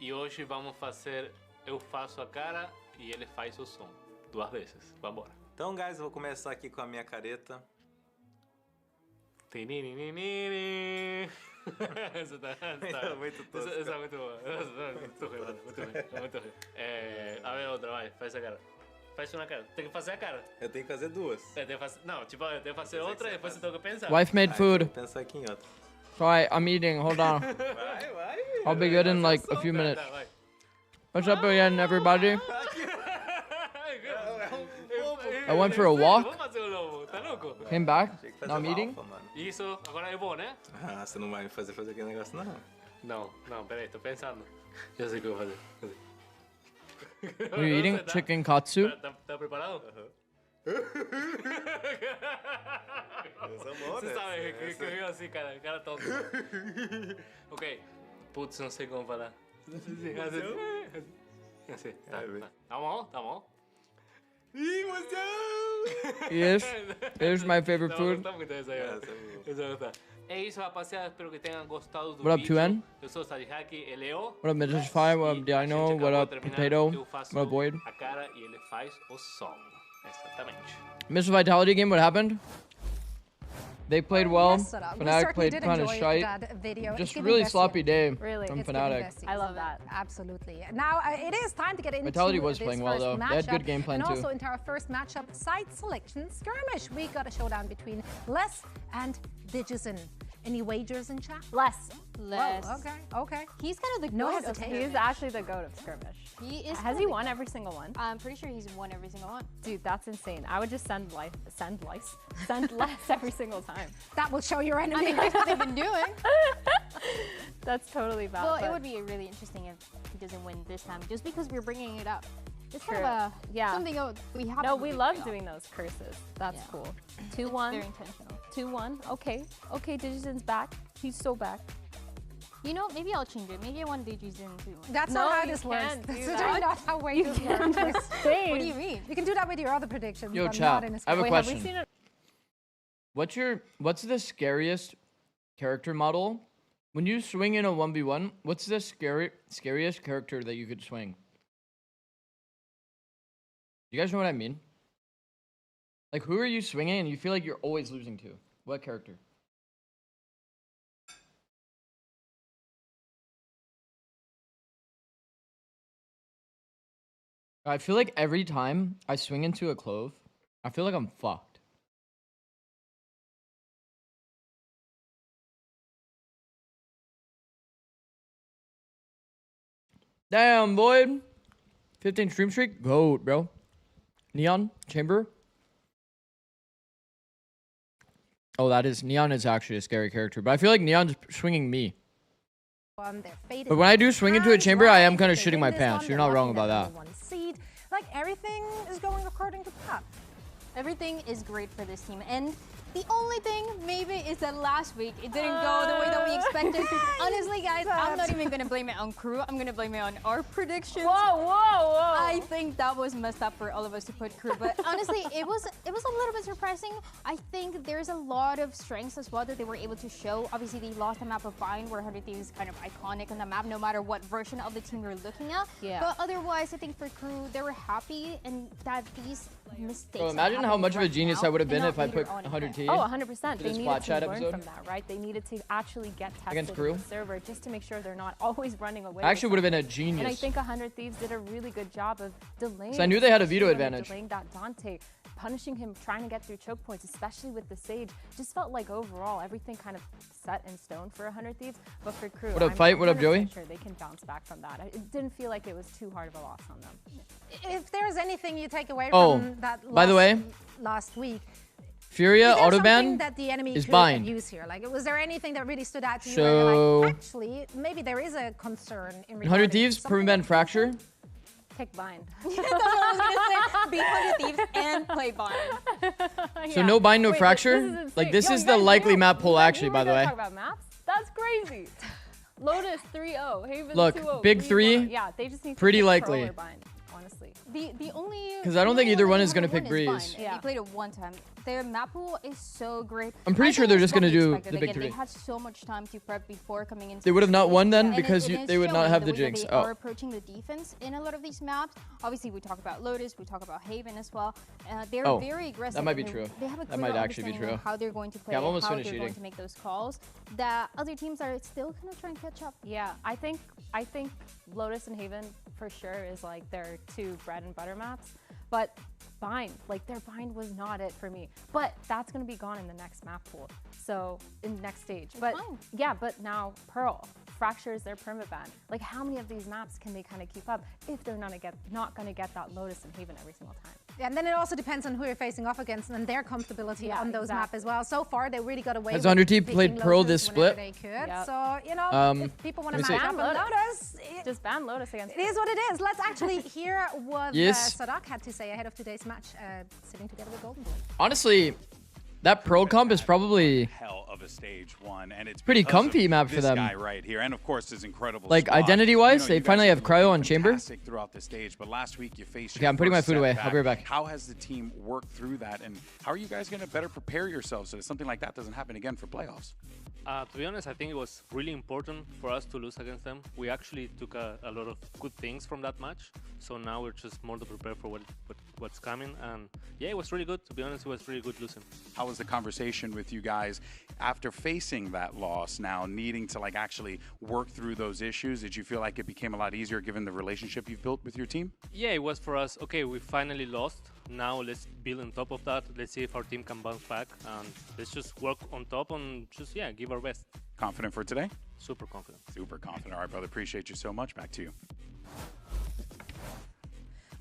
E hoje vamos fazer... Eu faço a cara e ele faz o som. 2 vezes. Vambora. Então, guys, eu vou começar aqui com a minha careta. Essa tá muito tosco. Essa é muito boa. Muito ruim. A ver, outra, vai. Faz a cara. Faz uma cara. Tem que fazer a cara. Eu tenho que fazer 2. Não, tipo, eu tenho que fazer outra e depois você tem que pensar. Wife made food. Vou pensar aqui em outra. Sorry, I'm eating. Hold on. Vai. I'll be good in like a few minutes. What's up again, everybody? I went for a walk. Vamos fazer um novo, tá louco? Came back. Tinha que fazer Now I'm uma eating. alfa, mano. Isso, agora eu vou, né? Ah, você não vai me fazer aquele negócio, não. Não, peraí, tô pensando. Já sei o que eu vou fazer. What are you eating? Chicken katsu? Tá preparado? Você sabe que eu assim, cara tonto. Ok. Putz, não sei como falar. Assim, tá bom. Ih, emoção! Yes. Here's my favorite food. Tá muito essa aí. É isso, rapaziada. Espero que tenham gostado do What up, vídeo. 2N? Eu sou o Sadihaki, ele é o... What up, Midge5? What up, Dino? What up, Potato? Eu faço What up, Void? a cara e ele faz o som. Exatamente. Mr. Vitality game, what happened? They played well. Yes, Fnatic played kind of shite. Just a really sloppy day from Fnatic. I love that. Absolutely. Now it is time to get into Vitality was this playing well first though. They had good matchup, game plan and too. also into our first matchup, side selection skirmish. We got a showdown between Les and Digizin. Any wagers in chat? Less. Oh, okay. He's kind of the No goat of hesitation. skirmish. He's actually the goat of skirmish. He is. Has he won every single one? I'm pretty sure he's won every single one. Dude, that's insane. I would just send less every single time. That will show your I enemy. mean, that's what they've been doing. That's totally valid. Well, it but would be really interesting if he doesn't win this time, just because we're bringing it up. It's True. kind of a Yeah. something we have. No, to we bring love up. doing those curses. That's Yeah. cool. It's 2-1. very intentional. 2-1. Okay, Digizen's back. He's so back. You know, maybe I'll change it. Maybe I want Digizin to win. That's No, not how you this works. can't do This is that. not how wagers work. What do you mean? You can do that with your other predictions, Yo, but chat, not in a I have a skirmish. Wait, have question. we seen it? What's the scariest character model? When you swing in a 1v1, what's the scariest character that you could swing? You guys know what I mean? Like, who are you swinging and you feel like you're always losing to? What character? I feel like every time I swing into a clove, I feel like I'm fucked. Damn, Void. 15 stream streak. Goat, bro. Neon. Chamber. Oh, Neon is actually a scary character. But I feel like Neon's swinging me. But when I do swing into a chamber, I am kind of shitting my pants. You're not wrong about that. Like everything is going according to plan. Everything is great for this team, and the only thing maybe is that last week it didn't go the way that we expected. Honestly, guys, I'm not even gonna blame it on crew. I'm gonna blame it on our predictions. Whoa! I think that was messed up for all of us to put crew, but honestly, it was a little bit surprising. I think there's a lot of strengths as well that they were able to show. Obviously, they lost the map of Bind, where 100 Thieves is kind of iconic on the map, no matter what version of the team you're looking at. Yeah. But otherwise, I think for crew, they were happy and that these mistakes. Bro, imagine how much of a genius I would have been if I put 100 100 T. Oh, 100%. They this needed plot to chat learn episode? from that, right? They needed to actually get tested Against in crew? the server just to make sure they're not always running away. I actually would with have been a something. And I genius. think 100 Thieves did a really good job of delaying. So I knew they had a veto especially when they're advantage. Delaying that Dante, punishing him, trying to get through choke points, especially with the Sage. Just felt like overall everything kind of set in stone for 100 Thieves. But for crew, What up, I'm Fight? What up, 100% Joey? Sure they can bounce back from that. It didn't feel like it was too hard of a loss on them. If there's anything you take away Oh, from that by the way, last week, Furia is there something autoban that the enemy is could bind. use here? Like, was there anything that really stood out to you? So- where you're like, actually, maybe there is a concern in 100 Thieves, prevent fracture. Pick Bind. That's what I was gonna say. Be 100 Thieves and play Bind. So no bind, no fracture? Like, this is the likely map pull, actually, by the way. Talk about maps? That's crazy. Lotus 3-0, Haven Look, 2-0, big Lee three, 1-0. Yeah, they just need to pretty pick likely. Pro or Bind, honestly. The only 'Cause I don't think either one is gonna pick Bind. Breeze. Yeah. He played it one time. their map pool is so great. I'm pretty I sure think they're it's just gonna what we do expected. the big Again, three. They had so much time to prep before coming into. They would have not won then And because it they would not showing have the way that jinx. They Oh. are approaching the defense in a lot of these maps. Obviously, we talk about Lotus, we talk about Haven as well. They're Oh, very aggressive. that might be and true. They have a That clear might actually be understanding of true. how they're going to play, Yeah, I'm almost how finished they're going eating. to make those calls. That other teams are still kind of trying to catch up. Yeah, I think Lotus and Haven for sure is like their two bread and butter maps. But Bind, like their Bind was not it for me. But that's gonna be gone in the next map pool. So in the next stage. But fine. yeah, but now Pearl. Fracture is their permaban. Like how many of these maps can they kind of keep up if they're not gonna get that Lotus and Haven every single time? Yeah, and then it also depends on who you're facing off against and their comfortability on those maps as well. So far, they really got away Has with Underteam picking played Pearl Lotus this split? whenever they could. Yep. So, you know, if people want to let me match see. up on Lotus, Just ban Lotus against it is what it is. Let's actually hear what Yes. Sadak had to say ahead of today's match, sitting together with Golden Boy. Honestly, that Pearl comp is probably hell of a stage one, and it's pretty because of comfy map for this them. guy right here, and of course his incredible Like, squad. identity-wise, You know, they you guys finally have been looking Cryo on Chamber. fantastic throughout the stage, but last week you faced Okay, your I'm putting my first food away. setback. I'll be right back. How has the team worked through that, and how are you guys going to better prepare yourselves so that something like that doesn't happen again for playoffs? To be honest, I think it was really important for us to lose against them. We actually took a lot of good things from that match, so now we're just more to prepare for what's coming. And yeah, it was really good. To be honest, it was really good losing. How was the conversation with you guys after facing that loss, now needing to like actually work through those issues? Did you feel like it became a lot easier given the relationship you've built with your team? Yeah, it was for us. Okay, we finally lost. Now let's build on top of that. Let's see if our team can bounce back, and let's just work on top and just give our best. Confident for today? Super confident. Super confident. All right, brother. Appreciate you so much. Back to you.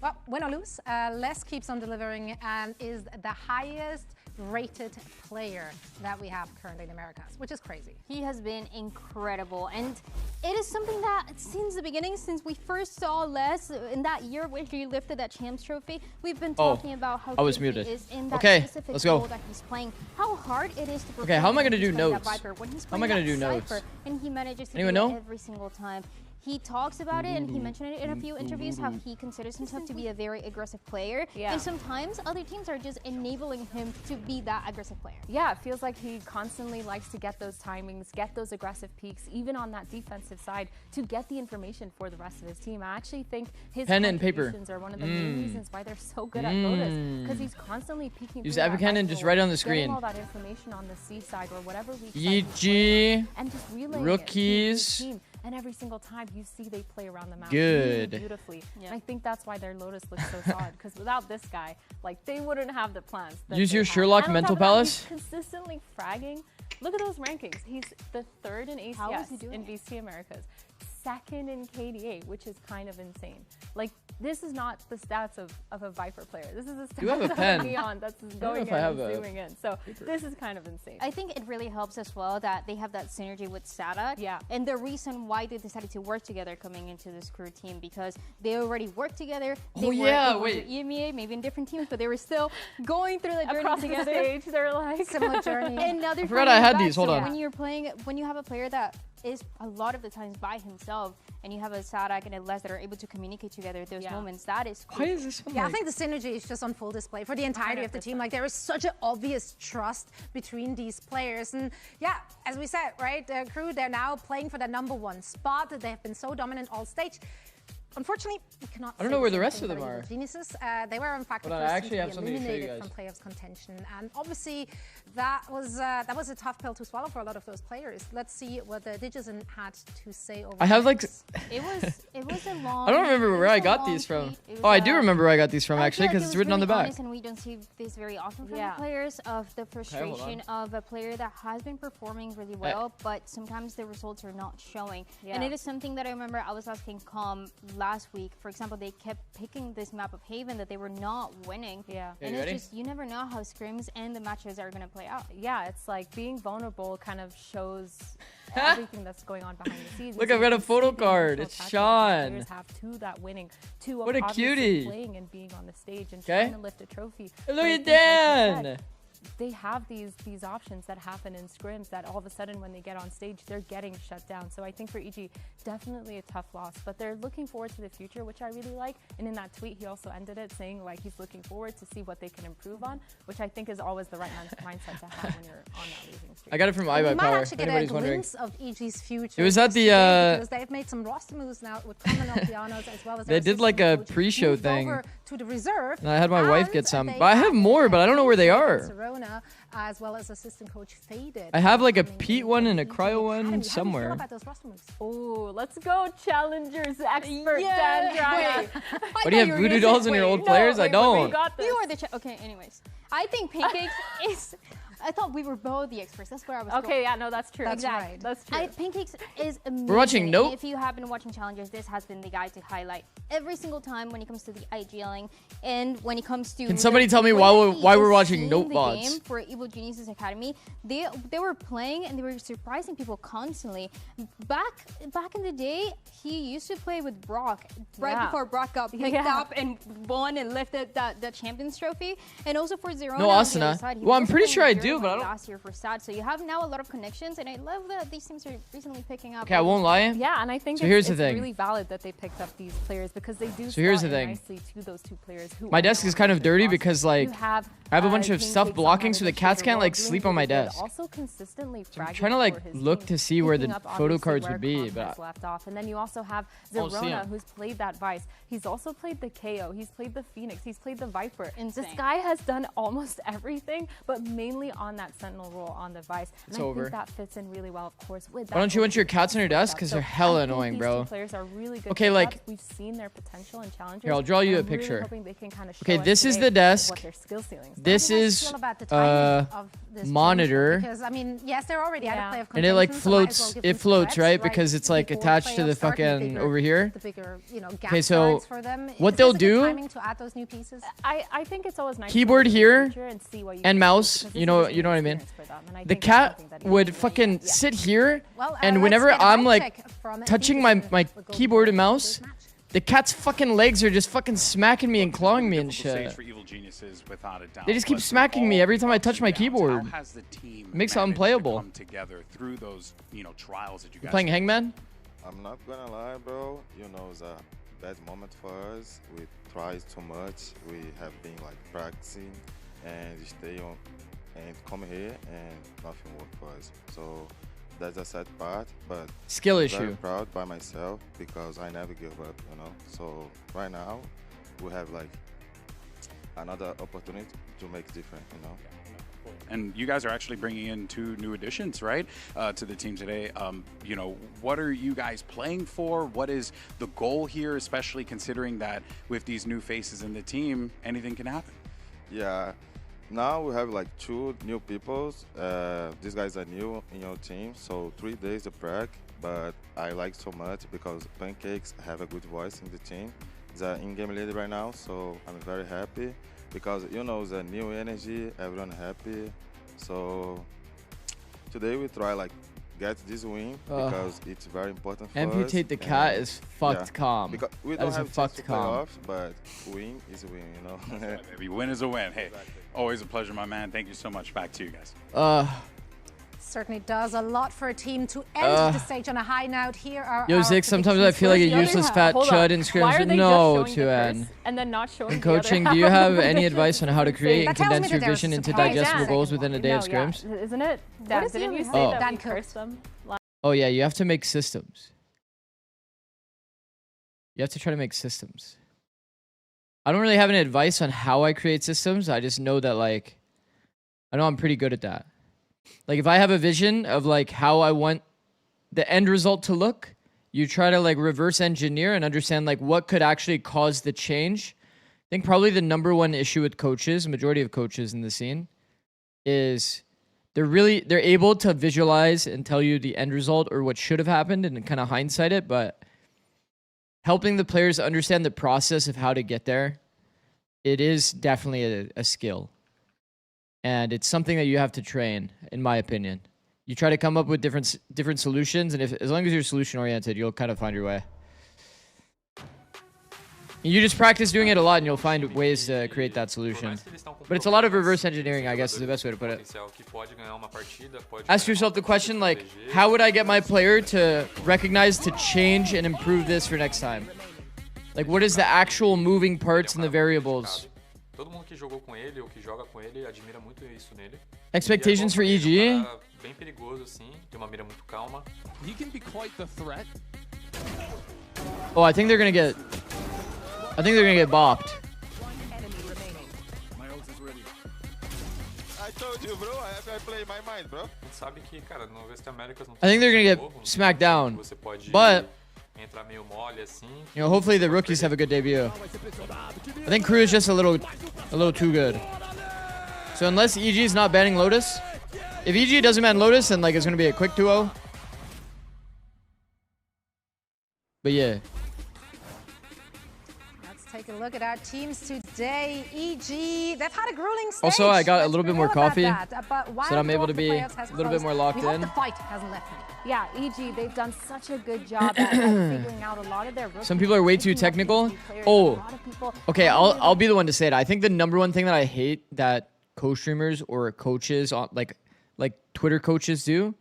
Well, win or lose, Les keeps on delivering and is the highest rated player that we have currently in Americas, which is crazy. He has been incredible, and it is something that since the beginning, since we first saw Les in that year when he lifted that Champs Trophy, we've been talking about how I was good muted. he is in that Okay, specific let's go. role that he's playing, how hard it is to perform. Okay, how am I gonna when he's do playing that notes? Viper, when he's How am I playing gonna that do notes? Cypher, and he manages to Anyone do know? it every single time. He talks about it, and he mentioned it in a few interviews, how he considers himself to be a very aggressive player. Yeah. And sometimes other teams are just enabling him to be that aggressive player. Yeah, it feels like he constantly likes to get those timings, get those aggressive peaks, even on that defensive side, to get the information for the rest of his team. I actually think his Pen and paper. contributions are one of the main reasons why they're so good at Lotus, because he's constantly peeking Use through that Epic Cannon rifle, just right on the getting screen. all that information on the C side or whatever weak side he's GG. playing, and just relaying Rookies. it to his team. And every single time you see they play around the map Good. really beautifully. And I think that's why their Lotus looks so solid, because without this guy, like, they wouldn't have the plans. that Use they your have. Sherlock And on Mental top of that, Palace. He's consistently fragging. Look at those rankings. He's the 3rd in ACS How is he doing in it? VCT Americas, 2nd in KDA, which is kind of insane. Like, this is not the stats of a Viper player. This is the You have a stats pen. of Neon that's know going if in I have and a zooming in. So this is kind of insane. I think it really helps as well that they have that synergy with Sadak. Yeah. And the reason why they decided to work together coming into this crew team, because they already worked together. They were yeah, in wait. EMEA, maybe in different teams, but they were still going through the journey Across the together. stage, they're like Similar journey. And now they're forgot I playing had back, these, hold so on. When you're playing, when you have a player that is a lot of the times by himself, and you have a Sadak and a Les that are able to communicate together those moments, that is cool. Why is this one Yeah, I like... think the synergy is just on full display for the entirety of the team. Like, there is such an obvious trust between these players. And yeah, as we said, right, the crew, they're now playing for the #1 spot. They have been so dominant all stage. Unfortunately, we cannot. I don't say know where same the rest thing of them about are. Evil Geniuses. They were in fact the Hold on, I first actually team have to be something to show you eliminated guys. from playoffs contention, and obviously that was a tough pill to swallow for a lot of those players. Let's see what the Digizen had to say over. I have like... this. It was a long. I don't remember it where was I a got long these from. tweet. It was Oh, I do a- remember where I got these from, I actually, feel like because it it's was written on the really back. honest, and we don't see this very often from Yeah. the players of the hold frustration of a player that has been performing really well, but sometimes the results are not showing. And Yeah. it is something that I remember I was asking Com last week. For example, they kept picking this map of Haven that they were not winning. Yeah. And you it's ready? just, you never know how scrims and the matches are going to play out. Yeah, it's like being vulnerable kind of shows everything that's going on behind the scenes. Look, So I've you got a can see photo the card. emotional It's attachment that Sean. players have to that winning, to What a obviously cutie. playing and being on the stage and Okay. trying to lift a trophy. Look But I at think, like you Dan. said, they have these options that happen in scrims that all of a sudden when they get on stage, they're getting shut down. So I think for EG, definitely a tough loss, but they're looking forward to the future, which I really like. And in that tweet, he also ended it saying like he's looking forward to see what they can improve on, which I think is always the right mindset to have when you're on that losing streak. I got it from We iBuy might Power. actually get a Anybody's wondering. glimpse of EG's future. It was at the, because they've made some roster moves now with Colombianos as well as They did like a pre-show thing. Over to the reserve. And I had my wife get And some, they but I have more, but I don't know where they are. Serona, as well as assistant coach Faded. I have like a coming Pete in one from and a EG cryo one Academy. How do you feel somewhere. about those roster moves? Oh, let's go, challengers expert Dan Draga. What do you have, voodoo dolls in your old players? I don't. You got this. You are the okay. Anyways, I think Pancakes is. I thought we were both the experts. That's where I was. Okay, going. yeah, no, that's true. That's Exactly. right. That's true. Pancakes is amazing. We're watching Nope. If you have been watching Challengers, this has been the guy to highlight every single time when it comes to the IGLing and when it comes to. Can somebody tell me the why way why he we're is watching seeing Nope the VODs? game for Evil Geniuses Academy, they were playing and they were surprising people constantly. Back in the day, he used to play with Brock right Yeah. before Brock got picked Yeah. up and won and lifted the Champions Trophy. And also for Zerona. No, on the other Asuna. side, he Well, I'm was pretty playing sure I very do, but I well don't- last year for SAD. So you have now a lot of connections, and I love that these teams are recently picking up. Okay, I won't lie. Yeah, and I think So here's the it's thing. really valid that they picked up these players because they do So here's slot the in thing. nicely to those two players who My are desk now is on kind of the dirty roster. because, like, You have, I have a bunch of stuff Pancakes blocking on so the that cats can't, like, doing sleep on my really good, desk. Also consistently I'm fragging trying to, like, for his look team, to see where the picking up, photo obviously, cards where would be, Converse but left off. And then you also have don't see Zerona, 'em. who's played that Vice. He's also played the KO. He's played the Phoenix. He's played the Viper. Insane. This guy has done almost everything, but mainly on that Sentinel role on the Vice. And It's I over. think that fits in really well, of course, with that. Why don't you want your OP cats on your desk? setup. Because So they're hella I think annoying, these bro. two players are really good Okay, pickups. like- We've seen their potential in challengers. Here, I'll draw you and a I'm really picture. hoping they can kind of Okay, show us this is today the desk. what their skill ceilings are. This How do you guys is feel about the timing of this monitor. change, though? Because I mean, yes, they're already out Yeah. of play of And it, like, contention, so might as well floats- give it them some floats, reps, right? Because it's, like, before attached to the playoffs start and fucking bigger- over here. The bigger, you know, gap Okay, so starts for them. what Is they'll this a good do- timing to add those new pieces? I think it's always nice Keyboard to look here at the future and see what you and can do, mouse, because you this know- is a you know new what I mean? experience for them, and I The think that's cat something that would needs to be- fucking yeah. sit here, Well, and let's whenever get a I'm mic like check from touching my Deacon. We'll go keyboard and over to mouse, this match. the cat's fucking legs are just fucking smacking me and clawing me and Difficult stage shit. for Evil Geniuses, without a doubt. They just keep But smacking me all every time I ups touch and my downs, keyboard. How has the team Makes it managed to unplayable. come together through those, trials that you You guys playing went Hangman? I'm not gonna lie, bro. You know, it's a bad moment for us. We tried too much. We have been like practicing and stay on and come here and nothing worked for us. So that's a sad part, but Skill very issue. proud by myself because I never give up, you know. So right now we have like another opportunity to make different, you know. And you guys are actually bringing in 2 new additions, right, to the team today. What are you guys playing for? What is the goal here, especially considering that with these new faces in the team, anything can happen? Yeah, now we have like 2 new people. These guys are new in your team, so 3 days of prep. But I like so much because Pancakes have a good voice in the team. He's an in-game leader right now, so I'm very happy because the new energy, everyone happy. So today we try like get this win because it's very important for us. Amputate the cat and- is fucked yeah, calm. Because we That don't is a have chance fucked to calm. playoffs, but win is a win, you know. Maybe win is a win. Hey, always a pleasure, my man. Thank you so much. Back to you guys. Certainly does a lot for a team to end the stage on a high note. Here are Yo, our Zix, sometimes I predictions feel for like a the other useless half. fat Hold chud on. in Why scrims. are they No, just showing the Tuan. first and then not showing In the other coaching, half do you of the have any predictions? advice on how to create and That tells me condense that your they're vision into surprised. digestible Yeah. goals within a day of No, yeah. scrims? Isn't it? What Dan, is the didn't you other say half? that Dan we cooked. cursed them? Oh yeah, you have to make systems. You have to try to make systems. I don't really have any advice on how I create systems. I just know that I know I'm pretty good at that. Like if I have a vision of how I want the end result to look, you try to reverse engineer and understand what could actually cause the change. I think probably the number one issue with coaches, majority of coaches in the scene, is they're able to visualize and tell you the end result or what should have happened and kind of hindsight it, but helping the players understand the process of how to get there, it is definitely a skill. And it's something that you have to train, in my opinion. You try to come up with different solutions, and as long as you're solution oriented, you'll kind of find your way. You just practice doing it a lot and you'll find ways to create that solution. But it's a lot of reverse engineering, I guess, is the best way to put it. Ask yourself the question, like, how would I get my player to recognize, to change, and improve this for next time? Like, what is the actual moving parts and the variables? Expectations for EG? He can be quite the threat. Oh, I think they're gonna get bopped. My ult is ready. I told you, bro. I play my mind, bro. I think they're gonna get smacked down. But you know, hopefully the rookies have a good debut. I think Crew is just a little too good. So unless EG is not banning Lotus, if EG doesn't ban Lotus, then like it's gonna be a quick 2-0. But yeah. Let's take a look at our teams today. EG, they've had a grueling stage. Also, I got a little bit more coffee, so that I'm able to be a little bit more locked we hope in. the fight hasn't left me. Yeah, EG, they've done such a good job at figuring out a lot of their rookies. Some people are way too technical. Oh, okay, I'll be the one to say it. I think the #1 thing that I hate that co-streamers or coaches on like Twitter coaches do,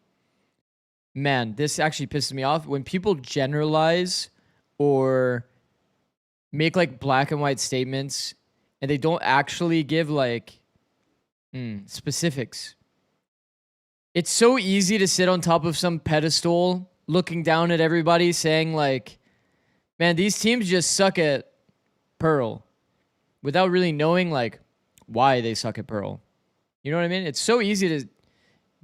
man, this actually pisses me off when people generalize or make like black and white statements and they don't actually give like specifics. It's so easy to sit on top of some pedestal looking down at everybody saying like, man, these teams just suck at Pearl without really knowing like why they suck at Pearl. You know what I mean? It's so easy to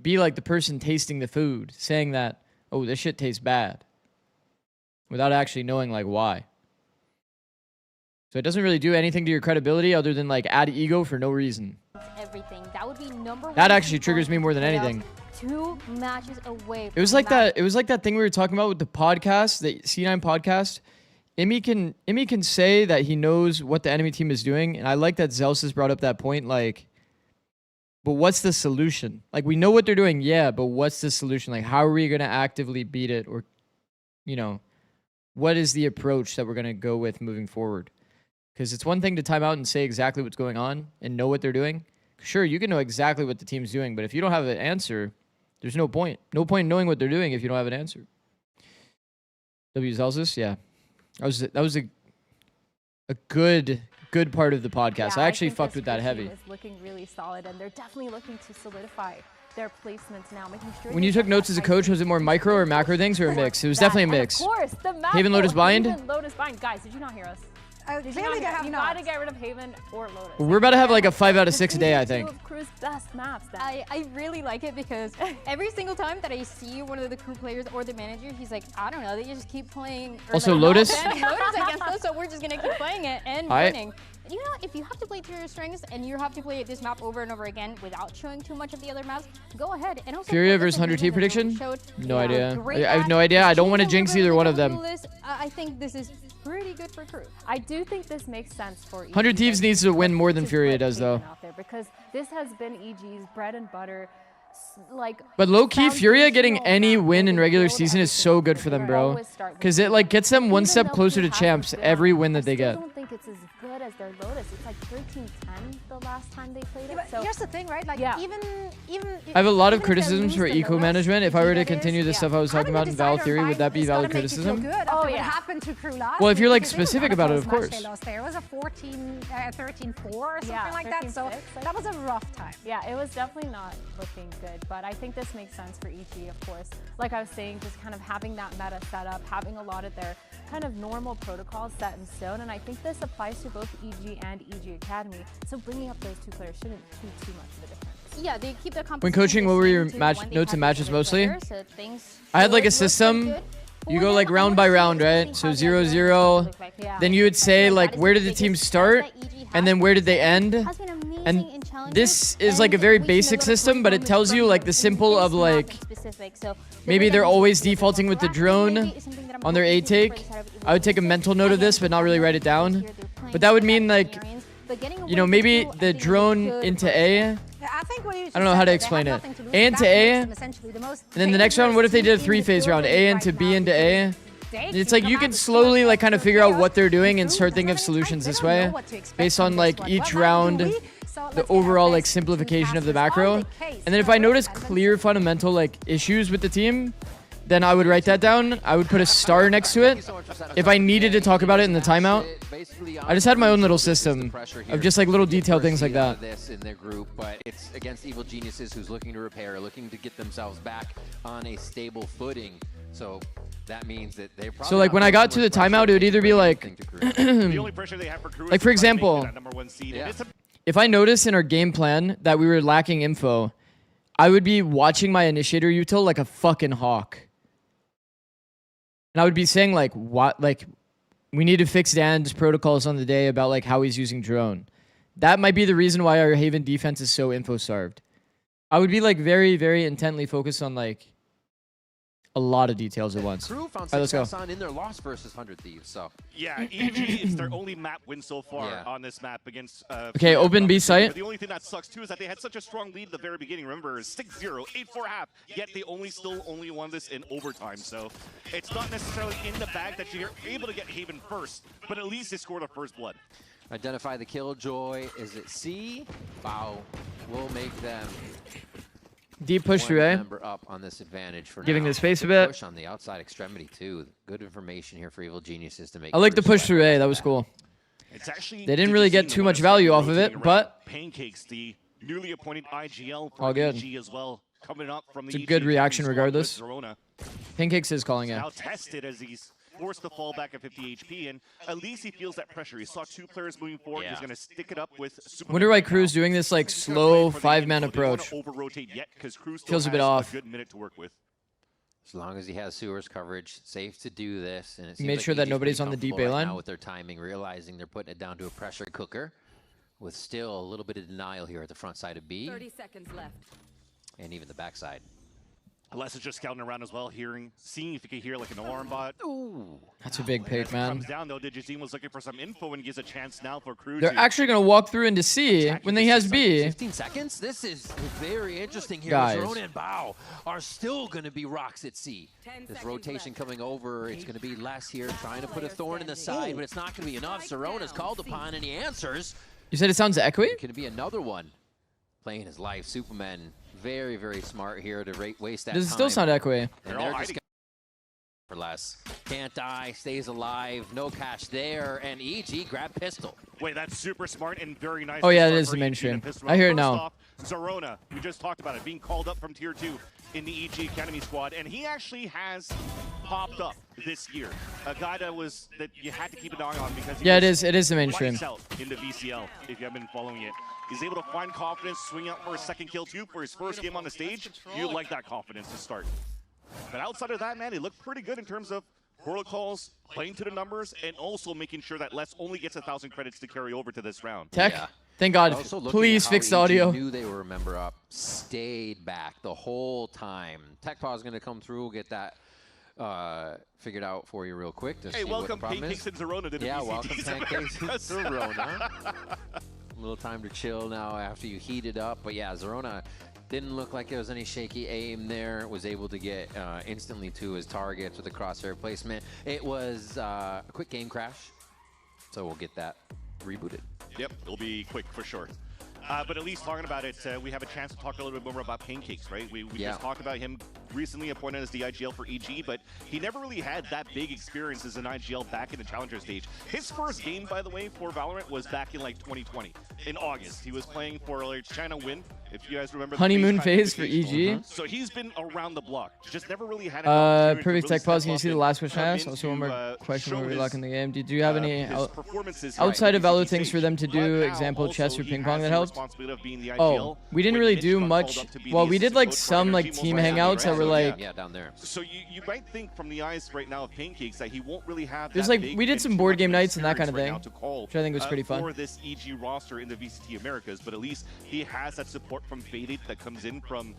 be like the person tasting the food saying that, oh, this shit tastes bad without actually knowing like why. So it doesn't really do anything to your credibility other than like add ego for no reason. Everything. That would be #1. That actually triggers me more than anything. 2 matches away. It was like that. It was like that thing we were talking about with the podcast, the C9 podcast. Imi can say that he knows what the enemy team is doing, and I like that Zeus has brought up that point. Like, but what's the solution? Like, we know what they're doing, yeah, but what's the solution? Like, how are we gonna actively beat it, or, you know, what is the approach that we're gonna go with moving forward? Because it's one thing to time out and say exactly what's going on and know what they're doing. Sure, you can know exactly what the team's doing, but if you don't have an answer, there's no point. No point in knowing what they're doing if you don't have an answer. W Zelsus, yeah. That was a good part of the podcast. Yeah, I actually think fucked this with that team heavy. is looking really solid, and they're definitely looking to solidify their placements now, making sure. When you took notes as a coach, was it more micro or macro things or a mix? It was definitely a mix. Of course, the Haven Lotus Bind? Haven Lotus Bind. Guys, did you not hear us? Clearly they have you not. gotta get rid of Haven or Lotus. We're about to have like a 5 out of 6 a day, I think. Two of Crew's best maps. Then. I really like it because every single time that I see one of the crew players or the manager, he's like, I don't know, they just keep playing. Also, like, Lotus? Lotus against us, so we're just gonna keep playing it and winning. You know, if you have to play to your strengths and you have to play this map over and over again without showing too much of the other maps, go ahead. And also Furia versus 100T prediction? No idea. I have no idea. I don't want to jinx either one of them. I think this is pretty good for Crew. I do think this makes sense for EG. 100 Thieves needs to win more than Furia does, though. Out there because this has been EG's bread and butter. Like, but low-key, Furia getting any win in regular season is so good for them, bro. Because it like gets them one step closer to champs every win that they get. I don't think it's as good as their Lotus. It's like 13-10 the last time they played it. Yeah, So here's the thing, right? Like even I have a lot of even if they criticisms lose for the eco Lotus, management. If I were to that continue is, the stuff I was talking about in Valid Theory, would that be valid criticism? Oh yeah. What happened to Crew last Well, if you're week, like because they were specific not about it, a of close match course. They lost there. It was a 13-4 or something Yeah, like that. So 13-6, that was a rough time. yeah, it was definitely not looking good, but I think this makes sense for EG, of course. Like I was saying, just kind of having that meta set up, having a lot of their kind of normal protocols set in stone, and I think this applies to both EG and EG Academy. So bringing up those two players shouldn't be too much of a difference. Yeah, they keep the When coaching, what were your notes and matches mostly? I had like a system. You go like round by round, right? So 0-0. Then you would say like, where did the team start? And then where did they end? And this is like a very basic system, but it tells you like the simple of like, maybe they're always defaulting with the drone on their A take. I would take a mental note of this, but not really write it down. But that would mean like, you know, maybe the drone into A. I don't know how to explain it. A into A, and then the next round, what if they did a 3-phase round? A into B into A, mistakes. It's like you can slowly like kind of figure out what they're doing and start thinking of solutions this way, based on like each round, the overall like simplification of the macro. And then if I notice clear fundamental like issues with the team, then I would write that down. I would put a star next to it. If I needed to talk about it in the timeout, I just had my own little system of just like little detailed things like that. This in their group, but it's against Evil Geniuses, who's looking to repair, looking to get themselves back on a stable footing. So that means that they're probably. So like when I got to the timeout, it would either be like, like for example, if I noticed in our game plan that we were lacking info, I would be watching my initiator util like a fucking hawk. And I would be saying like, what, like, we need to fix Dan's protocols on the day about like how he's using drone. That might be the reason why our Haven defense is so info starved. I would be like very, very intently focused on like a lot of details at once. Crew found All right, let's go. success on in their loss versus 100 Thieves, so. Yeah, EG is their only map win so far on this map against... Okay, open B site. The only thing that sucks too is that they had such a strong lead at the very beginning. Remember, 6-0, 8-4 half, yet they only won this in overtime. So it's not necessarily in the bag that you're able to get Haven first, but at least they scored a first blood. Identify the killjoy. Is it C? Wow. We'll make them Deep push through A. member up on this advantage for Giving now. the space a Good bit. Push on the outside extremity too. Good information here for Evil Geniuses to make. I like the first push sweat through A. right That was back. cool. It's actually They didn't really get too much value off of it, but Pancakes, the newly appointed IGL all good. EG as well, coming up from the It's a EG good reaction squad with regardless. Zerona. Pancakes is calling it. Now tested as he's forced to fall back at 50 HP, and at least he feels that pressure. He saw two players moving forward. He's going to stick it up with Superman. Wonder why right Crew's now. doing this like He's gonna slow play for the 5-man info. They don't wanna approach. over-rotate yet because Crew still Feels a bit has off. a good minute to work with. As long as he has sewers coverage, safe to do this. And it Made sure that nobody's on the deep A line. Now with their timing, realizing they're putting it down to a pressure cooker, with still a little bit of denial here at the front side of B. 30 seconds left. And even the backside. Les is just scouting around as well, seeing if he can hear like an alarm bot. Ooh. That's a big pick, As it man. comes down though, Digizine was looking for some info and gives a chance now for Crew They're to actually going to walk through into C when he has B. 15 seconds? This is very interesting here. Guys. Zerona and Bao are still going to be rocks at C. 10 This seconds rotation left. coming over, it's going to be less here, trying to put a thorn in the side, but it's not going to be enough. Zerona's called upon, and he answers. You said it sounds echoey? Could be another one. Playing his life. Superman, very, very smart here to waste that Does it time. still sound echoey? And They're they're all just hiding. for less. Can't die, stays alive, no cash there, and EG grab pistol. Wait, that's super smart and very nice. Oh, yeah, it start is for the EG mainstream. to pistol I hear it round. now. First off, Zerona, we just talked about it, being called up from Tier 2 in the EG Academy squad, and he actually has popped up this year. A guy that you had to keep an eye on because he Yeah, was it is the mainstream. lights out in the VCL, if you haven't been following it. He's able to find confidence, swing out for a second kill too for his first game on the stage. You like that confidence to start. But outside of that, man, he looked pretty good in terms of protocols, playing to the numbers, and also making sure that Les only gets 1,000 credits to carry over to this round. Tech? Yeah. Thank God. Also looking Please at how fix the EG audio. Knew they were a member up, stayed back the whole time. TechPaw's going to come through, we'll get that figured out for you real quick. To Hey, see welcome what the problem Pancakes is. and Zerona to the Yeah, VCT welcome Pancakes and Americas. Zerona. A little time to chill now after you heat it up. But yeah, Zerona didn't look like there was any shaky aim there. Was able to get instantly to his targets with a crosshair placement. It was a quick game crash, so we'll get that rebooted. Yep, it'll be quick for sure. But at least talking about it, we have a chance to talk a little bit more about Pancakes, right? We just talked about him recently appointed as the IGL for EG, but he never really had that big experience as an IGL back in the Challenger stage. His first game, by the way, for Valorant was back in like 2020, in August. He was playing for like China Win, if you guys remember. The Honeymoon FaceTime phase for invitation. EG. So he's been around the block. Just never really had an opportunity to Perfect really tech pause. step Can you up see the and last question I come asked? Also one into, more question show before we his, lock in the game. Did you have any his performances outside of right, Valor VCT things for them to stage. do, But now example chess also or he ping has pong that the helped? responsibility of being the Oh, IGL. we didn't When really Mitch do got much. called up to be Well, the we did assistant like coach for some like Energy, team most likely, hangouts right? that were So, like. Yeah, down there. So you might think from the eyes right now of Pancakes that he won't really have There's that like big we did and some too board much game of nights and that kind experience of right thing, now to call, which I think was pretty fun. for this EG roster in the VCT Americas, but at least he has that support from Faded that comes in from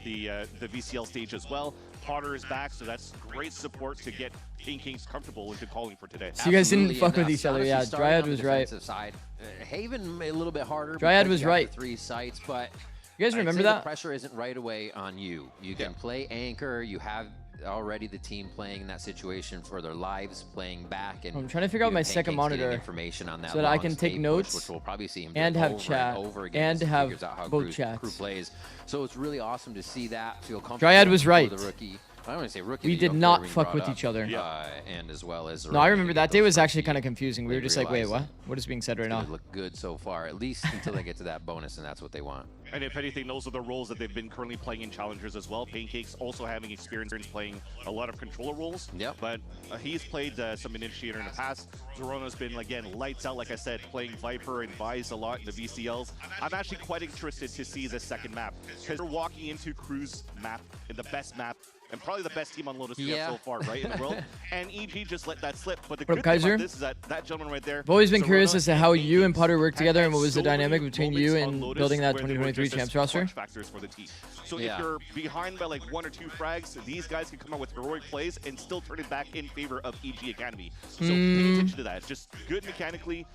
the VCL stage as well. Potter is back, so that's great support to get Pancakes comfortable into calling for today. So you guys didn't Absolutely, fuck and with each other. honestly, Yeah, starting Dryad on the was right. defensive Side. Haven a little bit harder. Dryad because was you have right. the 3 sites, but You guys I'd remember say that? The pressure isn't right away on you. You can play anchor. You have already the team playing in that situation for their lives, playing back, and I'm trying to figure out my second monitor information on that so that I long can take stay notes push, which we'll probably see him and do have over chat and over again and as he have figures out how both crew chats. plays. So it's really awesome to see that, feel comfortable. Dryad was for right. the rookie. I don't want to say rookie. We but, did you know, not Flurry fuck with brought each other. up, and as well as No, I remember that day was actually rookie kind of confusing. We were just like, wait, realized what? What is being said right It's now? gonna look good so far, at least until they get to that bonus, and that's what they want. And if anything, those are the roles that they've been currently playing in Challengers as well. Pancakes also having experience in playing a lot of controller roles. Yep. But he's played some Initiator in the past. Zorona's been, again, lights out, like I said, playing Viper and Vise a lot in the VCLs. I'm actually quite interested to see this second map, because we're walking into Crew's map, in the best map, and probably the best team on Lotus we have so far, right, in the world. And EG just let that slip. But the What good up, thing Kaiser? about this is that that gentleman right there. I've always been Zorona curious as to how and you and Pancakes Potter worked have together had and what was the so many dynamic between you moments on and Lotus building that where they were 2023 just champs clutch roster. factors for the team. So Yeah. if you're behind by like 1 or 2 frags, these guys can come out with heroic plays and still turn it back in favor of EG Academy. So pay attention to that. Just good mechanically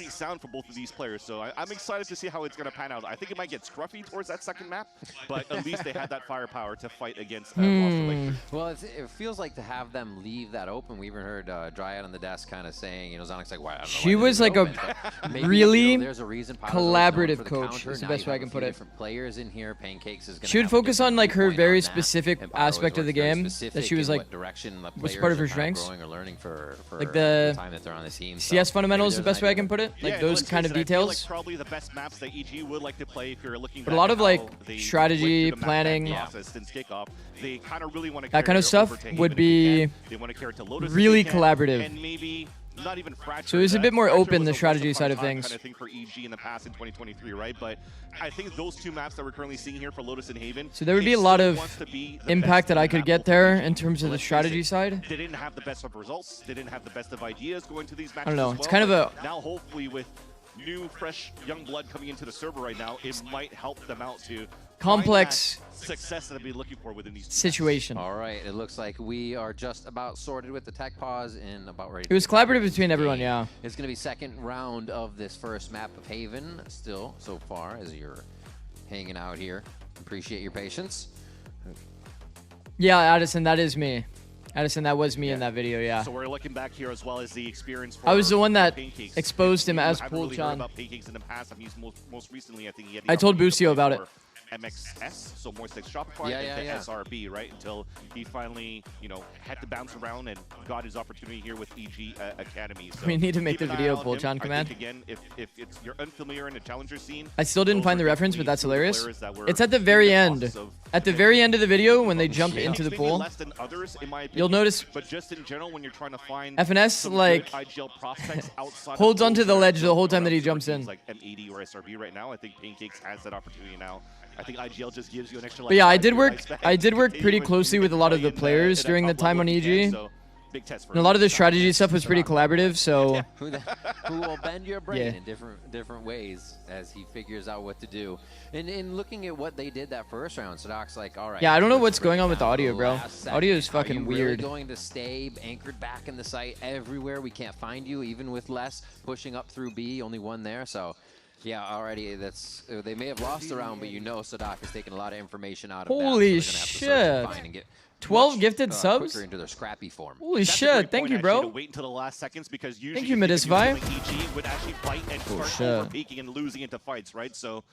sound for both of these players. So I'm excited to see how it's going to pan out. I think it might get scruffy towards that second map, but at least they had that firepower to fight against roster like this. Well, it feels like to have them leave that open. We even heard Dryad on the desk kind of saying, you know, Zonic's like, why? I don't know She why was they like leave a it open, but maybe, really you know, there's a reason Powder's always known collaborative for the coach counter. is the Now best you way I have can a put few it. different players in here. Pancakes is going She would focus on like her very specific aspect of the game that she was like, what's part of her strengths? Growing or learning for like the time that they're on the team. CS So fundamentals is maybe the best way I there's an can put it. Like Yeah, those let's kind face of it, I feel details. like probably the best maps that EG would like to play if you're looking But a lot back of at like how they strategy, went through the map planning, process since kickoff. They kind of really want to that kind of stuff would be they want to carry it to Lotus if really they can, collaborative. and maybe not even Fracture. So it was a That bit more Fracture open, was the a strategy once upon side a of time things. kind of thing for EG in the past in 2023, right? But I think those 2 maps that we're currently seeing here for Lotus and Haven. So there would it be a lot still of wants to be the impact best that I in could that get pool there for EG. in terms of the Let's face strategy it, side. They didn't have the best of results. They didn't have the best of ideas going to these matches. I don't know. as It's well, kind of but a now hopefully with new, fresh, young blood coming into the server right now, it might help them out to complex find that success that I'd be looking for within these situation. All right, it looks like we are just about sorted with the tech pause and about ready. It was collaborative between everyone, yeah. It's going to be second round of this first map of Haven still so far as you're hanging out here. Appreciate your patience. Yeah, Addison, that is me. Addison, that was me in that video, yeah. So we're looking back here as well as the experience for I was the one that Pancakes. exposed him You as haven't really heard Poolchan. about Pancakes in the past. I've used most recently, I think he had the I told opportunity to Busio play about it. for MXS, so more like Shopify, Yeah, into yeah. SRB, right? Until he finally, you know, had to bounce around and got his opportunity here with EG Academy. So We need to make keep the an eye video on Pool him. Chan I command. think, again, if you're unfamiliar in the challenger scene, I still didn't those find were the reference, but definitely that's two of the hilarious. players that were It's at the in very process end. of, At the you know, very end of the video, when they jump Pancakes into the maybe pool, less than others, in my opinion, you'll notice but just in general, when you're trying to find FNS, some like, good IGL prospects outside holds of onto the those ledge the whole that time that he are jumps teams in. like M80 or SRB right now, I think Pancakes has that opportunity now. I think IGL just gives you an extra. But yeah, I did 5 work. lifespan I did to work continue pretty and closely with a lot of the play in players that during the top time level on if you can, EG, so big test for and a lot of the him. strategy stuff was pretty collaborative. So Who will bend your brain Yeah. in different ways as he figures out what to do. And in looking at what they did that first round, Sadok's like, all right. Yeah, I don't know let's what's break going on with the down audio, bro. last second. Audio is Are fucking you really weird. going to stay anchored back in the site everywhere? We can't find you, even with less pushing up through B, only one there. So, yeah, already that's they may have lost the round, but you know Sadok has taken a lot of information out of that. So Holy they're gonna have to search and shit. find and get 12 much, gifted subs? quicker into their scrappy form. Holy That's a shit! great Thank point, you, actually, to bro. wait until the last seconds because usually Thank you, if Midisvi. like EG would actually fight and Oh, start shit. overpeaking and losing into fights, right? So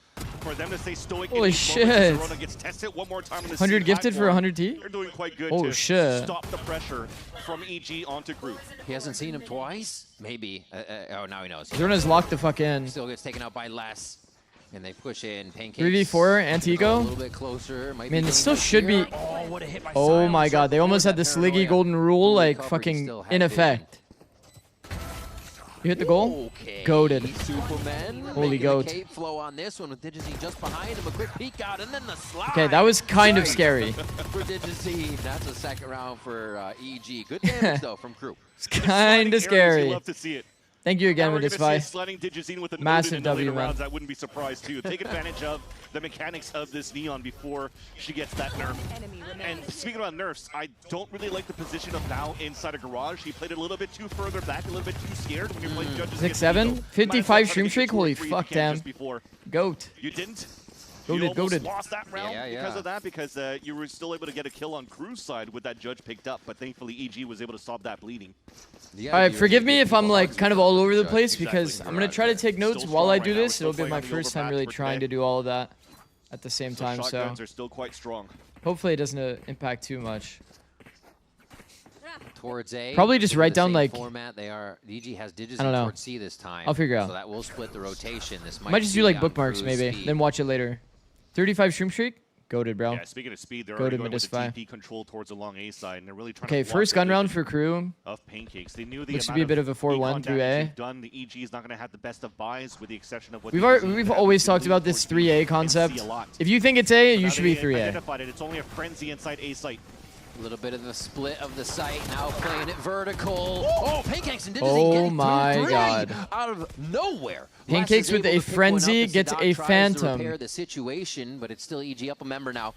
for them to stay stoic Holy in these moments shit. as Zorona gets tested one more time on the 100 C gifted for platform, 100 T? They're doing quite good Oh, to shit. stop the pressure from EG onto Group. He hasn't seen him twice? Maybe. Oh, now he knows. Zona's locked the fuck in. Still gets taken out by less. And they push in Pancakes. 3v4 A Antigo. little bit closer. Might I mean, be it still getting should here. be. Oh, what a hit by Oh my Silence. god, they almost had the That Sliggy paranoia. golden rule, Only like, cover, he fucking still had in vision. effect. You hit the goal? Okay. Goated. Superman. Holy making goat. the cape flow on this one with Digizine just behind him. A quick peek out and then the slide. Okay, that was kind of Nice scary. for Digizine. That's a second round for EG. Good damage though from Crew. It's kind of You scary. love to see it. Thank you again, Now we're gonna see a Midisvi. sliding Digizine with a Massive in the later W, man. rounds. I wouldn't be surprised too. Take advantage of the mechanics of this Neon before she gets that nerf. And speaking about nerfs, I don't really like the position of now inside a garage. He played it a little bit too further back, a little bit too scared when you're playing judges. 6-7? 55 stream streak? Holy fuck, damn. Goat. You didn't? You almost Goated. lost that round Yeah, because of that, because you were still able to get a kill on Crew's side with that judge picked up, but thankfully EG was able to stop that bleeding. All right, forgive me if I'm like kind of all over the place Exactly. because I'm gonna try to take notes Still while strong I right do now. this. We're It'll still be my playing on the first time overpass really for trying today. to do all of that at the same time, so shotguns are still quite strong. hopefully it doesn't impact too much. Towards A. Probably just in write the down, same like- format. They are. DG has digits I don't know. towards C this time. I'll figure out. So that will split the rotation. This Might just do be like on bookmarks Crew's maybe, speed. then watch it later. 35 stream streak, goated, bro. Yeah, speaking of speed, they're Go already to going with the Midisfy. TP control towards the long A side, and they're really trying Okay, to block first the gun round vision for Crew. of Pancakes. They knew the Looks to amount be a bit of a 4-1 econ through damage A. they've done. The EG is not going to have the best of buys, with the exception of what We've always talked about this 3A concept. If you think it's A, you should be 3A. Identified it. It's only a frenzy inside A site. A little bit of the split of the site, now playing it vertical. Oh, Pancakes and Digizine Oh getting my through three God. out of nowhere. Pancakes Les is with able a to pick frenzy one up as gets Sadat a tries to phantom. repair the situation, but it's still EG up a member now.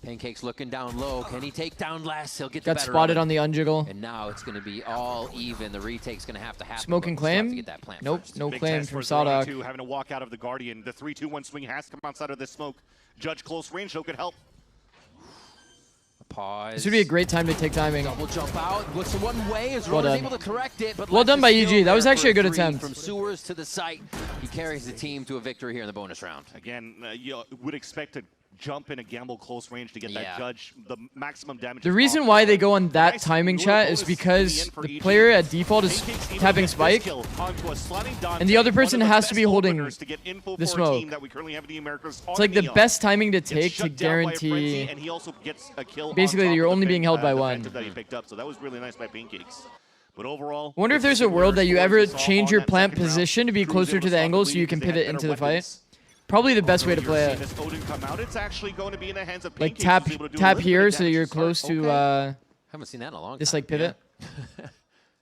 Pancakes looking down low. Can he take down Les? He'll get the Got better spotted of on the unjiggle. And now it's going to be all even. The retake's going to have to happen. Smoking but we still have to claim? get that plant Nope, first. no Big claim test from for Zerona Sadak. too, having to walk out of the Guardian. The 3-2-1 swing has come outside of this smoke. Judge close range, though, could help. Pause. This would be a great time to take timing. Double jump out. Looks one way. As Well Rona's done. able to correct it. But Well Les done is by still EG. That was there actually for a good three attempt. From sewers to the site. He carries the team to a victory here in the bonus round. Again, you would expect to jump in a gamble close range to get Yeah. that judge the maximum damage. The as reason possible. why they go on that Nice timing little chat is bonus because in the end for the EG. player at default is Pancakes able to tapping get this spike, kill onto a sliding Dante, and the other one of person the has to best be holding openers to get info the for a smoke. team that we currently have in the Americas on It's like the Neon. best timing to Gets take to shut down by a frenzy, guarantee. and he also gets a kill on Basically, top you're of the only being held by the one. Phantom that he picked up, so that was really nice by Pancakes. But overall, I wonder if it's there's a similar world that you scores ever we saw change on your that plant second round. position to be Crew was closer able to the stop angle so bleeding you can because they pivot had into better the fight. weapons. Probably the best way to You're play seeing it. this Odin come out. It's actually going to be in the hands of Like Pancakes, tap who's able to do a tap little bit here of so that damage you're to start. close to Haven't seen that in a long time. this like pivot. Yeah.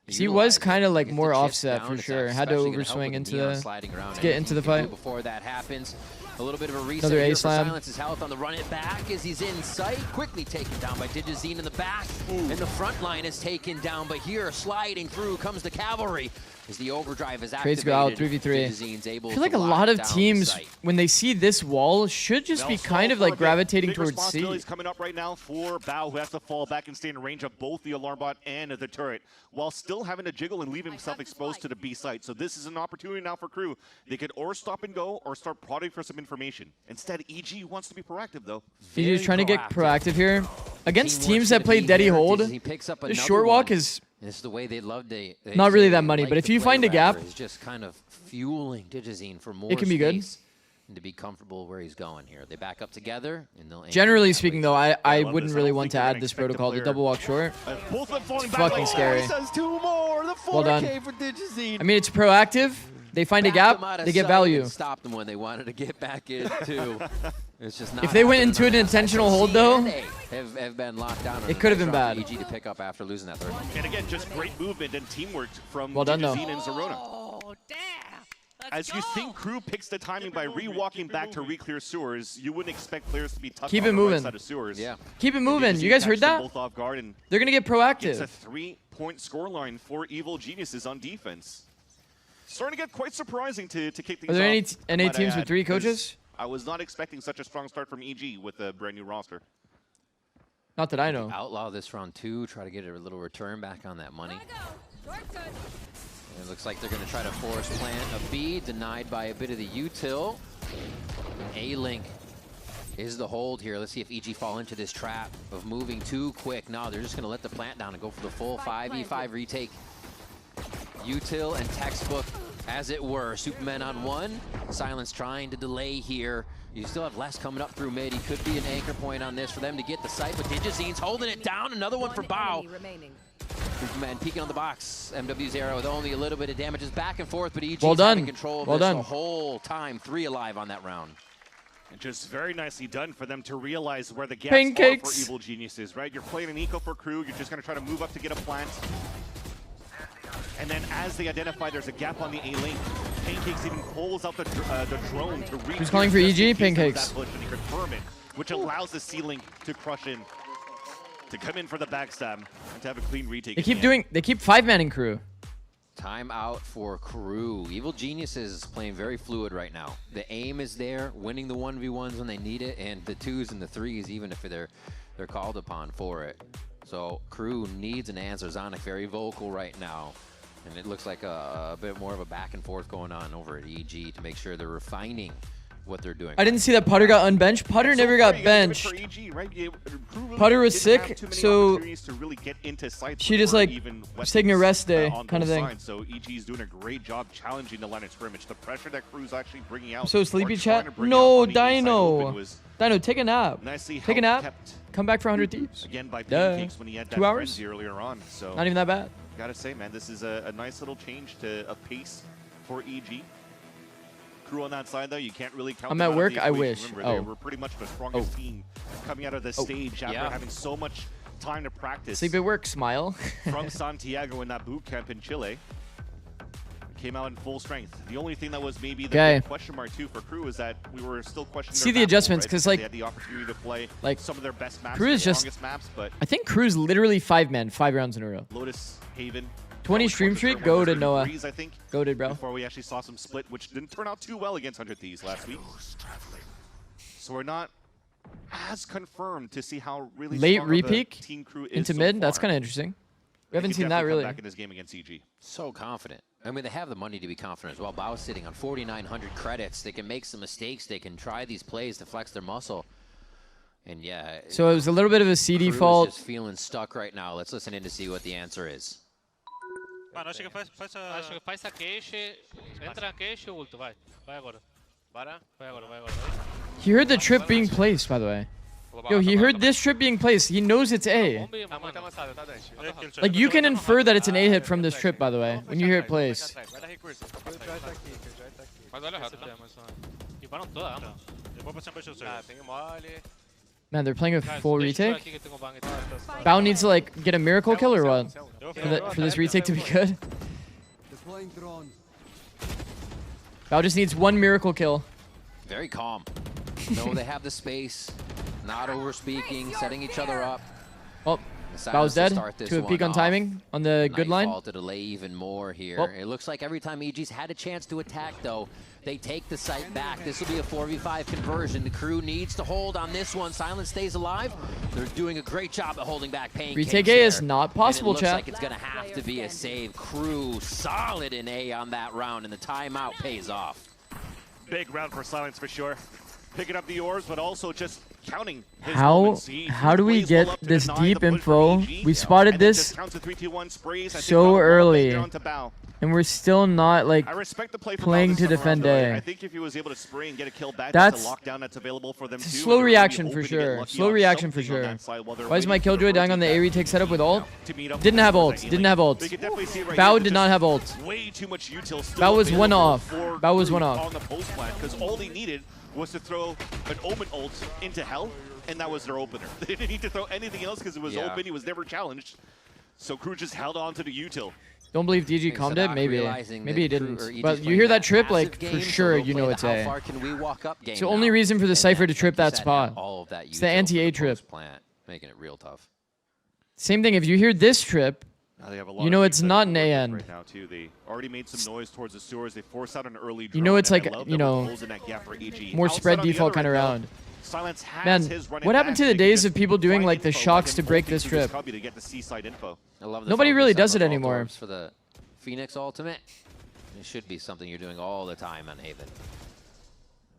He was kind of like Gets the more chips offset down. for It's sure. Had to especially gonna help overswing with into Neon the sliding around. to get into the Anything you can fight. do before that happens. A little bit of a reset Another here A for slam. Silence's health on the run it back as he's in sight. Quickly taken down by Digizine in the back. And the front line is taken down, but here sliding through comes the cavalry as the overdrive is activated. Trades go out 3v3. Digizine's able I feel like to a lock lot of down the teams, site. when they see this wall, should just be They'll kind of stall for like a bit. gravitating Big towards C. responsibilities coming up right now for Bao, who has to fall back and stay in range of both the alarm bot and the turret, while still having to jiggle and leave himself exposed to the B site. So this is an opportunity now for Crew. They could or stop and go or start prodding for some information. Instead, EG wants to be proactive, though. He's just trying to get proactive here. Against Teamwork's teams that gonna play be Deady here. Hold, Digizine picks up the another short walk one. is This is the way they love to. Not really that money, like but if to you play find a gap, Raptor. It's just kind of fueling Digizine for more it can be good. space and to be comfortable where he's going here. They back up together and they'll. Generally speaking, though, I love wouldn't this. I really don't want think to you're add gonna this expect a protocol, the player- double walk short. Both of them falling It's back. fucking like, scary. He says two more. The 4K Well done. for Digizine. I mean, it's proactive. They find a Backed gap, them out of they get sight value. and stopped them when they wanted to get back in too. It's just not. If they went happening into an on that intentional side. So hold, C though, and A have been locked down. it could have been bad. EG to pick up after losing that third. And again, just great movement and teamwork from Well done, though. Digizine and Zerona. As you think Crew picks the timing by re-walking back to re-clear sewers, you wouldn't expect players to be tough Keep on it the moving. right side of sewers. Yeah. Keep it moving. Digizine You guys heard catches them that? both off guard, and They're going to get it's a proactive. 3-point scoreline for Evil Geniuses on defense. Starting to get quite surprising to kick things Are there any off, NA might I teams with add, 3 because coaches? I was not expecting such a strong start from EG with a brand new roster. Not that I know. Outlaw this round 2. Try to get a little return back on that money. It looks like they're going to try to force plant a B, denied by a bit of the util. A-Link is the hold here. Let's see if EG fall into this trap of moving too quick. No, they're just going to let the plant down and go for the full 5v5 retake. Util and textbook, as it were. Superman on one. Silence trying to delay here. You still have Les coming up through mid. He could be an anchor point on this for them to get the site, but Digizine's holding it down. Another one for Bao. Superman peeking on the box. MW's arrow with only a little bit of damages back and forth, but EG's Well done. having control of Well this done. the whole time. 3 alive on that round. And just very nicely done for them to realize where the gaps Pancakes. are for Evil Geniuses, right? You're playing an eco for Crew. You're just going to try to move up to get a plant. And then as they identify there's a gap on the A-Link, Pancakes even pulls out the drone to reach. Who's calling for EG? Pancakes. And confirm it, which allows the C-Link to crush in, to come in for the backstab, and to have a clean retake. They at keep the doing. They keep 5-manning Crew. Timeout for Crew. Evil Geniuses is playing very fluid right now. The aim is there, winning the 1v1s when they need it, and the 2s and the 3s even if they're called upon for it. So Crew needs an answer. Zonic very vocal right now. And it looks like a bit more of a back and forth going on over at EG to make sure they're refining what they're doing. I didn't see that Putter got unbenched. Putter never got benched. Putter was sick, so she just like was taking a rest day kind of thing. So EG's doing a great job challenging the line of scrimmage. The pressure that Crew's actually bringing out. So sleepy chat? No, Dino. Dino, take a nap. Take a nap. Come back for 100 Thieves. Again by Pancakes when he had that 2 hours frenzy earlier on. So not even that bad. Gotta say, man, this is a nice little change to a pace for EG. Crew on that side, though, you can't really count. I'm them at out work. of the I equation. wish. Remember, they were pretty much the strongest team coming out of the stage after Yeah. having so much time to practice. Sleep at work. Smile. From Santiago in that boot camp in Chile. Came out in full strength. The only thing that was maybe the big question mark too for Crew is that we were still questioning. See the adjustments because they like had the opportunity to play like some of their best maps, Crew is just maps, but I think Crew's literally 5-man 5 rounds in a row. Lotus Haven. 20 stream streak. Go to Noah. I think. Go to bro. Before we actually saw some split, which didn't turn out too well against 100 Thieves last week. So we're not as confirmed to see how really Late strong of a repeak team Crew is into so mid. That's far. kind of interesting. We haven't He could seen that definitely come really. back in this game against EG. So confident. I mean, they have the money to be confident as well. Bao's sitting on 4,900 credits. They can make some mistakes. They can try these plays to flex their muscle. And yeah. So it was a little bit of a CD Crew fault. is just feeling stuck right now. Let's listen in to see what the answer is. Mano, acho que faz a queixa, entra na queixa, ulto, vai. Vai agora. Vai agora. He heard the trip being placed, by the way. Yo, he heard this trip being placed. He knows it's A. Like, you can infer that it's an A hit from this trip, by the way, when you hear it placed. Man, they're playing a full retake. Bao needs to, like, get a miracle kill or what? For this retake to be good? Bao just needs 1 miracle kill. Very calm. No, they have the space. Not over speaking, setting each other up. Oh, Bao's dead to a peak on timing on the good line. To delay even more here. Oh. It looks like every time EG's had a chance to attack, though, they take the site back. This will be a 4v5 conversion. The Crew needs to hold on this one. Silence stays alive. They're doing a great job at holding back Pancakes. Retake A is not possible, chat. It looks like it's going to have to be a save. Crew solid in A on that round, and the timeout pays off. Big round for Silence for sure. Picking up the orbs, but also just counting his How moments. do we get this deep info? We spotted this so so early, and we're still not like playing to defend A. I think if he was able to spray and get a kill back, That's a lockdown that's available for them too. slow reaction for sure. Slow reaction for sure. Why is my Killjoy dying on the A retake setup with ult? Didn't have ult. Didn't have ult. Bao did not have ult. Way too much util still Bao was one available off. for Bao was Crew one off. on the post plant because all they needed was to throw an Omen ult into Hell, and that was their opener. They didn't need to throw anything else because it was open. He was never challenged. So Crew just held on to the util. Don't believe DG calmed it. Maybe he didn't. But you hear that trip, like for sure, you know it's A. It's the only reason for the Cypher to trip that spot. It's the anti-A trip. Making it real tough. Same thing. If you hear this trip, you know it's not an A end. Right now too. They already made some noise towards the sewers. They forced out an early drone. You know it's and like, I love you that with know, holes in that gap for EG. more Outside spread on the default other kind of end, though, round. Silence has Man, his running what happened back, to so the they can days just of people doing find like the info, shocks to and break both this teams use trip? Cubby to get the seaside info. I love the Nobody focus really on does it those anymore. orbs for the Phoenix ultimate. It should be something you're doing all the time on Haven.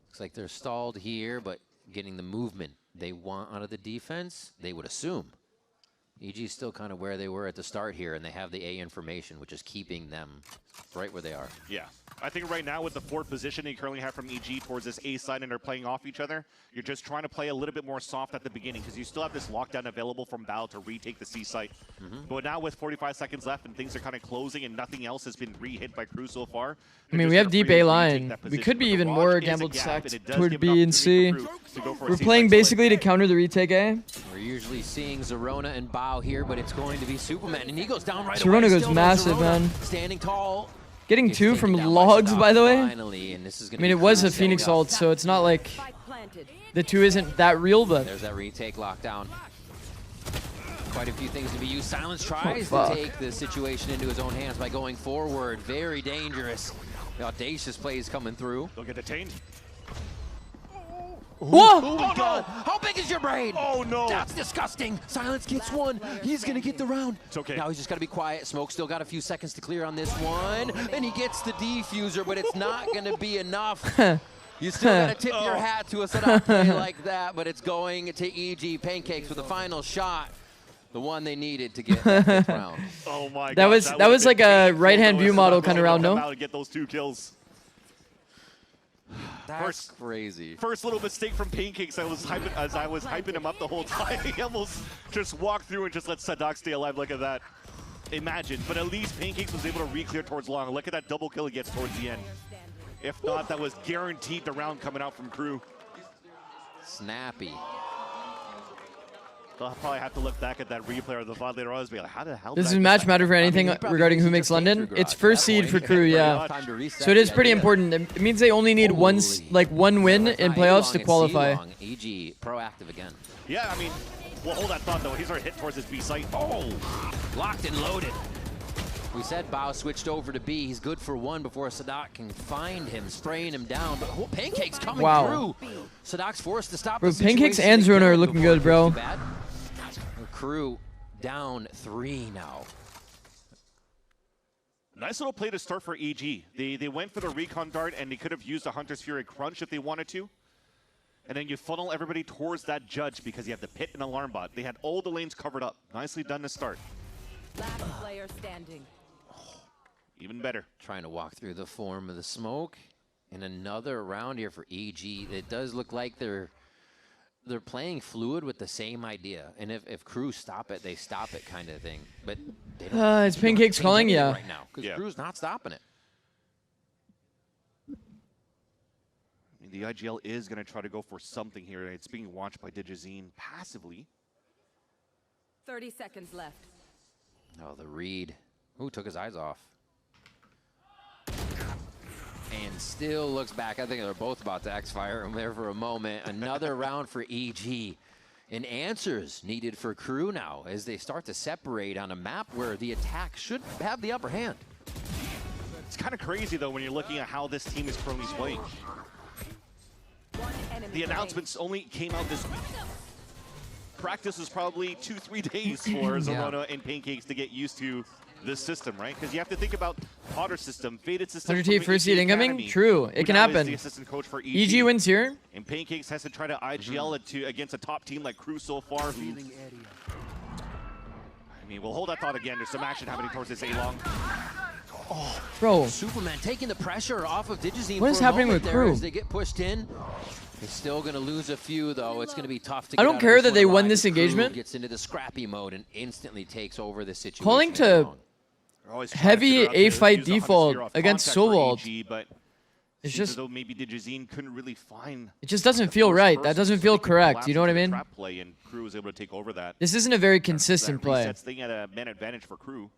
Looks like they're stalled here, but getting the movement they want out of the defense, they would assume. EG is still kind of where they were at the start here, and they have the A information, which is keeping them right where they are. Yeah. I think right now with the forward position you currently have from EG towards this A side and they're playing off each other, you're just trying to play a little bit more soft at the beginning because you still have this lockdown available from Bao to retake the C site. But now with 45 seconds left and things are kind of closing and nothing else has been re-hit by Crew so far. I mean, we have deep A line. We could be even more gambled stacked toward B and C. We're playing basically to counter the retake A. We're usually seeing Zerona and Bao here, but it's going to be Superman, and he goes down right Zerona away. goes Still massive, Zerona man. Standing tall. Getting 2 from logs, by the way. Finally, and this is I gonna mean, be it was a Crew Phoenix setting up. ult, so it's not like the 2 isn't that real, but There's that retake lockdown. Quite a few things to be used. Silence tries to take the situation into his own hands by going forward. Very dangerous. The audacious plays coming through. Don't get detained. Whoa! Oh my God! How big is your brain? Oh no! That's disgusting. Silence gets one. He's gonna get the round. It's okay. Now he's just gotta be quiet. Smoke still got a few seconds to clear on this one, and he gets the defuser, but it's not gonna be enough. You still gotta tip your hat to a setup play like that, but it's going to EG Pancakes with the final shot. The one they needed to get that 5th round. Oh my That God. was was like a right-hand view model kind of round, no? To get those 2 kills. That's crazy. First little mistake from Pancakes. I was hyping him up the whole time. He almost just walked through and just let Sadak stay alive. Look at that. Imagine. But at least Pancakes was able to re-clear towards long. Look at that double kill he gets towards the end. If not, that was guaranteed the round coming out from Crew. Snappy. They'll probably have to look back at that replay or the VOD later on and be like, how the hell This did is I match miss matter for anything regarding who makes London. It's first seed for Crew, yeah. So it is pretty important. It means they only need one win in playoffs to qualify. EG proactive again. Yeah, I mean, well, hold that thought though. He's already hit towards his B site. Oh, Locked and loaded. We said Bao switched over to B. He's good for 1 before Sadak can find him, spraying him down. But Pancakes coming through. Sadak's forced to stop. Bro, Pancakes and Zerona are looking good, bro. Crew down 3 now. nice little play to start for EG. They went for the recon dart and they could have used a Hunter's Fury crunch if they wanted to. And then you funnel everybody towards that judge because you have the pit and alarm bot. They had all the lanes covered up. Nicely done to start. Last player standing. Even better. Trying to walk through the form of the smoke. And another round here for EG. It does look like they're playing fluid with the same idea. And if Crew stop it, they stop it kind of thing. But they don't, it's Pancakes calling, yeah. Right now, because Crew's not stopping it. I mean, the IGL is going to try to go for something here. It's being watched by Digizine passively. 30 seconds left. Oh, the read. Ooh, took his eyes off. And still looks back. I think they're both about to X-Fire him there for a moment. Another round for EG. And answers needed for Crew now as they start to separate on a map where the attack should have the upper hand. It's kind of crazy, though, when you're looking at how this team is currently playing. The announcements only came out this week. Practice is probably 2-3 days for Zerona and Pancakes to get used to this system, right? Because you have to think about Potter system, faded system. 100T first seed incoming? True. It can happen. The assistant coach for EG wins here. And Pancakes has to try to IGL it against a top team like Crew so far. Who, I mean, we'll hold that thought again. There's some action happening towards this A-Long. Oh, bro. Superman taking the pressure off of Digizine. What is happening with Crew? As they get pushed in. They're still going to lose a few, though. It's going to be tough to get I don't care that they won this engagement. Gets into the scrappy mode and instantly takes over the situation. Calling to heavy A fight default against Solwald. It's just though maybe Digizine couldn't really find. It just doesn't feel right. That doesn't feel correct. You know what I mean? Trap play and Crew was able to take over that. This isn't a very consistent play. Resets thing at a man advantage for Crew.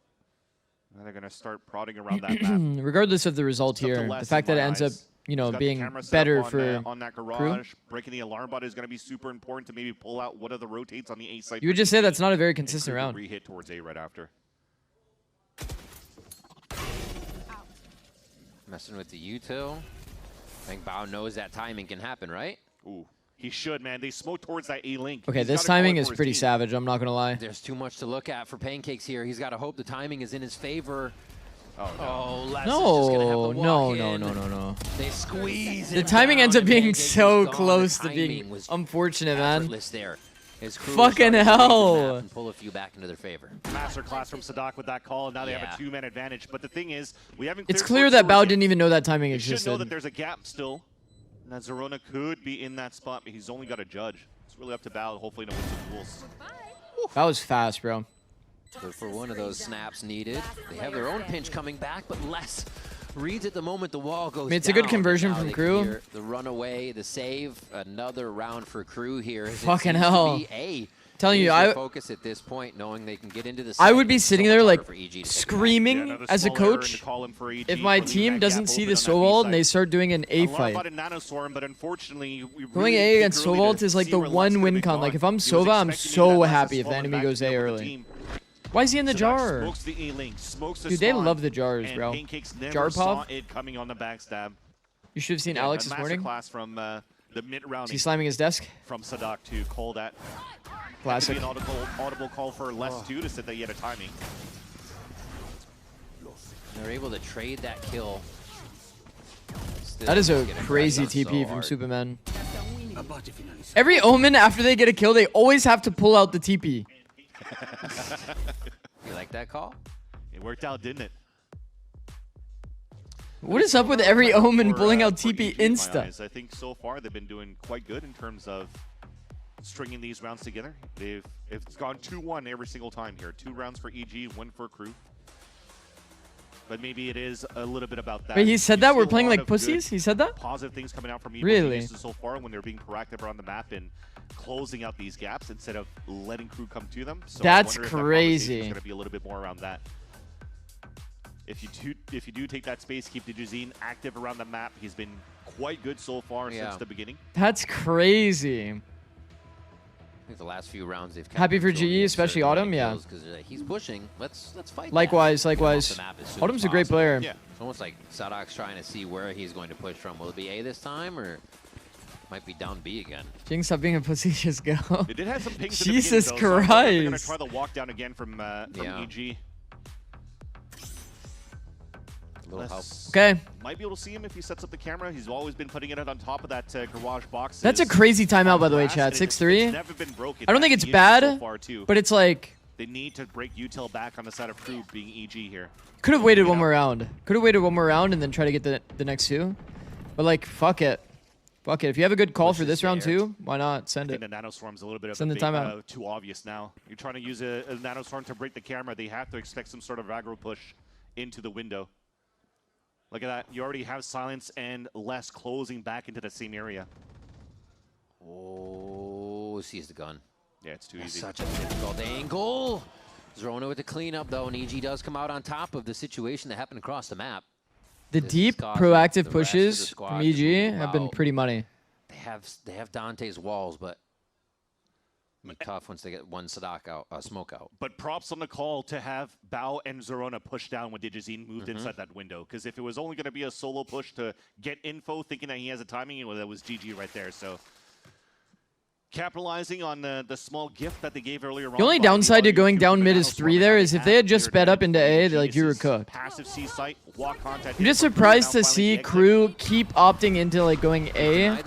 And they're going to start prodding around that map. Regardless of the result here, the fact that it ends up, you know, being better for on that garage, Crew. breaking the alarm bot is going to be super important to maybe pull out one of the rotates on the A side. You would just say that's not a very consistent round. Re-hit towards A right after. Messing with the util. I think Bao knows that timing can happen, right? Ooh, he should, man. They smoke towards that A link. Okay, this timing is pretty savage. I'm not gonna lie. There's too much to look at for Pancakes here. He's got to hope the timing is in his favor. Oh, Les no, is just gonna have the walk no. They squeeze. The timing ends up being so close to being unfortunate, man. There. Fucking hell. And pull a few back into their favor. Masterclass from Sadak with that call, and now they have a 2-man advantage. But the thing is, we haven't. It's clear that Bao didn't even know that timing existed. existed. Should know that there's a gap still. And that Zerona could be in that spot, but he's only got a judge. It's really up to Bao, hopefully to win some duels. That was fast, bro. Good for one of those snaps needed. They have their own pinch coming back, but less reads at the moment the wall goes it's a good conversion from Crew. The runaway, the save, another round for Crew here. Fucking hell. telling you, I focus at this point, knowing they can get into the. I would be sitting there like for EG screaming as a coach if my team doesn't see the Soval and they start doing an A fight. Going A against Soval is like the one win con. Like if I'm Sova, I'm so happy if the enemy goes A early. Why is he in the jar? Dude, they love the jars, bro. Jar pop. You should have seen Alex this morning. From the mid-round. Is he slamming his desk? From Sadak to call that. Classic. An audible call for less too to say that he had a timing. They're able to trade that kill. Still that is a crazy TP from Superman. Every Omen, after they get a kill, they always have to pull out the TP. You like that call? It worked out, didn't it? What is up with every Omen pulling out TP insta? I think so far they've been doing quite good in terms of stringing these rounds together. It's gone 2-1 every single time here. 2 rounds for EG, 1 for Crew. But maybe it is a little bit about that. Wait, he said that? We're playing like pussies? He said that? Positive things coming out from EG really? So far when they're being proactive around the map and closing out these gaps instead of letting Crew come to them. So that's crazy. It's going to be a little bit more around that. If you do take that space, keep Digizine active around the map. He's been quite good so far since the beginning. That's crazy. I think the last few rounds they've happy for GE, especially Autumn. Yeah, because he's pushing. Let's fight. Likewise. Autumn's a great player. Yeah, it's almost like Sadok's trying to see where he's going to push from. Will it be A this time or might be down B again? Jinx, stop being a pussy. Just go. They did have some pings. Jesus Christ! So they're gonna try the walk down again from EG. Okay. Might be able to see him if he sets up the camera. He's always been putting it on top of that garage box. That's a crazy timeout, by the way, Chad. 6-3. I don't think it's bad, but it's like they need to break util back on the side of Crew being EG here. Could have waited one more round. Could have waited one more round and then try to get the next 2. But like, fuck it. Fuck it. If you have a good call for this round too, why not send it? The nanoswarm's a little bit of send the timeout. Too obvious now. You're trying to use a nanoswarm to break the camera. They have to expect some sort of aggro push into the window. Look at that. You already have silence and less closing back into the same area. Oh, sees the gun. Yeah, it's too easy. Such a difficult angle. Zerona with the cleanup, though, and EG does come out on top of the situation that happened across the map. The deep, proactive pushes from EG have been pretty money. They have Dante's walls, but tough once they get one Sadak out, smoke out. But props on the call to have Bao and Zerona push down when Digizine moved inside that window. Because if it was only going to be a solo push to get info, thinking that he has a timing, well, that was GG right there. So capitalizing on the small gift that they gave earlier on. The only downside to going down mid is 3 there is if they had just sped up into A, like you were cooked. Passive C site, walk contact. I'm just surprised to see Crew keep opting into like going A,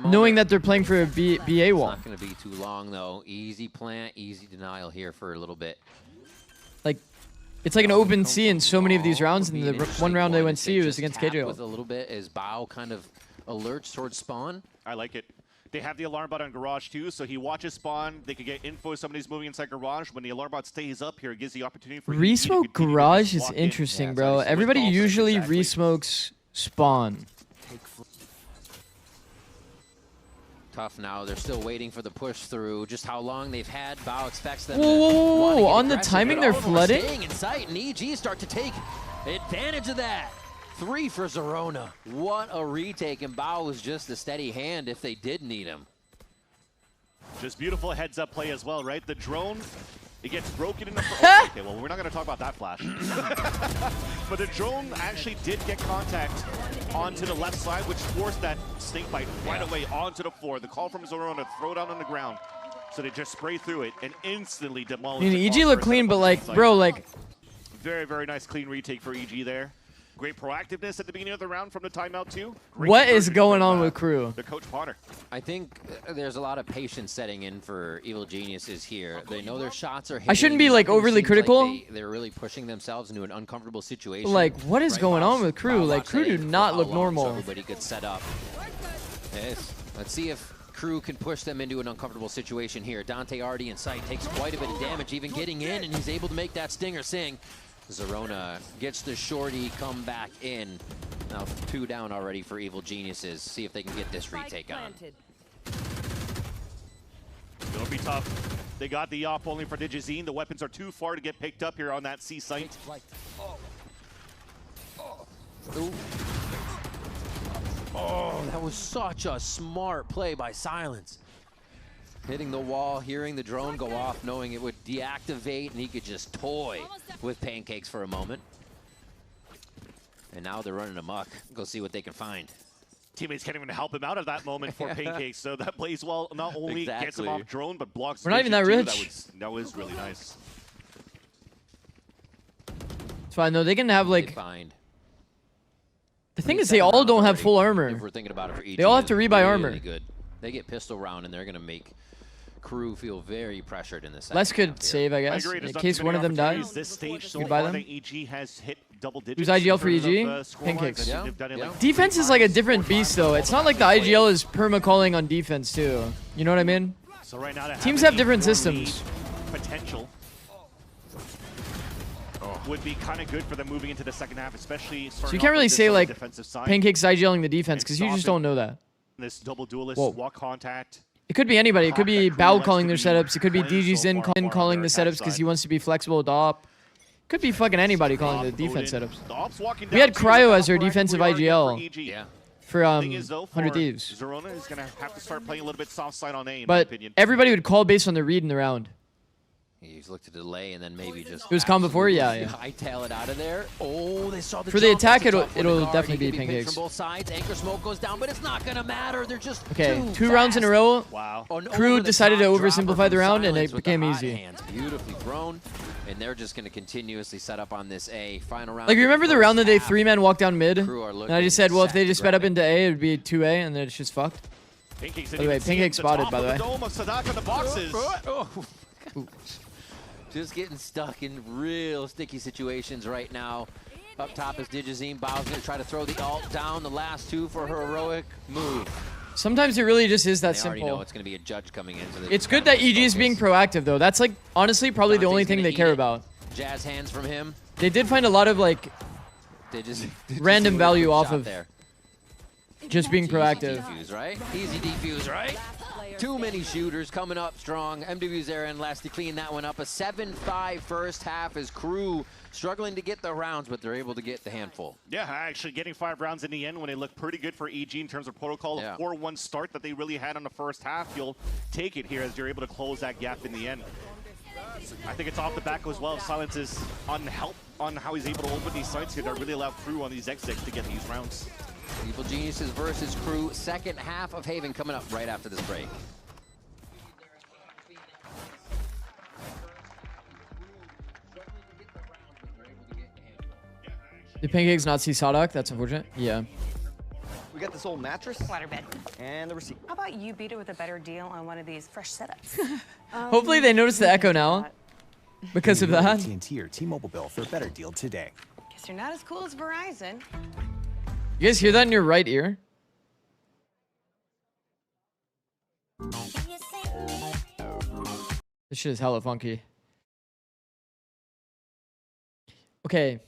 knowing that they're playing for a BA wall. It's not going to be too long though. Easy plant, easy denial here for a little bit. Like, it's like an open C in so many of these rounds, and the one round they went C was against KJ. With a little bit as Bao kind of alerts towards spawn. I like it. They have the alarm bot on garage too, so he watches spawn. They could get info if somebody's moving inside garage. When the alarm bot stays up here, it gives the opportunity for resmoke garage is interesting, bro. Everybody usually resmokes spawn. Tough now. They're still waiting for the push through. Just how long they've had. Bao expects them. Whoa! On the timing, they're flooding. Staying in sight, and EG start to take advantage of that. 3 for Zerona. What a retake, and Bao was just a steady hand if they did need him. Just beautiful heads-up play as well, right? The drone, it gets broken in the... okay, well, we're not going to talk about that flash. But the drone actually did get contact onto the left side, which forced that snake bite right away onto the floor. The call from Zerona, throw down on the ground. So they just spray through it and instantly demolish it. I mean, EG looked clean, but like, bro, like... Very, very nice clean retake for EG there. Great proactiveness at the beginning of the round from the timeout too. What is going on with Crew? The coach Potter. I think there's a lot of patience setting in for Evil Geniuses here. They know their shots are hitting. I shouldn't be like overly critical. Like they're really pushing themselves into an uncomfortable situation. Like, what is going on with Crew? Like, Crew do not look normal. So everybody gets set up. Yes. Let's see if Crew can push them into an uncomfortable situation here. Dante already in sight, takes quite a bit of damage, even getting in, and he's able to make that stinger sing. Zerona gets the shorty, come back in. Now 2 down already for Evil Geniuses. See if they can get this retake on. It'll be tough. They got the op only for Digizine. The weapons are too far to get picked up here on that C site. Oh, that was such a smart play by Silence. Hitting the wall, hearing the drone go off, knowing it would deactivate, and he could just toy with Pancakes for a moment. And now they're running amok. Go see what they can find. Teammates can't even help him out of that moment for Pancakes. So that plays well. Not only gets him off drone, but blocks. We're not even that rich. That was really nice. It's fine though. They can have like. Find. The thing is, they all don't have full armor. If we're thinking about it for EG, they all have to rebuy really armor. Good. They get pistol round, and they're gonna make Crew feel very pressured in this. Les could save, I guess, in case one of them dies. This stage so you buy them. EG has hit double digits. Who's IGL for EG? Pancakes. Defense is like a different beast, though. It's not like the IGL is perma-calling on defense, too. You know what I mean? So right now, teams have different systems. Potential would be kind of good for them moving into the second half, especially starting. So you can't really say like Pancakes IGLing the defense because you just don't know that. This double duelist walk contact. It could be anybody. It could be Bao calling their setups. It could be DG Zin calling the setups because he wants to be flexible with the op. Could be fucking anybody calling the defense setups. We had Cryo as our defensive IGL for 100 Thieves. Zerona is going to have to start playing a little bit soft side on A, in but my opinion. Everybody would call based on the read in the round. He's looked to delay and then maybe just. It was calm before, yeah. Hightail it out of there. Oh, they saw the. For the jump. attack, That's it'll guard. definitely He be can Pancakes. From both sides, anchor smoke goes down, but it's not gonna matter. They're just okay. too Two rounds in a row. Wow. Crew decided to oversimplify the round, and it became easy. Hands beautifully thrown, and they're just gonna continuously set up on this A final round. Like remember the round that they 3-man walked down mid, and I just said, well, if they just sped up into A, it would be 2A, and then it's just fucked. By the way, Pancake spotted, by the way. Just getting stuck in real sticky situations right now. Up top is Digizine. Bao's going to try to throw the ult down. The last two for her heroic move. Sometimes it really just is that they simple. Already know it's going to be a judge coming in. So it's good that EG is being proactive, though. That's like, honestly, probably the only thing they care about. Jazz hands from him. They did find a lot of like random value off of just being proactive. Defuse, right? Easy defuse, right? Too many shooters coming up strong. MW's there and last to clean that one up. A 7-5 first half as Crew struggling to get the rounds, but they're able to get the handful. Yeah, actually getting 5 rounds in the end when it looked pretty good for EG in terms of protocol. A 4-1 start that they really had on the first half. You'll take it here as you're able to close that gap in the end. I think it's off the back as well. Silence is on help on how he's able to open these sites here that really allow Crew on these exits to get these rounds. Evil Geniuses versus Crew. Second half of Haven coming up right after this break. Did Pancakes not see Sadak? That's unfortunate. Yeah. We got this old mattress, waterbed, and the receipt. How about you beat it with a better deal on one of these fresh setups? Hopefully they notice the echo now because of that. AT&T or T-Mobile bill for a better deal today. Guess you're not as cool as Verizon. You guys hear that in your right ear? This shit is hella funky. Okay.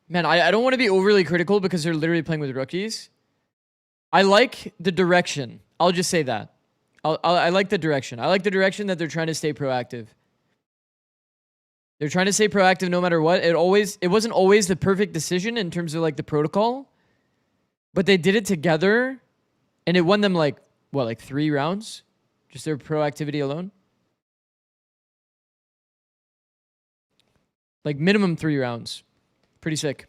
Man, I don't want to be overly critical because they're literally playing with rookies. I like the direction. I'll just say that. I like the direction. I like the direction that they're trying to stay proactive. They're trying to stay proactive no matter what. It wasn't always the perfect decision in terms of like the protocol. But they did it together, and it won them like, what, like 3 rounds? Just their proactivity alone? Like minimum 3 rounds. Pretty sick.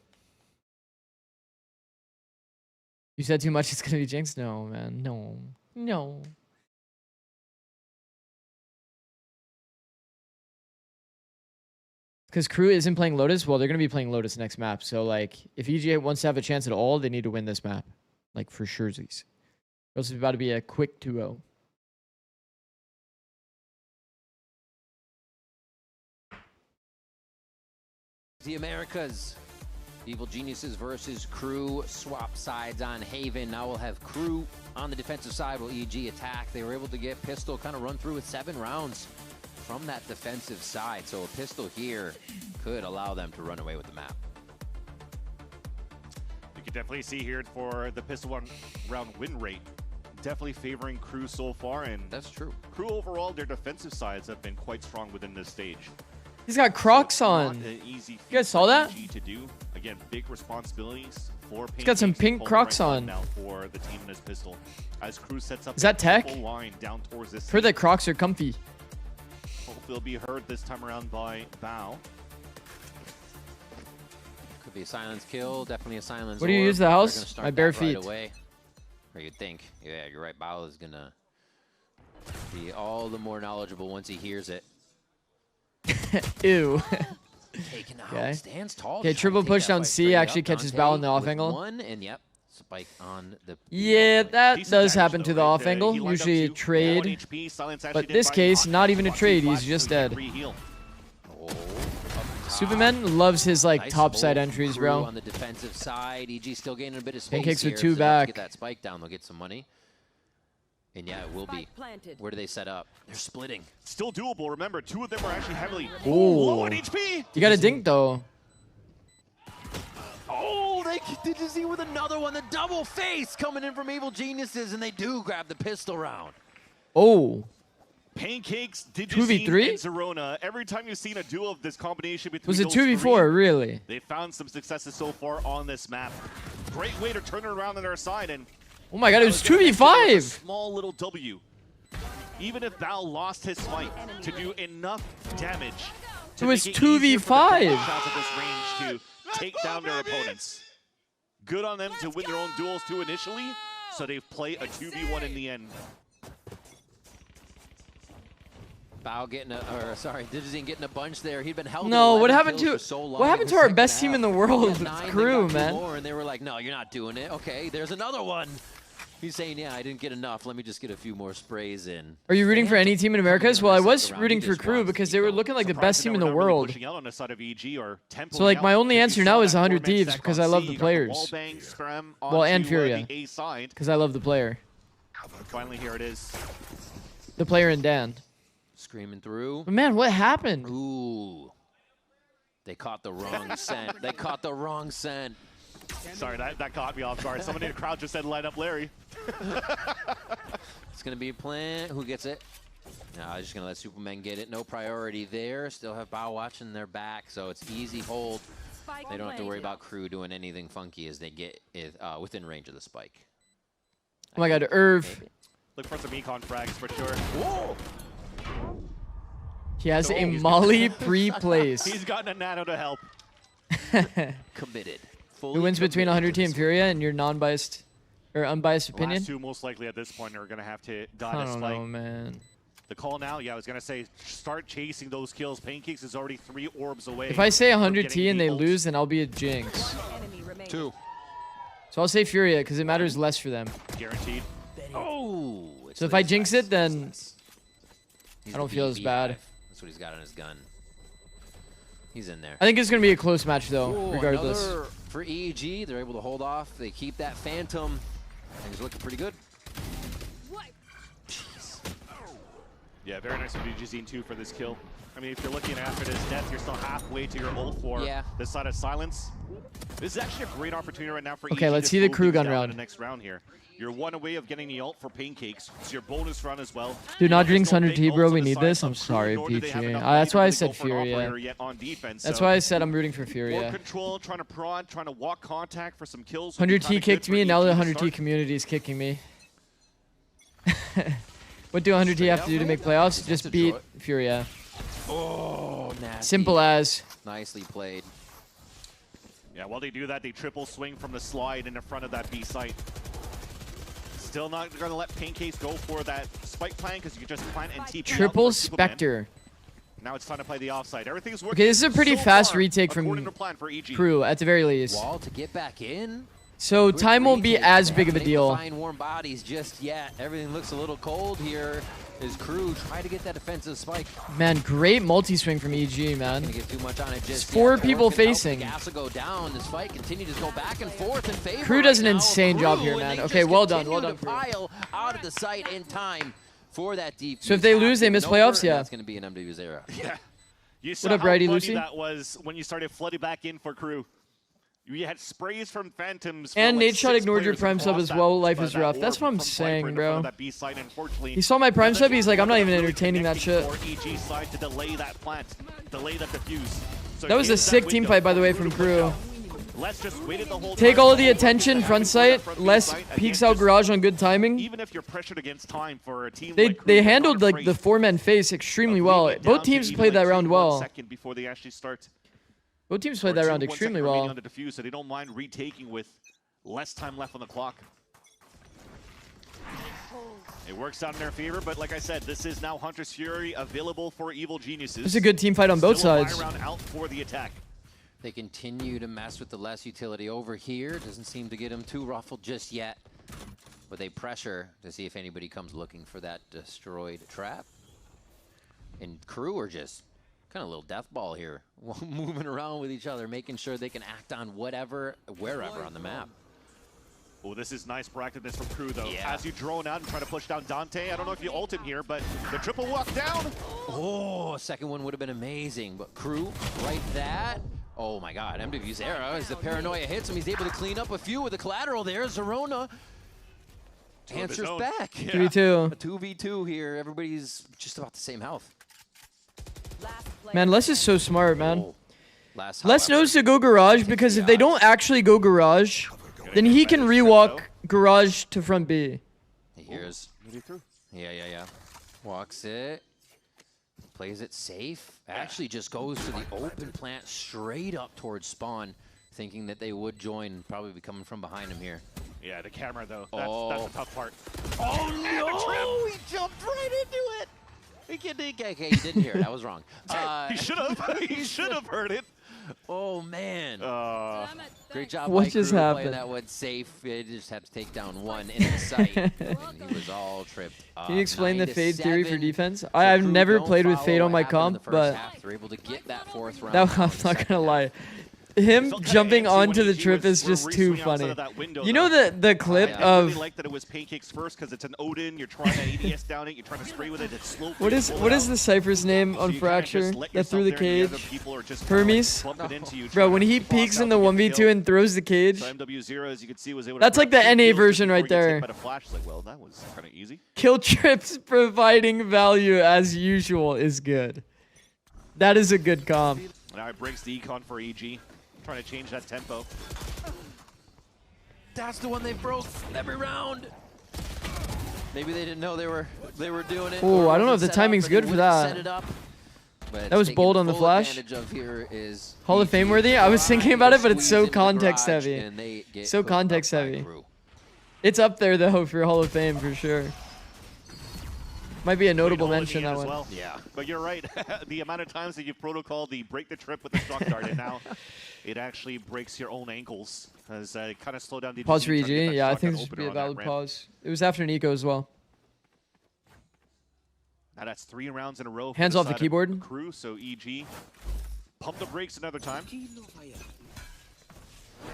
You said too much, it's gonna be Jinx? No, man, no. No. Because Crew isn't playing Lotus, well, they're going to be playing Lotus next map. So, like, if EG wants to have a chance at all, they need to win this map. Like, for surezies. Or else it's about to be a quick 2-0. The Americas. Evil Geniuses versus Crew. Swap sides on Haven. Now we'll have Crew on the defensive side while EG attack. They were able to get Pistol kind of run through with 7 rounds from that defensive side. So a pistol here could allow them to run away with the map. You can definitely see here for the pistol 1 round win rate. definitely favoring Crew so far, and that's true. Crew overall, their defensive sides have been quite strong within this stage. He's got Crocs So on. not an easy You guys feat saw for that? EG to do. Again, big responsibilities for He's got some Pancakes pink to pull the Crocs right one on. now for the team in his pistol. As Crew sets up Is that a tech? triple line down towards this. Heard that Crocs are comfy. Hopefully it'll be heard this time around by Bao. Could be a silence kill, definitely a silence. What do you orb. use the They're house? gonna start My bare that right feet. away. Or you'd think. Yeah, you're right. Bao is gonna be all the more knowledgeable once he hears it. Ew. Taken out. Okay. Stands tall. Okay, trying to triple take push that down fight C straight actually up. catches Dante Bao in the off with angle. One, and yep, spike on the. Yeah, that Decent does damage happen to though, the right? off angle. He lined up Usually a two. trade. 1 HP. Silence actually But did this find case, Hot. not even a Hot trade. two He's flashes just so he can dead. re-heal. Superman loves his like Nice top side move. entries, Crew bro. on the defensive side. EG still gaining a bit of space. Pancakes with here. two If they have to back. Get that spike down. They'll get some money. And yeah, it will be. Where do they set up? They're splitting. Still doable. Remember, two of them are actually heavily Ooh. low on HP. You got a dink though. Oh, did you see with another one? The double face coming in from Evil Geniuses, and they do grab the pistol round. Oh. Pancakes, 2v3? and Zerona. Every time you've seen a duel of this combination between Was it those 2v4 three, really? they found some successes so far on this map. Great way to turn it around on their side. And Oh my god, it was I gonna mention it was a 2v5. small little W. Even if Val lost his fight to do enough damage to It was make easier for the 2v5. shots at this range to take down their opponents. Good on them to win their own duels too initially, so they've played a 2v1 in the end. Bao getting Digizine getting a bunch there. He'd been held. No, to what 11 happened kills to for so long what happened in to our the best second team in the half. world, He had 9, Crew, they got 2 man? more, and they were like, "No, you're not doing it." Okay, there's another one. He's saying, "Yeah, I didn't get enough. Let me just get a few more sprays in." Are you rooting for any team in Americas? Well, I was round. rooting He for just Crew wants to because keep they were going. looking like the Surprising best team that in the we're not really world. pushing out on the side of EG or tempoing So like out, my only because answer you now saw is that 100 4-man Thieves stack because on I love C, the you got players. wallbang scram Well, and onto, Furia. the A side. Because I love the player. Finally, here it is. The player and Dan. Screaming through. But man, what happened? Ooh. They caught the wrong scent. They caught the wrong scent. Sorry, that caught me off guard. Somebody in the crowd just said, "Light up Larry." It's going to be a plan. Who gets it? No, I'm just going to let Superman get it. No priority there. Still have Bao watching their back, so it's easy hold. They don't have to worry about Crew doing anything funky as they get within range of the spike. Oh my god, Irv. Look for some econ frags for sure. Whoa! He has a Molly pre-place. He's gotten a nano to help. Committed. Who wins between 100 T and Furia in your non-biased or unbiased opinion? Last two most likely at this point are going to have to die I to don't spike. know, man. The call now, yeah, I was going to say, start chasing those kills. Pancakes is already 3 orbs away. If I say from 100 getting T and the they ult. lose, then I'll be a jinx. 2. So I'll say Furia because it matters less for them. Guaranteed. Oh! So if I jinx it, then He's I don't the feel as BB bad. guy. That's what he's got on his gun. He's in there. I think it's going to be a close match, though, Ooh, regardless. another for EG, they're able to hold off. They keep that Phantom. Things looking pretty good. Jeez. Yeah, very nice from Digizine too for this kill. I mean, if you're looking after this death, you're still halfway to your ult for this side of Silence. This is actually a great opportunity right now for Okay, EG let's to see the slow crew things gun down round. in the next round here. You're one away of getting the ult for Pancakes. It's your bonus run as well. Dude, not There's drinks no 100 big T, bro. ults We on the need side this. of I'm Crew, sorry, nor do they have Peachy. enough That's why I money to said go for an operator Furia. yet on defense, That's so why I said I'm rooting for more Furia. control, trying to prod, trying to walk contact for some kills. 100 T kicked me, and now the 100 T T. community is kicking me. What do 100 T have to do to make playoffs? Just beat Furia. Oh, nasty. Simple as. Nicely played. Yeah, while they do that, they triple swing from the slide in the front of that B site. Still not going to let Pancakes go for that spike plan because you can just plant and TP. out Triple for Superman. Spectre. Now it's time to play the offside. Everything's working. Okay, this is a pretty so fast far, retake according from to plan for EG. Crew, at the very least. Wall to get back in. So Quick time won't be retake. as They big of a haven't been deal. able to find warm bodies just yet. Everything looks a little cold here. As Crew try to get that defensive spike. Man, great multi-swing from EG, man. Gonna get too much on it just It's 4 yet. people Force can help facing. the gas will go down. This fight continues to go back and forth in favor. Crew does an right now of insane job Crew, here, and man. they Okay, just well done, continue well done, to Crew. pile out of the site in time for that deep. So if they lose, they miss playoffs? Yeah. That's gonna be an MW zero. Yeah. You saw What up, how Brady funny Lucy? that was when you started flooding back in for Crew. You had sprays from Phantoms. And like Nate Shot 6 ignored your players prime sub across as that- well. Life that is rough. That's orb what I'm from saying, Viper in front bro. of that B side, unfortunately. He saw my prime And sub. the He's like, I'm not even really entertaining that shit. connecting for EG side to delay that plant, delay that defuse. So That was a here's sick team window fight, by the way, for from Crew to Crew. look out. Les just waited the whole Take time. all of the attention, front sight. Les peeks out garage on good timing. Even if you're pressured against time for a team They like Crew, they they're not handled like afraid the 4-man face extremely of well. leaving it Both down to teams even, played like, that round 1 well. second before they actually start. Both teams played Or that round 1 extremely second remaining well. on the defuse, so they don't mind retaking with less time left on the clock. It works out in their favor, but like I said, this is now Hunter's Fury available for Evil Geniuses. It's a good team fight on both Still a sides. buy round out for the attack. They continue to mess with the less utility over here. Doesn't seem to get him too ruffled just yet. But they pressure to see if anybody comes looking for that destroyed trap. And Crew are just kind of a little death ball here. Moving around with each other, making sure they can act on whatever, wherever on the map. Oh, this is nice proactiveness from Crew, though. Yeah. As you drone out and try to push down Dante, I don't know if you ult him here, but the triple walk down. Oh, a second one would have been amazing. But Crew, right that. Oh my God, MW's era as the paranoia hits him. He's able to clean up a few with the collateral there. Zerona answers back. 3v2. A 2v2 here. Everybody's just about the same health. Man, Les is so smart, man. Last Les knows to go garage because if they don't actually go garage, then he can rewalk garage to front B. Here's. Yeah. Walks it. Plays it safe. Actually just goes to the open plant straight up towards spawn, thinking that they would join, probably be coming from behind him here. Yeah, the camera, though. That's the tough part. Oh, no! He jumped right into it! Okay, he didn't hear it. I was wrong. He should have. He should have heard it. Oh, man. Great job What by just Crew happened? playing that one safe. They just had to take down one in the sight. And he was all tripped. Can you explain the fade theory for 9-7. defense? So I've Crew never don't played with follow fade on what my happened in the comp, first but half. They're able to get that fourth round. that, I'm not gonna lie. Him jumping onto the trip is just too funny. You know the clip I of really like that it was pancakes first because it's an Odin. You're trying to ADS down it. You're trying to spray with it. It's slow. what is the Cypher's name on Fracture that threw the cage? Hermes. Bro, when he peeks in the 1v2 and throws the cage, So MW0, as you can see, was able to that's like the grab two NA kills version before right you get hit there. by the flash. Like, well, that was kind of easy. Kill trips providing value as usual is good. That is a good comp. Now it breaks the econ for EG. Trying to change that tempo. That's the one they broke every round. Maybe they didn't know they were doing it. Ooh, or I don't know if wasn't the set up, timing's or good they for wouldn't that. set it up. But That was taking bold on the full flash. advantage of here is Hall of EG Fame worthy? I was thinking about it, but it's so squeeze into the context garage, heavy. and they get So cooked up context by heavy. Crew. It's up there though for Hall of Fame for sure. Might be a notable Played all mention in that as one. well. Yeah, but you're right. The amount of times that you've protocoled the break the trip with the shock dart, and now it actually breaks your own ankles as it kind of slowed down the Pause for trying to get EG. that Yeah, I shock think dart this should opener be a on that valid ramp. pause. It was after Nico as well. Now that's 3 rounds in a row. For Hands the off the side of keyboard. Crew, so EG pump the brakes another time.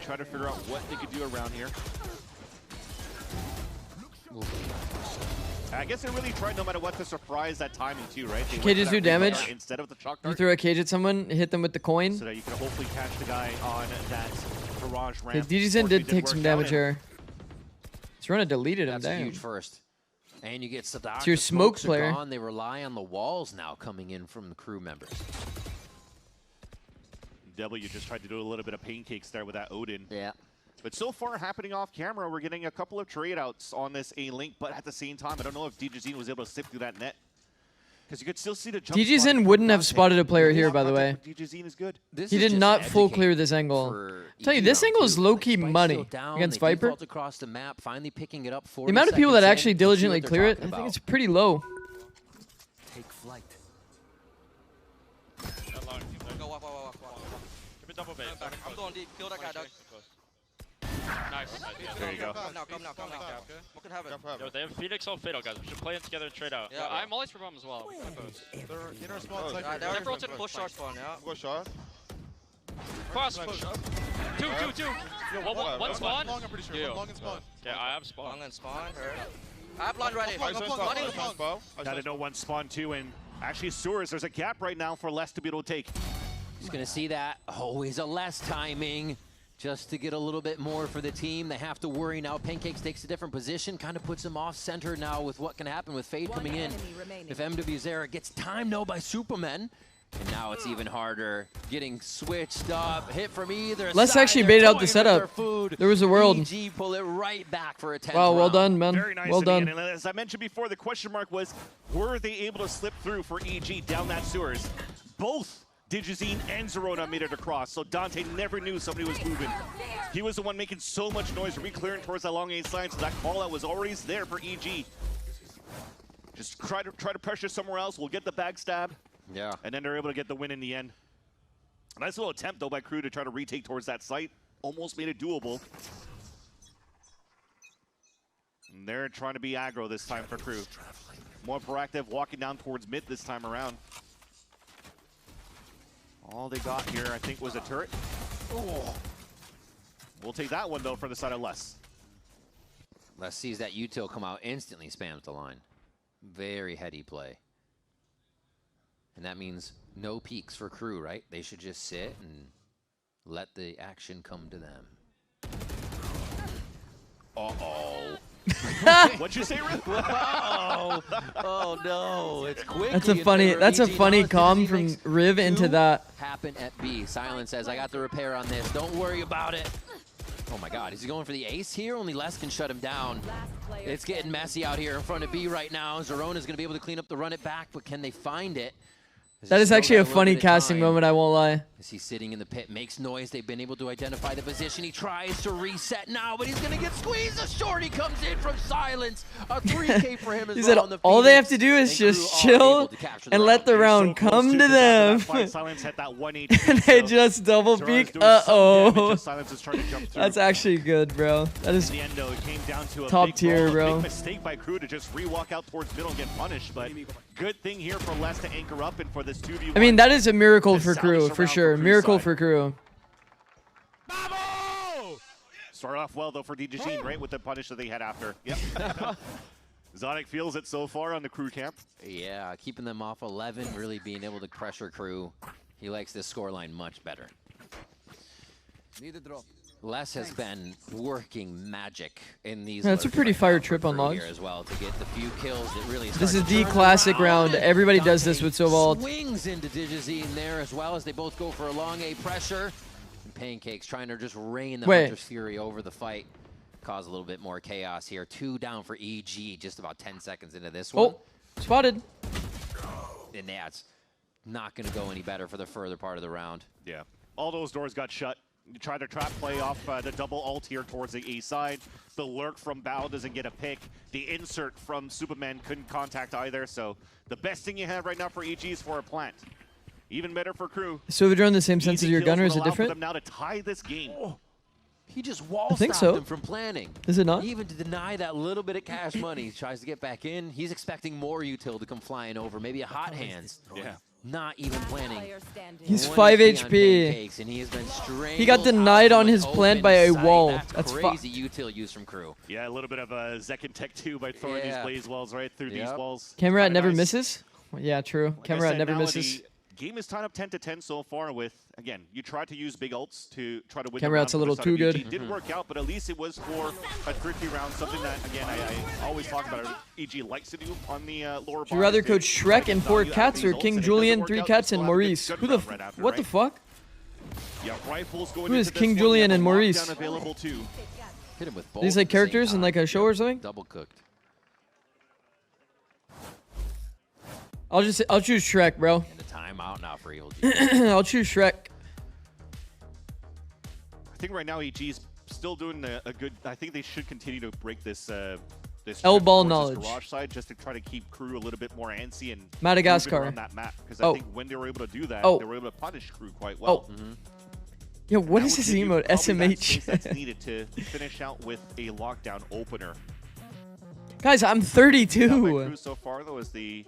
Try to figure out what they could do around here. I guess they really tried, no matter what, to surprise that timing too, right? They went Cages for that do damage. reload instead of the shock You dart, throw a cage at someone, hit them with the coin. so that you can hopefully catch the guy on that garage Okay, ramp. DGZin did take some work out, damage and here. Zerona deleted him, That's a damn. huge first. And you get Sadak. It's your the smoke smokes are player. gone. They rely on the walls now coming in from the Crew members. W just tried to do a little bit of pancakes there with that Odin. Yeah. But so far, happening off camera, we're getting a couple of trade outs on this A-Link, but at the same time, I don't know if DGZin was able to slip through that net. Because you could still see the jump spot DGZin from wouldn't have Dante. spotted a player here, Block by the way. contact with DGZin is good. This He is did just not full educate clear this angle. for Tell you, EG this round angle is two. low-key Like, Spike's money still down, against they Viper. default across the map, finally picking it up. The amount of people that actually diligently clear it, I think it's pretty low. Take flight. Go walk. Give me double bait. I'm going deep. Kill that guy, Doug. Nice. There you go. Come now. What could happen? Yo, they have Phoenix on Fatal, guys. We should play in together and trade out. Yeah, I'm always for bomb as well. We can both. They're inner spawn. They're rotating push short spawn, yeah. Go short. Cross push. Two. One spawn. Long, I'm pretty sure. Yeah. One long and spawn. Okay, I have spawn. Long and spawn. I have blind ready. Gotta know one spawn too, and actually Sewers, there's a gap right now for Les to be able to take. He's going to see that. Always a less timing. just to get a little bit more for the team. They have to worry now. Pancakes takes a different position, kind of puts him off center now with what can happen with Fade coming in. If MWZera gets timed though by Supermen, and now it's even harder. Getting switched up, hit from either Let's side. actually They're bait out toying the with setup. their food. There was a world. EG pull it right back for a 10th Wow, well round. done, man. Very nice Well to me. done. And as I mentioned before, the question mark was, were they able to slip through for EG down that sewers? Both Digizine and Zerona made it across, so Dante never knew somebody was moving. He was the one making so much noise, re-clearing towards that long A side, so that call-out was always there for EG. Just try to pressure somewhere else. We'll get the backstab. Yeah. And then they're able to get the win in the end. A nice little attempt, though, by Crew to try to retake towards that site. Almost made it doable. And they're trying to be aggro this time for Crew. More proactive, walking down towards mid this time around. All they got here, I think, was a turret. Oh. We'll take that one, though, for the side of Les. Les sees that util come out, instantly spams the line. Very heady play. And that means no peeks for Crew, right? They should just sit and let the action come to them. Uh-oh. What'd you say, Rick? Oh, oh no! It's quick. That's a funny comm from Riv into that. Happen at B. Silence says, "I got the repair on this. Don't worry about it." Oh my God, is he going for the ace here? Only Les can shut him down. It's getting messy out here in front of B right now. Zerona's going to be able to clean up the run it back, but can they find it? That is actually a funny casting moment, I won't lie. As he's sitting in the pit, makes noise. They've been able to identify the position. He tries to reset now, but he's going to get squeezed. A shorty comes in from Silence. A 3K for him as He well said on the all they have Phoenix. to do is And just Crew are able chill to capture and the let the round come to them. Silence had that 1 And they just double peek. Uh-oh. Silence is trying to jump through. That's actually good, bro. That is In the end, though, it came down to a top big tier, ball, bro. Big mistake by Crew to just re-walk out towards middle and get punished, but good thing here for Les to anchor up and for this 2v1. I mean, that is a miracle to for salvage Crew, the for round sure. Crew's Miracle side. for Crew. Started off well, though, for Digizine, right, with the punish that they had after. Yep. Zonic feels it so far on the Crew camp. Yeah, keeping them off 11, really being able to pressure Crew. He likes this scoreline much better. Need a drop. Les has been working magic in these. Yeah, that's a lurks pretty right fire now for trip on Crew logs. here as well to get the few kills that really. This start is to the turn classic around. round. Everybody does this with Sovald. Swings into Digizine there as well as they both go for a long A pressure. And Pancakes trying to just rain the Hunter's Fury over the fight. Cause a little bit more chaos here. 2 down for EG just about 10 seconds into this one. Oh, spotted. And that's not going to go any better for the further part of the round. Yeah, all those doors got shut. You try to trap play off the double ult here towards the A side. The lurk from Bao doesn't get a pick. The insert from Superman couldn't contact either. So the best thing you have right now for EG is for a plant. Even better for Crew. So if you're in the same sense Easy as your kills gunner, would is it allow for different? them now to tie this game. He just wall I think stopped so. him from planning. Is it not? Even to deny that little bit of cash money, he tries to get back in. He's expecting more util to come flying over, maybe a hot hands. Yeah. Not even planning. He's 1 5 HP on HP. Pancakes, and he has been He got strangled denied out on from his an plant by open a site. wall. That's That's crazy util use from Crew. Yeah, a little bit of Zek and Tech 2 by throwing these Yeah. blaze walls right through these walls. Camerat Kinda never nice. misses? Yeah, true. Like I Camerat said, never now misses. The game is tied up 10-10 so far with, again, you tried to use big ults to try to win Camerat's the round a little from the too side of good. EG. Didn't work out, but at least it was for a tricky round, something that, again, I always talk about EG likes to do on the lower Would you rather coach Shrek and 4 cats or King Julian, 3 cats, and Maurice? Who the what the fuck? Yeah, rifles going Who is into this King one. You Julian have and a Maurice? lockdown available too. Hit him with Are these like characters in like a show or something? Double cooked. I'll choose Shrek, bro. And a timeout now for Evil G. I'll choose Shrek. I think right now EG's still doing a good. I think they should continue to break this this L-ball trip towards this knowledge. garage side just to try to keep Crew a little bit more antsy and Madagascar. moving around that map because Oh. I think when they were able to do that, Oh. they were able to punish Crew quite well. Oh. Yo, what That is would this give you emote? probably that space that's SMH. needed to finish out with a lockdown opener. Guys, I'm Now by 32. Crew so far though is the.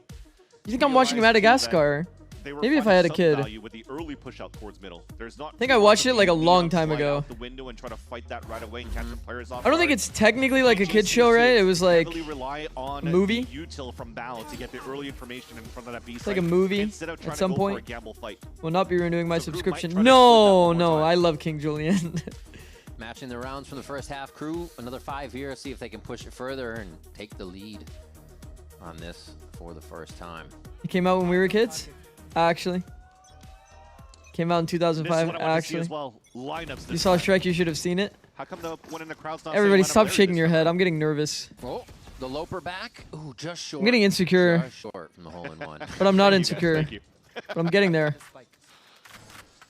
You think I'm watching realized, too, that Madagascar? they were Maybe if I finding had a some kid. value with the early push out towards middle. There's not I think too I much watched of it like a being long able to time slide ago. out the window and try to fight that right away and catch the players off I don't think guard. it's technically like a EG kid seems show, to right? It was like heavily rely on movie? the util from Bao to get the early information in front of that B It's like a movie instead of trying at some to go point. for a gamble fight. Will not be renewing my So Crew might subscription. try to split that No, one more no, time. I love King Julian. matching the rounds from the first half. Crew, another 5 here. See if they can push it further and take the lead on this for the first time. It came out when we were kids, actually. Came out in 2005, actually. As well. Lineups You saw Shrek, you should have seen it. How come the one in the crowd's not Everybody, saying stop lineup shaking your head. I'm getting nervous. Oh, the Loper back. Ooh, just short. I'm getting insecure. Just short from the hole-in-one. But I'm not Thank you, insecure. guys. Thank you. But I'm getting there.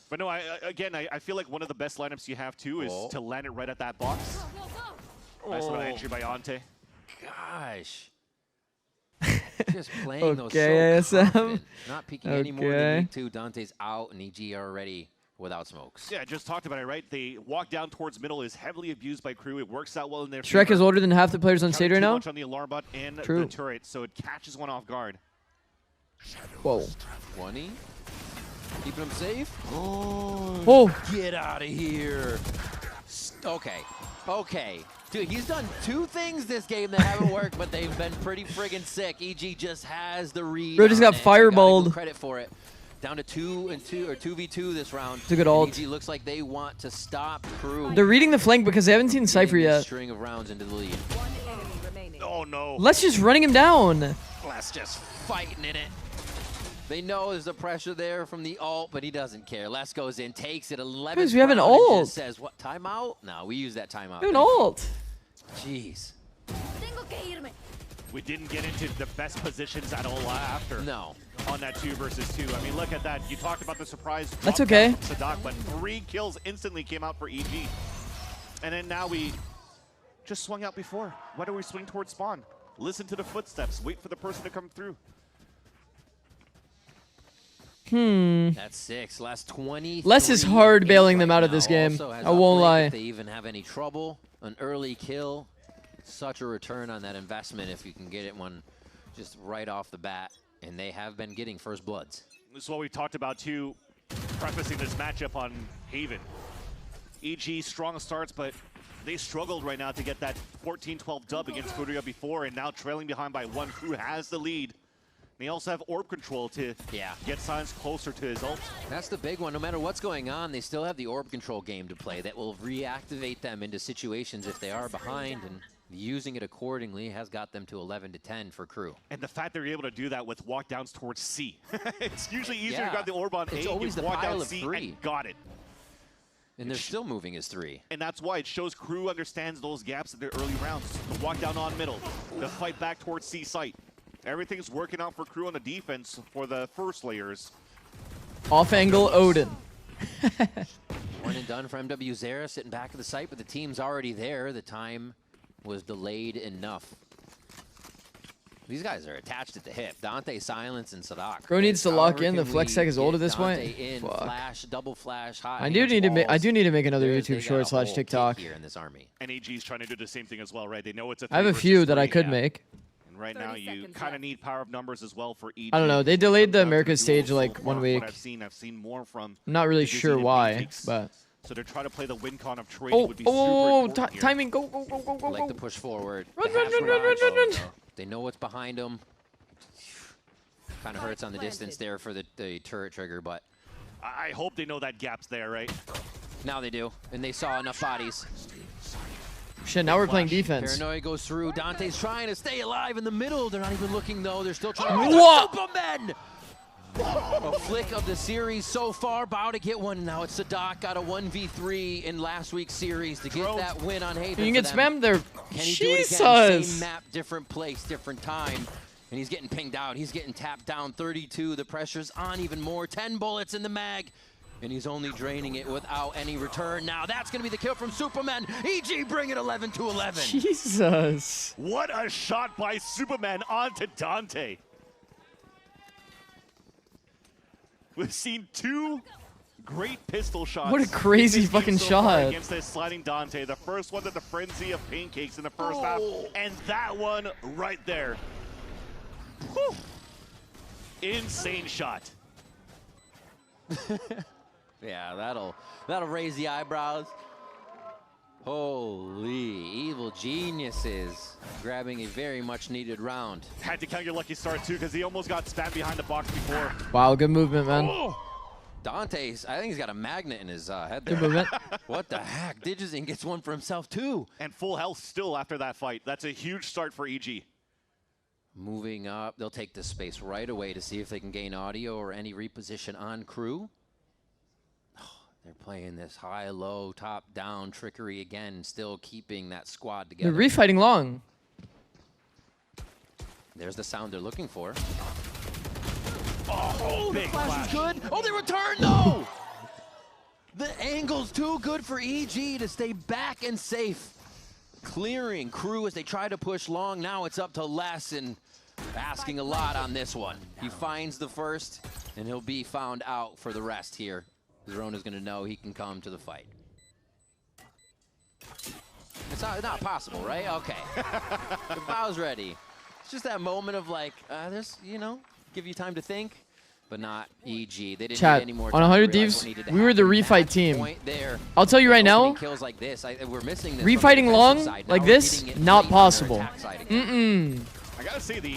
But no, I feel like one of the best lineups you have too is to land it right at that box. Nice little entry by Ante. Gosh. Just playing those Okay, so ASM. confident. Not peeking any more than Okay. League 2. Dante's out and EG already without smokes. Yeah, just talked about it, right? They walk down towards middle is heavily abused by Crew. It works out well in their Shrek favor. is older than half the players on Counted stage right too now. much on the alarm bot and True. the turret, so it catches one off guard. Whoa. 20. Keeping him safe. Whoa. Get out of here. Okay. Okay. Dude, he's done 2 things this game that haven't worked, but they've been pretty friggin' sick. EG just has the read. Bro just got on it. You gotta fireballed. give credit for it. Down to 2-2 or 2v2 this round. It's a good And ult. EG looks like they want to stop Crew. They're reading the flank because they haven't seen Cypher Getting this yet. String of rounds into the lead. Oh no. Let's just running him down. Les just fighting in it. They know there's the pressure there from the ult, but he doesn't care. Les goes in, takes it 11. Guys, we have an and ult. just says, what, timeout? No, we use that timeout. We have an ult. Jeez. We didn't get into the best positions at all after. No. On that 2 versus 2. I mean, look at that. You talked about the surprise. That's drop down okay. from Sadak, but 3 kills instantly came out for EG. And then now we just swung out before. Why do we swing towards spawn? Listen to the footsteps. Wait for the person to come through. That's 6. Last 20. Les is hard bailing them out of this game. I won't lie. If they even have any trouble, an early kill, such a return on that investment if you can get it one just right off the bat. And they have been getting first bloods. This is what we talked about too, prefacing this matchup on Haven. EG strong starts, but they struggled right now to get that 14-12 dub against Korea before, and now trailing behind by 1. Crew has the lead. They also have orb control to get Silence closer to his ult. That's the big one. No matter what's going on, they still have the orb control game to play that will reactivate them into situations if they are behind, and using it accordingly has got them to 11-10 for Crew. And the fact they're able to do that with walkdowns towards C. It's usually easier to Yeah. grab the orb on It's A, always you the walk pile down of C 3. and got it. And they're still moving as 3. And that's why it shows Crew understands those gaps in the early rounds. The walk down on middle, the fight back towards C site. Everything's working out for Crew on the defense for the first layers. Off angle Odin. One and done for MW Zera, sitting back at the site, but the team's already there. The time was delayed enough. These guys are attached at the hip. Dante, Silence, and Sadak. Bro needs to However lock in. The can flex we tech is old get at this point. Dante in, Fuck. flash, double flash, hot I do need to make. I do need to make another They YouTube got short a slash whole TikTok. kit here in this army. And AG's trying to do the same thing as well, right? They know it's a I have a 3 few versus that I 3 could gap. make. And right now you kind of need power of numbers as well for EG. I don't know. They delayed the Americas stage like 1 week. What I've seen more from. I'm not really the sure Disney why, Phoenix. but. So they're trying to play the win con of trading Oh, would be super important here. timing! Go, go, go, go, go, Like to go! push forward. Run, They run, have run, run, run, Sadak. run, run! They know what's behind them. Kind of hurts on the distance there for the turret trigger, but I hope they know that gap's there, right? now they do, and they saw enough bodies. Shit, now we're playing defense. Paranoia goes through. Dante's trying to stay alive in the middle. They're not even looking, though. They're still trying to What? Superman! A flick of the series so far. Bow to get one. Now it's Sadak. Got a 1v3 in last week's series to get that win on Haven. You can get spammed there. Can he do it again? Jesus! Same map, different place, different time. And he's getting pinged out. He's getting tapped down. 32. The pressure's on even more. 10 bullets in the mag. And he's only draining it without any return. Now that's going to be the kill from Superman. EG bring it 11-11. Jesus. What a shot by Superman onto Dante. We've seen 2 great pistol shots. What a crazy in this game fucking so far shot. against this sliding Dante. The first one to the frenzy of pancakes in the first half, and that one right there. Whew. Insane shot. Yeah, that'll raise the eyebrows. Holy evil geniuses grabbing a very much needed round. Had to count your lucky start too, because he almost got spammed behind the box before. Wow, good movement, man. Oh. Dante's, I think he's got a magnet in his head Good there. movement. What the heck? Digizine gets one for himself, too. And full health still after that fight. That's a huge start for EG. Moving up, they'll take this space right away to see if they can gain audio or any reposition on crew. Oh, they're playing this high-low, top-down trickery again, still keeping that squad together. They're refighting long. There's the sound they're looking for. Oh, the big flash is good. Oh, they return, though! The angle's too good for EG to stay back and safe. Clearing crew as they try to push long. Now it's up to Les and asking a lot on this one. He finds the first, and he'll be found out for the rest here. Zerona's going to know he can come to the fight. It's not possible, right? Okay. The bow's ready. It's just that moment of like, there's, you know, give you time to think, but not EG. They didn't Chat, need any more on time to 100 realize Thieves, what needed to we were the happen. refight That team. point there, I'll tell you right now, opening kills like this, we're missing this refighting from the long defensive side. Now like we're this, getting it not late on their possible. attack side again. I gotta say, the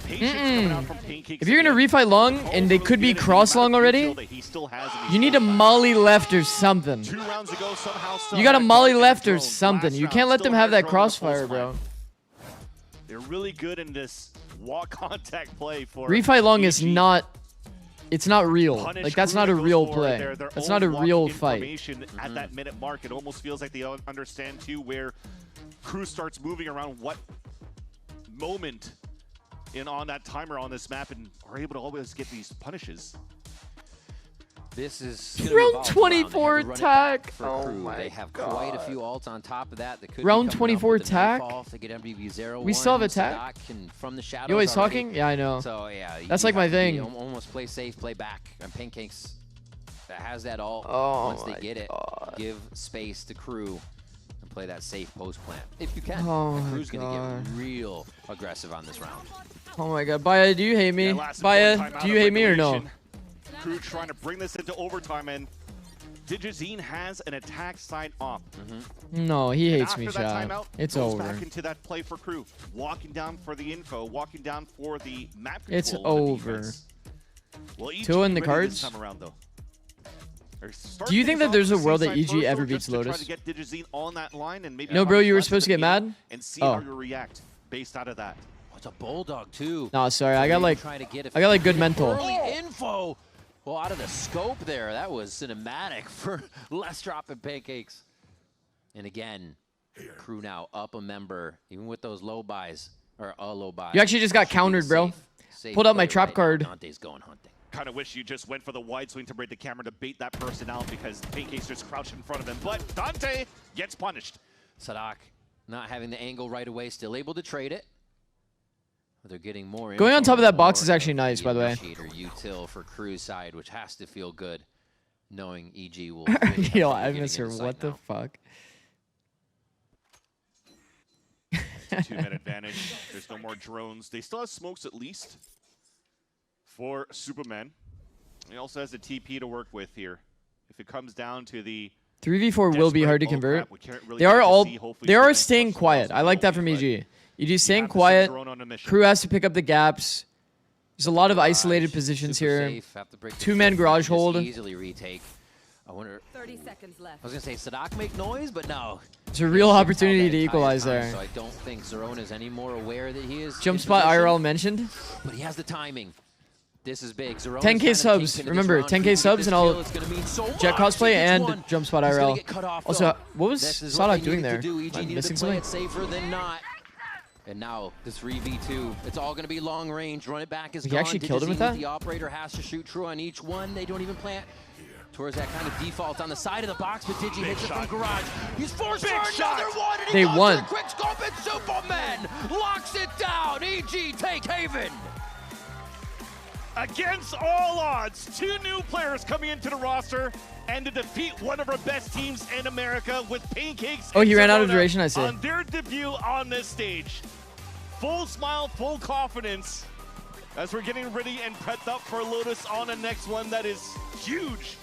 patience coming out from Pancakes. If you're going to refight long and they could be cross long already, you need a molly left or something. 2 rounds ago, somehow You got a molly left or something. You can't let them have that crossfire, bro. They're really good in this walk contact play for Refight long is EG. not, it's not real. Punish Like, that's crew not that a goes real forward play. their That's own not a walk real fight. information At that minute mark, it almost feels like they understand too where crew starts moving around what moment on that timer on this map and are able to always get these punishes. This is Round 24 attack. Oh Oh my They have God. quite a few ults on top of that. Could Round be coming up 24 with the attack? knife off. They get MWV 0-1. We still have attack? Sadak can, from the shadows You always already. talking? Yeah, I know. So yeah, That's you like my have to be thing. Almost play safe, play back. And Pancakes that has that ult. Oh Once they my get it, give space to crew and play that safe post plant if you can. Oh And my crew's gonna God. get real aggressive on this round. Oh my God. Baya, do you hate me? Last Baya, important time do out you of hate me or no? regulation. Crew trying to bring this into overtime, and Digizine has an attack side op. No, he And hates me, after that Chad. timeout, It's goes over. back into that play for crew, walking down for the info, walking down for the map It's control and the over. defense. Well, EG Two in the ready cards? this time around, though. Do you think that there's a world that EG ever beats Lotus? Lotus? To get Digizine on that line and maybe No, bro, you were punish supposed to get less mad? and see Oh. how you react based out of that. Oh, it's a bulldog too. No, sorry. I got like, Trying to get I got like good mental. Early info. Well, out of the scope there, that was cinematic for less dropping Pancakes. And again, crew now up a member, even with those low buys or a low buy. You actually just got countered, bro. Safe Pulled out my play trap right now. card. Dante's going hunting. Kind of wish you just went for the wide swing to break the camera to bait that person out because Pancake's just crouched in front of him. But Dante gets punished. Sadak not having the angle right away, still able to trade it. But they're getting more. Going on info top of that box more is actually nice, by the way. initiator util for crew's side, which has to feel good, knowing EG will. really have Yo, to I be miss her. getting What the fuck? 2-man advantage. There's no more drones. They still have smokes at least for Superman. He also has a TP to work with here. If it comes down to the 3v4 will be hard to desperate convert. bullcrap, we can't really They are get to all, see. Hopefully they are Superman staying flushes quiet. out I like that from but EG. EG staying have to send quiet. drone on a mission. Crew has to pick up the gaps. There's a lot of isolated positions super here. safe, have to break the 2-man trip, garage just hold. Easily retake. I wonder. 30 seconds left. I was gonna say Sadak make noise, but no. It's a real opportunity to Entire equalize time, there. So I don't think Zerona is any more aware that he is. Jump in spot position, IRL mentioned. but he has the timing. This is big. Zerona's 10K kind of the subs. kingpin in this Remember, round. 10K If he subs gets and this I'll kill, it's gonna mean so Jet much. cosplay He gets and one. jump spot He's gonna IRL. get cut off, Also, though. what was This is what they Sadak doing needed there? to do. Am EG I needed missing to play something? it safer than not. And now this 3v2, it's all going to be long range. Run it back is He gone. actually killed him with Digizine, that? The operator has to shoot true on each one. They don't even plant towards that kind of default on the side of the box, but Digi hits it from garage. He's forced for another one, and he They goes won. to the quick scope, and Superman locks it down. EG take Haven. Against all odds, 2 new players coming into the roster and to defeat one of our best teams in America with Pancakes. Oh, and he ran out of Zerona duration, I see. on their debut on this stage. Full smile, full confidence as we're getting ready and prepped up for Lotus on the next one that is huge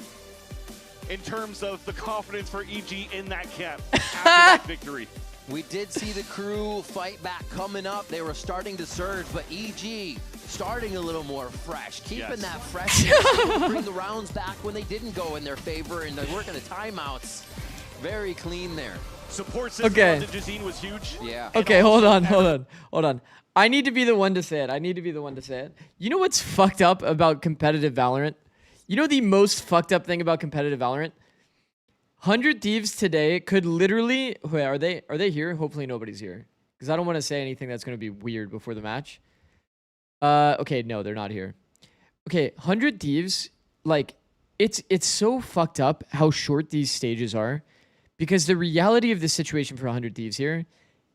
in terms of the confidence for EG in that camp after that victory. We did see the crew fight back coming up. They were starting to surge, but EG starting a little more fresh, keeping that freshness, bring the rounds back when they didn't go in their favor, and they're working the timeouts. Very clean there. Support system Okay. to Jazine was huge. Yeah. Okay, hold on. I need to be the one to say it. You know what's fucked up about competitive Valorant? You know the most fucked up thing about competitive Valorant? 100 Thieves today could literally... Wait, are they here? Hopefully nobody's here. Because I don't want to say anything that's going to be weird before the match. Okay, no, they're not here. Okay, 100 Thieves, like, it's so fucked up how short these stages are. Because the reality of the situation for 100 Thieves here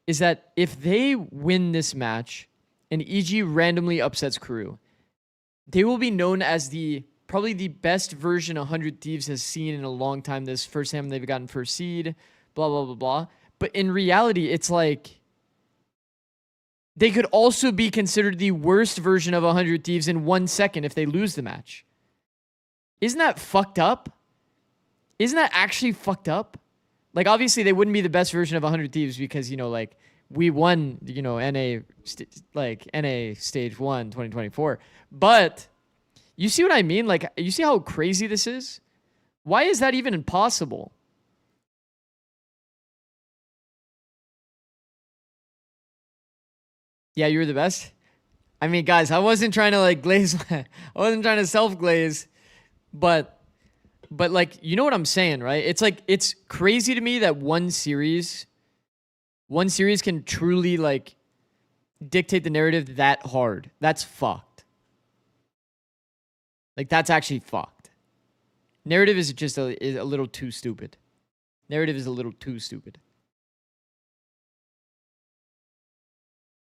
is that if they win this match and EG randomly upsets Crew, they will be known as probably the best version 100 Thieves has seen in a long time. This first time they've gotten first seed, blah, blah, blah, blah. But in reality, it's like they could also be considered the worst version of 100 Thieves in 1 second if they lose the match. Isn't that fucked up? Isn't that actually fucked up? Like, obviously, they wouldn't be the best version of 100 Thieves because, you know, like, we won, you know, NA Stage 1 2024. But... you see what I mean? Like, you see how crazy this is? Why is that even impossible? Yeah, you were the best? I mean, guys, I wasn't trying to, like, glaze. I wasn't trying to self-glaze. But, like, you know what I'm saying, right? It's, like, it's crazy to me that one series can truly, like, dictate the narrative that hard. That's fucked. Like, that's actually fucked. Narrative is just a little too stupid. Narrative is a little too stupid.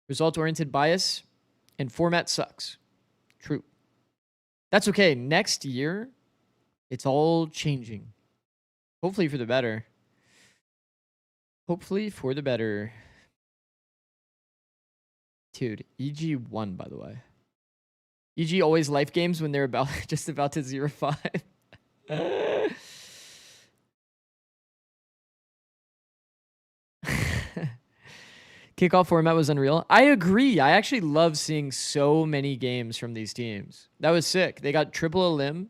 Result-oriented bias and format sucks. True. That's okay. Next year, it's all changing. Hopefully for the better. Hopefully for the better. Dude, EG won, by the way. EG always life games when they're just about to 0-5. Kickoff format was unreal. I agree. I actually love seeing so many games from these teams. That was sick. They got triple elim.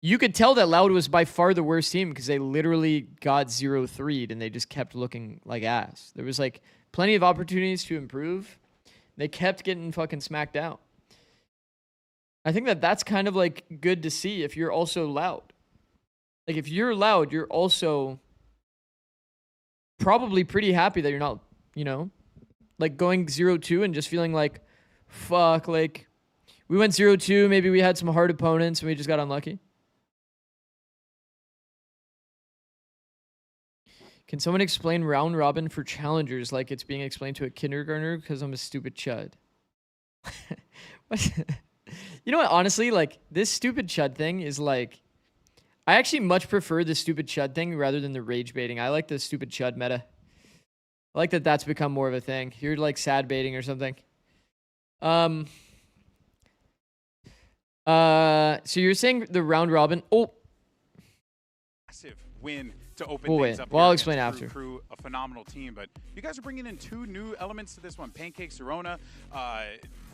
You could tell that Loud was by far the worst team because they literally got 0-3'd and they just kept looking like ass. There was like plenty of opportunities to improve. They kept getting fucking smacked out. I think that's kind of like good to see if you're also Loud. Like if you're Loud, you're also probably pretty happy that you're not, you know, like going 0-2 and just feeling like, fuck, like we went 0-2, maybe we had some hard opponents and we just got unlucky. Can someone explain round robin for challengers like it's being explained to a kindergartner because I'm a stupid chud? You know what? Honestly, like this stupid chud thing is like, I actually much prefer the stupid chud thing rather than the rage baiting. I like the stupid chud meta. I like that that's become more of a thing. You're like sad baiting or something. So you're saying the round robin? Oh, massive win to open things up. Well, I'll explain after. Crew, a phenomenal team, but you guys are bringing in 2 new elements to this one. Pancake, Serona,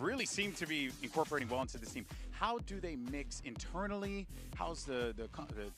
really seem to be incorporating well into this team. How do they mix internally? How's the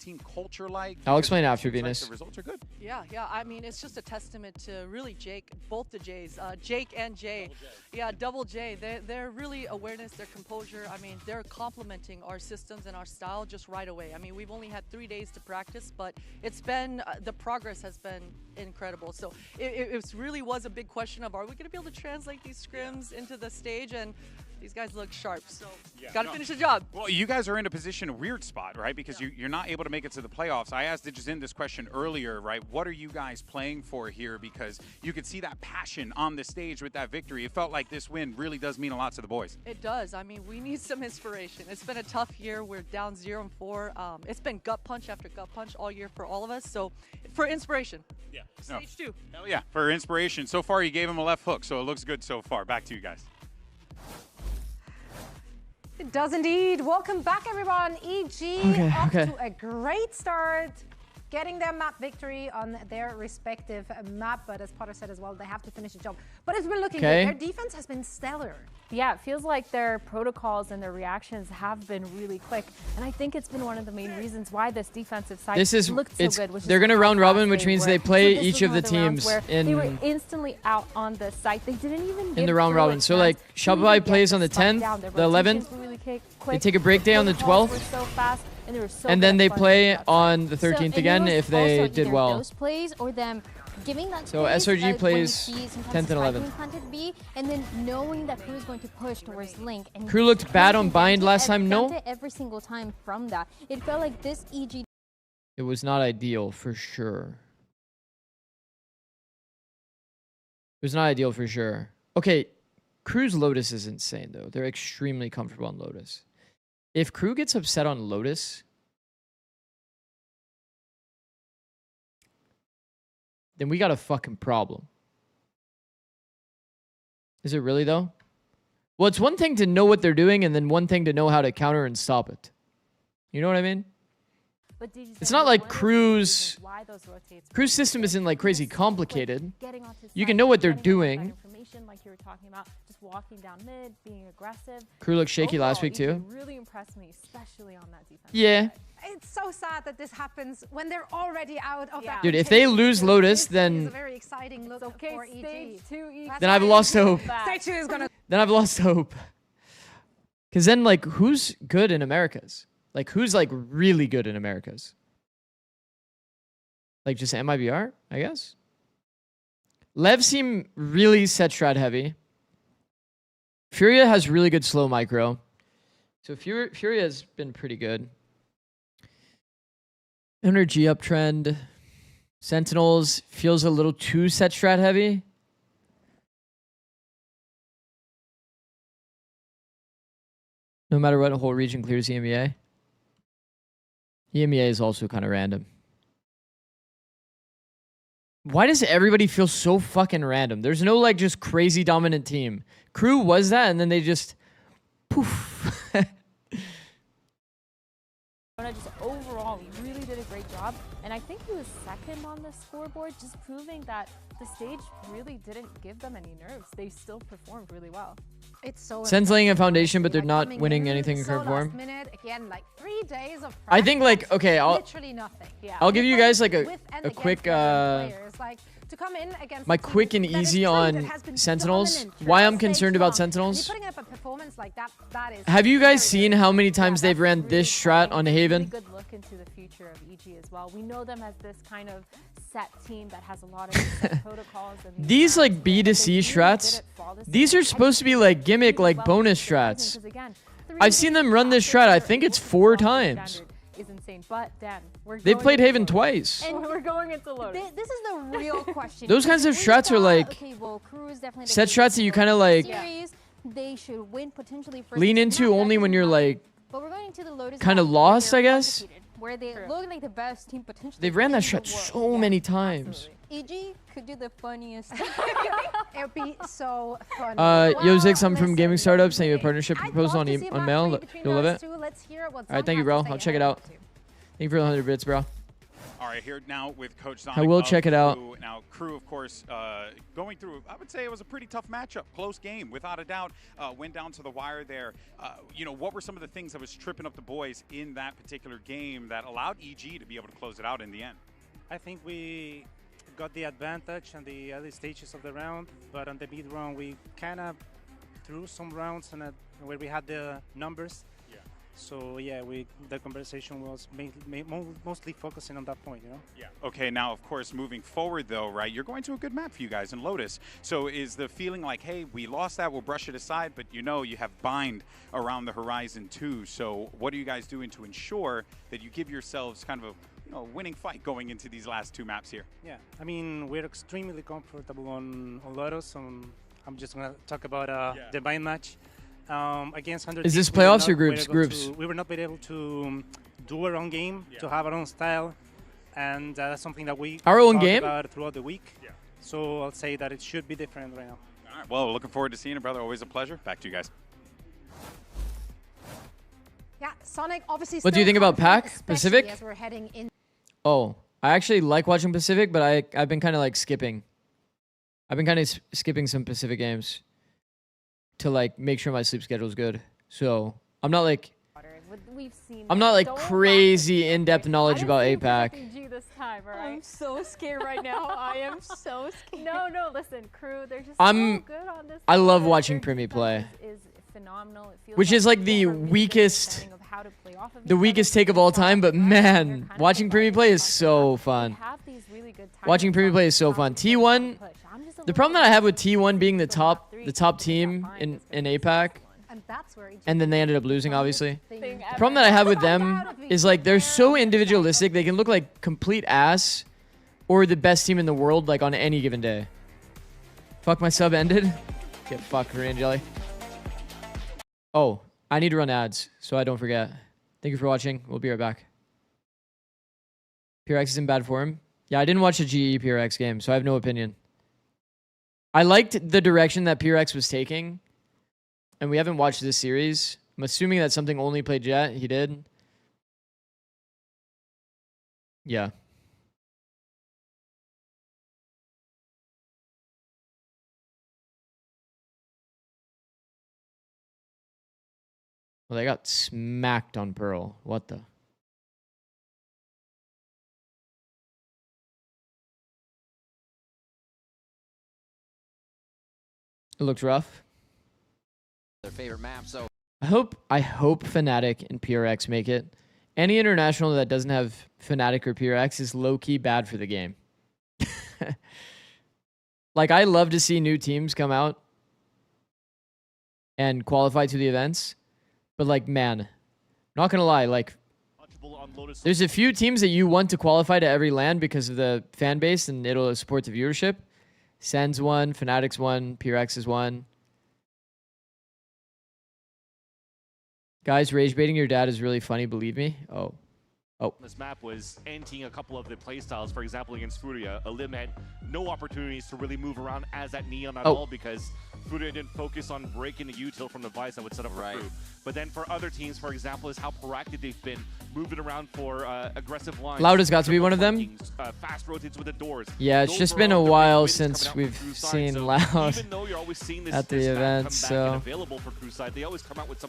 team culture like? I'll explain after, Like Venus. the results are good. Yeah. I mean, it's just a testament to really Jake, both the J's, Jake and Jay. Yeah, double J. They're really awareness, their composure. I mean, they're complementing our systems and our style just right away. I mean, we've only had 3 days to practice, but it's been, the progress has been incredible. So it really was a big question of, are we going to be able to translate these scrims into the stage? And these guys look sharp, so got to finish the job. Well, you guys are in a position, a weird spot, right? Because you're not able to make it to the playoffs. I asked Digizin this question earlier, right? What are you guys playing for here? Because you could see that passion on the stage with that victory. It felt like this win really does mean a lot to the boys. It does. I mean, we need some inspiration. It's been a tough year. We're down 0-4. It's been gut punch after gut punch all year for all of us. So for inspiration, stage 2. Hell yeah, for inspiration. So far, you gave him a left hook, so it looks good so far. Back to you guys. It does indeed. Welcome back, everyone. EG off to a great start. getting their map victory on their respective map. But as Potter said as well, they have to finish the job. But it's been looking good. Their defense has been stellar. Yeah, it feels like their protocols and their reactions have been really quick. And I think it's been one of the main reasons why this defensive side looked so good. They're going to round robin, which means they play each of the teams they were instantly out on the site. They didn't even in the round robin. So like Shopify plays on the 10th, the 11th. They take a break day on the 12th. And then they play on the 13th again if they did well. Those plays or them giving that so space, SRG plays 10th and 11th. Planted B, and then knowing that Crew is going to push towards Link. And Crew looked bad on bind last time, no? Every single time from that. It felt like this EG... It was not ideal, for sure. It was not ideal, for sure. Okay, Crew's Lotus is insane, though. They're extremely comfortable on Lotus. If Crew gets upset on Lotus, then we got a fucking problem. Is it really, though? Well, it's one thing to know what they're doing and then one thing to know how to counter and stop it. You know what I mean? It's not like Crew's system isn't like crazy complicated. You can know what they're doing. Like you were talking about, just walking down mid, being aggressive. Crew looked shaky last week too. Really impressed me, especially on that defense. Yeah. It's so sad that this happens when they're already out of that. Dude, if they lose Lotus, then it's a very exciting look for EG. Then I've lost hope. Stage 2 is gonna. Then I've lost hope. Because then, like, who's good in Americas? Like, who's like really good in Americas? Like just MIBR, I guess. Lev seem really set strat heavy. Furia has really good slow micro. So Furia has been pretty good. Energy uptrend. Sentinels feels a little too set strat heavy. No matter what, the whole region clears EMEA. EMEA is also kind of random. Why does everybody feel so fucking random? There's no like just crazy dominant team. Crew was that and then they just poof. Just overall really did a great job, and I think he was second on the scoreboard, just proving that the stage really didn't give them any nerves. They still performed really well. It's so Sen's laying a foundation, but they're not winning anything in current form. Again, like 3 days of I think like okay, literally nothing. Yeah. I'll give you guys like a quick like, to come in against my quick and easy on Sentinels. Why I'm concerned about Sentinels. Putting up a performance like that is Have you guys seen how many times they've ran this strat on Haven? Really good look into the future of EG as well. We know them as this kind of set team that has a lot of set protocols. And these like B to C strats, these are supposed to be like gimmick, like bonus strats. I've seen them run this strat. I think it's 4 times. Is insane, but Dan, they've played Haven twice. And we're going into Lotus. This is the real question. Those kinds of strats are like set strats that you kind of like they should win potentially lean into only when you're like kind of lost, I guess. Where they look like the best team potentially. They've ran that strat so many times. EG could do the funniest. It would be so fun. Yo, Zix, I'm from Gaming Startups. Send you a partnership proposal on mail. You'll love it. All right, thank you, bro. I'll check it out. Thank you for the 100 bits, bro. All right, here now with Coach Sonic. I will check it out. Now, Crew, of course, going through, I would say it was a pretty tough matchup. Close game, without a doubt. Went down to the wire there. You know, what were some of the things that was tripping up the boys in that particular game that allowed EG to be able to close it out in the end? I think we got the advantage on the early stages of the round, but on the mid round, we kind of threw some rounds where we had the numbers. So yeah, the conversation was mostly focusing on that point, you know. Yeah. Okay. Now, of course, moving forward, though, right? You're going to a good map for you guys in Lotus. So is the feeling like, hey, we lost that, we'll brush it aside, but you know, you have bind around the horizon too. So what are you guys doing to ensure that you give yourselves kind of a winning fight going into these last 2 maps here? Yeah. I mean, we're extremely comfortable on Lotus. I'm just gonna talk about the bind match. Against 100 Is this playoffs or groups? We were not able to do our own game, to have our own style, and that's something that we talked about throughout the week. Yeah. So I'll say that it should be different right now. All right. Well, looking forward to seeing it, brother. Always a pleasure. Back to you guys. Yeah, Sonic obviously. What do you think about Pac Pacific? As we're heading in. Oh, I actually like watching Pacific, but I've been kind of like skipping. I've been kind of skipping some Pacific games to like make sure my sleep schedule is good. So I'm not like crazy in-depth knowledge about APAC. This time, all right? I'm so scared right now. I am so scared. No, listen, crew. They're just so good on this. I love watching Primi play. Is phenomenal. It feels which is like the weakest take of all time, but man, watching Primi play is so fun. Watching Primi play is so fun. T1, the problem that I have with T1 being the top team in APAC, and then they ended up losing, obviously. The problem that I have with them is like they're so individualistic. They can look like complete ass or the best team in the world like on any given day. Fuck, my sub ended. Get fucked, Korean Jelly. Oh, I need to run ads, so I don't forget. Thank you for watching. We'll be right back. PRX is in bad form. Yeah, I didn't watch the GE PRX game, so I have no opinion. I liked the direction that PRX was taking, and we haven't watched this series. I'm assuming that something only played Jet. He did. Yeah. Well, they got smacked on Pearl. What the? It looks rough. Their favorite map, so I hope Fnatic and PRX make it. Any international that doesn't have Fnatic or PRX is low-key bad for the game. Like, I love to see new teams come out and qualify to the events. But like, man, not gonna lie, like, there's a few teams that you want to qualify to every LAN because of the fan base and it'll support the viewership. Sen's one, Fnatic's one, PRX is one. Guys, rage baiting your dad is really funny, believe me. Oh. This map was anting a couple of the playstyles. For example, against Furia, Alim had no opportunities to really move around as that Neon at all because Furia didn't focus on breaking the util from the Vice that would set up for Crew. But then for other teams, for example, is how proactive they've been moving around for aggressive lines. Loud has got to be one of them. Fast rotates with the doors. Yeah, it's just been a while since we've seen Loud at the event, so.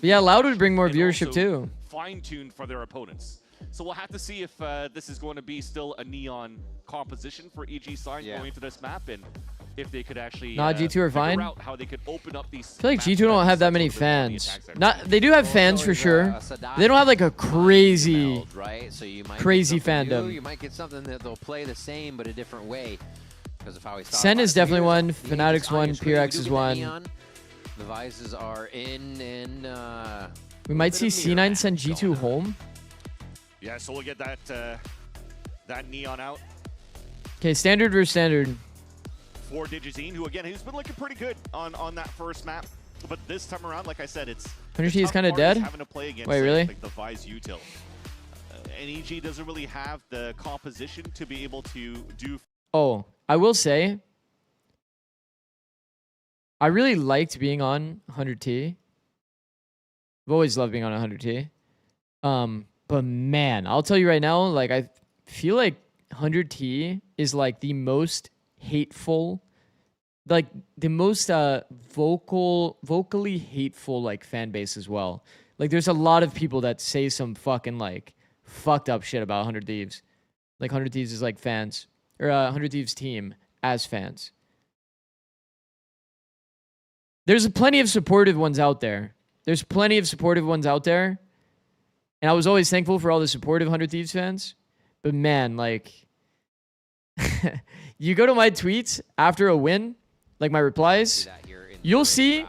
Yeah, Loud would bring more viewership too. Fine-tuned for their opponents. So we'll have to see if this is going to be still a Neon composition for EG side going into this map, and if they could actually G2 are fine. Out how they could open up these. I feel like G2 don't have that many fans. They do have fans for sure. They don't have like a crazy, crazy fandom. You might get something that they'll play the same but a different way because of how he started. Sen is definitely one. Fnatic's one. PRX is one. The Vices are in, and we might see C9 send G2 home. Yeah, so we'll get that that Neon out. Okay, standard versus standard. For Digizine, who again, he's been looking pretty good on that first map, but this time around, like I said, it's Energy is kind of dead. Wait, really? Like the Vice util. And EG doesn't really have the composition to be able to do. Oh, I will say, I really liked being on 100T. I've always loved being on 100T. But man, I'll tell you right now, like, I feel like 100T is like the most hateful, like the most vocally hateful like fan base as well. Like, there's a lot of people that say some fucking like fucked up shit about 100 Thieves. Like 100 Thieves is like fans, or 100 Thieves team as fans. There's plenty of supportive ones out there. And I was always thankful for all the supportive 100 Thieves fans. But man, like, you go to my tweets after a win, like my replies, you'll see,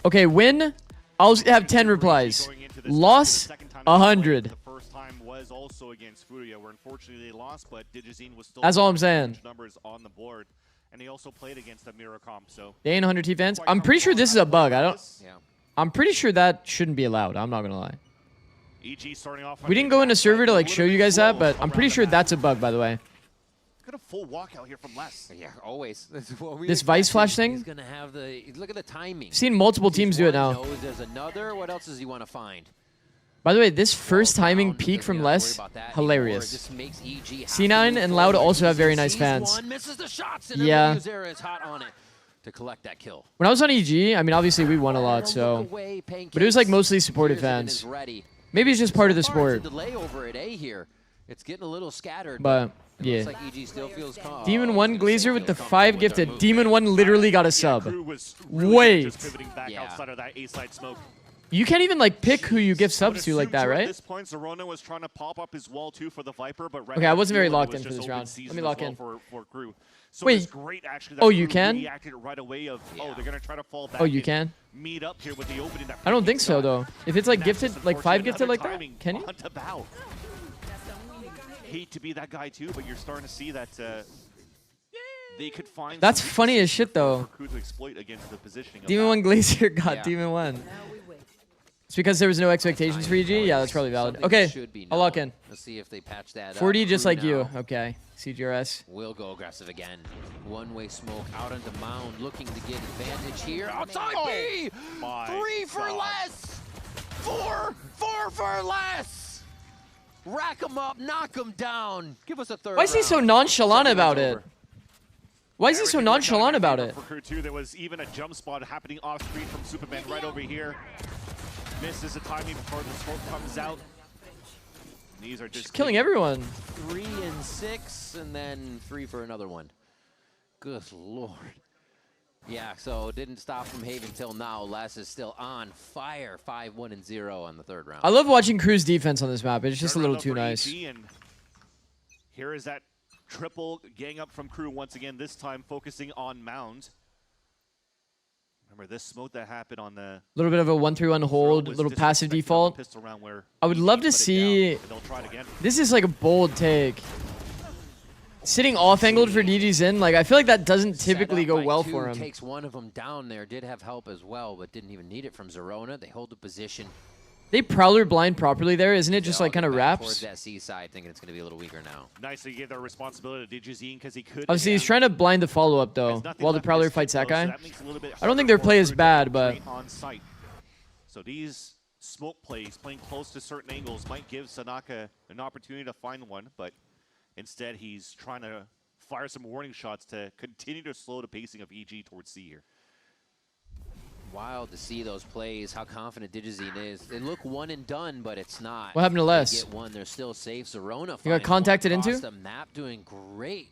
okay, win, I'll have 10 replies. Loss, 100. The first time was also against Furia, where unfortunately they lost, but Digizine was still. That's all I'm saying. Numbers on the board, and they also played against the Miracom. So they ain't 100 T fans. I'm pretty sure this is a bug. I'm pretty sure that shouldn't be allowed. I'm not gonna lie. EG starting off. We didn't go into server to like show you guys that, but I'm pretty sure that's a bug, by the way. Got a full walkout here from Les. Yeah, always. This Vice Flash thing. He's gonna have the look at the timing. I've seen multiple teams do it now. Knows there's another. What else does he want to find? By the way, this first timing peak from Les, hilarious. C9 and Loud also have very nice fans. Yeah. To collect that kill. When I was on EG, I mean, obviously we won a lot, so. But it was like mostly supportive fans. Maybe it's just part of the sport. Delay over at A here. It's getting a little scattered. But yeah. Looks like EG still feels calm. Demon 1 Glazer with the 5 gifted. Demon 1 literally got a sub. Wait. You can't even like pick who you give subs to like that, right? At this point, Zerona was trying to pop up his wall too for the Viper, but okay, I wasn't very locked in for this round. Let me lock in. For Crew. So wait. Great, actually, oh, you can? Right away of, oh, they're gonna try to fall back. Oh, you can? Meet up here with the opening that I don't think so though. If it's like gifted, like 5 gifted like that, can you? Hate to be that guy too, but you're starting to see that they could find. That's funny as shit though. To exploit against the positioning of Demon 1 Glazer got Demon 1. It's because there was no expectations for EG? Yeah, that's probably valid. Okay, I'll lock in. Let's see if they patch that 40 up. just like you. Okay, CGRS. Will go aggressive again. One-way smoke out onto Mound, looking to get advantage here. Outside B! 3 for less! 4 for less! Rack him up, knock him down. Give us a third. Why is he so nonchalant about it? Why is he so nonchalant about it? For Crew 2, there was even a jump spot happening off screen from Superman right over here. Misses the timing before the smoke comes out. These are just killing everyone. 3 and 6, and then 3 for another one. Good lord. Yeah, so didn't stop from Haven till now. Les is still on fire. 5-1 and 0 on the third round. I love watching Crew's defense on this map. It's just a little too nice. And here is that triple gang up from Crew once again. This time focusing on Mound. Remember this smoke that happened on the little bit of a 1-3-1 hold, little passive default. I would love to see. This is like a bold take. Sitting off-angled for DG's in, like I feel like that doesn't typically go well for him. Takes one of them down there. Did have help as well, but didn't even need it from Zerona. They hold the position. They Prowler blind properly there, isn't it? Just like kind of wraps. Towards that C side, thinking it's going to be a little weaker now. Nicely gave their responsibility to DGZine because he could. Obviously, he's trying to blind the follow-up though, while the Prowler fights that guy. I don't think their play is bad, but. On site. So these smoke plays, playing close to certain angles, might give Sanaka an opportunity to find one, but instead he's trying to fire some warning shots to continue to slow the pacing of EG towards C here. Wild to see those plays, how confident Digizine is. They look one and done, but it's not. What happened to Les? Get one, they're still safe. Zerona you got contacted into? The map doing great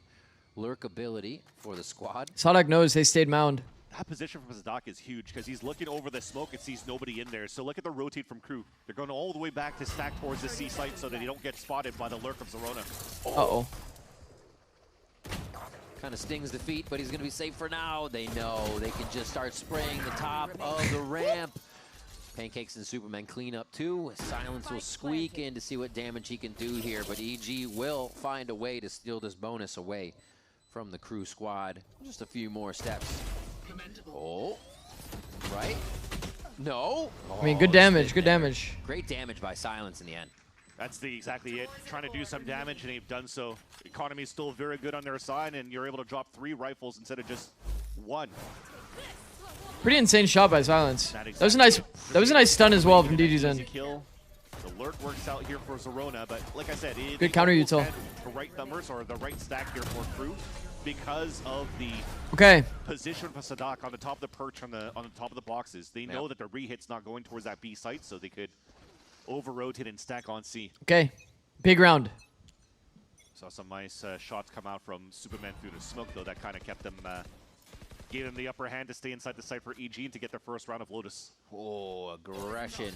lurk ability for the squad. Sadak knows they stayed Mound. That position from Sadak is huge because he's looking over the smoke and sees nobody in there. So look at the rotate from Crew. They're going all the way back to stack towards the C site so that they don't get spotted by the lurk of Zerona. Uh-oh. Kind of stings the feet, but he's going to be safe for now. They know they can just start spraying the top of the ramp. Pancakes and Superman clean up too. Silence will squeak in to see what damage he can do here, but EG will find a way to steal this bonus away from the Crew squad. Just a few more steps. Oh, right? No. I mean, good damage, good damage. Great damage by Silence in the end. That's exactly it. Trying to do some damage, and they've done so. The economy is still very good on their side, and you're able to drop 3 rifles instead of just 1. Pretty insane shot by Silence. That was a nice stun as well from DGZine. The lurk works out here for Zerona, but like I said, good counter util. The right numbers or the right stack here for Crew because of the position for Sadak on the top of the perch on the top of the boxes. They know that the rehit's not going towards that B site, so they could over-rotate and stack on C. Okay, big round. Saw some nice shots come out from Superman through the smoke, though. That kind of kept them, gave them the upper hand to stay inside the site for EG and to get their first round of Lotus. Oh, aggression.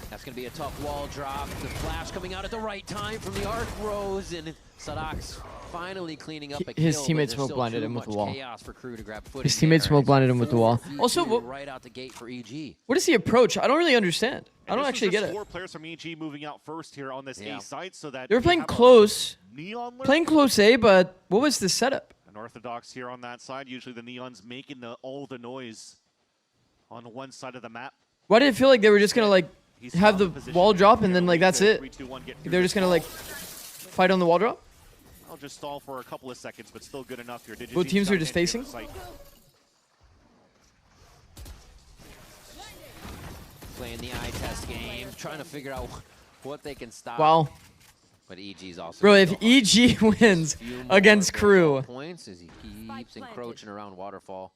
That's going to be a tough wall drop. The flash coming out at the right time from the Arc Rose, and Sadak's finally cleaning up a kill. His teammates smoke blinded him with the wall. Chaos for Crew to grab His teammates smoke blinded him with the wall. Also, right out the gate for EG. What is the approach? I don't really understand. I don't actually get it. 4 players from EG moving out first here on this A site, so that they were playing close, A, but what was the setup? Unorthodox here on that side. Usually the Neons making all the noise on one side of the map. Why did it feel like they were just gonna like have the wall drop and then like that's it? They're just gonna like fight on the wall drop? I'll just stall for a couple of seconds, but still good enough here. Both teams are just facing? playing the eye test game, trying to figure out what they can stop. Wow. But EG's also. Bro, if EG wins against Crew. Points as he keeps encroaching around Waterfall.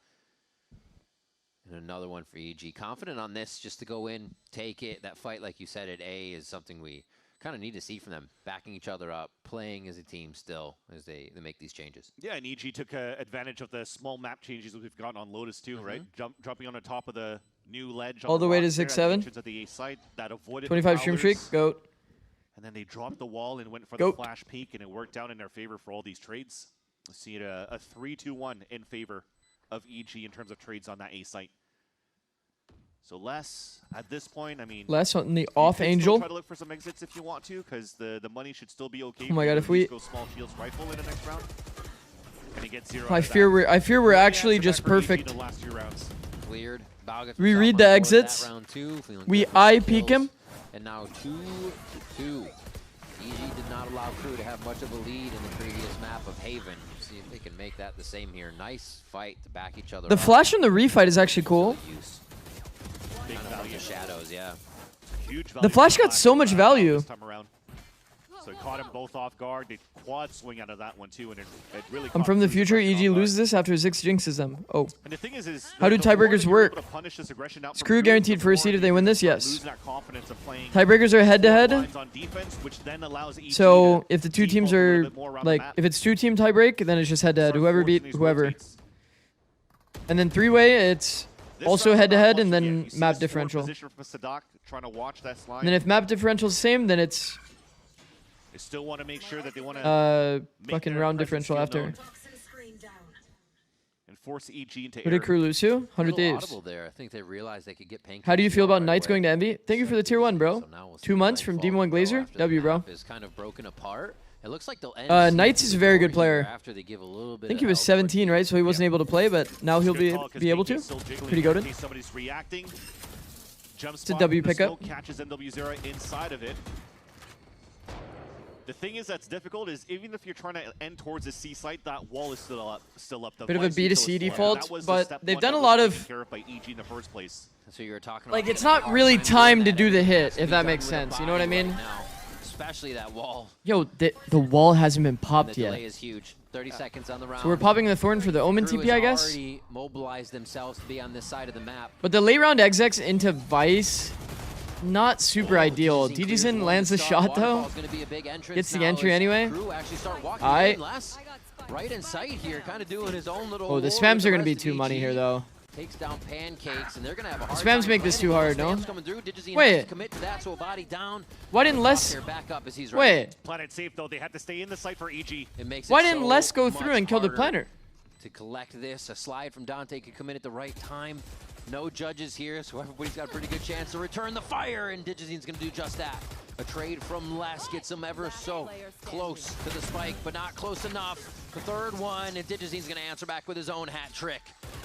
And another one for EG. Confident on this just to go in, take it. That fight, like you said, at A is something we kind of need to see from them. Backing each other up, playing as a team still as they make these changes. Yeah, and EG took advantage of the small map changes that we've gotten on Lotus too, right? Jumping on the top of the new ledge. All the way to 6-7. At the A side, that avoided 25 stream streak, goat. And then they dropped the wall and went for Goat. the flash peek, and it worked out in their favor for all these trades. Let's see it a 3-2-1 in favor of EG in terms of trades on that A site. So Les, at this point, I mean, Les on the off angel. Try to look for some exits if you want to, because the money should still be okay. Oh my god, if we go small shields rifle in the next round, and he gets 0. I fear we're actually just perfect. The last 2 rounds. Cleared. We read the exits. We eye peek him. And now 2-2. EG did not allow Crew to have much of a lead in the previous map of Haven. See if they can make that the same here. Nice fight to back each other The up. flash and the refight is actually cool. Big value. Shadows, yeah. Huge value. The flash got so much value. This time around. So it caught him both off guard. They quad swing out of that one too, and it really. I'm from the future. EG loses this after 6 jinxes them. Oh. And the thing is how do tiebreakers work? Is Crew guaranteed first seed if they win this? Yes. Tiebreakers are head-to-head. So if the 2 teams are like, if it's 2-team tiebreak, then it's just head-to-head. Whoever beat whoever. And then 3-way, it's also head-to-head and then map differential. And then if map differential is the same, then it's they still want to make sure that they want to fucking round differential after. And force EG into Who did Crew lose to? 100 days. There. I think they realized they could get Pancakes. How do you feel about Knights going to Envy? Thank you for the tier 1, bro. 2 months from Demon 1 Glazer. W, bro. Is kind of broken apart. It looks like they'll end Knights is a very good player. After they give a little bit I think he was 17, right? So he wasn't able to play, but now he'll be able to. Pretty goated. It's a W pickup. Catches MW0 inside of it. The thing is that's difficult is even if you're trying to end towards the C site, that wall is still up. Bit of a B2C default, but they've done a lot of. By EG in the first place. So you were talking like it's not really time to do the hit, if that makes sense. You know what I mean? Especially that wall. Yo, the wall hasn't been popped the yet. delay is huge. 30 seconds on the round. So we're popping the Thorn for the Omen TP, I guess. Already mobilized themselves to be on this side of the map. But the late round execs into Vice, not super ideal. DJZin lands the shot though. Gets the entry anyway. Alright. Right in sight here, kind of doing his own little. Oh, the spams are gonna be too money here though. Takes down Pancakes, and they're gonna have a hard spams time make this too hard, no? Wait. Commit to that, so a body down. Why didn't Les? Back up as he's wait. Planet safe though. They had to stay in the site for EG. It makes Why didn't Les go through and kill the planner? To collect this, a slide from Dante could come in at the right time. No judges here, so everybody's got a pretty good chance to return the fire, and Digizine's gonna do just that. A trade from Les gets him ever so close to the spike, but not close enough. The third one, and Digizine's gonna answer back with his own hat trick.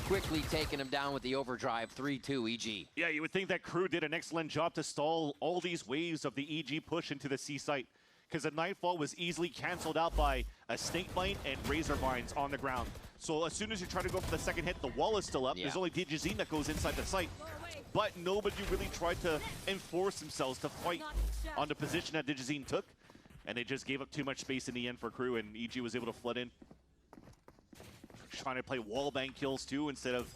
Quickly taking him down with the overdrive, 3-2 EG. Yeah, you would think that Crew did an excellent job to stall all these waves of the EG push into the C site, because the Nightfall was easily canceled out by a Snake Bite and Razor Vines on the ground. So as soon as you try to go for the second hit, the wall is still up. Yeah. There's only DJZ that goes inside the site. But nobody really tried to enforce themselves to fight on the position that DJZ took. And they just gave up too much space in the end for Crew, and EG was able to flood in. Trying to play wallbang kills too instead of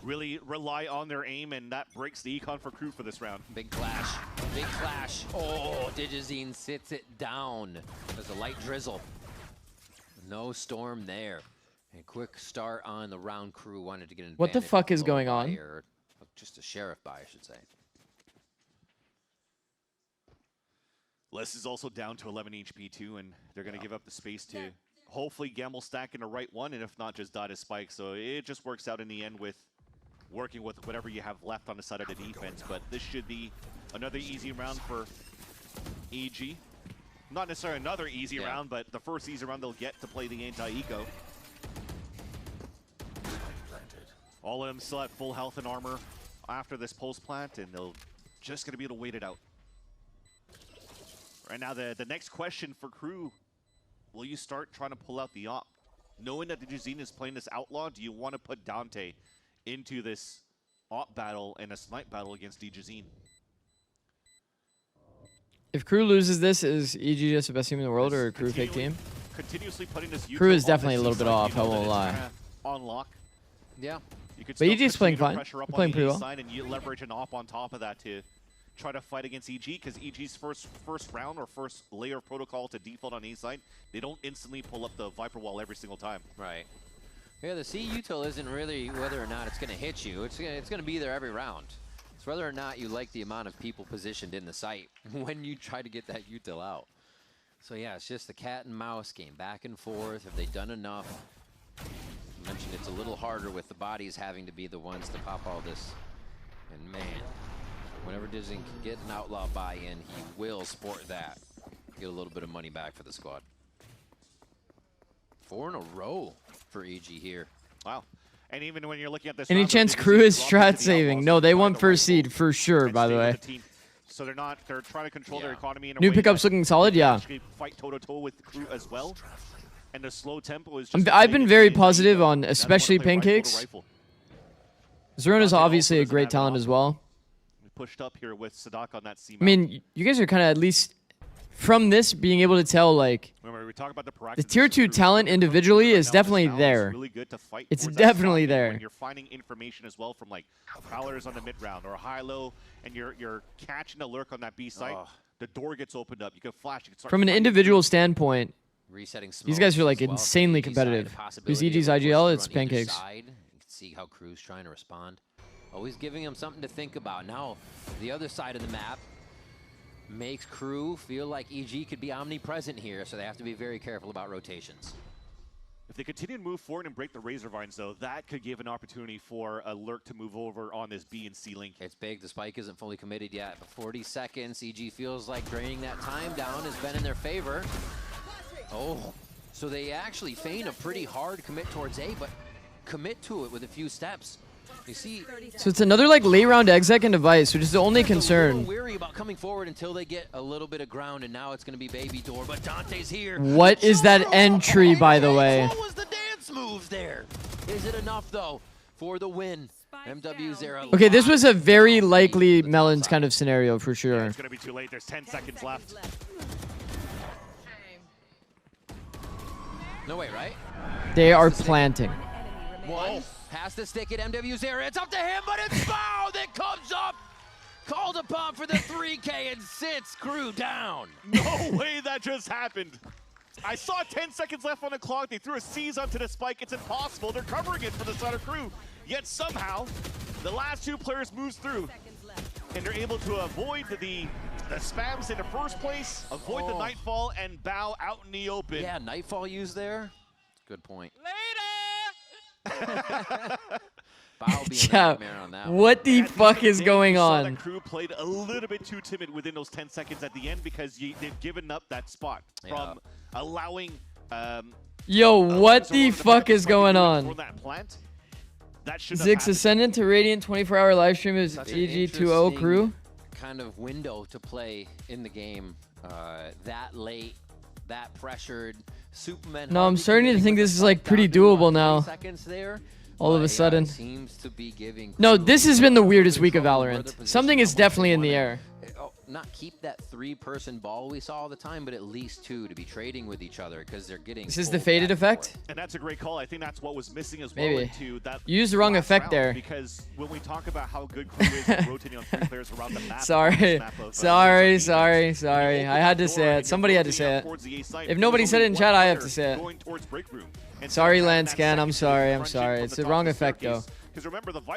really rely on their aim, and that breaks the econ for Crew for this round. Big clash. Big clash. Oh, Digizine sits it down. There's a light drizzle. No storm there. A quick start on the round. Crew wanted to get an What the fuck is going on? Or just a sheriff buy, I should say. Les is also down to 11 HP too, and they're going to give up the space to hopefully gamble stack in the right one, and if not, just dot his spike. So it just works out in the end with working with whatever you have left on the side of the defense. But this should be another easy round for EG. Not necessarily another easy round, but the first easy round they'll get to play the anti-eco. All of them still at full health and armor after this pulse plant, and they'll just going to be able to wait it out. Right now, the next question for Crew, will you start trying to pull out the op? Knowing that the Digizine is playing this outlaw, do you want to put Dante into this op battle and a snipe battle against DJZine. If Crew loses this, is EG just the best team in the world or a Crew fake team? Continuously putting this Crew is on definitely a the little C bit side, off, you I know won't that it's lie. kinda on lock. Yeah. You could But still EG's playing continue to fine. pressure up They're on playing the pretty A well. side, and you leverage an op on top of that to try to fight against EG, because EG's first round or first layer of protocol to default on A side, they don't instantly pull up the Viper wall every single time. Right. Yeah, the C util isn't really whether or not it's going to hit you. It's going to be there every round. It's whether or not you like the amount of people positioned in the site when you try to get that util out. So yeah, it's just a cat and mouse game, back and forth. Have they done enough? I mentioned it's a little harder with the bodies having to be the ones to pop all this. And man, whenever Disney can get an outlaw buy-in, he will sport that. Get a little bit of money back for the squad. 4 in a row for EG here. Wow. And even when you're looking at this Any round, chance they Crew is just drop into strat the saving? outlaws No, they to won find the first rifle seed for sure, and by stay the with way. the team. So they're trying to control their economy in a New way pickups that looking solid, they can yeah. actually fight toe-to-toe with the Crew as well. And the slow tempo is I've just been very positive on especially Pancakes. Zerona's obviously a great talent as well. We pushed up here with Sadak on that C. I mean, you guys are kind of at least from this being able to tell like Remember, we talk about the the tier 2 talent individually is definitely there. Really good to fight It's towards that definitely spot, and there. When you're finding information as well from like prowlers on the mid round or high-low, and you're catching a lurk on that B site, the door gets opened up. You can flash. You can start From an fighting individual standpoint, Resetting these guys are like smokes as well for insanely EG side, competitive. a Who's possibility EG's of a push IGL? through It's on either Pancakes. side. You can see how Crew's trying to respond. Always giving him something to think about. Now, the other side of the map makes Crew feel like EG could be omnipresent here, so they have to be very careful about rotations. If they continue to move forward and break the Razor Vines, though, that could give an opportunity for a lurk to move over on this B and C link. It's big. The spike isn't fully committed yet, but 40 seconds. EG feels like draining that time down has been in their favor. Oh, so they actually feign a pretty hard commit towards A, but commit to it with a few steps. You see, So it's another like late round exec and device, which is the only a little concern. weary about coming forward until they get a little bit of ground, and now it's going to be baby door. But Dante's here. What is that entry, by the way? What was the dance moves there? Is it enough though for the win? MW0. Okay, this was a very likely Melons kind of scenario for sure. It's going to be too late. There's 10 seconds left. No way, right? They are planting. One. Pass the stick at MW0. It's up to him, but it's Bao that comes up. Called upon for the 3K and sits Crew down. No way that just happened. I saw 10 seconds left on the clock. They threw a seize onto the spike. It's impossible. They're covering it for the side of Crew. Yet somehow, the last two players moves through. And they're able to avoid the spams in the first place, avoid the Nightfall, and bow out in the open. Yeah, Nightfall used there. Good point. Bao being a Yeah, nightmare on that one. what the fuck is going You saw on? that Crew played a little bit too timid within those 10 seconds at the end because they've given up that spot from allowing. Yo, what the fuck is going for on? that plant. That should have Zix happened. Ascendant to Radiant 24-hour live stream is Such an EG2O Crew. interesting kind of window to play in the game. That late, that pressured. Superman. No, I'm hardly starting to committing think with this the is like spike pretty down to, doable 20 now. seconds there. All of a But, sudden. seems to be giving No, Crew this has been the full weirdest week of control over their Valorant. position, Something how is much definitely they in the wanna- air. Not keep that 3-person ball we saw all the time, but at least 2 to be trading with each other because they're getting. This is the pulled faded back and effect? forth. And that's a great call. I think that's what was missing as well. Maybe. Into that You used the wrong last effect round, there. Because when we talk about how good Crew is at rotating on 3 players around the map. Sorry, sorry. I had to say it. Somebody had to say it. If nobody said it in chat, I have to say it. Sorry, Lanscan. I'm sorry. It's the wrong effect, though.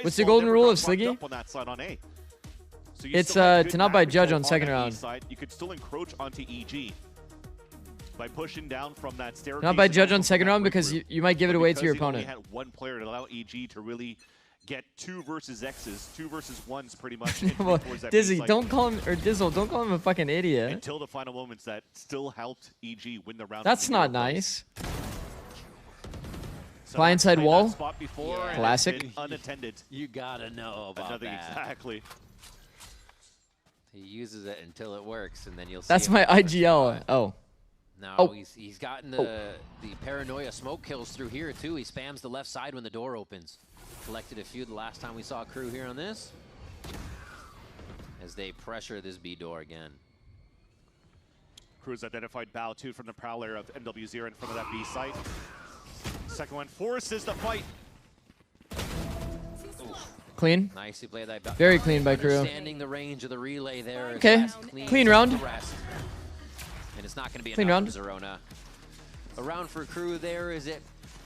What's the golden rule of Sliggy? So It's to not by judge on second round. Side, you could still encroach onto EG by pushing down from that staircase. Not by and judge also on from second that round break because room. you might give it But away to your because they only opponent. had one player to allow EG to really get 2 versus X's, 2 versus 1s pretty much. into Well, towards that Dizzy, B site don't call him, or Dizzle, don't call him a fucking idiot. until the final moments that still helped EG win the round. That's in the not third place. nice. Someone Blindside played wall. that spot before and it's Classic. been unattended. You gotta know about Another that. exactly. He uses it until it works, and then you'll see. That's him my on the IGL. spot. Oh. No, Oh. he's gotten the paranoia smoke kills through here too. He spams the left side when the door opens. collected a few the last time we saw Crew here on this. As they pressure this B door again. Crew's identified Bao 2 from the Prowler of MW0 in front of that B site. Second one forces the fight. Clean. Nicely played that. Very clean by Crew. Understanding the range of the relay there. Okay. Clean round. And it's not going to be Clean enough round. for Zerona. A round for Crew there is it.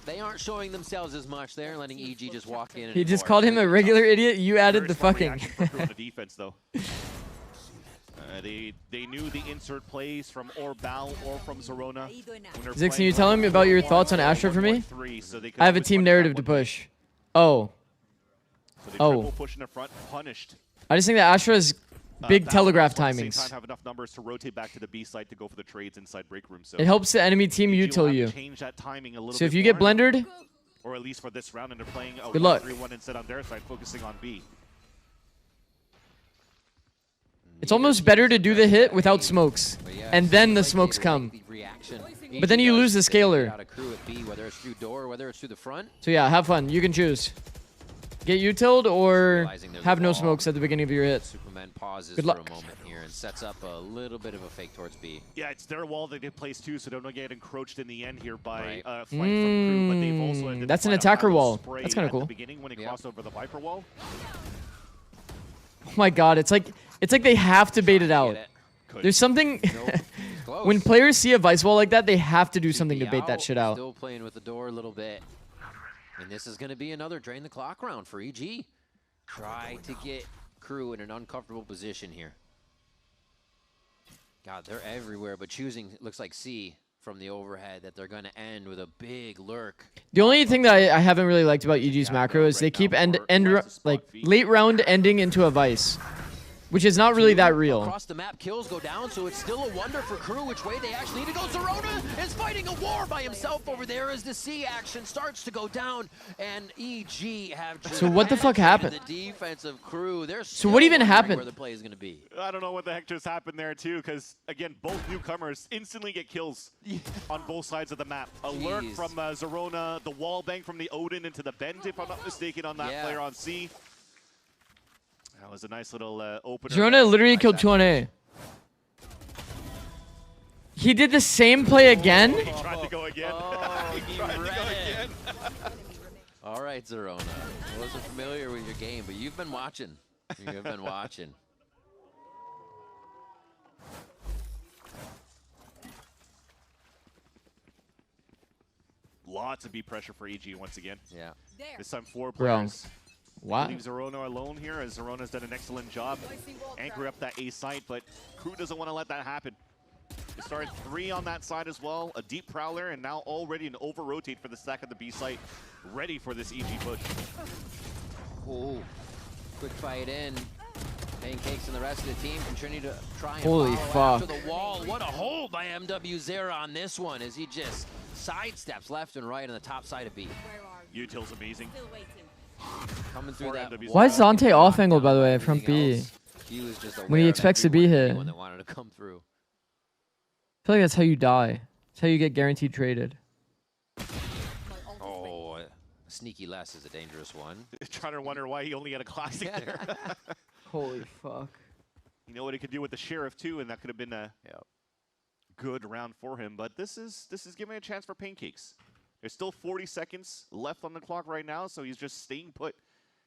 They aren't showing themselves as much there, letting EG just walk in. He just called him a regular idiot. You added the fucking. The defense, though. They knew the insert plays from or Bao or from Zerona. Zix, can you tell him about your thoughts on Astra for me? I have a team narrative to push. Oh. Oh. Push in the front, punished. I just think that Astra is big telegraph At the same timings. time, have enough numbers to rotate back to the B site to go for the trades inside break room. So It helps the enemy team util you. change that timing a little So if bit you get more, blendered, or at least for this round, and they're playing a Good luck. 1-3-1 instead on their side, focusing on B. it's almost better to do the hit without smokes, and then the smokes come. But then you lose the scalar. Whether it's through door, whether it's through the front. So yeah, have fun. You can choose. Get utiled or have no smokes at the beginning of your hit. Superman pauses Good for luck. a moment here and sets up a little bit of a fake towards B. Yeah, it's their wall that they place too, so don't get encroached in the end here by flight from Crew. But they've also That's an identified a attacker Paddle wall. spray That's kind of at cool. the beginning when he crossed over the Viper wall. Oh my god, it's like they have to bait it out. There's something when players see a vice wall like that, they have to do something to bait that shit out. Still playing with the door a little bit. And this is going to be another drain the clock round for EG. Try to get Crew in an uncomfortable position here. God, they're everywhere, but choosing, it looks like C from the overhead, that they're going to end with a big lurk. The only thing that I haven't really liked about EG's macro is they keep late round ending into a vice, which is not really that real. Across the map, kills go down, so it's still a wonder for Crew which way they actually need to go. Zerona is fighting a war by himself over there as the C action starts to go down, and EG have just So what the fuck happened? The defensive Crew, they're So what even wondering happened? where the play is going to be. I don't know what the heck just happened there too, because again, both newcomers instantly get kills on both sides of the map. A lurk Jeez. from Zerona, the wall bang from the Odin into the bend, if I'm not mistaken, on that player on C. That was a nice little opener. Zerona literally killed 2 on A. He did the same play again? He tried to go again. he tried to go again. All right, Zerona. I wasn't familiar with your game, but you've been watching. You've been watching. Lots of B pressure for EG once again. Yeah. This time 4 Bro. players. What? Leave Zerona alone here, as Zerona's done an excellent job anchor up that A site, but Crew doesn't want to let that happen. They started 3 on that side as well, a deep Prowler, and now already an over-rotate for the stack of the B site, ready for this EG push. Oh, quick fight in. Pancakes and the rest of the team continue to try and Holy follow fuck. after the wall. What a hold by MW0 on this one as he just sidesteps left and right on the top side of B. Util's amazing. Coming through that. Why is Zante off angle, by the way, from B? He was just When he aware of expects to be everyone, hit. anyone that wanted to come through. I feel like that's how you die. That's how you get guaranteed traded. Oh, sneaky less is a dangerous one. Trying to wonder why he only had a classic there. Holy fuck. You know what he could do with the Sheriff too, and that could have been a good round for him. But this is giving a chance for Pancakes. There's still 40 seconds left on the clock right now, so he's just staying put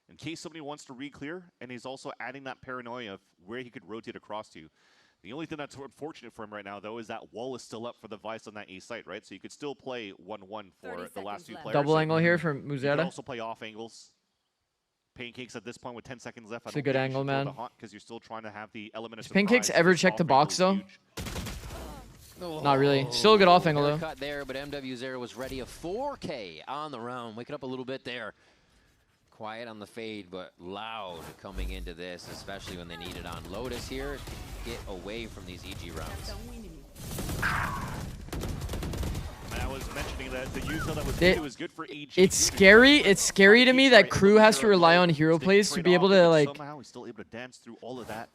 in case somebody wants to re-clear, and he's also adding that paranoia of where he could rotate across to. The only thing that's unfortunate for him right now, though, is that wall is still up for the Vice on that A site, right? So you could still play 1-1 for the last 2 players. Double angle here from You can Muzera. also play off angles. Pancakes at this point with 10 seconds left. It's a good angle, man. Because you're still trying to have the element of Does Pancakes ever check the box, though? Not really. Still a good off angle, though. Cut there, but MW0 was ready. A 4K on the round. Waking up a little bit there. Quiet on the fade, but loud coming into this, especially when they need it on Lotus here. Get away from these EG rounds. I was mentioning that the util that was good was good for EG. It's scary. It's scary to me that Crew has to rely on hero plays to be able to, like... Somehow he's still able to dance through all of that.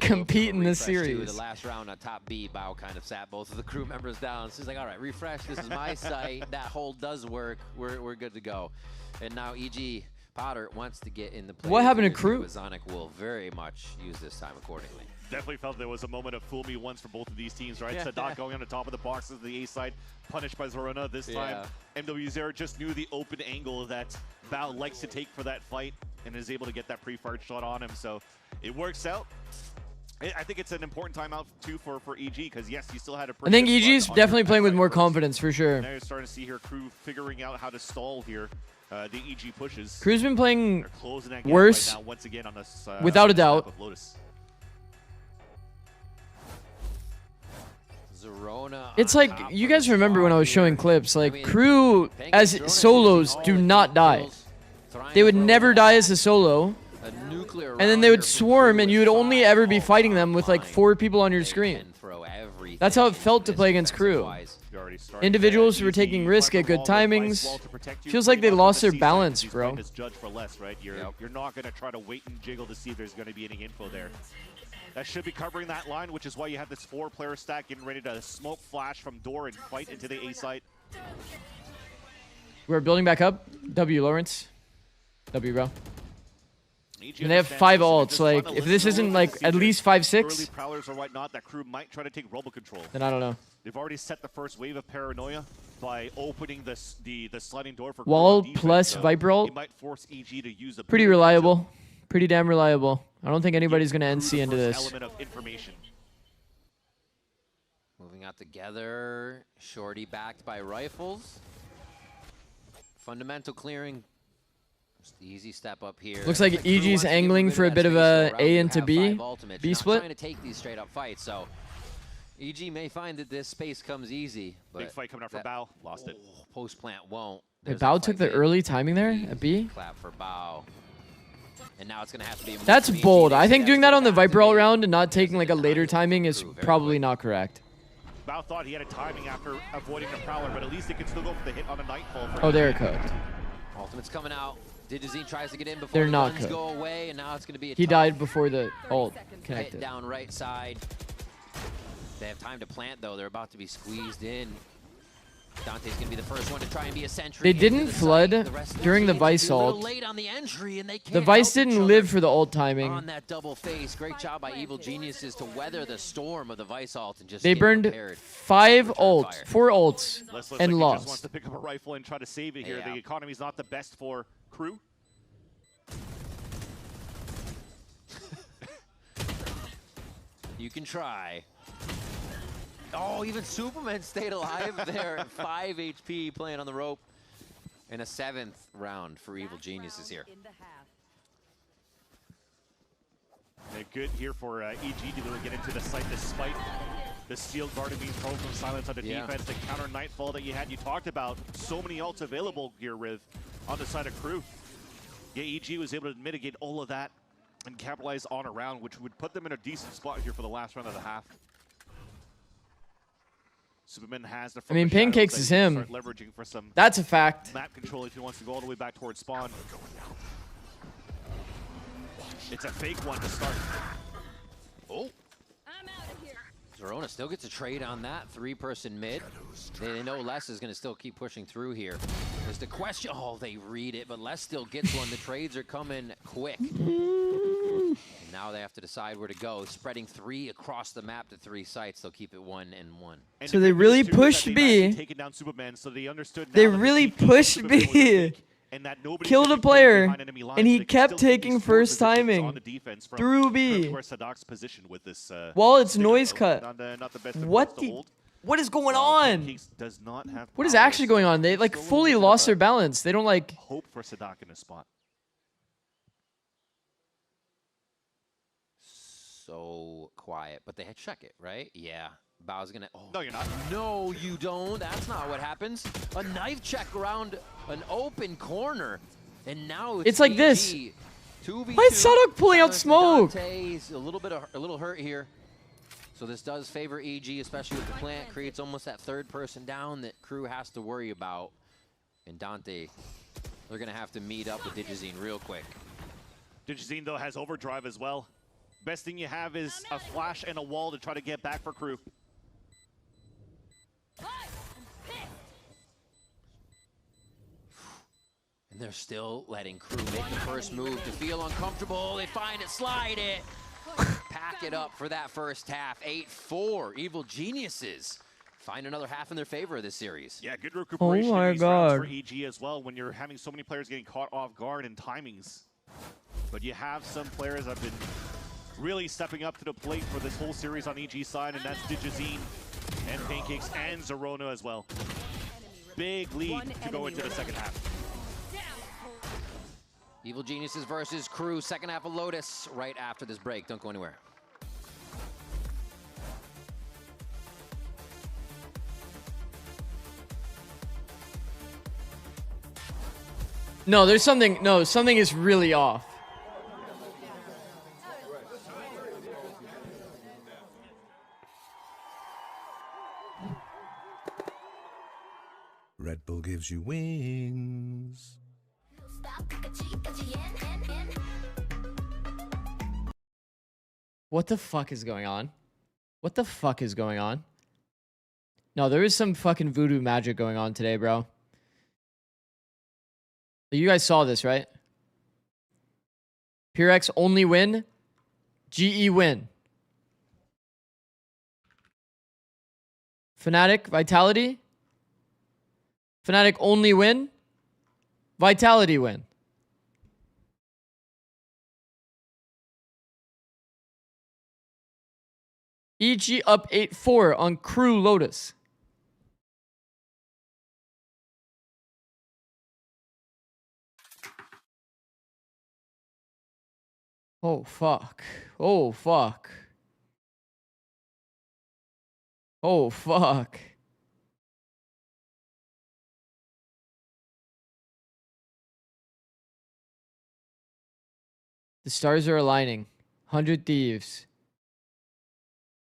compete in this Refresh too. series. The last round on top B, Bao kind of sat both of the crew members down. So he's like, all right, refresh. This is my site. That hold does work. We're good to go. And now EG Potter wants to get in the play. What happened to Crew? Zonic will very much use this time accordingly. Definitely felt there was a moment of fool me once for both of these teams, right? Yeah. Sadak going on the top of the boxes of the A side, punished by Zorona. This time, MW0 just knew the open angle that Bao likes to take for that fight and is able to get that pre-fired shot on him. So it works out. I think it's an important timeout too for EG because yes, he still had a I think EG's definitely playing with more confidence for sure. Now you're starting to see here Crew figuring out how to stall here. The EG pushes. Crew's been playing They're closing that gap worse, right now, once again on this, without a doubt. Lotus. Zorona. It's like, you guys remember when I was showing clips, like Crew as solos do not die. They would never die as a solo, and then they would swarm and you would only ever be fighting them with like 4 people on your screen. That's how it felt to play against Crew. Individuals who were taking risk at good timings. Feels like they lost their balance, bro. Judge for less, right? You're not going to try to wait and jiggle to see if there's going to be any info there. That should be covering that line, which is why you have this 4-player stack getting ready to smoke flash from door and fight into the A site. We're building back up. W, Lawrence. W, bro. And they have 5 ults. Like, if this isn't like at least 5-6, early prowlers or whatnot, that Crew might try to take robo control. then I don't know. They've already set the first wave of paranoia by opening the sliding door for Wall defense, plus so Viper ult. it might force EG to use a Pretty reliable. Pretty damn reliable. I don't think anybody's going to NC into this. element of information. Moving out together. Shorty backed by rifles. Fundamental clearing. Just the easy step up here. Looks like EG's angling for a bit of a A into B. B split. Trying to take these straight up fights, so EG may find that this space comes easy. But Big fight coming out for Bao. Lost it. Post plant won't. Wait, Bao took the early timing there at B? Clap for Bao. And now it's going to have to be. That's bold. I think doing that on the Viper all round and not taking like a later timing is probably not correct. Bao thought he had a timing after avoiding the prowler, but at least he could still go for the hit on a nightfall. For Oh, they're cooked. Ultimate's coming out. Digizine tries to get in before They're the not guns cooked. go away, and now it's going to be a He tough died before the ult hit connected. down right side. They have time to plant, though. They're about to be squeezed in. Dante's going to be the first one to try and be a sentry. They into didn't the flood site. The rest of during the team Vice a little ult. late on the entry, and they The can't Vice help each didn't other live for the ult timing. on that double face. Great job by Evil Geniuses to weather the storm of the Vice ult and just They get burned prepared. 4 ults Looks and like he lost. just wants to pick up a rifle and try to save it here. Yeah. The economy's not the best for Crew. You can try. Oh, even Superman stayed alive there at 5 HP playing on the rope. And a 7th round for Evil Geniuses here. Yeah, good here for EG to be able to get into the site despite the steel guarding being thrown from silence on the defense. The counter nightfall that you had, you talked about so many ults available here with on the side of Crew. Yeah, EG was able to mitigate all of that and capitalize on a round, which would put them in a decent spot here for the last round of the half. Superman has the Pancakes is him. leveraging for some That's a fact. map control if he wants to go all the way back towards spawn. It's a fake one to start. Oh. Zorona still gets a trade on that 3-person mid. They know Les is going to still keep pushing through here. There's the question. Oh, they read it, but Les still gets one. The trades are coming quick. And now they have to decide where to go. Spreading 3 across the map to 3 sites. They'll keep it 1 and 1. And So they really pushed B. Taken down Superman, so they understood now They that the really peak of pushed Superman was B. epic, and that nobody Killed could a be playing player, behind enemy lines. and he They could kept still keep taking these first positions timing on the defense from through B. where Sadok's position with this. Well, it's noise cut. Not the best of What places to hold. What is going on? Pancakes does not have What is powers, actually going on? They like still a fully little bit of lost a their balance. They don't like. Hope for Sadok in this spot. So quiet, but they had check it, right? Yeah. Bao's gonna. Oh. No, you're not. No, you don't. That's not what happens. A knife check around an open corner, and now It's like this. 2v2. Why is Sadok pulling out smoke? Dante's a little hurt here. So this does favor EG, especially with the plant. Creates almost that 3rd person down that Crew has to worry about. And Dante, they're gonna have to meet up with Digizine real quick. Digizine though has overdrive as well. best thing you have is a flash and a wall to try to get back for Crew. And they're still letting Crew make the first move to feel uncomfortable. They find it, slide it. Pack it up for that first half. 8-4. Evil Geniuses find another half in their favor of this series. Yeah, good recuperation my in these rounds for God. EG as well when you're having so many players getting caught off guard in timings. But you have some players that have been really stepping up to the plate for this whole series on EG side, and that's Digizine and Pancakes and Zerona as well. Big lead to go into the second half. Evil Geniuses versus Crew, second half of Lotus, right after this break. Don't go anywhere. No, there's something. No, something is really off. Red Bull gives you wings. What the fuck is going on? What the fuck is going on? No, there is some fucking voodoo magic going on today, bro. You guys saw this, right? Purex only win. GE win. Fnatic, Vitality. Fnatic only win. Vitality win. EG up 8-4 on Crew Lotus. Oh, fuck. Oh, fuck. Oh, fuck. The stars are aligning. 100 Thieves.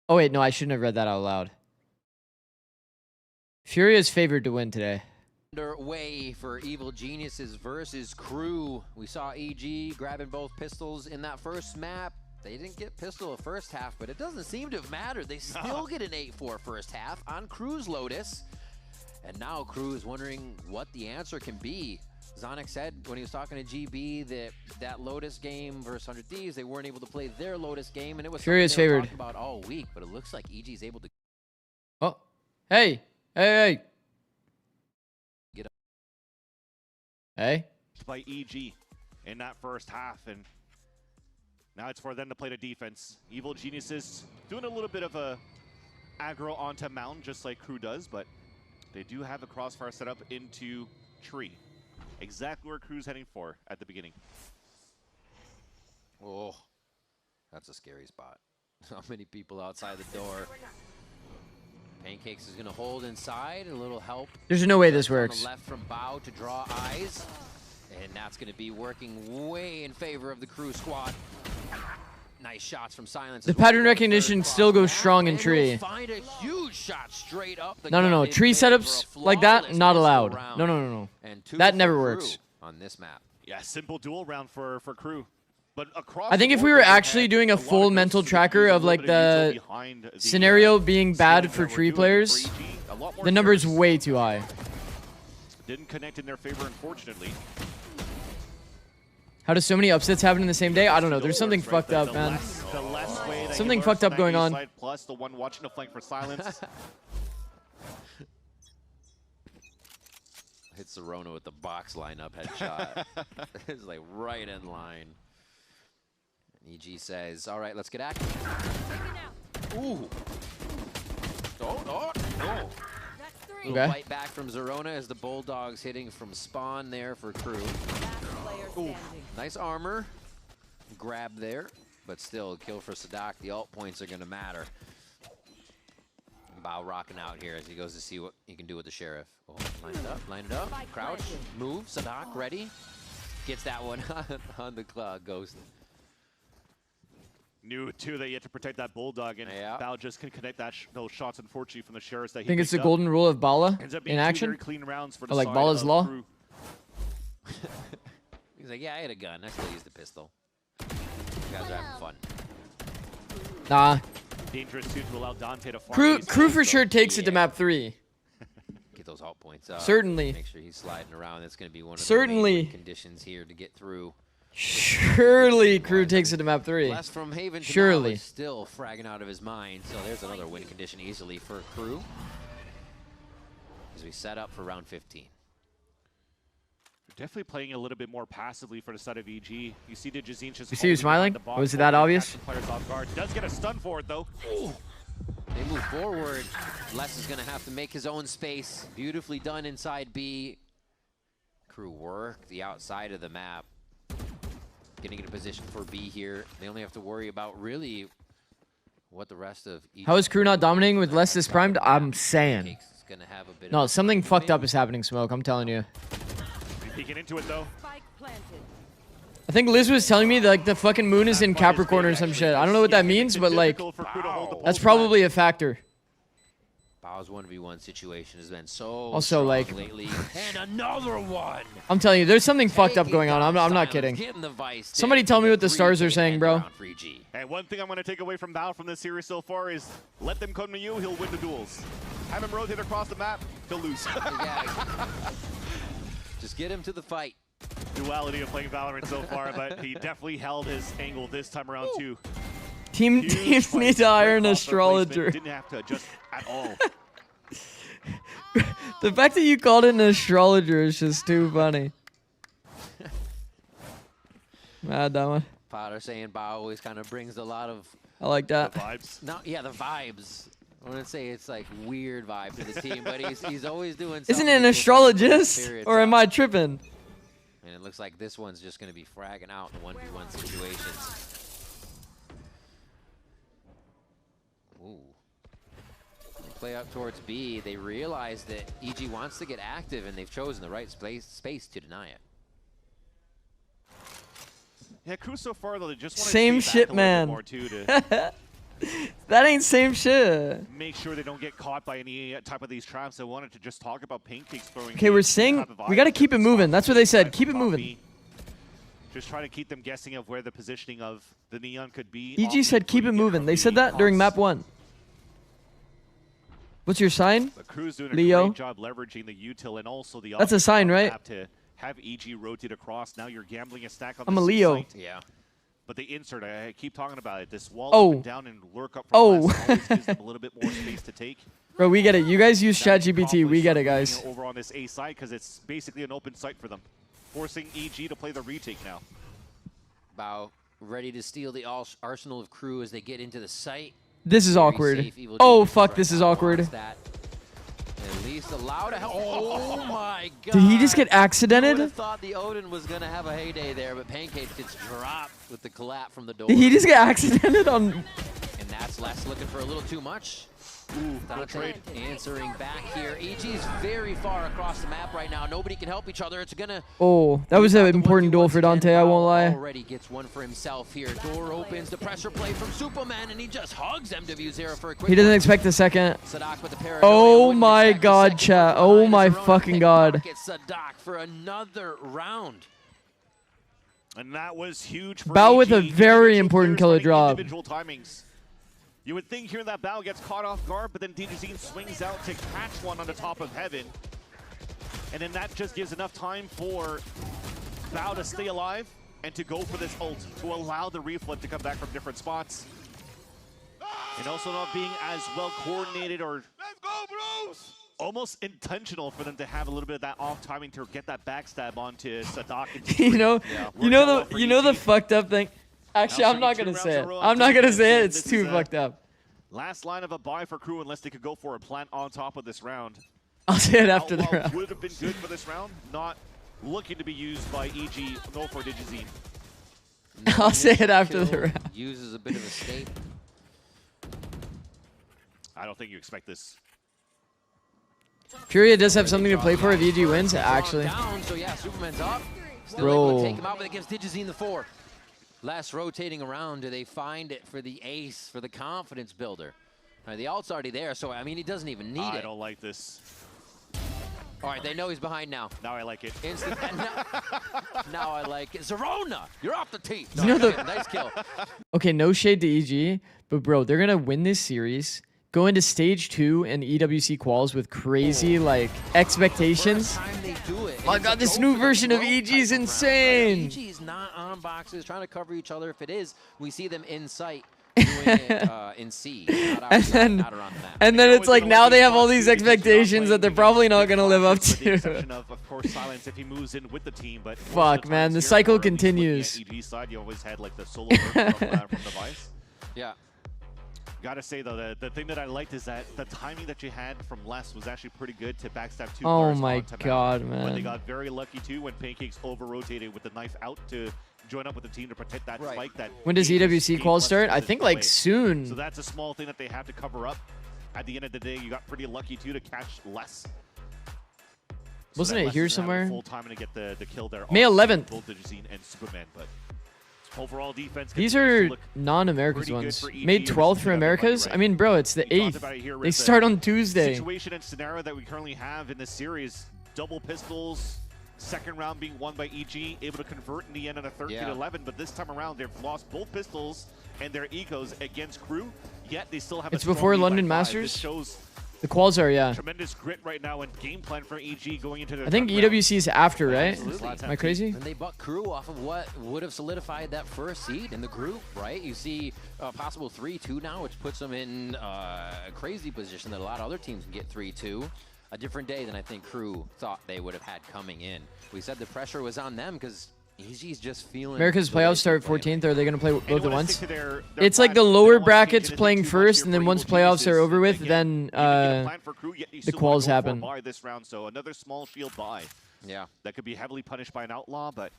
Oh, wait, no, I shouldn't have read that out loud. Fury is favored to win today. Underway for Evil Geniuses versus Crew. We saw EG grabbing both pistols in that first map. They didn't get pistol the first half, but it doesn't seem to have mattered. They still get an 8-4 first half on Crew's Lotus. And now Crew is wondering what the answer can be. Zonic said when he was talking to GB that Lotus game versus 100 Thieves, they weren't able to play their Lotus game, and it was Fury is something they were favored. talking about all week, but it looks like EG is able to Oh, hey, hey, get up. Hey. By EG in that first half, and now it's for them to play the defense. Evil Geniuses doing a little bit of a aggro onto Mountain, just like Crew does, but they do have a crossfire set up into Tree. Exactly where Crew's heading for at the beginning. Oh, that's a scary spot. How many people outside the door? Pancakes is going to hold inside. A little help. There's no way this on works. the left from Bao to draw eyes. And that's going to be working way in favor of the Crew squad. Nice shots from Silence. The pattern recognition still goes strong in Tree. Find a huge shot straight up the No. Tree setups like that, not allowed. No. That never works. On this map. Yeah, simple duel round for Crew. But across I think if we were actually doing a full mental tracker of like the scenario being bad for Tree players, the number is way too high. Didn't connect in their favor, unfortunately. How does so many upsets happen in the same day? I don't know. There's something fucked up, man. Something fucked up going on. Plus the one watching the flank for Silence. Hits Zerona with the box lineup headshot. It's like right in line. And EG says, all right, let's get active. Ooh. Oh, no. Okay. Fight back from Zerona as the Bulldogs hitting from spawn there for Crew. Ooh. Nice armor. Grab there, but still kill for Sadak. The ult points are going to matter. Bao rocking out here as he goes to see what he can do with the Sheriff. Oh, line it up, crouch, move, Sadak ready. Gets that one on the Ghost. Knew too that you had to protect that Bulldog, and Bao just can connect that those shots, unfortunately, from the Sheriffs that he I think it's the picked up. golden rule of Bala Ends up in being two action. very clean rounds for the Or like side Bala's of law. Crew. He's like, yeah, I had a gun. I still used the pistol. You guys are having fun. Nah. Dangerous too to allow Dante to farm. Crew for sure takes it to map 3. Get those alt points up. Certainly. Make sure he's sliding around. That's going to be one of Certainly. the main conditions here to get through. Surely Crew takes it to map 3. Less from Haven to Surely. now is still fragging out of his mind. So there's another win condition easily for Crew. As we set up for round 15. Definitely playing a little bit more passively for the side of EG. You see Digizine just. You see you smiling? Was it that obvious? Players off guard. Does get a stun for it though. They move forward. Les is going to have to make his own space. Beautifully done inside B. Crew work the outside of the map. Getting in a position for B here. They only have to worry about really what the rest of EG. How is Crew not dominating with less this primed? I'm saying. No, something fucked up is happening, Smoke. I'm telling you. Peeking into it though. I think Liz was telling me that, like, the fucking moon is in Capricorn or some shit. I don't know what that means, but like, that's probably a factor. Bow's 1v1 situation has been so Also, strong like, lately. And another one. I'm telling you, there's something fucked up going on. I'm not kidding. Somebody tell me what the stars are saying, bro. And one thing I'm going to take away from Bao from this series so far is let them come to you, he'll win the duels. Have him rotate across the map, he'll lose. Just get him to the fight. Duality of playing Valorant so far, but he definitely held his angle this time around too. Teams need to hire an astrologer. Didn't have to adjust at all. The fact that you called it an astrologer is just too funny. Mad that one. Potter saying Bao always kind of brings a lot of. I like that. The vibes. No, yeah, the vibes. I wouldn't say it's like weird vibe to the team, but he's always doing. Isn't it an astrologist, or am I tripping? And it looks like this one's just going to be fragging out in 1v1 situations. Ooh. They play up towards B. They realize that EG wants to get active, and they've chosen the right space to deny it. Yeah, Crew so far though, they just want to same shit, man. More too to that ain't same shit. Make sure they don't get caught by any type of these traps. I wanted to just talk about Pancakes throwing. Okay, we're saying we got to keep it moving. That's what they said. Keep it moving. Just trying to keep them guessing of where the positioning of the Neon could be. EG said keep it moving. They said that during map 1. What's your sign? But Crew's doing Leo. a great job leveraging the util and also the. That's a sign, right? To have EG rotate across. Now you're gambling a stack on. I'm the a Leo. site. Yeah. But the insert, I keep talking about it. This wall Oh. up and down and lurk up from last always gives them a little bit more space to take. Bro, we get it. You guys use ChatGPT. We get it, guys. Over on this A side because it's basically an open site for them, forcing EG to play the retake now. Bao ready to steal the arsenal of Crew as they get into the site. This is Very awkward. safe, Evil Oh, Genius fuck. right This is now awkward. wants that. At least allowed to help. Oh my god. Did he just get I accidented? thought the Odin was going to have a heyday there, but Pancake gets dropped with the collapse from the door. Did he just get accidented on? And that's Les looking for a little too much. Ooh, Dante answering back here. EG's very far across the map right now. Nobody can help each other. It's gonna. Oh, that was an important duel for Dante. I won't lie. Already gets one for himself here. Door opens. The pressure play from Superman, and he just hugs MW0 for a quick. He doesn't expect the second. Sadak with the paranoia. Oh my god, chat. Oh my fucking god. Sadak for another round. And that was huge for Bao with a EG. very important killer drop. Individual timings. You would think here that Bao gets caught off guard, but then Digizine swings out to catch one on the top of Heaven. And then that just gives enough time for Bao to stay alive and to go for this ult, to allow the reflip to come back from different spots. And also not being as well coordinated or almost intentional for them to have a little bit of that off timing to get that backstab onto Sadak. You know the fucked up thing. Actually, I'm not gonna say it. I'm not gonna say it. It's too fucked up. Last line of a buy for Crew unless they could go for a plant on top of this round. I'll say it after the Outlaw round. would have been good for this round, not looking to be used by EG, no for Digizine. I'll say it after the round. Uses a bit of escape. I don't think you expect this. Furia does have something to play for if EG wins, actually. Down, so yeah, Superman's up. Still Bro. able to take him out, but it gives Digizine the 4. Last rotating around, do they find it for the ace, for the confidence builder? The ult's already there, so I mean, he doesn't even need it. I don't like this. All right, they know he's behind now. Now I like it. Instant. Now I like it. Zerona, you're off the tee. No, You know nice kill. Okay, no shade to EG, but bro, they're gonna win this series, go into stage 2 and EWC quals with crazy like expectations. Time they do it. My God, this new version of EG is insane. EG is not on boxes, trying to cover each other. If it is, we see them in sight. Doing it in C, not around the map. And then it's like now they have all these expectations that they're probably not gonna live up to. Of course, Silence if he moves in with the team, but Fuck, man, the cycle continues. EG side, you always had like the solo burn from the Vice. Yeah. Gotta say though, the thing that I liked is that the timing that you had from Les was actually pretty good to backstab 2 Oh players my onto God, map. man. When they got very lucky too, when Pancakes over-rotated with the knife out to join up with the team to protect that spike. That When does EWC qual start? I think like soon. So that's a small thing that they have to cover up. At the end of the day, you got pretty lucky too to catch Les. Wasn't it here somewhere? Full time to get the kill there. May 11th. Both Digizine and Superman, but overall defense. These are non-Americas ones. May 12th for Americas? I mean, bro, it's the 8th. They start on Tuesday. Situation and scenario that we currently have in this series, double pistols, second round being won by EG, able to convert in the end on a 13-11, but this time around they've lost both pistols and their ecos against Crew, yet they still have It's before London Masters? This shows The quals are, yeah. tremendous grit right now and game plan for EG going into their I think third round. EWC is after, right? Am I crazy? And they buck Crew off of what would have solidified that first seed in the group, right? You see a possible 3-2 now, which puts them in a crazy position that a lot of other teams can get 3-2. A different day than I think Crew thought they would have had coming in. We said the pressure was on them because EG's just feeling... America's playoffs start 14th. Are they going to play both at once? their It's like the lower brackets playing first, and then once playoffs are over with, then the quals happen. Buy this round, so another small shield buy. Yeah. That could be heavily punished by an outlaw, but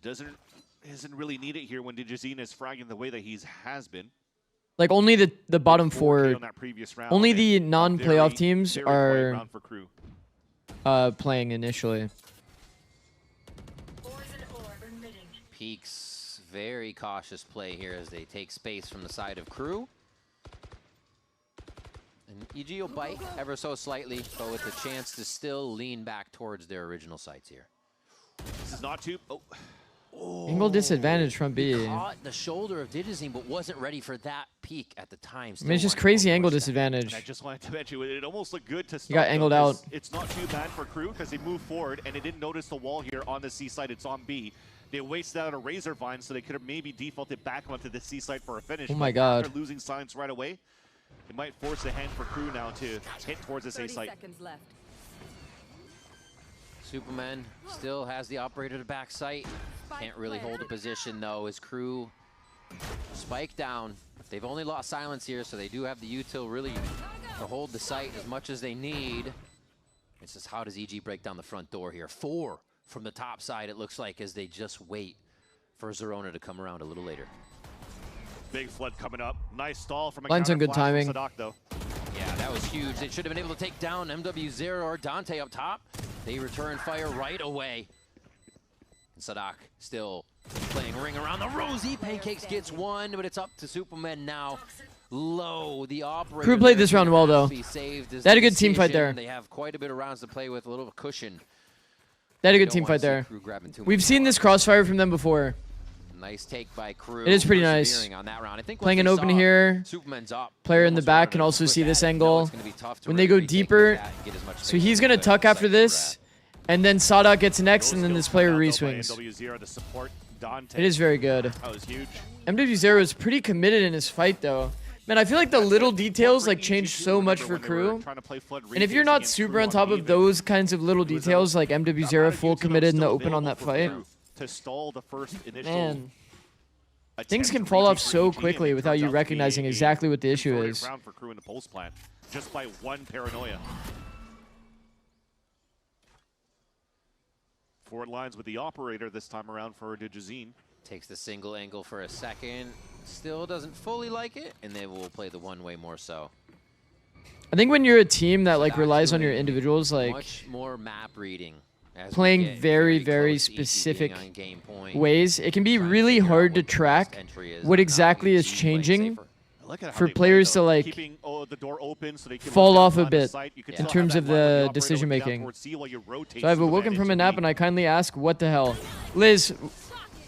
isn't really needed here when Digizine is fragging the way that he has been. Like only the bottom 4, on that previous round, only and the non-playoff teams very quiet are round for Crew. playing initially. Peaks very cautious play here as they take space from the side of Crew. And EG will bite ever so slightly, but with the chance to still lean back towards their original sights here. This is not too... Angle disadvantage from B. He caught the shoulder of Digizine, but wasn't ready for that peak at the time. I mean, it's just crazy angle disadvantage. And I just wanted to mention, it almost looked good to start. You got angled out. It's not too bad for Crew because they moved forward and they didn't notice the wall here on the C side. It's on B. They wasted out a Razor Vine, so they could have maybe defaulted back onto the C side for a finish. Oh my but God. After losing signs right away, it might force a hand for Crew now to hit towards this A 30 site. seconds left. Superman still has the operator to back sight. Can't really hold a position though. His Crew spike down. They've only lost silence here, so they do have the util really to hold the site as much as they need. It's just how does EG break down the front door here? 4 from the top side, it looks like, as they just wait for Zerona to come around a little later. Big flood coming up. Nice stall from a Line's on counter good flash timing. from Sadak, though. Yeah, that was huge. They should have been able to take down MW0 or Dante up top. They return fire right away. And Sadak still playing ring around the rosy. Pancakes gets one, but it's up to Superman now. Low, the operator. Crew played this round well, though. Be saved as They had a the good team fight decision. there. They have quite a bit of rounds to play with, a little cushion. They had a good Don't team wanna fight see there. Crew grabbing too We've much seen more. this crossfire from them before. Nice take by Crew. It is pretty nice. persevering on that round. I think Playing once an they open saw here. Superman's up. Player they in the almost back wanted can to also put see that. this No, angle. it's gonna be tough to When they go really retake deeper, that and get as much so space he's as going to they tuck could. after this, and then Sadak gets next, and then this player By re-swings. MW0, the support, Dante. It is very good. That was huge. MW0 is pretty committed in his fight, though. Man, I feel like the little details like change so much for Crew. And if you're not super on top of those kinds of little details, like MW0 full committed in the open on that fight, To stall the first initial man, attempt things can to fall off retake so for EG, and quickly it without turns you out to be recognizing a exactly what the issue converted is. round for Crew in the post plant, just by one paranoia. Forward lines with the operator this time around for Digizine. Takes the single angle for a second. Still doesn't fully like it, and they will play the one way more so. I think when you're a team that like Sadak's relies on your doing individuals, like much more map reading. As we playing get very, very close to EG being specific on game point, ways, it can be really hard to track what exactly is changing Look at how for they play, players though. to like Keeping the door open so they can fall look off a down line of bit sight. You can in still have terms that of one with the operator decision looking down making. towards C while you rotate So I've to awoken advantage from a to nap B. and I kindly ask, what the hell? Liz,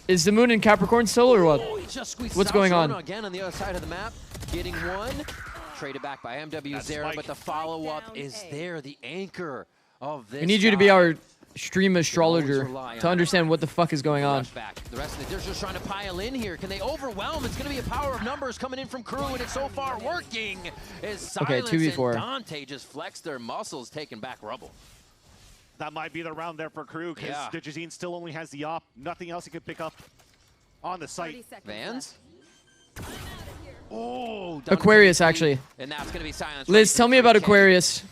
is the moon in Capricorn still or what? Oh, he just squeezes What's out. going Zerona on? again on the other side of the map, getting one. Traded back by MW Zera, but the follow-up is there, the anchor of this We need you to be guy. our stream astrologer rely to on understand what the fuck is going on. Rush back. The rest of it, they're just trying to pile in here. Can they overwhelm? It's going to be a power of numbers coming in from Crew, and it's so far working. As Okay, Silence 2v4. and Dante just flex their muscles, taking back Rubble. That might be the round there for Crew because Yeah. Digizine still only has the op. Nothing else he can pick up on the site. Vans? Oh, Dante Aquarius, free, actually. And that's going to be Silence. Liz, tell me about Aquarius.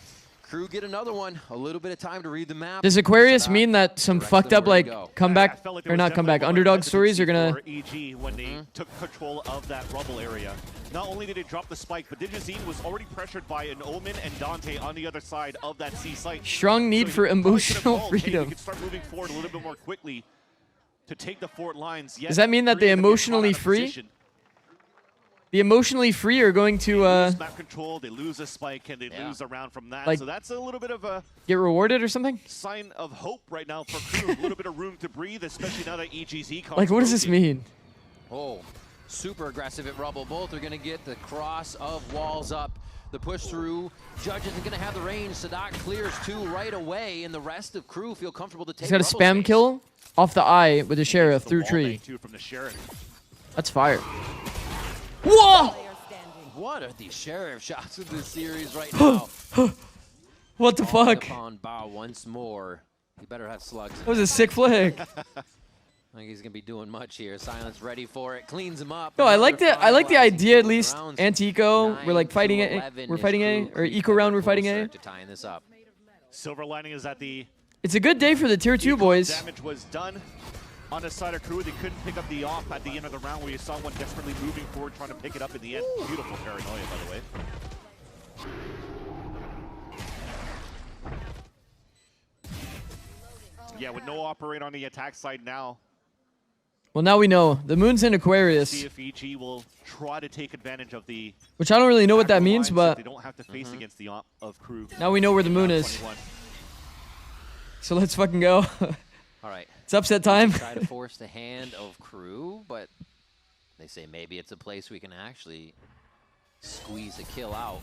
Crew get another one. A little bit of time to read the map. Does Aquarius mean that some fucked up like comeback I felt like there or was not definitely comeback a moment of underdog stories are hesitancy gonna? for EG when they took control of that rubble area. Not only did it drop the spike, but Digizine was already pressured by an Omen and Dante on the other side of that C site. Strong need So he for probably could have emotional called, hey, we freedom. could start moving forward a little bit more quickly to take the fort lines. Yet Does that mean that Crew the ended up getting caught emotionally out of free? position. The emotionally free are going to Map control, they lose a spike, and they lose a round from that. Like- So that's a little bit of a get rewarded or something. sign of hope right now for Crew. A little bit of room to breathe, especially now that EGZ comes. Like, what does this mean? Oh, super aggressive at Rubble. Both are going to get the cross of walls up. The push through. Judge isn't going to have the range. Sadak clears two right away, and the rest of Crew feel comfortable to take He's got a Rubble spam space. kill off the eye with the sheriff through tree. Too from the Sheriff. That's fire. Whoa! What are these sheriff shots in this series right now? What the Falling fuck? upon Bao once more. He better have slugs. That was a sick flick. I think he's gonna be doing much here. Silence ready for it. Cleans him up. No, I like the idea at least. rounds. Anti-eco, we're like 9 fighting to A. 11 We're is fighting A, Crew or creeping eco round. We're ever fighting closer A. to tying this up. Silver lining is that the It's a good day for the tier 2 boys. damage was done on the side of Crew. They couldn't pick up the off at the end of the round where you saw one desperately moving forward trying to pick it up in the end. Beautiful paranoia, by the way. Yeah, with no operator on the attack side now. Well, now we know the moon's in Aquarius, See if EG will try to take advantage of the which I don't really know what that macro means, lines but they don't have to face against the op of Crew. now we know where the moon is. 21. So let's fucking go. All right. It's upset time. Try to force the hand of Crew, but they say maybe it's a place we can actually squeeze a kill out.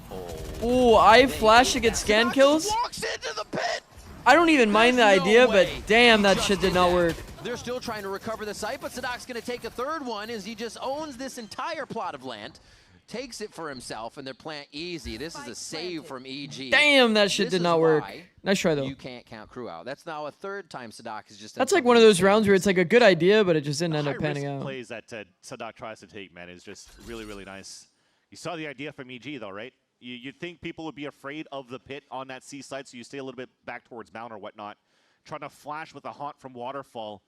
Ooh, I flash to get scan kills. Walks into the pit. I don't even mind the There's no idea, but way damn, he that just shit did not work. They're still trying to recover the site, but Sadak's going to take a third one as he just owns this entire plot of land, takes it for himself, and they're playing easy. This is a save from EG. Damn, that shit This did is not work. why Nice try, though. You can't count Crew out. That's now a third time Sadak has just done That's like something one of those insane. rounds where it's like a good idea, but it just didn't end up High-risk panning out. plays that Sadak tries to take, man, is just really, really nice. You saw the idea from EG, though, right? You'd think people would be afraid of the pit on that C side, so you stay a little bit back towards Mount or whatnot. Trying to flash with a haunt from Waterfall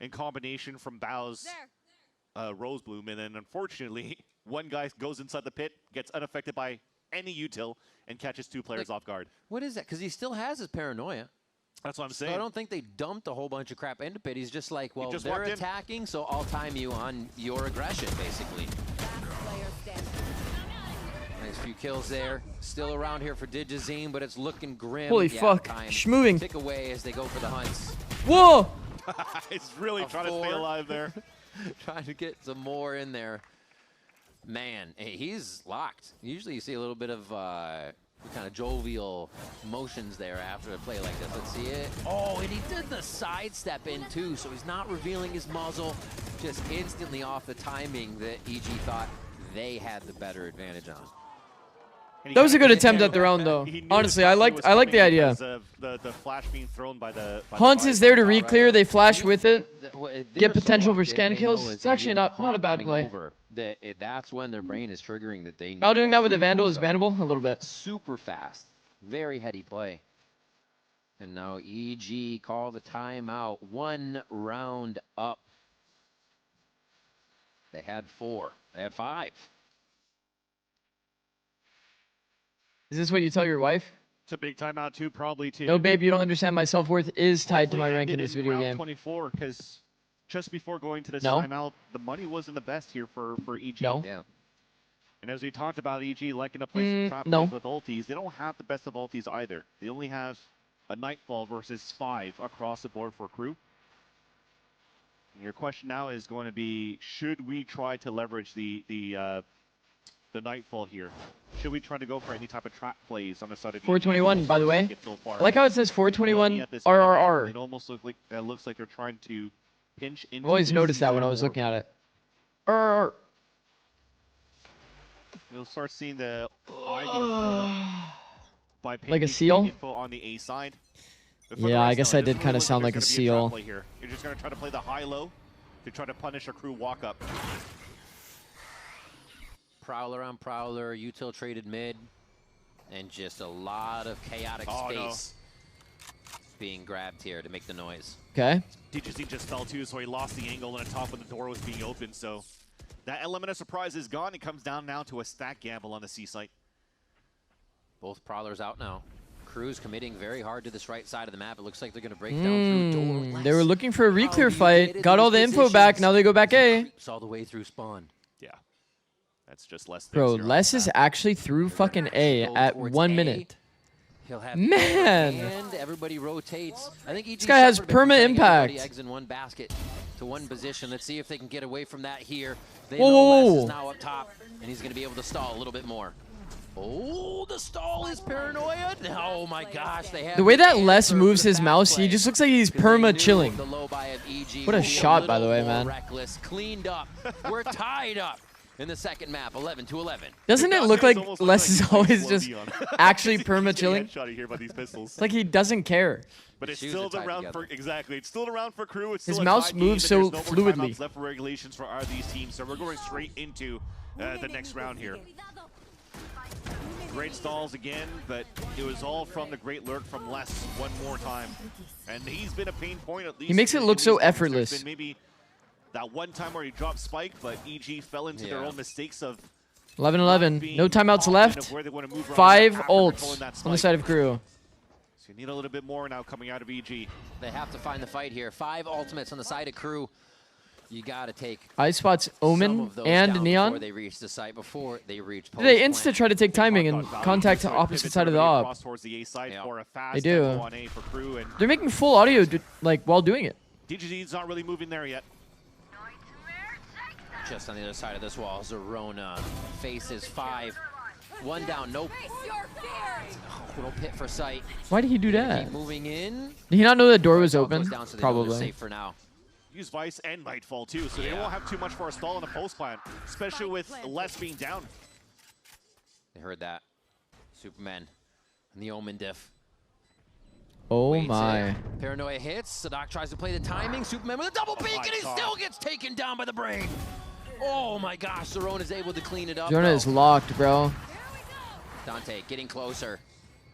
in combination from Bao's Rose Bloom, and then unfortunately, one guy goes inside the pit, gets unaffected by any util, and catches two players off guard. What is that? Because he still has his paranoia. That's what I'm So saying. I don't think they dumped a whole bunch of crap into pit. He's just like, well, just they're walked in. attacking, so I'll time you on your aggression, basically. Nice few kills there. Still around here for Digizine, but it's looking grim. Holy Yeah, fuck. time Schmoving. tick away as they go for the hunts. Whoa! He's really trying to stay alive there. Trying to get some more in there. Man, hey, he's locked. Usually you see a little bit of kind of jovial motions there after a play like this. Let's see it. Oh, and he did the sidestep in too, so he's not revealing his muzzle. Just instantly off the timing that EG thought they had the better advantage on. That was a good attempt at the round, though. Honestly, I like the idea. Of the flash being thrown by the Hunt is there to re-clear. They flash with it. They're Get potential so for locked in, scan they kills. know It's as actually they not a bad coming play. over, that's when their brain is triggering that they Now doing that with the Vandal is bannable a little bit. super fast. Very heady play. And now EG call the timeout. 1 round up. They had 4. They had 5. Is this what you tell your wife? It's a big timeout too, probably too. No, babe, you don't understand. My self-worth is tied to my rank in Ended this video round game. 24, because just before going to this No. timeout, the money wasn't the best here for EG. No. Yeah. And as we talked about, EG liking to play some trap plays with ultis, they don't have the best of ultis either. They only have a Nightfall versus 5 across the board for Crew. And your question now is going to be, should we try to leverage the Nightfall here? Should we try to go for any type of trap plays on the side of 421, by the way. So I like how it says 421 RRR. It almost looks like they're trying to pinch into. I've always noticed that when I was looking at it. RRR. We'll start seeing the by like a seal. Info on the A side. Yeah, I guess I did kind of sound like a seal. You're just going to try to play the high-low to try to punish a Crew walk-up. Prowler on Prowler, util traded mid, and just a lot of chaotic space being grabbed here to make the noise. Okay. DGZ just fell too, so he lost the angle on the top when the door was being opened, so that element of surprise is gone. It comes down now to a stack gamble on the C site. Both Prowlers out now. Crew's committing very hard to this right side of the map. It looks like they're going to break down through door. They were looking for a re-clear fight, got all the info back, now they go back A. All the way through spawn. Yeah. That's just less. Bro, Les is actually through fucking A at 1 minute. He'll have Man! And everybody rotates. I think this guy has perma impact. Eggs in one basket to one position. Let's see if they can get away from that here. They whoa, know whoa, Les whoa. is now up top, and he's going to be able to stall a little bit more. Oh, the stall is paranoia. Oh my gosh, they have The way that Les moves his mouse, he just looks like he's perma chilling. What a shot, by the way, man. Reckless, cleaned up. We're tied up in the second map, 11-11. Doesn't it look like Les is always just actually perma chilling? Here by these pistols. It's like he doesn't care. But it's still the round for It's still the round for Crew. It's His still mouse a tie game, moves and so there's no more fluidly. timeouts left for regulations for these teams, so we're going straight into the next round here. Great stalls again, but it was all from the great lurk from Les one more time. And he's been a pain point at least. He makes it look so There's effortless. been maybe that one time where he dropped Spike, but EG fell into their own mistakes of 11-11. No timeouts left. 5 ults on the side of Crew. So you need a little bit more now coming out of EG. They have to find the fight here. 5 ultimates on the side of Crew. You got to take Ice Spot's Omen and Neon. before they reach the site, before they reach They insta try to take timing and contact the opposite side of the op. They do. They're making full audio like while doing it. DGZ's not really moving there yet. Just on the other side of this wall, Zerona faces 5. 1 down, nope. Little pit for sight. Why did he do that? Keep moving in. Did he not know the door was Goes open? down, so they know they're Probably. safe for now. Use Vice and Nightfall too, so they won't have too much for a stall in a post plant, especially with Les being down. They heard that. Superman and the Omen diff. Oh Waits my. it. Paranoia hits. Sadak tries to play the timing. Superman with a double peek, and he still gets taken down by the brain. Oh my gosh, Zerona is able to clean it up. Jonah is locked, bro. Dante getting closer.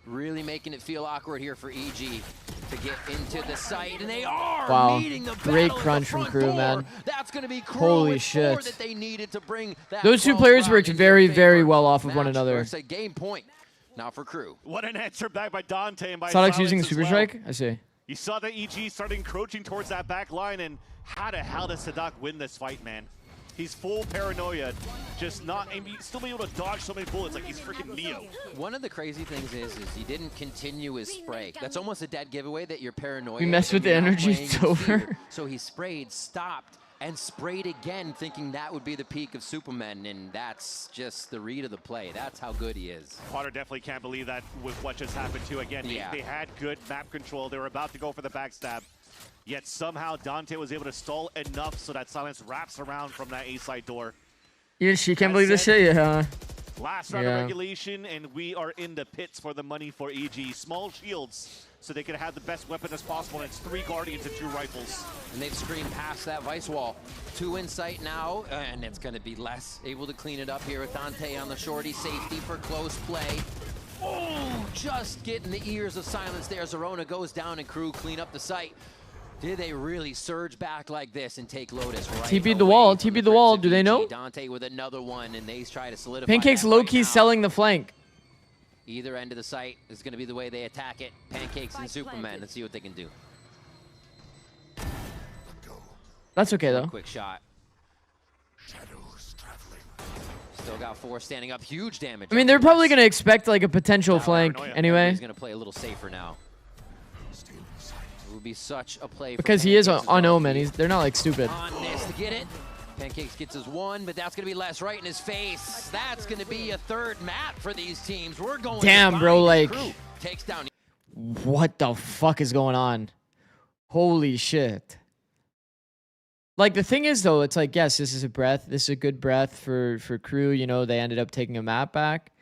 Really making it feel awkward here for EG to get into the site, and they are Wow. meeting the Great battle at crunch the from front Crew, door. man. That's going to be Crew Holy with shit. 4 that they needed to bring that Those two 12th players round worked into very, their very favor. well off of one Match another. works a game point now for Crew. What an answer back by Dante and by Sadak's Silence using as Super well. Strike? I see. You saw the EG start encroaching towards that back line, and how the hell does Sadak win this fight, man? He's full paranoia, just not, and still be able to dodge so many bullets like he's freaking Neo. One of the crazy things is he didn't continue his spray. That's almost a dead giveaway that you're paranoid. We messed with the energy, it's over. So he sprayed, stopped, and sprayed again, thinking that would be the peak of Superman, and that's just the read of the play. That's how good he is. Potter definitely can't believe that with what just happened too. Again, they had good map control. They were about to go for the backstab. Yet somehow Dante was able to stall enough so that Silence wraps around from that A-side door. Yeah, she can't believe this shit, yeah. Last round of regulation, and we are in the pits for the money for EG. Small shields, so they can have the best weapon as possible, and it's 3 Guardians and 2 rifles. And they've screened past that Vice wall. 2 in sight now, and it's going to be Les able to clean it up here with Dante on the shorty. Safety for close play. Oh, just getting the ears of Silence there. Zerona goes down, and Crew clean up the site. Did they really surge back like this and take Lotus right TP'd the wall, TP'd the wall. Do they know? Dante with another one, and they try to solidify Pancake's that low-key right now. selling the flank. Either end of the site is going to be the way they attack it. Pancakes and Superman. Let's see what they can do. That's okay, though. Quick shot. Still got 4 standing up. Huge damage. I mean, they're probably going to expect like a potential flank anyway. He's going to play a little safer now. It would be such a play Because for he is Pancakes on as well. Omen. They're not like stupid. On this to get it. Pancakes gets his 1, but that's going to be less right in his face. That's going to be a 3rd map for these teams. We're going Damn, to bro, like, Crew takes down. what the fuck is going on? Holy shit. Like, the thing is, though, it's like, yes, this is a breath. This is a good breath for Crew. You know, they ended up taking a map back.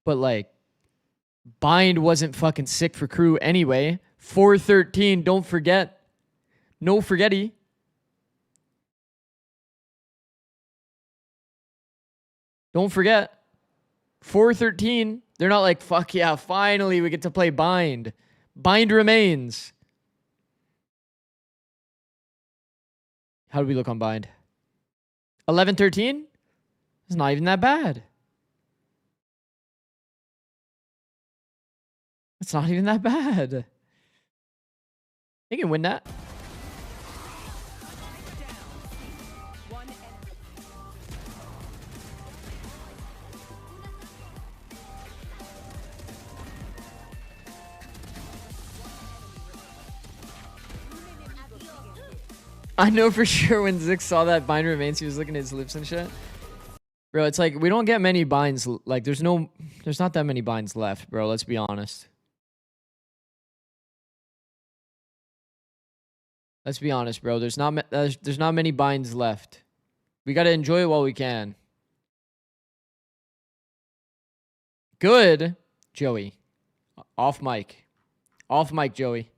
But, like, Bind wasn't fucking sick for Crew anyway. 4-13, don't forget. No forgetty. Don't forget. 4-13. They're not like, fuck yeah, finally we get to play Bind. Bind remains. How do we look on Bind? 11-13? It's not even that bad. It's not even that bad. They can win that. I know for sure when Zix saw that Bind remains, he was looking at his lips and shit. Bro, it's like we don't get many binds. Like there's not that many binds left, bro. Let's be honest. Let's be honest, bro. There's not many binds left. We got to enjoy it while we can. Good, Joey. Off mic. Off mic, Joey.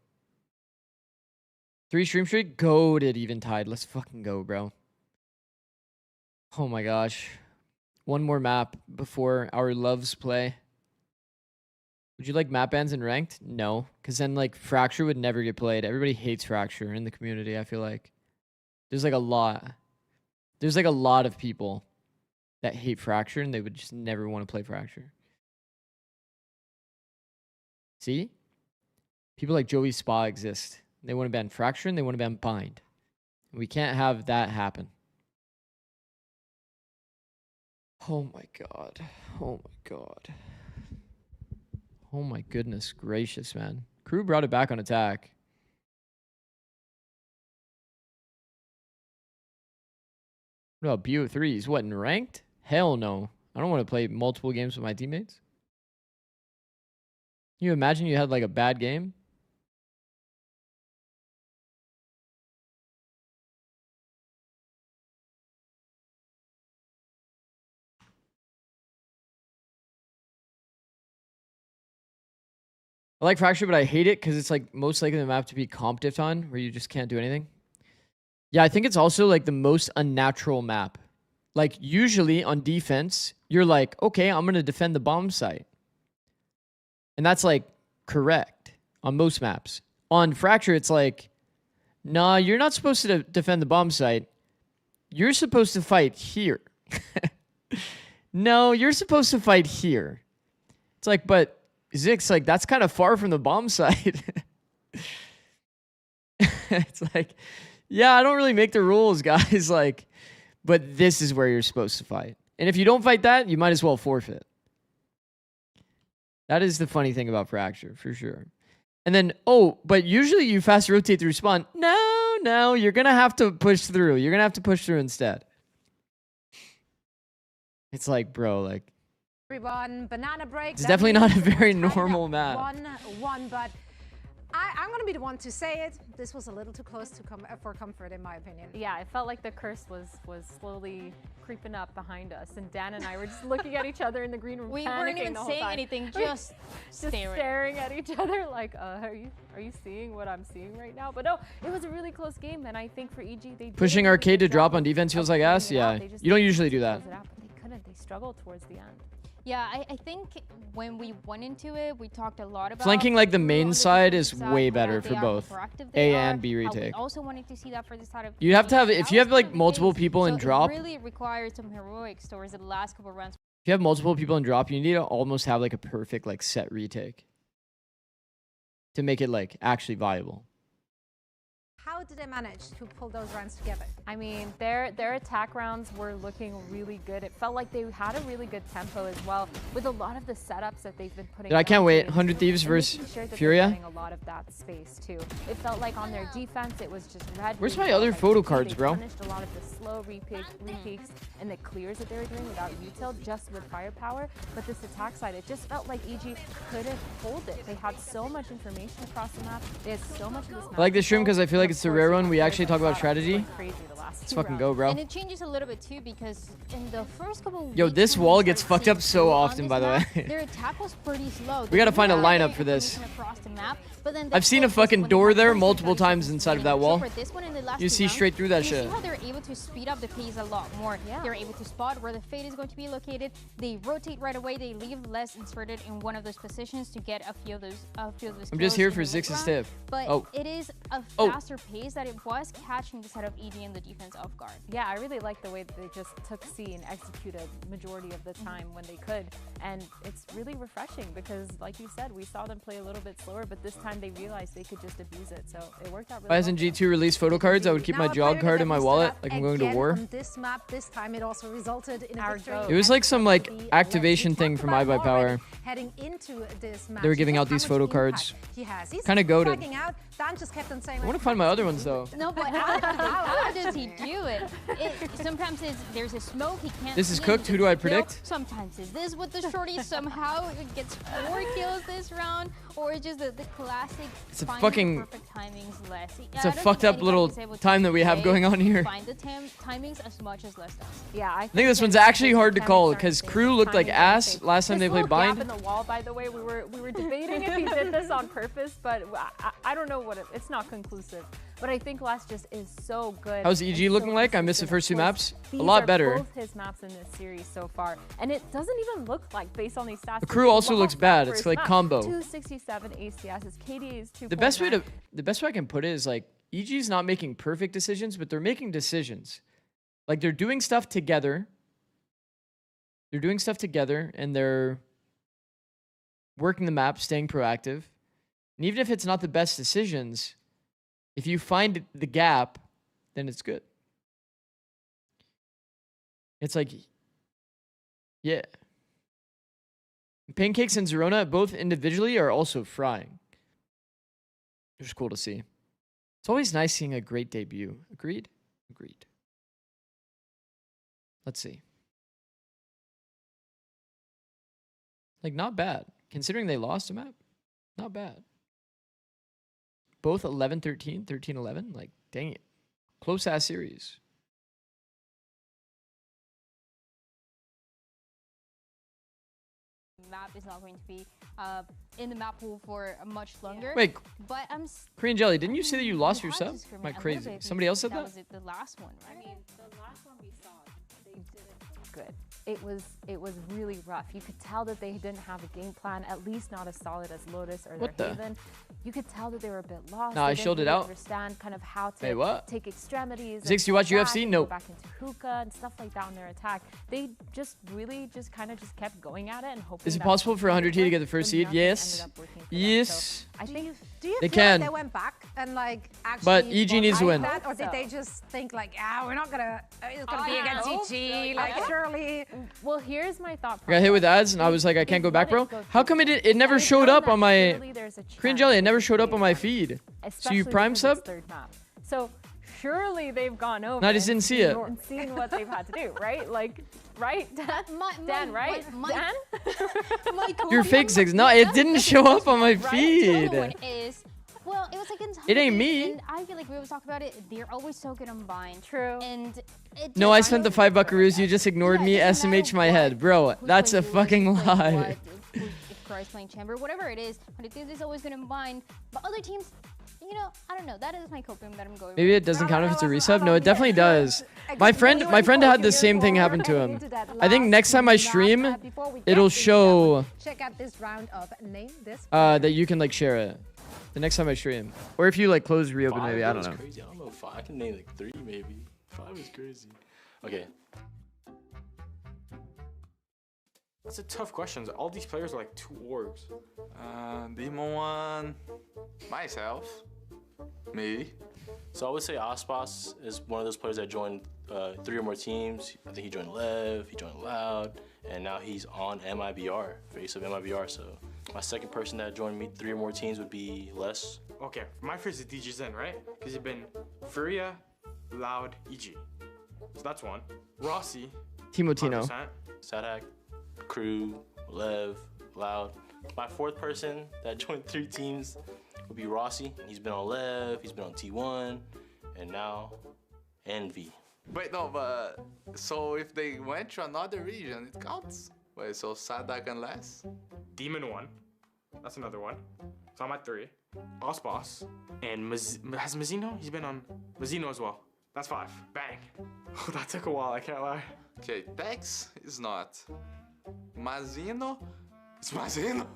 3 stream streak? Goated Eventide. Let's fucking go, bro. Oh my gosh. One more map before our loves play. Would you like map bans in ranked? No. Because then, like, Fracture would never get played. Everybody hates Fracture in the community, I feel like. There's, like, a lot. There's, like, a lot of people that hate Fracture, and they would just never want to play Fracture. See? People like Joey Spa exist. They want to ban Fracture, and they want to ban Bind. We can't have that happen. Oh, my God. Oh, my God. Oh my goodness gracious, man. Crew brought it back on attack. What about BO3s? What, in ranked? Hell no. I don't want to play multiple games with my teammates. Can you imagine you had like a bad game? I like Fracture, but I hate it because it's like most likely the map to be comp diffed on, where you just can't do anything. Yeah, I think it's also like the most unnatural map. Like usually on defense, you're like, okay, I'm going to defend the bomb site. And that's like correct on most maps. On Fracture, it's like, nah, you're not supposed to defend the bomb site. You're supposed to fight here. No, you're supposed to fight here. It's like, but Zix, like, that's kind of far from the bomb site. It's like, yeah, I don't really make the rules, guys. Like, but this is where you're supposed to fight. And if you don't fight that, you might as well forfeit. That is the funny thing about Fracture, for sure. And then, oh, but usually you fast rotate through spawn. No, you're going to have to push through. You're going to have to push through instead. It's like, bro, like, Everyone, banana break. it's definitely not a very normal map. 1-1, but I'm going to be the one to say it. This was a little too close to for comfort, in my opinion. Yeah, I felt like the curse was slowly creeping up behind us, and Dan and I were just looking at each other in the green room, We panicking weren't even the whole saying time. anything, just staring at each other like, are you seeing what I'm seeing right now? But no, it was a really close game, and I think for EG, they Pushing Arcade to drop on defense feels like ass? Yeah, you don't usually do that. But they couldn't. They struggled towards the end. Yeah, I think when we went into it, we talked a lot about Flanking like the Crew on main side is defensive way side, better how for they are, both how proactive A they are, and B how retake. We also wanted to see that for the side of You have to have, that if you was have like kind of the multiple case. people in So drop, it really required some heroics towards the last couple rounds. if you have multiple people in drop, you need to almost have like a perfect like set retake to make it like actually viable. How how did they manage to pull those rounds together? I mean, their attack rounds were looking really good. It felt like they had a really good tempo as well, with a lot of the setups that they've been putting. Dude, I can't wait. 100 Thieves and versus making sure that they're Furia. getting a lot of that space too. It felt like on their defense, it was just red. Where's being my other like photo they cards, bro? punished a lot of the slow repeats and the clears that they were doing without util, just with firepower. But this attack side, it just felt like EG couldn't hold it. They had so much information across the map. They had so much of this map. I like this stream because I feel like it's the rare one we actually talk about strategy. Let's fucking go, bro. And it changes a little bit too because in the first couple Yo, weeks this when we wall gets started fucked up seeing so crew on often, this by the map, way. Their attack was pretty slow. We gotta They find a had lineup for this. information across the map, but then I've seen a fucking door there multiple times inside of that wall. For this one in the last You two see rounds, straight through that you shit. see how they're able to speed up the pace a lot more. They're able to spot where the fade is going to be located. They rotate right away. They leave less inserted in one of those positions to get a few of those. I'm just here for Zix's tip. But it is a faster pace that it was catching the set of EG and the defense off guard. Yeah, I really like the way that they just took C and executed majority of the time when they could. And it's really refreshing because, like you said, we saw them play a little bit slower, but this time they realized they could just abuse it. So it worked out really If I well. hasn't G2 released photo cards, I would keep my jog card in my wallet like I'm going to war. On this map, this time it also resulted in a victory. It was like some like activation thing from iBuyPower. Heading into this match. They were giving Look out these how much photo impact cards. He has. He's Kinda goated. striking out. Dan just kept on saying, I want to find my other ones though. No, but how does he do it? Sometimes there's a smoke, he can't This is see it, cooked. he Who do I gets killed. predict? Sometimes it's this with the shorty, somehow it gets 4 kills this round, or it's just the classic It's a finding fucking- the perfect timings less. It's a fucked up little time that we have going on here. Find the timings as much as less does. Yeah, I think this one's actually hard to call because Crew looked like ass last time they played Gap Bind. in the wall, by the way, we were debating if he did this on purpose, but I don't know what it's not conclusive. But I think Last just is so good. How's and EG so looking like? I missed the consistent. first two Of course, maps. A these lot are better. Both his maps in this series so far, and it doesn't even look like based on these stats. The Crew also looks bad. It's like combo. 267 ACSs, KD is 2. The best way I can put it is like EG's not making perfect decisions, but they're making decisions. Like they're doing stuff together. They're doing stuff together and they're working the map, staying proactive. And even if it's not the best decisions, if you find the gap, then it's good. It's like, yeah. Pancakes and Zerona, both individually, are also frying. Which is cool to see. It's always nice seeing a great debut. Agreed? Agreed. Let's see. Like, not bad. Considering they lost a map, not bad. Both 11-13, 13-11. Like, dang it. Close-ass series. Map is not going to be in the map pool for much longer. Wait, but Korean Jelly, didn't you say that you lost your had sub? to scrim Am I it a crazy? little bit Somebody else said because that? was the last one, right? I mean, the last one we saw, they didn't good. It was really rough. You could tell that they didn't have a game plan, at least not as solid as Lotus or What their the? Haven. You could tell that they were a bit lost. Nah, I They didn't shielded really out. understand kind of how to Hey, what? take extremities. Zix, and you watch fall back UFC? and go Nope. back into hookah and stuff like that on their attack. They just really just kind of just kept going at it and hoping. Is it that possible for 100T to would get the work, first but seed? nothing Yes. ended up working for them. Yes. So I think Do you They feel can. like they went back and like actually But EG needs to win. that, or did they just think like, we're not gonna, it's gonna be against EG, like surely. Well, here's my thought I got hit with ads and I was like, I can't go back, bro. How come it never showed up on my Korean Jelly? It never showed up on my feed. So you prime sub? Third map. So surely they've gone over. No, I just didn't see it. And seen what they've had to do, right? Like, right, Dan, right? Dan? You're fake, Zix. No, it didn't show up on my feed. Well, it was against It ain't 100, me. And I feel like we always talk about it. They're always so good on bind. True. And it No, I spent the 5 buckaroos. You just ignored me. SMH my head. Bro, that's a fucking lie. If Crow is playing Chamber, whatever it is, but it is always going to bind. But other teams, you know, I don't know. That is my coping that I'm going Maybe it doesn't count if it's a resub. No, it definitely does. My friend had the same thing happen to him. I think next time I stream, it'll show Check out this round of Name This. that you can like share it. The next time I stream, or if you like close reopen, maybe I don't know. Crazy. I don't know. 5. I can name like 3 maybe. 5 is crazy. Okay. That's a tough question. All these players are like 2 orbs. Demon one. Myself. Maybe. So I would say Aspas is one of those players that joined 3 or more teams. I think he joined Lev, he joined Loud, and now he's on MIBR, face of MIBR. So my second person that joined me 3 or more teams would be Les. Okay, my first is DJ Zen, right? Because he's been Furia, Loud, EG. So that's one. Rossi. Timotino. Sadak, Crew, Lev, Loud. My fourth person that joined 3 teams would be Rossi. He's been on Lev, he's been on T1, and now Envy. Wait, no, but so if they went to another region, it counts? Wait, so Sadak and Les? Demon 1. That's another one. So I'm at 3. Boss. And has Mazzino? He's been on Mazzino as well. That's 5. Bang. Oh, that took a while, I can't lie. Okay, Tex is not. Mazzino? It's Mazzino.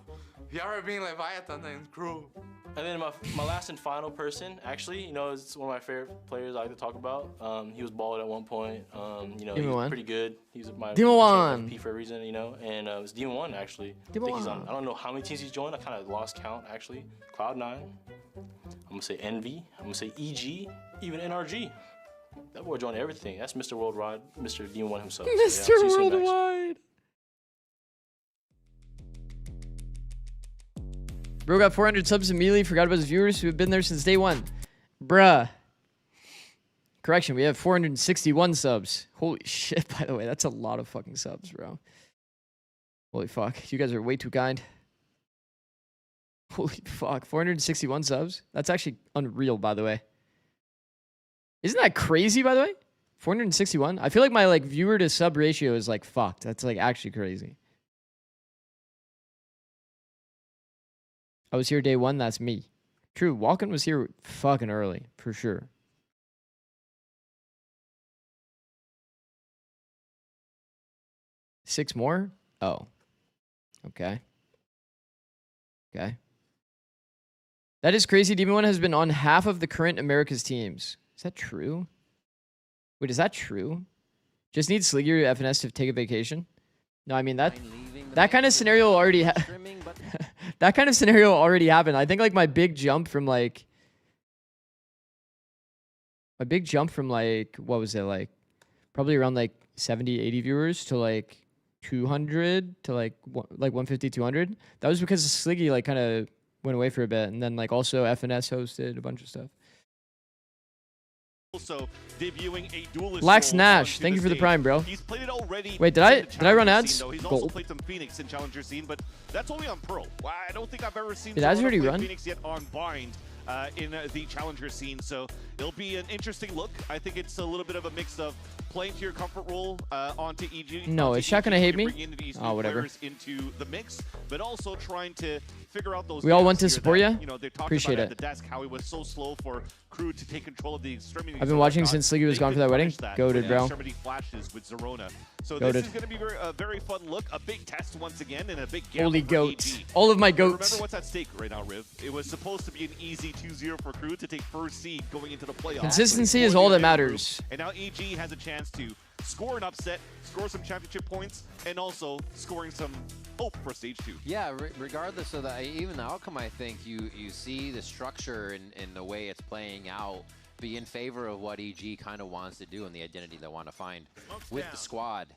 Yarabin, Leviathan, and Crew. And then my last and final person, actually, you know, is one of my favorite players I like to talk about. He was bald at one point. You know, he was pretty good. He was my MVP for a reason, you know. And it was Demon 1, actually. I think he's on, I don't know how many teams he's joined. I kind of lost count, actually. Cloud9. I'm going to say Envy. I'm going to say EG. Even NRG. That boy joined everything. That's Mr. Worldwide, Mr. Demon 1 himself. Mr. So, yeah, Worldwide. Bro got 400 subs immediately. Forgot about his viewers who have been there since day 1. Bruh. Correction, we have 461 subs. Holy shit, by the way. That's a lot of fucking subs, bro. Holy fuck. You guys are way too kind. Holy fuck. 461 subs? That's actually unreal, by the way. Isn't that crazy, by the way? 461? I feel like my viewer to sub ratio is fucked. That's actually crazy. I was here day 1, that's me. True, Walken was here fucking early, for sure. Six more? Oh. Okay. Okay. That is crazy. Demon 1 has been on half of the current Americas teams. Is that true? Wait, is that true? Just need Sliggy or FNS to take a vacation? No, I mean that kind of scenario already that kind of scenario already happened. I think my big jump from what was it, probably around 70, 80 viewers to 200 to 150, 200. That was because Sliggy kind of went away for a bit, and then also FNS hosted a bunch of stuff. Also debuting a duelist Lax Nash, thank you for the prime, bro. He's played it already. Wait, did I run ads? He's also played some Phoenix in Challenger scene, but that's only on Pro. I don't think I've ever seen already run Phoenix yet on Bind in the Challenger scene, so it'll be an interesting look. I think it's a little bit of a mix of playing to your comfort role onto EG. No, is Shaq gonna hate me? Oh, whatever. Into the mix, but also trying to figure out those. We all want to support you. You know, they talked Appreciate about it. at the desk how it was so slow for Crew to take control of the extremity. I've been watching since Sliggy was gone for that wedding. Goated, bro. Extremity flashes with Zerona. So Goated. this is going to be a very fun look, a big test once again, and a big gamble. Holy for goats. EG. All of my But goats. remember what's at stake right now, Riv. It was supposed to be an easy 2-0 for Crew to take first seed going into the playoffs. Consistency is all that matters. And now EG has a chance to score an upset, score some championship points, and also scoring some hope for stage 2. Yeah, regardless of even the outcome, I think you see the structure and the way it's playing out be in favor of what EG kind of wants to do and the identity they want to find with the squad.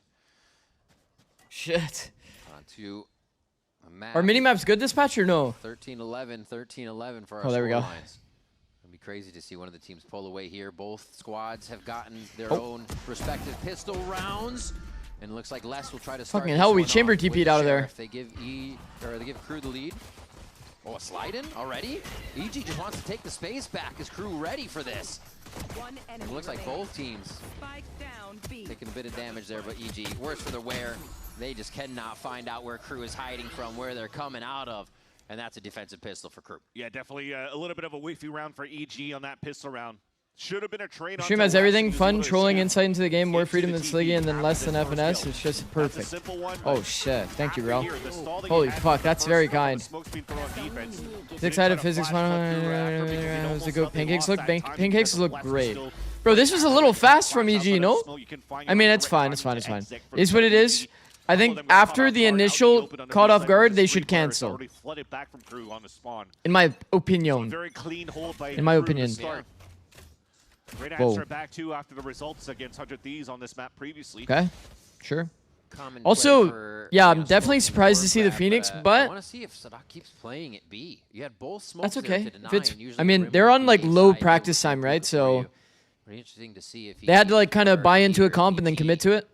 Shit. On to a map. Are mini-maps good this patch or no? 13-11, 13-11 for our Oh, there we go. scorelines. It'd be crazy to see one of the teams pull away here. Both squads have gotten their own respective pistol rounds. And it looks like Les will try to start. Fucking hell, we chamber TP'd out of there. If they give they give Crew the lead. Oh, a slide in already? EG just wants to take the space back. Is Crew ready for this? And it looks like both teams taking a bit of damage there, but EG, worse for the wear. They just cannot find out where Crew is hiding from, where they're coming out of. And that's a defensive pistol for Crew. Yeah, definitely a little bit of a whiffy round for EG on that pistol round. Should have been a train. Stream has everything, fun, trolling, insight into the game, more freedom than Sliggy, and then less than FNS. It's just perfect. Oh shit, thank you, bro. Holy fuck, that's very kind. 6-sided physics, was a good. Pancakes look great. Bro, this was a little fast from EG, no? I mean, it's fine, it's fine, it's fine. It's what it is. I think after the initial caught off guard, they should cancel. In my opinion. In my opinion. Great Whoa. answer back too after the results against 100 Thieves on this map previously. Okay, sure. Common Also, play for, yeah, you I'm know, definitely smoking surprised to board see the grab, Phoenix, I but want to see if Sadak keeps playing at B. You had both smokes that's there okay. to deny, If it's, and usually I the mean, rim they're would on be like a low side that practice would time, come right? through for So you. Pretty interesting to see if he they had to like kind of prefer buy into a here comp and then commit to it.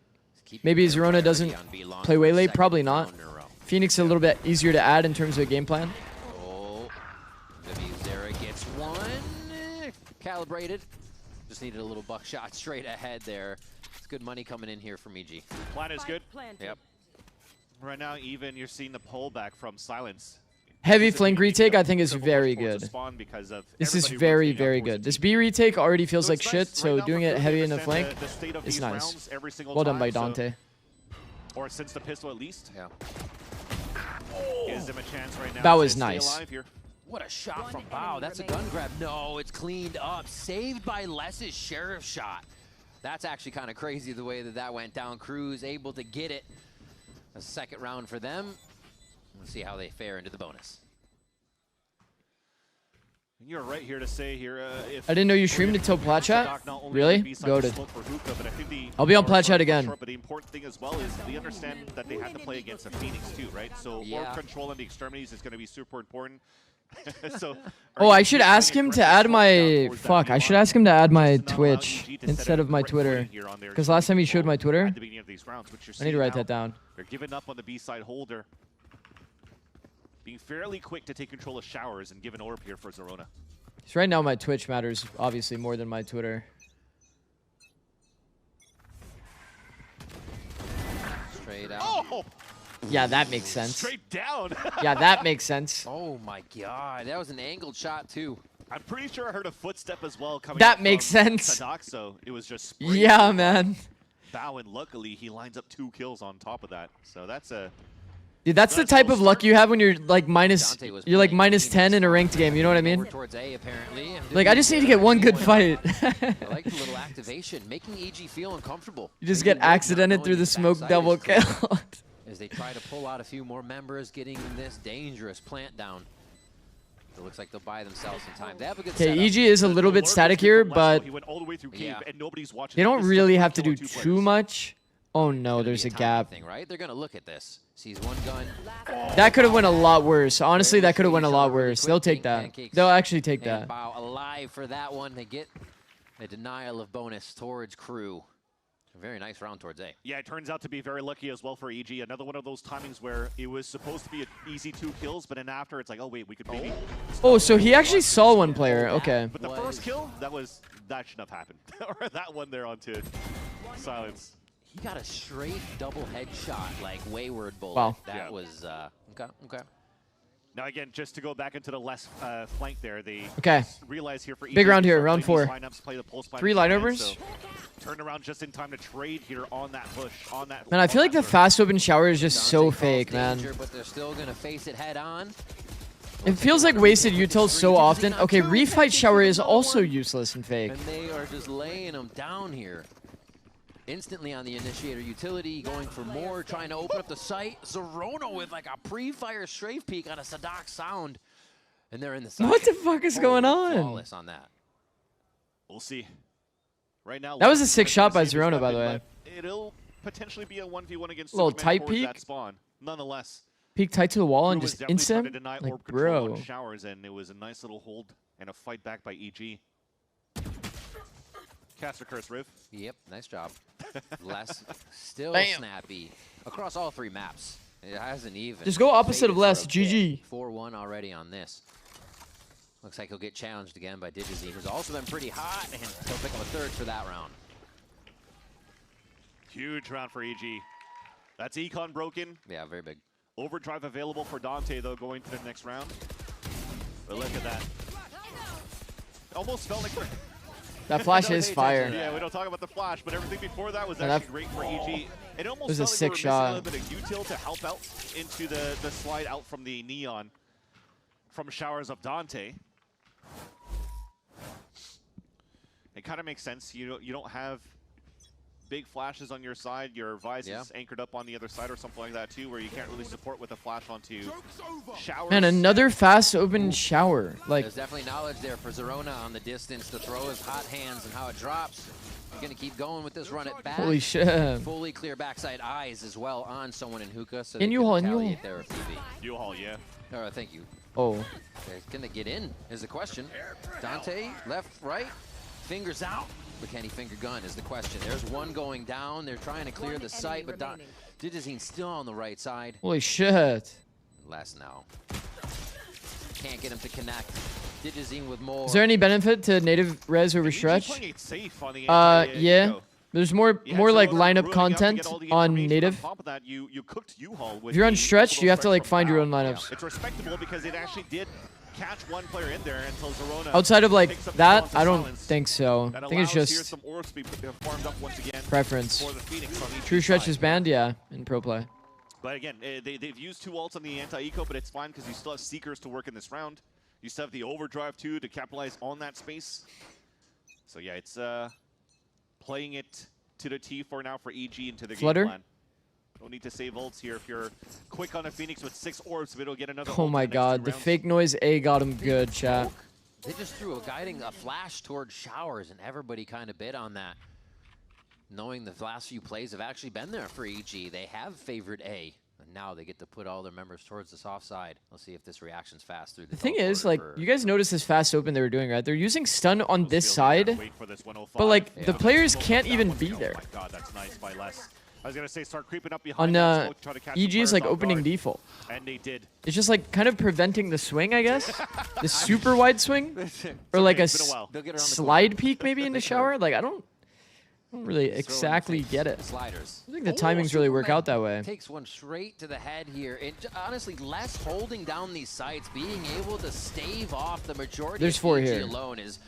Maybe Zerona doesn't play way late. Probably not. Phoenix a little bit easier to add in terms of a game plan. Oh, Zera gets one. Calibrated. Just needed a little buckshot straight ahead there. It's good money coming in here from EG. Plan is good. Yep. Right now, even you're seeing the pullback from Silence. Heavy flank retake, I think, is very good. This is very, very good. This B retake already feels like shit, so doing it heavy in the flank is nice. Well done by Dante. Or since the pistol at least. Yeah. Gives them a chance right now. That was nice. What a shot from Bao. That's a gun grab. No, it's cleaned up. Saved by Les's sheriff shot. That's actually kind of crazy the way that went down. Cruz able to get it. A second round for them. Let's see how they fare into the bonus. You're right here to say here. If I didn't know you streamed until Plat Chat. Really? Goated. I'll be on Plat Chat again. But the important thing as well is they understand that they have to play against a Phoenix too, right? So orb control and the extremities is going to be super important. So. Oh, I should ask him to add my I should ask him to add my Twitch instead of my Twitter. Because last time he showed my Twitter, I need to write that down. They're giving up on the B side holder. Being fairly quick to take control of showers and give an orb here for Zerona. So right now my Twitch matters obviously more than my Twitter. Straight out. Oh! Yeah, that makes sense. Straight down. Yeah, that makes sense. Oh my god, that was an angled shot too. I'm pretty sure I heard a footstep as well coming. That up makes from sense. Sadak, so it was just. Yeah, man. Bow, and luckily he lines up 2 kills on top of that. So that's a. Dude, that's the type of luck you have when you're like -10 in a ranked game. You know what I mean? Like I just need to get one good fight. I like the little activation, making EG feel uncomfortable. You just get accidented through the smoke double kill. As they try to pull out a few more members, getting this dangerous plant down. It looks like they'll buy themselves some time. They have a good setup. EG is a little bit static here, but yeah. they don't really have to do too much. Oh no, there's a gap. Right? They're gonna look at this. Sees one gun. That could have went a lot worse. Honestly, that could have went a lot worse. They'll take that. They'll actually take that. Bao alive for that one. They get a denial of bonus towards Crew. A very nice round towards A. Yeah, it turns out to be very lucky as well for EG. Another one of those timings where it was supposed to be an easy 2 kills, but then after it's like, oh wait, we could maybe. Oh, so he actually saw one player. Okay. But the first kill, that shouldn't have happened. Or that one there onto Silence. He got a straight double headshot, like wayward bullet. Wow. That was okay. Now again, just to go back into the less flank there, they realize here for big round here, round 4. Play the pulse 3 lineovers. So turn around just in time to trade here on that push, on that. Man, I feel like the fast open shower is just so fake, man. But they're still gonna face it head on. It feels like wasted util so often. Okay, refight shower is also useless and fake. And they are just laying them down here. Instantly on the initiator utility, going for more, trying to open up the site. Zerona with like a pre-fire strafe peek on a Sadak sound. And they're in the site. What the fuck is going on? Flawless on that. We'll see. Right now, that was a sick shot by Zerona, by the way. It'll potentially be a 1v1 against a little Superman tight peek. peek. That spawn. Nonetheless. Peek tight to the wall and just definitely instant. tried to deny Like, orb control bro. on showers, and it was a nice little hold and a fight back by EG. Caster curse Riv. Yep, nice job. Les still Bam. snappy across all 3 maps. It hasn't even. Just go opposite of Les. faded GG. for a bit. 4-1 already on this. Looks like he'll get challenged again by Digizine, who's also been pretty hot, and he'll pick up a 3rd for that round. Huge round for EG. That's Econ broken. Yeah, very big. Overdrive available for Dante, though, going to the next round. But look at that. Almost felt like... That flash is fire. Yeah, we don't talk about the flash, but everything before that was And actually great for EG. It almost was a felt like sick they were shot. missing a little bit of util to help out into the slide out from the neon from showers of Dante. It kind of makes sense. You don't have big flashes on your side, your Vise is anchored up on the other side or something like that too, where you can't really support with a flash onto showers. Man, another fast open shower. Like, there's definitely knowledge there for Zerona on the distance to throw his hot hands and how it drops. He's gonna keep going with this run at back. Holy shit. Fully clear backside eyes as well on someone in hookah. So In U-Haul, in U-Haul. there, Phoebe. U-Haul, yeah. Thank you. Oh. Can they get in is the question. Dante, left, right, fingers out. But can he finger gun is the question. There's one going down. They're trying to clear the site, but Digizine still on the right side. Holy shit. Last now. Can't get him to connect. Digizine with more. Is there any benefit to native res over stretch? Yeah. There's more like lineup content on native. If you're on stretch, you have to like find your own lineups. It's respectable because it actually did catch one player in there until Zerona. Outside of like that, I don't think so. I think it's just some orbs to be farmed up once again preference. for the Phoenix on each True stretch side. is banned, yeah, in pro play. But again, they've used 2 ults on the anti-eco, but it's fine because you still have Seekers to work in this round. You still have the overdrive too to capitalize on that space. So yeah, it's playing it to the T for now for EG into the game plan. Don't need to save ults here. If you're quick on a Phoenix with 6 orbs, it'll get another. Oh my god, the fake noise A got him good, chat. They just threw a flash towards showers, and everybody kind of bid on that. Knowing the last few plays have actually been there for EG. They have favored A, and now they get to put all their members towards the soft side. Let's see if this reaction's fast through the thing is, like, you guys noticed this fast open they were doing, right? They're using stun on this side, but like the players can't even be there. Oh my god, that's nice by Les. I was gonna say start creeping up behind On EG's like opening default. And they did. It's just like kind of preventing the swing, I guess. The super wide swing, or like a slide peek maybe into shower. Like I don't really exactly get it. Sliders. I think the timings really work out that way. Takes one straight to the head here. And honestly, less holding down these sites, being able to stave off the majority There's of 4 EG here. alone is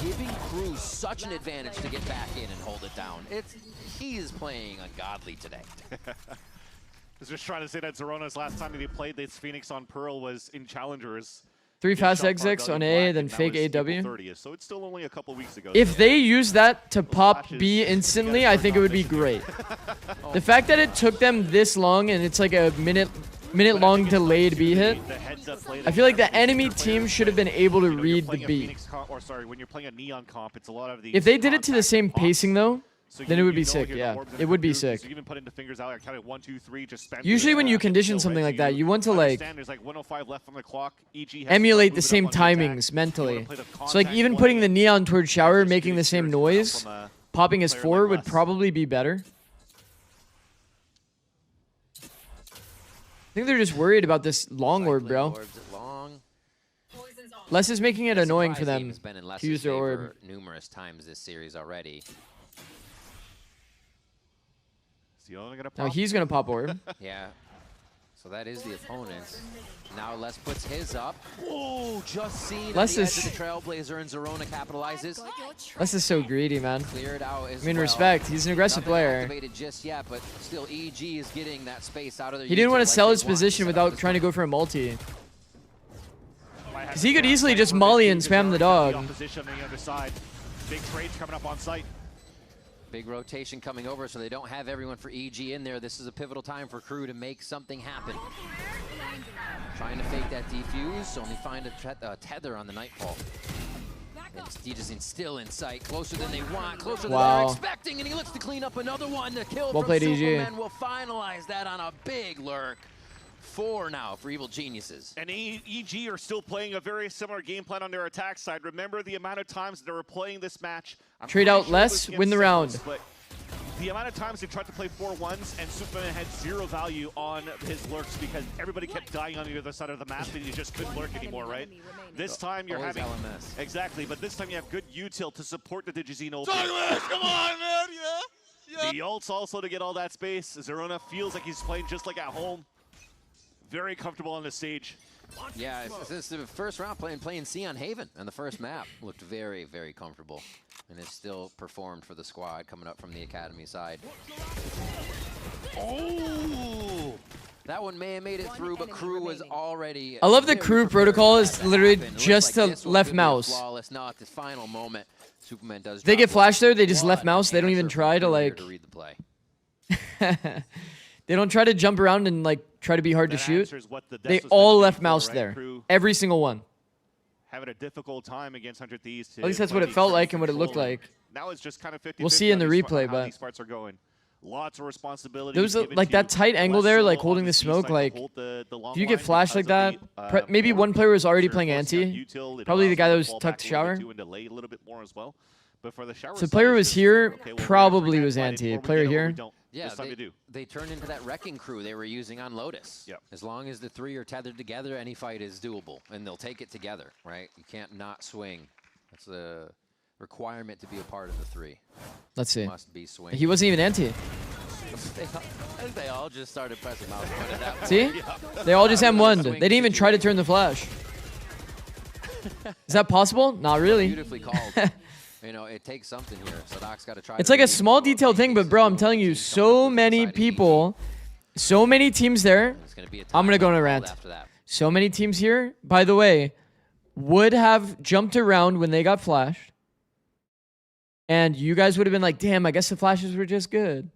giving Crew such an advantage to get back in and hold it down. He is playing ungodly today. I was just trying to say that Zerona's last time that he played this Phoenix on Pearl was in Challengers. 3 fast exits on A, then fake AW. So it's still only a couple weeks ago. If they use that to pop B instantly, I think it would be great. The fact that it took them this long and it's like a minute long delayed B hit, I feel like the enemy team should have been able to read the B. When you're playing a Neon comp, it's a lot of these. If they did it to the same pacing though, then it would be sick, yeah. It would be sick. You even put into fingers out, kind of 1, 2, 3, just spend. Usually when you condition something like that, you want to like there's like 105 left on the clock. emulate the same timings mentally. So like even putting the neon towards shower, making the same noise, popping as 4 would probably be better. I think they're just worried about this long orb, bro. Les is making it annoying for them to use their orb. Numerous times this series already. Now he's gonna pop orb. Yeah. So that is the opponent. Now Les puts his up. Oh, just seen Les the is edge of the Trailblazer, and Zerona capitalizes. Les is so greedy, man. Cleared out as I mean, well. respect. He's an aggressive Nothing player. activated just yet, but still EG is getting that space out of their He didn't want to user sell like his they want position to set up without this trying to go for a multi. Because he could easily just molly and spam the dog. Opposition on the other side. Big trades coming up on site. Big rotation coming over, so they don't have everyone for EG in there. This is a pivotal time for Crew to make something happen. Trying to fake that defuse, only find a tether on the Nightfall. And Digizine still in sight, closer than they want, closer than they're expecting, and he looks to clean up another one. The kill Well from played, EG. Superman will finalize that on a big lurk. 4 now for Evil Geniuses. And EG are still playing a very similar game plan on their attack side. Remember the amount of times they were playing this match. Trade out less, win the round. But the amount of times they tried to play 4-1s and Superman had 0 value on his lurks because everybody kept dying on the other side of the map and you just couldn't lurk anymore, right? This time you're having LMS. Exactly, but this time you have good util to support the Digizine ult. Come on, man, yeah. The ults also to get all that space. Zerona feels like he's playing just like at home. Very comfortable on the stage. Yeah, this is the first round playing C on Haven, and the first map looked very, very comfortable. And it's still performed for the squad coming up from the Academy side. Oh! That one may have made it through, but crew was already. I love the crew protocol is literally just to left mouse. Flawless, not at the final moment. Superman does. They get flashed there, they just left mouse. They don't even try to like. read the play. They don't try to jump around and like try to be hard to shoot. They all left mouse there. Every single one. Having a difficult time against 100 Thieves. At least that's what it felt like and what it looked like. Now it's just kind of 50-50. We'll see in the replay, but these parts are going. Lots of responsibility. There was like that tight angle there, like holding the smoke. Like if you get flashed like that, maybe one player was already playing anti. Probably the guy that was tucked to shower. So the player was here, probably was anti. Player here. Yeah, they turned into that wrecking crew they were using on Lotus. Yep. As long as the three are tethered together, any fight is doable, and they'll take it together, right? You can't not swing. That's a requirement to be a part of the three. Let's see. Must be swing. He wasn't even anti. They all just started pressing mouse button at that point. See? They all just M1'd. They didn't even try to turn the flash. Is that possible? Not really. Beautifully called. You know, it takes something here. Sadok's got to try. It's like a small detailed thing, but bro, I'm telling you, so many people, so many teams there. I'm going to go on a rant. So many teams here, by the way, would have jumped around when they got flashed. And you guys would have been like, damn, I guess the flashes were just good.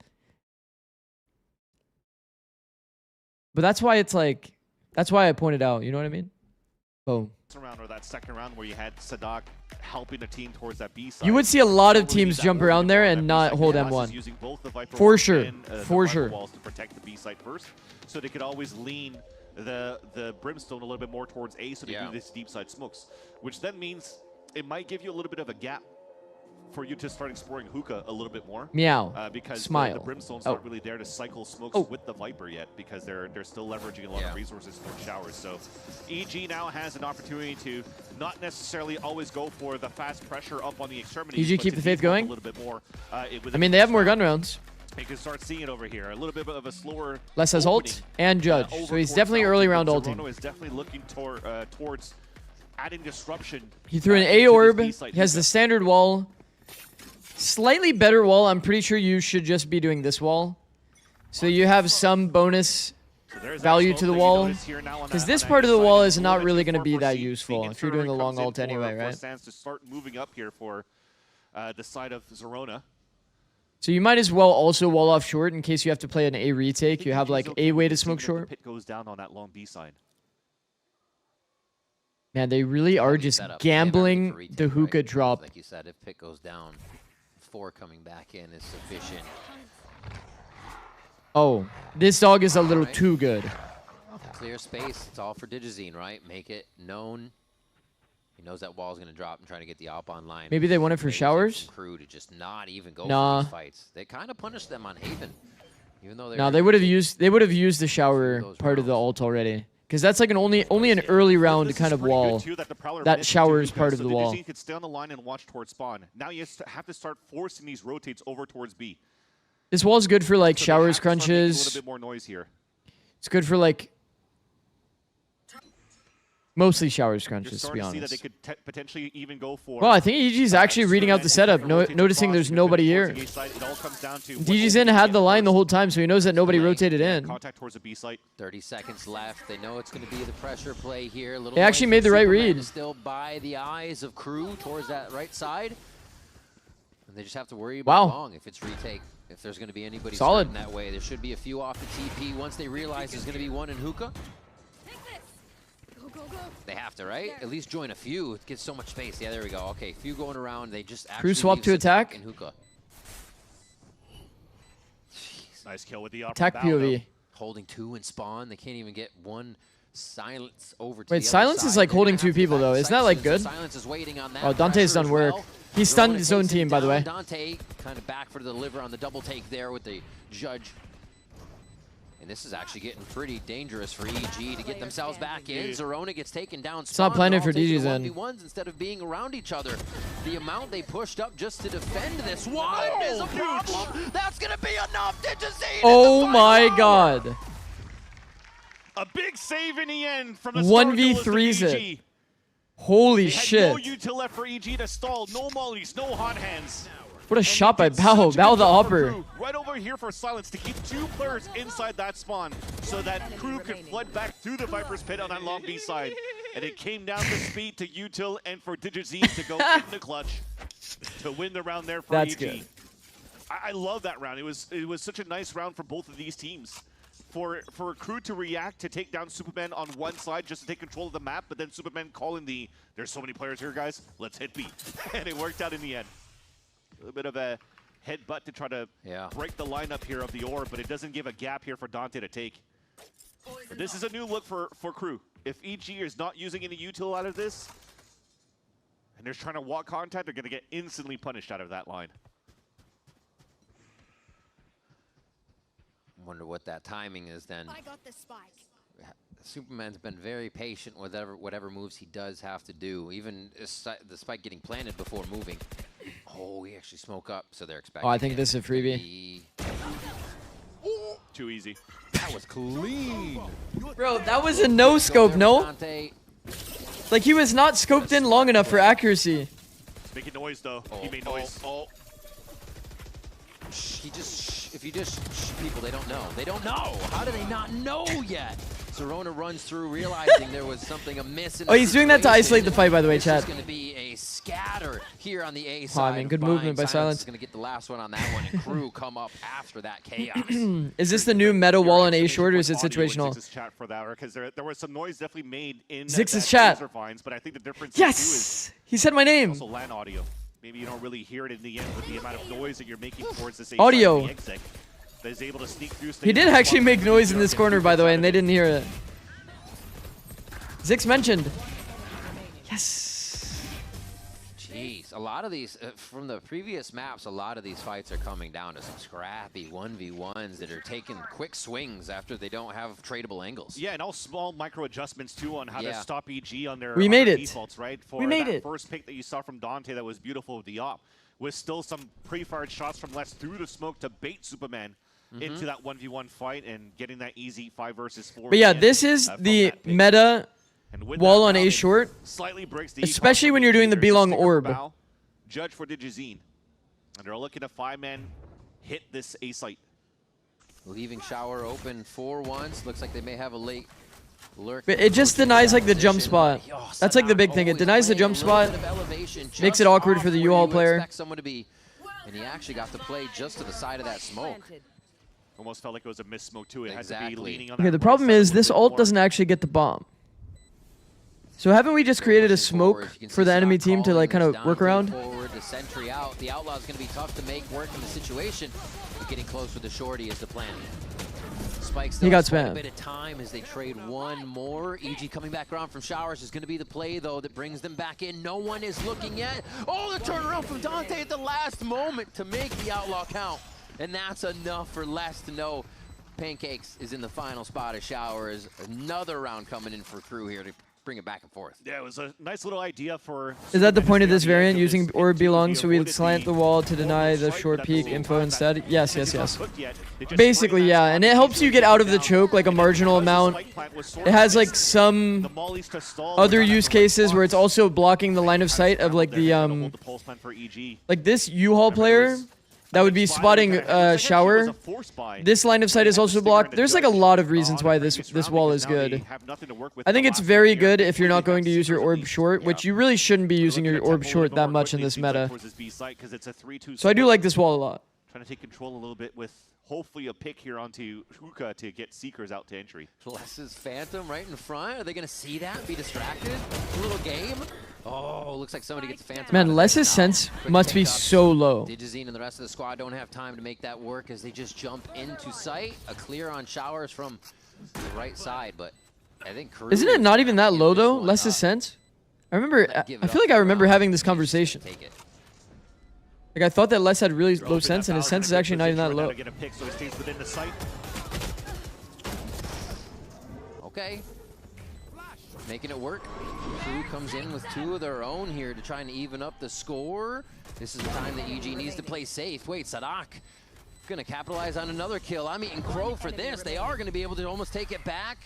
But that's why it's like, that's why I pointed out, you know what I mean? Boom. Round or that second round where you had Sadok helping the team towards that B side. You would see a lot of teams jump around there and not hold M1. For sure. For sure. Walls to protect the B side first, so they could always lean the Brimstone a little bit more towards A, so they do this deep side smokes, which then means it might give you a little bit of a gap for you to start exploring hookah a little bit more. Meow. Because Smile. the Brimstones aren't really there to cycle smokes with the Viper yet, because they're still leveraging a lot of resources for showers. So EG now has an opportunity to not necessarily always go for the fast pressure up on the extremities. EG keep the faith going? A little bit more, I mean, they have more gun rounds. You can start seeing it over here. A little bit of a slower. Les has ult and Judge, so he's definitely early round ulting. Zorono is definitely looking towards adding disruption. He threw an A orb. He has the standard wall. Slightly better wall. I'm pretty sure you should just be doing this wall. So you have some bonus value to the wall. Because this part of the wall is not really going to be that useful if you're doing the long ult anyway, right? To start moving up here for the side of Zerona. So you might as well also wall off short in case you have to play an A retake. You have like A way to smoke short. Pit goes down on that long B side. Man, they really are just gambling the hookah drop. Like you said, if Pit goes down, 4 coming back in is sufficient. Oh, this dog is a little too good. Clear space. It's all for Digizine, right? Make it known. He knows that wall's going to drop and trying to get the op online. Maybe they want it for showers? Crew to just not even go for these fights. They kind of punished them on Haven. Even though they would have used the shower part of the ult already. Because that's like an only an early round kind of wall. That showers part of the wall. Digizine could stay on the line and watch towards spawn. Now you have to start forcing these rotates over towards B. This wall's good for like showers crunches. A little bit more noise here. It's good for like mostly showers crunches, to be honest. See that they could potentially even go for. Well, I think EG's actually reading out the setup, noticing there's nobody here. DG's in had the line the whole time, so he knows that nobody rotated in. Contact towards the B site. 30 seconds left. They know it's going to be the pressure play here. They actually made the right read. Still by the eyes of crew towards that right side. And they just have to worry about long if it's retake. If there's going to be anybody starting that way, there should be a few off the TP. Once they realize there's going to be one in hookah, they have to, right? At least join a few. It gets so much space. Yeah, there we go. Okay, few going around. They just actually crew swap to attack. In hookah. Nice kill with the attack POV. Holding 2 in spawn. They can't even get one silence over to Wait, silence is like holding 2 people though. Isn't that like good? Silence is waiting on that. Oh, Dante's done work. He stunned his own team, by the way. Dante kind of back for the deliver on the double take there with the Judge. And this is actually getting pretty dangerous for EG to get themselves back in. Zerona gets taken down. It's not planning for DG's in. Instead of being around each other. The amount they pushed up just to defend this one is a problem. That's going to be enough. Digizine. Oh my god. A big save in the end from the 1v3's it. Holy shit. No util left for EG to stall. No mollies, no hot hands. What a shot by Bao. Bao the upper. Right over cover here for Silence to keep 2 players inside that spawn so that Crew could flood back through the Viper's pit on that long B side. And it came down to speed to Util and for Digizine to go in the clutch to win the round there for EG. Good. I love that round. It was such a nice round for both of these teams. For Crew to react to take down Superman on one side just to take control of the map, but then Superman calling there's so many players here, guys, let's hit B. And it worked out in the end. A little bit of a headbutt to try to break the lineup here of the orb, but it doesn't give a gap here for Dante to take. But this is a new look for Crew. If EG is not using any util out of this, and they're trying to walk contact, they're going to get instantly punished out of that line. Wonder what that timing is then. I got the spike. Superman's been very patient with whatever moves he does have to do, even the spike getting planted before moving. Oh, we actually smoke up, so they're expecting. Oh, I think this is a freebie. Too easy. That was clean. Bro, that was a no scope, no? Like he was not scoped in long enough for accuracy. Making noise though. He made noise. He just, if you just people, they don't know. They don't know. How do they not know yet? Serona runs through, realizing there was something amiss in the he's doing that to isolate the fight, by the way, chat. It's going to be a scatter here on the A side. Oh, I mean, good movement by Silence. Is going to get the last one on that one, and Crew come up after that chaos. Is this the new meta wall on A short, or is it situational? Zix's chat for that, because there was some noise definitely made in Zix's chat. Vines, but I think the difference yes, he said my name. Also LAN audio. Maybe you don't really hear it in the end with the amount of noise that you're making towards this audio. That is able to sneak through. He did actually make noise in this corner, by the way, and they didn't hear it. Zix mentioned. Yes. Jeez, a lot of these, from the previous maps, a lot of these fights are coming down to some scrappy 1v1s that are taking quick swings after they don't have tradable angles. Yeah, and all small micro adjustments too on how to stop EG on their, defaults, right? For we made that it. First pick that you saw from Dante that was beautiful with the op, with still some pre-fired shots from Les through the smoke to bait Superman into that 1v1 fight and getting that easy 5 versus 4. But yeah, this is the meta wall on A short, slightly breaks the especially when you're doing the B long orb. Judge for Digizine. And they're looking to 5-man hit this A site. Leaving shower open for once. Looks like they may have a late lurk. But it just denies like the jump spot. That's like the big thing. It denies the jump spot. Makes it awkward for the U-Haul player. Someone to be, and he actually got to play just to the side of that smoke. Almost felt like it was a missed smoke too. It had to be leaning on Okay, the problem is this ult doesn't actually get the bomb. So haven't we just created a smoke for the enemy team to like kind of work around? Forward, the sentry out. The outlaw is going to be tough to make work in the situation. But getting close with the shorty is the plan. Spike still has quite a bit of time as they trade one more. EG coming back around from showers is going to be the play though that brings them back in. No one is looking yet. Oh, the turnaround from Dante at the last moment to make the outlaw count. And that's enough for Les to know Pancakes is in the final spot of showers. Another round coming in for Crew here to bring it back and forth. Yeah, it was a nice little idea for... Is that the point of this variant, using orb belong so we slant the wall to deny the short peek info instead? Yes, yes, yes. Basically, yeah, and it helps you get out of the choke like a marginal amount. It has like some other use cases where it's also blocking the line of sight of like the like this U-Haul player that would be spotting shower. This line of sight is also blocked. There's like a lot of reasons why this wall is good. I think it's very good if you're not going to use your orb short, which you really shouldn't be using your orb short that much in this meta. So I do like this wall a lot. Trying to take control a little bit with hopefully a pick here onto Hookah to get Seekers out to entry. Les's Phantom right in front. Are they going to see that? Be distracted? A little game? Oh, looks like somebody gets Phantom. Man, Les's sense must be so low. Digizine and the rest of the squad don't have time to make that work as they just jump into sight. A clear on showers from the right side, but I think Crew... Isn't it not even that low, though, Les's sense? I feel like I remember having this conversation. Like, I thought that Les had really low sense, and his sense is actually not even that low. Okay. Making it work. Crew comes in with 2 of their own here to try and even up the score. This is the time that EG needs to play safe. Wait, Sadak gonna capitalize on another kill. I'm eating crow for this. They are gonna be able to almost take it back.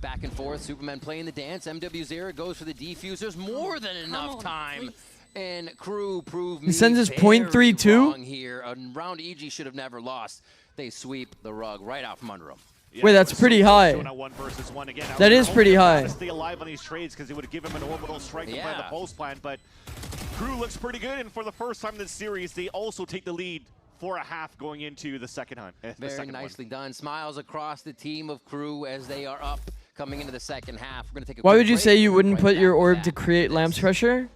Back and forth, Superman playing the dance. MW0 goes for the defusers. More than enough time. And Crew proved me he sends his very .32 wrong here. A round EG should have never lost. they sweep the rug right out from under them. Yeah, wait, that's pretty high. That is pretty high. To stay alive on these trades because it would give him an orbital strike to play the post plan. But Crew looks pretty good, and for the first time in this series, they also take the lead for a half going into the second hunt. Very nicely done. Smiles across the team of Crew as they are up coming into the second half. We're gonna take a Why quick would you break. say you wouldn't Right put back your with orb that. to create lamps pressure?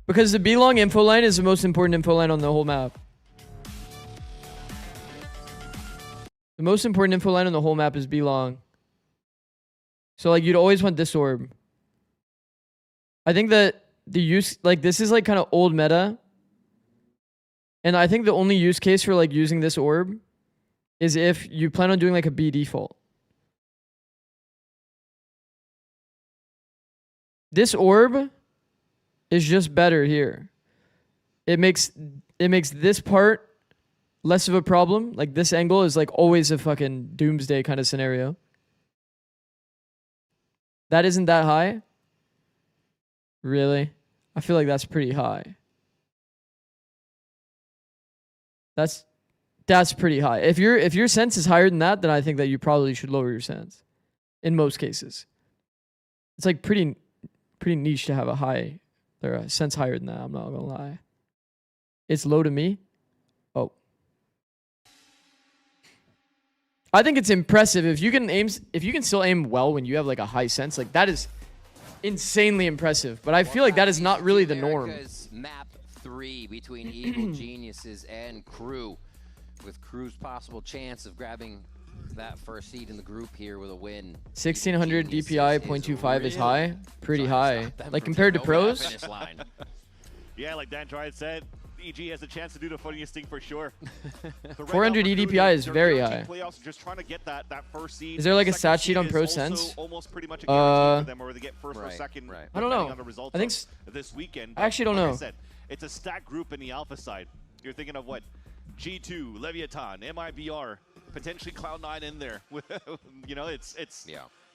Because the B-long info line is the most important info line on the whole map. The most important info line on the whole map is B-long. So like you'd always want this orb. I think that the use, like this is like kind of old meta. And I think the only use case for like using this orb is if you plan on doing like a B default. This orb is just better here. It makes this part less of a problem. Like this angle is like always a fucking doomsday kind of scenario. That isn't that high? Really? I feel like that's pretty high. That's pretty high. If your sense is higher than that, then I think that you probably should lower your sense. In most cases. It's like pretty niche to have a high or a sense higher than that, I'm not gonna lie. It's low to me. Oh. I think it's impressive if you can still aim well when you have like a high sense, like that is insanely impressive. But I feel like that is not really the norm. Map 3 between Evil Geniuses and Crew, with Crew's possible chance of grabbing that first seed in the group here with a win. 1600 DPI 0.25 is high, pretty high. Like compared to pros. Yeah, like Dan Dryad said, EG has a chance to do the funniest thing for sure. 400 EDPI is very high. Just trying to get that first seed. Is there like a stat sheet on Pro Sense? Almost pretty much a guarantee for them, or they get first or second. I don't know. On the results I think this weekend. I actually don't know. I said, it's a stacked group in the alpha side. You're thinking of what? G2, Leviathan, MIBR, potentially Cloud9 in there. You know, it's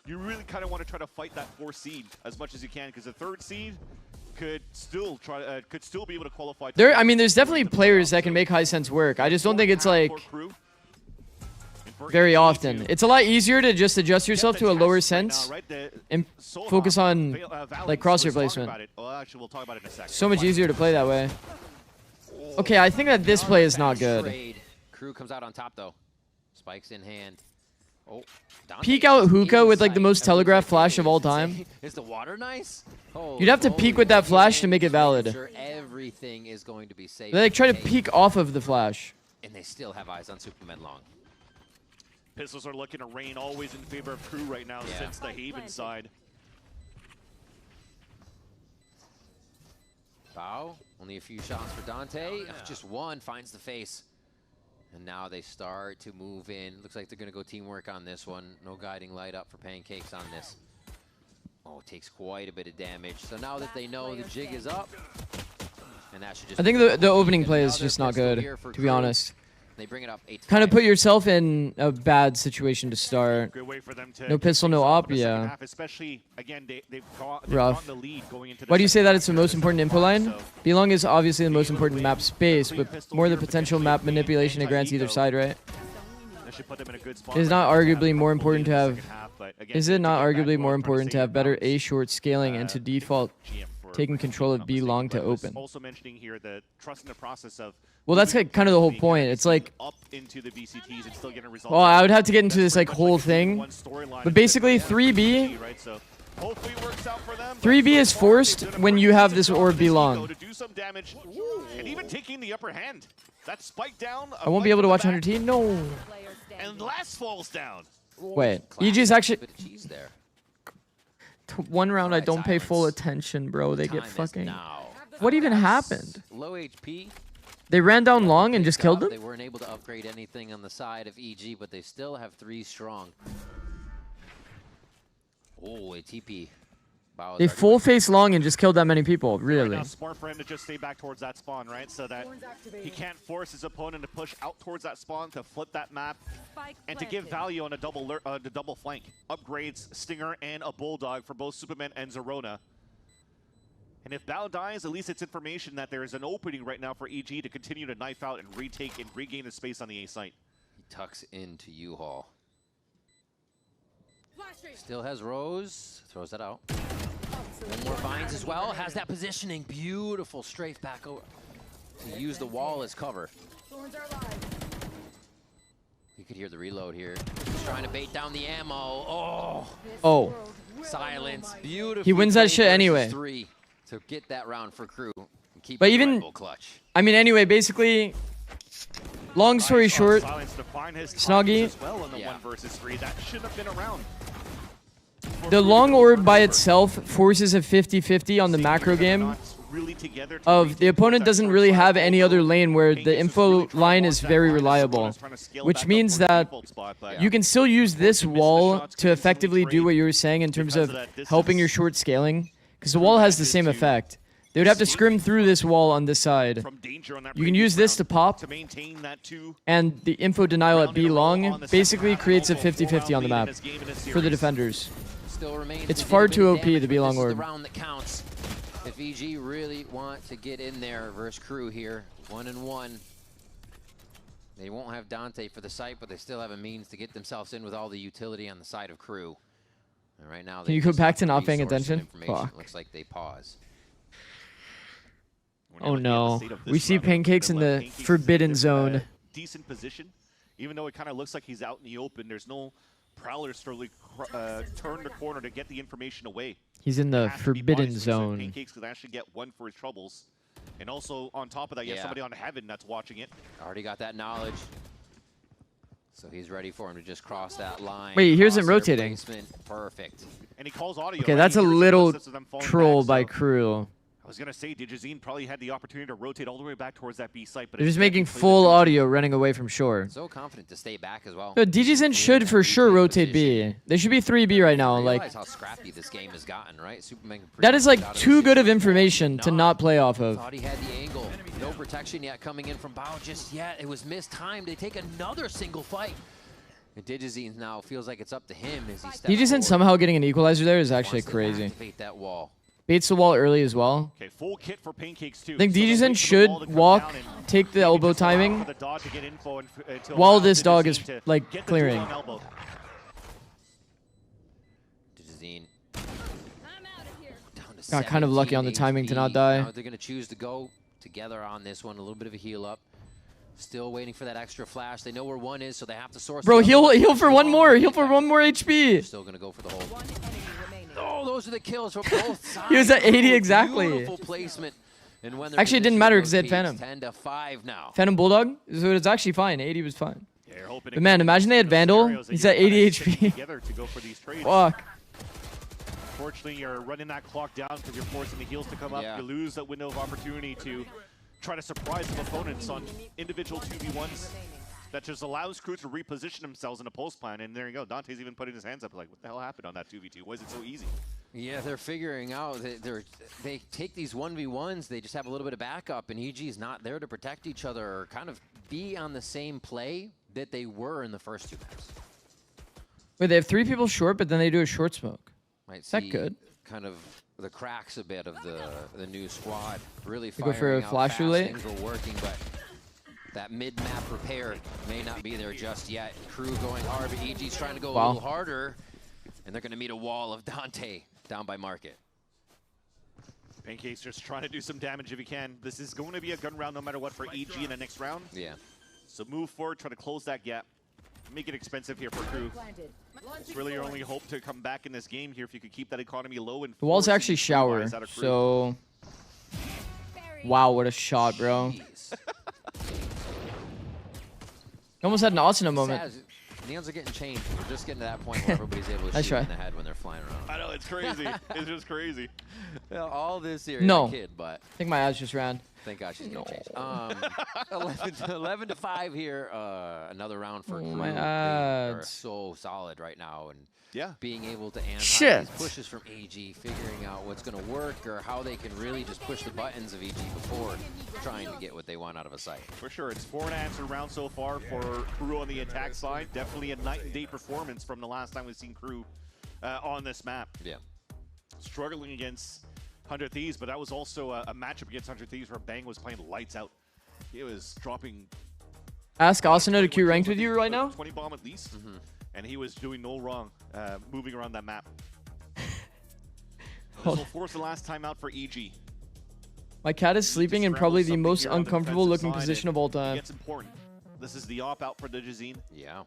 you really kind of want to try to fight that 4th seed as much as you can, because the 3rd seed could still be able to qualify. I mean, there's definitely players that can make high sense work. I just don't think it's like very often. It's a lot easier to just adjust yourself to a lower sense and focus on like crosshair placement. So much easier to play that way. Okay, I think that this play is not good. Crew comes out on top though. Spikes in hand. Oh, peek out hookah with like the most telegraphed flash of all time. Is the water nice? You'd have to peek with that flash to make it valid. Everything is going to be safe. They like try to peek off of the flash. And they still have eyes on Superman Long. Pistols are looking to rain always in favor of Crew right now since the Haven side. Bow, only a few shots for Dante. Just one finds the face. And now they start to move in. Looks like they're going to go teamwork on this one. No guiding light up for Pancakes on this. Oh, it takes quite a bit of damage. So now that they know the jig is up, and that should just I think the opening play is just not good, to be honest. They bring it up 8-5. Kind of put yourself in a bad situation to start. Good way for them to no pistol, no op, yeah. Half, especially, again, they've rough. the lead going into Why do you say that it's the most important info line? B-long is obviously the most important map space, but more the potential map manipulation it grants either side, right? Is not arguably more important to have. Is it not arguably more important to have better A short scaling and to default taking control of B long to open? Also mentioning here the trust in the process of. Well, that's kind of the whole point. It's like, up into the VCTs and still getting results. well, I would have to get into this like whole thing, but basically 3B. 3B is forced when you have this orb B long. And even taking the upper hand. That spike down. I won't be able to watch 100T. No. And last falls down. Wait, EG is actually. One round, I don't pay full attention, bro. They get fucking. What even happened? Low HP. They ran down long and just killed them? They weren't able to upgrade anything on the side of EG, but they still have 3 strong. Oh, a TP. Wow, they full face long and just killed that many people, really. Right now, smart for him to just stay back towards that spawn, right? So that he can't force his opponent to push out towards that spawn, to flip that map, and to give value on a double flank. Upgrades, Stinger, and a Bulldog for both Superman and Zerona. And if Bao dies, at least it's information that there is an opening right now for EG to continue to knife out and retake and regain the space on the A site. He tucks into U-Haul. Still has Rose. Throws that out. One more Vines as well. Has that positioning. Beautiful strafe back over. To use the wall as cover. You could hear the reload here. He's trying to bait down the ammo. Oh. Silence. Beautiful. He wins that shit anyway. 3 to get that round for Crew. And keep But the even, Red Bull clutch. I mean, anyway, basically, long story short, Snoggy, Well in the 1 versus 3. That should have been around. the long orb by itself forces a 50-50 on the macro game of the opponent doesn't really have any other lane where the info line is very reliable, which means that you can still use this wall to effectively do what you were saying in terms of helping your short scaling, because the wall has the same effect. They would have to scrim through this wall on this side. You can use this to pop, and the info denial at B long basically creates a 50-50 on the map for the defenders. It's far too OP, the B long orb. If EG really want to get in there versus Crew here, 1-1. They won't have Dante for the site, but they still have a means to get themselves in with all the utility on the side of Crew. And right now, Can you go back to not paying attention? Fuck. Looks like they pause. Oh no, we see Pancakes in the forbidden zone. Decent position, even though it kind of looks like he's out in the open. There's no prowlers to really turn the corner to get the information away. He's in the forbidden zone. Pancakes could actually get 1 for his troubles. And also, on top of that, you have somebody on Heaven that's watching it. Already got that knowledge. So he's ready for him to just cross that line. Wait, here's him rotating. Perfect. And he calls audio. Okay, that's a little troll by Crew. I was going to say, Digizine probably had the opportunity to rotate all the way back towards that B site. But They're just making full audio running away from shore. So confident to stay back as well. So DGZN should for sure rotate B. They should be 3B right now. Like, realize how scrappy this game has gotten, right? Superman that is like too good of information to not play off of. Thought he had the angle. No protection yet coming in from Bao just yet. It was mistimed. They take another single fight. And Digizine now feels like it's up to him as he steps DGZN somehow getting an equalizer there is actually crazy. Activate that wall. Baits the wall early as well. Okay, full kit for Pancakes too. I think DGZN should walk, take the elbow timing, while this dog is like clearing. Digizine. Got kind of lucky on the timing to not die. Now they're going to choose to go together on this one. A little bit of a heal up. Still waiting for that extra flash. They know where 1 is, so they have to source. Bro, heal for 1 more. Heal for 1 more HP. Still going to go for the whole. Oh, those are the kills from both sides. He was at 80 exactly. Beautiful placement. And when actually, it didn't matter because they had Phantom. 10-5 now. Phantom Bulldog, so it's actually fine. 80 was fine. But man, imagine they had Vandal. He's at 80 HP. Fuck. Unfortunately, you're running that clock down because you're forcing the heals to come up. You lose that window of opportunity to try to surprise some opponents on individual 2v1s. That just allows Crew to reposition themselves in a post plan, and there you go. Dante's even putting his hands up like, what the hell happened on that 2v2? Why is it so easy? Yeah, they're figuring out that they take these 1v1s, they just have a little bit of backup, and EG's not there to protect each other or kind of be on the same play that they were in the first 2 maps. Wait, they have 3 people short, but then they do a short smoke. Might Is that good? Kind of the cracks a bit of the new squad. Really they go for a flash fast. relay. Things were working, but that mid-map repair may not be there just yet. Crew going hard, but EG's trying to go a little harder, and they're going to meet a wall of Dante down by Market. Pancake's just trying to do some damage if he can. This is going to be a gun round no matter what for EG in the next round. Yeah. So move forward, try to close that gap. Make it expensive here for Crew. It's really your only hope to come back in this game here if you could keep that economy low. And the wall's actually shower, so... Wow, what a shot, bro. Almost had an Asuna moment. Neons are getting changed. We're just getting to that point where everybody's able to shoot in the head when they're flying around. I know, it's crazy. It's just crazy. Well, all this here, no. Kid, but I think my ads just ran. Thank God she's going to change. 11-5 here. Another round for Crew. My They ads. are so solid right now. And yeah, being able to answer these pushes from AG, figuring out what's going to work or how they can really just push the buttons of EG before trying to get what they want out of a site. For sure. It's 4 unanswered rounds so far for Crew on the attack side. Definitely a night and day performance from the last time we've seen Crew on this map. Yeah. Struggling against 100 Thieves, but that was also a matchup against 100 Thieves where Bang was playing lights out. He was dropping. Ask Asuna to queue ranked with you right now. 20 bomb at least, and he was doing no wrong, moving around that map. This will force the last timeout for EG. My cat is sleeping in probably the most uncomfortable looking position of all time. It's important. This is the op out for Digizine. Yeah.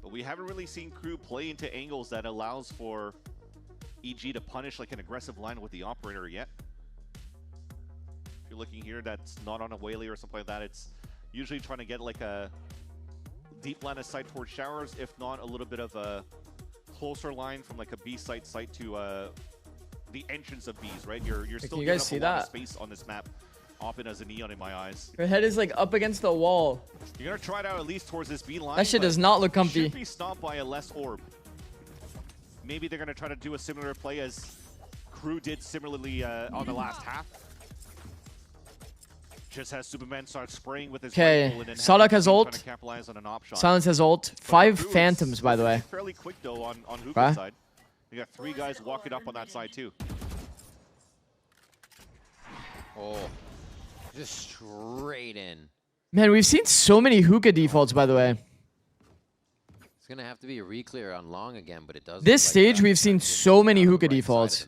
But we haven't really seen Crew play into angles that allows for EG to punish like an aggressive line with the operator yet. If you're looking here, that's not on a Whaley or something like that. It's usually trying to get like a deep line of sight towards showers, if not a little bit of a closer line from like a B site to the entrance of Bs, right? You're still you giving guys up see a lot of that? space on this map. Oppen as a neon in my eyes. Your head is like up against the wall. You're gonna try it out at least towards this B line. That shit does not look comfy. Should be stopped by a less orb. Maybe they're gonna try to do a similar play as Crew did similarly on the last half. Just has Superman start spraying with his rifle and then Sadak has ult. trying to capitalize on an op shot. Silence has ult. 5 phantoms, by the way. Fairly quick though on Hookah's side. You got 3 guys walking up on that side too. Oh, just straight in. Man, we've seen so many Hookah defaults, by the way. It's gonna have to be a re-clear on long again, but it does. This stage, we've seen so many Hookah defaults.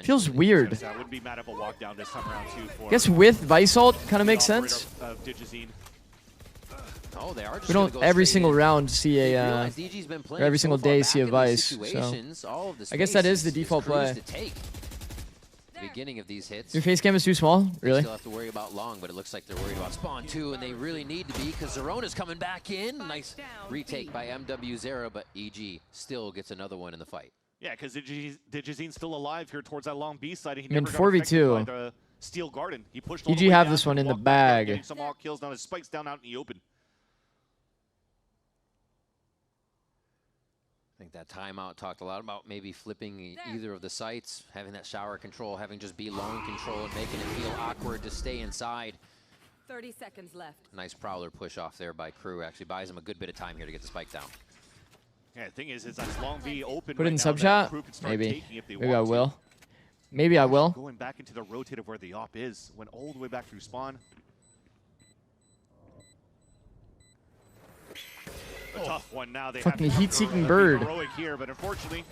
Feels weird. I wouldn't be mad if a walk down this time around too. For I guess with Vice ult, kind of makes sense. Oh, they are just We don't every single round see a, or every single day see a Vice. So I guess that is the default play. Beginning of these hits. Your face cam is too small? Really? Still have to worry about long, but it looks like they're worried about spawn too, and they really need to be because Zerona's coming back in. Nice retake by MW0, but EG still gets another one in the fight. Yeah, because Digizine's still alive here towards that long B side. He I mean, never got affected 4v2. by the Steel Garden. He pushed all EG the way have down, this one in the walked back down, bag. getting some all kills. Now his spikes down out in the open. I think that timeout talked a lot about maybe flipping either of the sites, having that shower control, having just be long control, and making it feel awkward to stay inside. 30 seconds left. Nice Prowler push off there by Crew. Actually buys him a good bit of time here to get the spike down. Yeah, the thing is that's long B open. Put it in right sub now chat? Crew can start Maybe. taking if they Maybe I want to. will. Maybe I will. Going back into the rotate of where the op is. Went all the way back through spawn. A tough one now. They Fucking have heat-seeking bird. Heroic here, but unfortunately,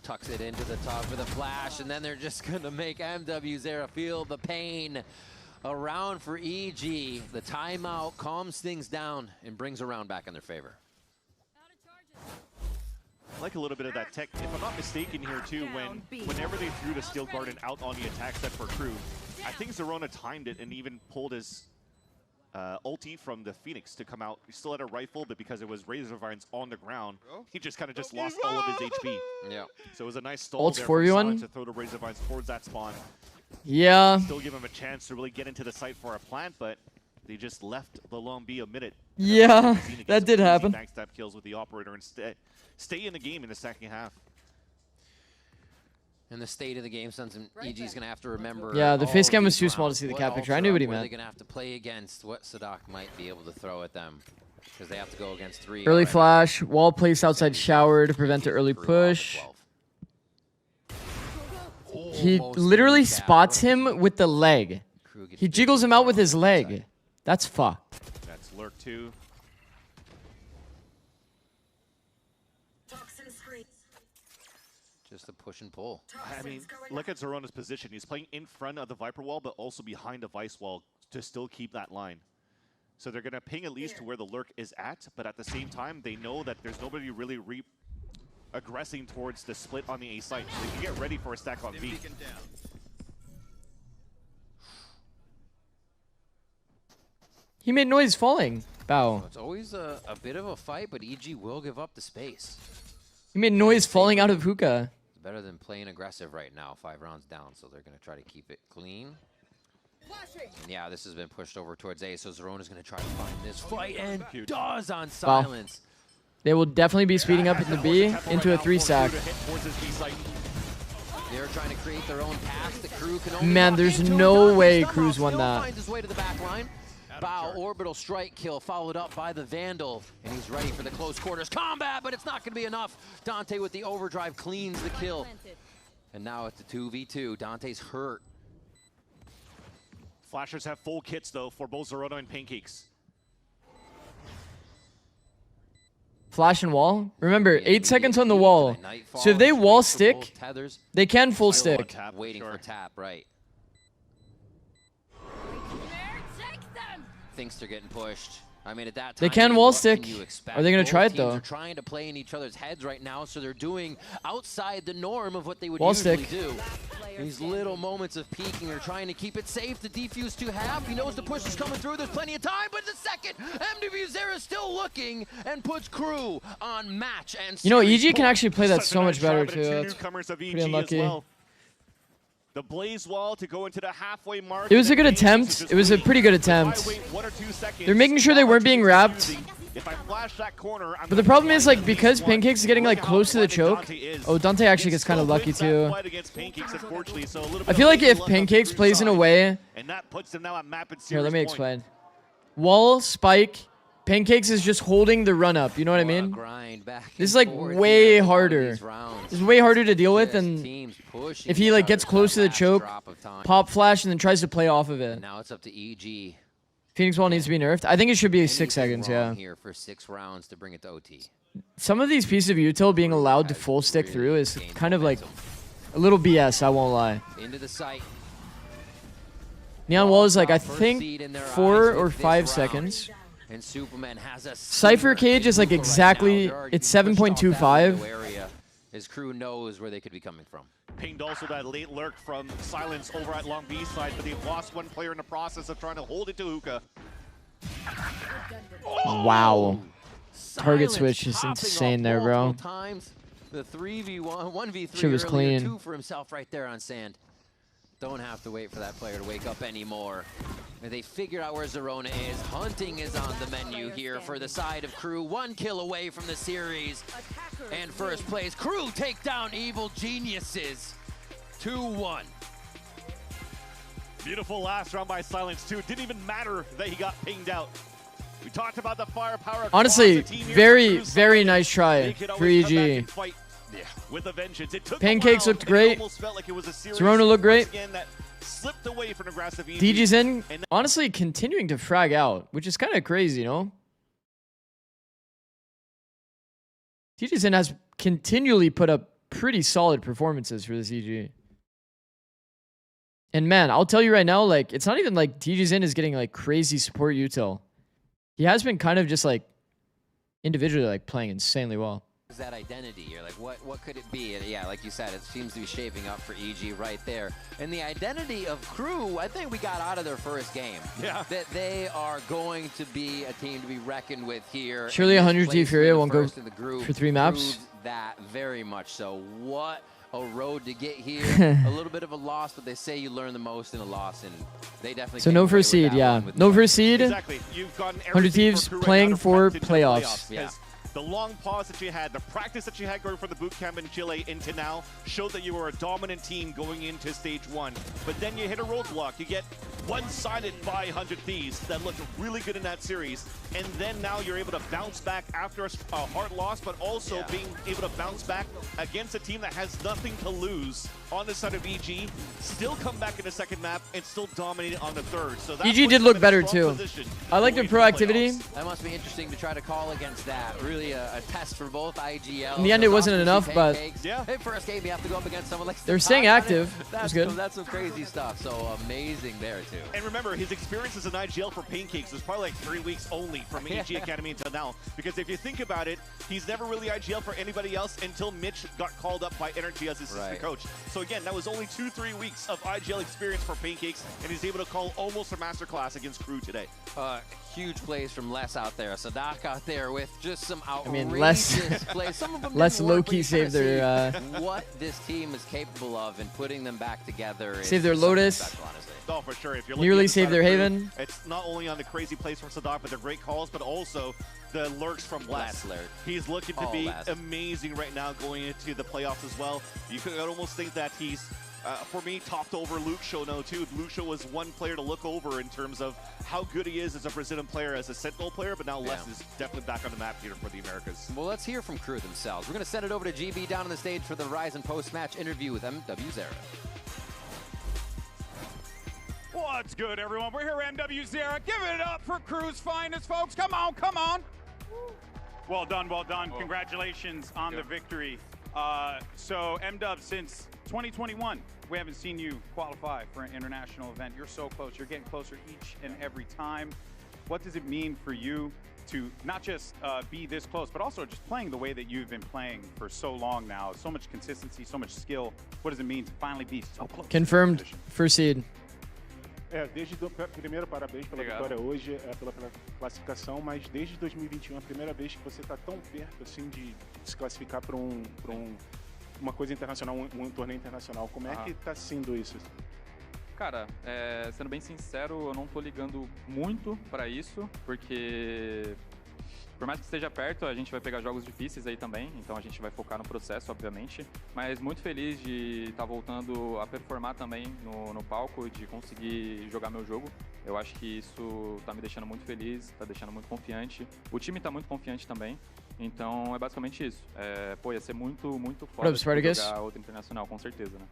Tucks it into the top for the flash, and then they're just gonna make MW0 feel the pain. Around for EG. The timeout calms things down and brings a round back in their favor. I like a little bit of that tech. If I'm not mistaken here too, whenever they threw the Steel Garden out on the attack set for Crew, I think Zerona timed it and even pulled his ulti from the Phoenix to come out. He still had a rifle, but because it was Razor Vines on the ground, he just kind of just lost all of his HP. Yeah. So it was a nice stall Ult's there for from you Silence one? to throw the Razor Vines towards that spawn. Yeah. Still give him a chance to really get into the site for a plant, but they just left the lone B a minute. Yeah, that did happen. Backstab kills with the operator and stay in the game in the second half. And the state of the game, something EG's gonna have to remember. Yeah, the face all cam was these too small to rounds. see the What cat picture. I ults knew are what he up? What are meant. they gonna have to play against? What Sadak might be able to throw at them? Because they have to go against 3. Early already. flash, wall placed outside shower to prevent the early push. He literally spots him with the leg. He jiggles him out with his leg. That's fucked. That's Lurk 2. Just a push and pull. I mean, look at Zerona's position. He's playing in front of the Viper wall, but also behind a Vice wall to still keep that line. So they're going to ping at least to where the Lurk is at, but at the same time, they know that there's nobody really aggressing towards the split on the A site. So they can get ready for a stack on B. He made noise falling. Bow. It's always a bit of a fight, but EG will give up the space. He made noise falling out of hookah. It's better than playing aggressive right now. 5 rounds down, so they're going to try to keep it clean. And yeah, this has been pushed over towards A, so Zerona's going to try to find this fight, and does on silence. They will definitely be speeding up in the B into a 3-stack. They're trying to create their own path. The Crew can only Man, walk there's into no him. way Somehow Crew's won still that. finds his way to the back line. Bow orbital strike kill followed up by the Vandal, and he's ready for the close quarters combat, but it's not going to be enough. Dante with the overdrive cleans the kill. And now it's a 2v2. Dante's hurt. Flashers have full kits, though, for both Zerona and Pancakes. Flash and wall. Remember, 8 seconds on the wall. So if they wall stick, they can full stick. Waiting for tap, right. Thinks they're getting pushed. I mean, at that time, they can wall what stick. can you expect? Are they going to Both try it, teams though? are trying to play in each other's heads right now, so they're doing outside the norm of what they would Wall usually stick. do. These little moments of peeking are trying to keep it safe. The defuse to half. He knows the push is coming through. There's plenty of time, but the second, MW Zera is still looking and puts Crew on match. And You know, series EG can point. actually play that Such a so nice much better, try by the too. two That's newcomers of pretty EG unlucky. as well. The Blaze Wall to go into the halfway mark. It was a good attempt. It was a pretty good attempt. They're making sure they weren't being wrapped. If I flash that corner, But the problem is, like, because Pancakes is getting, like, close to the choke. Oh, Dante actually gets kind of lucky, too. I feel like if Pancakes plays in a way... Here, let me explain. Wall, spike, Pancakes is just holding the run up. You know what I mean? This is, like, way harder. This is way harder to deal with than if he, like, gets close to the choke, pop flash, and then tries to play off of it. Now it's up to EG. Phoenix Wall needs to be nerfed. I think it should be 6 seconds, yeah. Here for 6 rounds to bring it to OT. Some of these pieces of util being allowed to full stick through is kind of like a little BS, I won't lie. Into the site. Neon Wall is like, I think, 4 or 5 seconds. And Superman has a Cypher Cage is like exactly, it's 7.25. His crew knows where they could be coming from. Pinged also that late lurk from Silence over at Long B side, but they've lost one player in the process of trying to hold it to Hookah. Wow. Target switch is insane there, bro. Times. The 3v1, 1v3 Shit was earlier, clean. 2 for himself right there on sand. Don't have to wait for that player to wake up anymore. And they figured out where Zerona is. Hunting is on the menu here for the side of Crew. 1 kill away from the series. And first place, Crew take down Evil Geniuses. 2-1. Beautiful last round by Silence too. It didn't even matter that he got pinged out. We talked about the firepower. Honestly, very, very nice try for EG. With a vengeance. It took Pancakes looked great. Zerona looked great. Slipped away from aggressive EG. DG's in, honestly, continuing to frag out, which is kind of crazy, you know? DG's in has continually put up pretty solid performances for this EG. And man, I'll tell you right now, like, it's not even like DG's in is getting like crazy support util. He has been kind of just like individually like playing insanely well. That identity, you're like, what could it be? And yeah, like you said, it seems to be shaping up for EG right there. And the identity of Crew, I think we got out of their first game. Yeah. That they are going to be a team to be reckoned with here. Surely 100 T Furia won't go group for 3 maps. That very much so. What a road to get here. A little bit of a loss, but they say you learn the most in a loss, and they definitely. So no first seed, yeah. No first seed. Exactly. You've gotten 100 Thieves playing for playoffs. Yeah. The long pause that you had, the practice that you had going from the boot camp in Chile into now showed that you were a dominant team going into stage 1. But then you hit a roadblock. You get one-sided by 100 Thieves that looked really good in that series. And then now you're able to bounce back after a hard loss, but also being able to bounce back against a team that has nothing to lose on the side of EG, still come back in the second map and still dominate on the third. So that EG did look better too. I like their proactivity. That must be interesting to try to call against that. Really a test for both IGL. In the end, it wasn't enough, but hey, first game you have to go up against someone like they're staying active. That's good. That's some crazy stuff. So amazing there too. And remember, his experience as an IGL for Pancakes was probably like 3 weeks only from EG Academy until now. Because if you think about it, he's never really IGL for anybody else until Mitch got called up by Energy as his assistant coach. So again, that was only 2-3 weeks of IGL experience for Pancakes, and he's able to call almost a masterclass against Crew today. Huge plays from Les out there. Sadak out there with just some outrageous plays. Some of them Les low-key saved their... what this team is capable of and putting them back together. Save their Lotus. Special, honestly. Oh, for sure. If you're nearly saved their Haven. It's not only on the crazy plays from Sadak, but the great calls, but also the lurks from Les. He's looking to be amazing right now going into the playoffs as well. You could almost think that he's for me, topped over Luxio now too. Luxio was one player to look over in terms of how good he is as a Brazilian player, as a Sentinel player, but now Les is definitely back on the map here for the Americas. Well, let's hear from Crew themselves. We're going to send it over to GB down on the stage for the Rise and post-match interview with MW Zera. What's good, everyone? We're here at MW Zera. Give it up for Crew's finest, folks. Come on, come on. Well done, well done. Oh. Congratulations on the victory. So, MW, since 2021, we haven't seen you qualify for an international event. You're so close. You're getting closer each and every time. What does it mean for you to not just be this close, but also just playing the way that you've been playing for so long now? So much consistency, so much skill. What does it mean to finally be so close? Confirmed. First seed. Primeiro, parabéns pela vitória hoje, pela classificação, mas desde 2021 a primeira vez que você está tão perto assim de se classificar para uma coisa internacional, um torneio internacional. Como é que está sendo isso? Cara, sendo bem sincero, eu não tô ligando muito para isso, porque por mais que esteja perto, a gente vai pegar jogos difíceis aí também, então a gente vai focar no processo, obviamente. Mas muito feliz de estar voltando a performar também no palco, de conseguir jogar meu jogo. Eu acho que isso tá me deixando muito feliz, tá deixando muito confiante. O time tá muito confiante também. Então é basicamente isso. Ia ser muito foda jogar outra internacional, com certeza, né?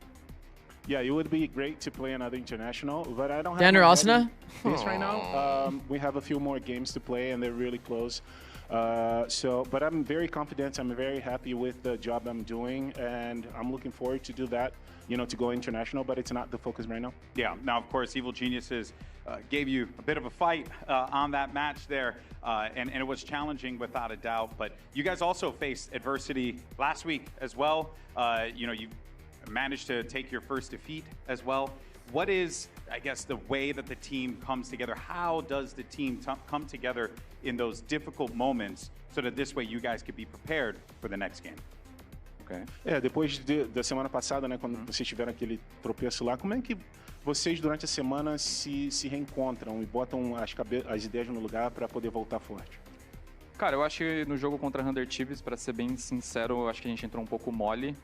Yeah, it would be great to play another international, but I don't have Dander Asana? This right now. We have a few more games to play, and they're really close. But I'm very confident. I'm very happy with the job I'm doing, and I'm looking forward to do that, to go international, but it's not the focus right now. Yeah, now, of course, Evil Geniuses gave you a bit of a fight on that match there, and it was challenging without a doubt, but you guys also faced adversity last week as well. You managed to take your first defeat as well. What is, I guess, the way that the team comes together? How does the team come together in those difficult moments so that this way you guys could be prepared for the next game? Okay. Depois da semana passada, né, quando vocês tiveram aquele tropeço lá, como é que vocês durante a semana se reencontram e botam as ideias no lugar para poder voltar forte? Cara, eu acho que no jogo contra a Hunter Thieves, pra ser bem sincero, eu acho que a gente entrou um pouco mole.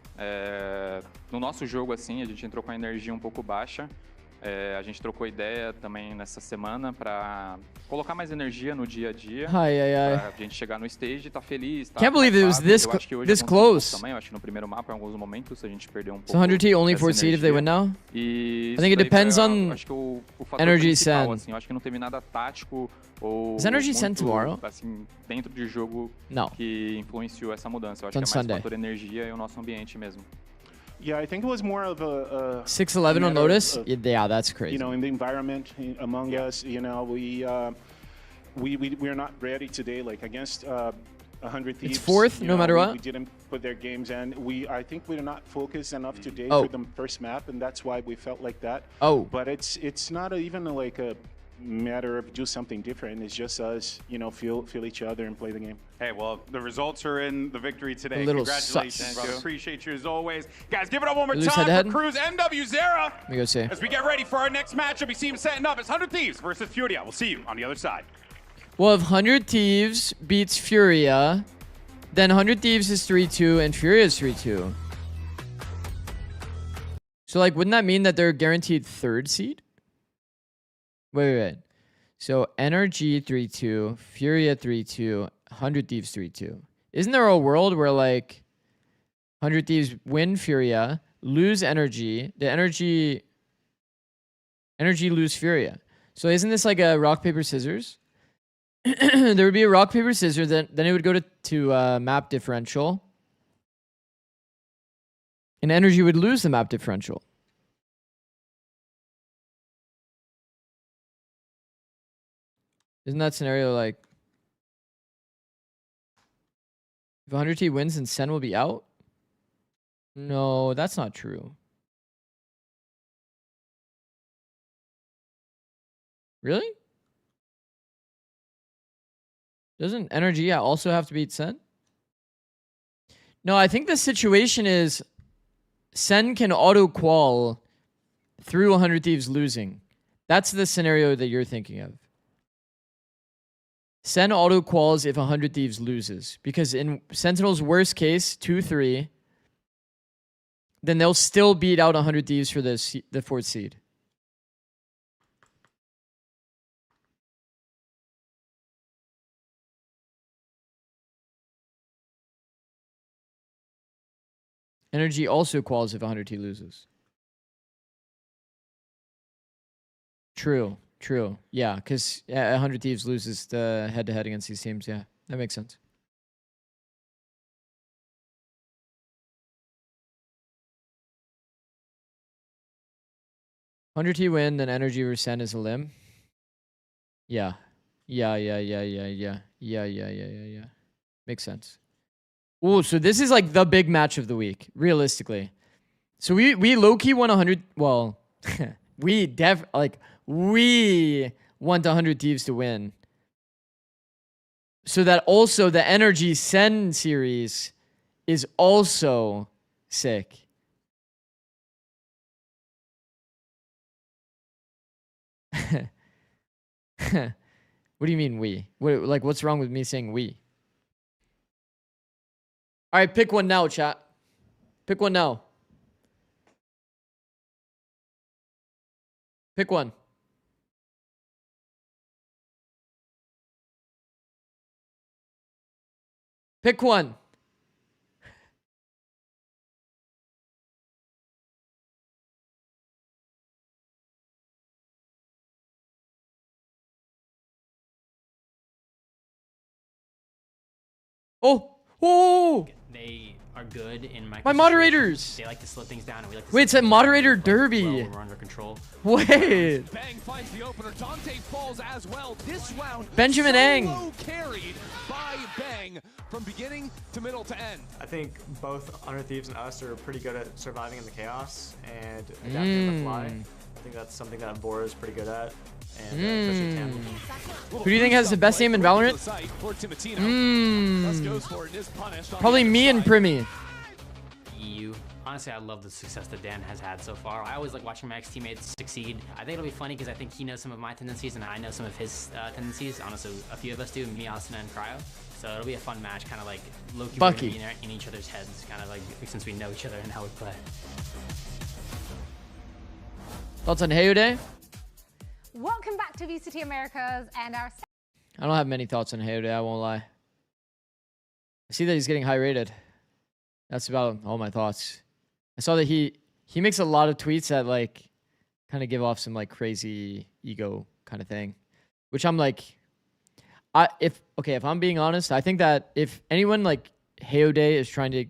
No nosso jogo, assim, a gente entrou com a energia um pouco baixa. A gente trocou ideia também nessa semana pra colocar mais energia no dia a dia. Pra gente chegar no stage e tá feliz. Can't believe it was this close. Também, eu acho que no primeiro mapa, em alguns momentos, a gente perdeu um pouco. So 100T only 4 seed if they win now? I think it depends on acho que o fator energy principal, send. assim, eu acho que não teve nada tático ou Is energy muito, sent tomorrow? assim, dentro de jogo que influenciou essa mudança. Eu acho que é mais o fator energia e o nosso ambiente mesmo. Yeah, I think it was more of a 6-11 on Lotus. Yeah, that's crazy. In the environment among us, we are not ready today. Like against 100 Thieves. It's fourth, no matter what. We didn't put their games in. I think we're not focused enough today for the first map, and that's why we felt like that. But it's not even like a matter of do something different. It's just us, feel each other and play the game. Hey, well, the results are in the victory today. A little Congratulations, brother. Appreciate you as always. Guys, give it up one more Lose time head-to-head? for Cruz MW Zera. Let me go see. As we get ready for our next matchup, we see him setting up. It's 100 Thieves versus Furia. We'll see you on the other side. Well, if 100 Thieves beats Furia, then 100 Thieves is 3-2 and Furia is 3-2. So, wouldn't that mean that they're guaranteed third seed? Wait. So, NRG 3-2, Furia 3-2, 100 Thieves 3-2. Isn't there a world where, 100 Thieves win Furia, lose Energy, the Energy lose Furia? So, isn't this like a rock, paper, scissors? There would be a rock, paper, scissors, then it would go to map differential. And Energy would lose the map differential. Isn't that scenario if 100T wins and Sen will be out? No, that's not true. Really? Doesn't Energy also have to beat Sen? No, I think the situation is Sen can auto-qual through 100 Thieves losing. That's the scenario that you're thinking of. Sen auto-quals if 100 Thieves loses. Because in Sentinel's worst case, 2-3, then they'll still beat out 100 Thieves for the 4th seed. Energy also quals if 100 T loses. True. Yeah, because 100 Thieves loses the head-to-head against these teams. Yeah, that makes sense. $100 T win, then Energy versus Sen is a limb. Yeah. Makes sense. Ooh, so this is like the big match of the week, realistically. So we low-key won 100. Well, we want 100 Thieves to win. So that also the Energy Sen series is also sick. What do you mean we? What's wrong with me saying we? All right, pick one now, chat. Pick one now. Pick one. Pick one. Oh! They are good in my moderators. They like to slow things down, and we like to. Wait, it's a moderator derby. We're under control. Wait. Bang finds the opener. Dante falls as well. This round, Benjamin solo carried by Bang from beginning to middle to end. I think both 100 Thieves and us are pretty good at surviving in the chaos and adapting on the fly. I think that's something that Bora is pretty good at. And especially Tam. Who do you think has the best aim in Valorant? Probably me and Primi. Honestly, I love the success that Dan has had so far. I always like watching my ex-teammates succeed. I think it'll be funny because I think he knows some of my tendencies and I know some of his tendencies. Honestly, a few of us do, me, Austin, and Cryo. So it'll be a fun match, kind of like low-key in each other's heads, kind of like since we know each other and how we play. Thoughts on Heyude? Welcome back to VCT Americas and our... I don't have many thoughts on Heyude, I won't lie. I see that he's getting high rated. That's about all my thoughts. I saw that he makes a lot of tweets that like kind of give off some like crazy ego kind of thing, which I'm like, if I'm being honest, I think that if anyone like Heyude is trying to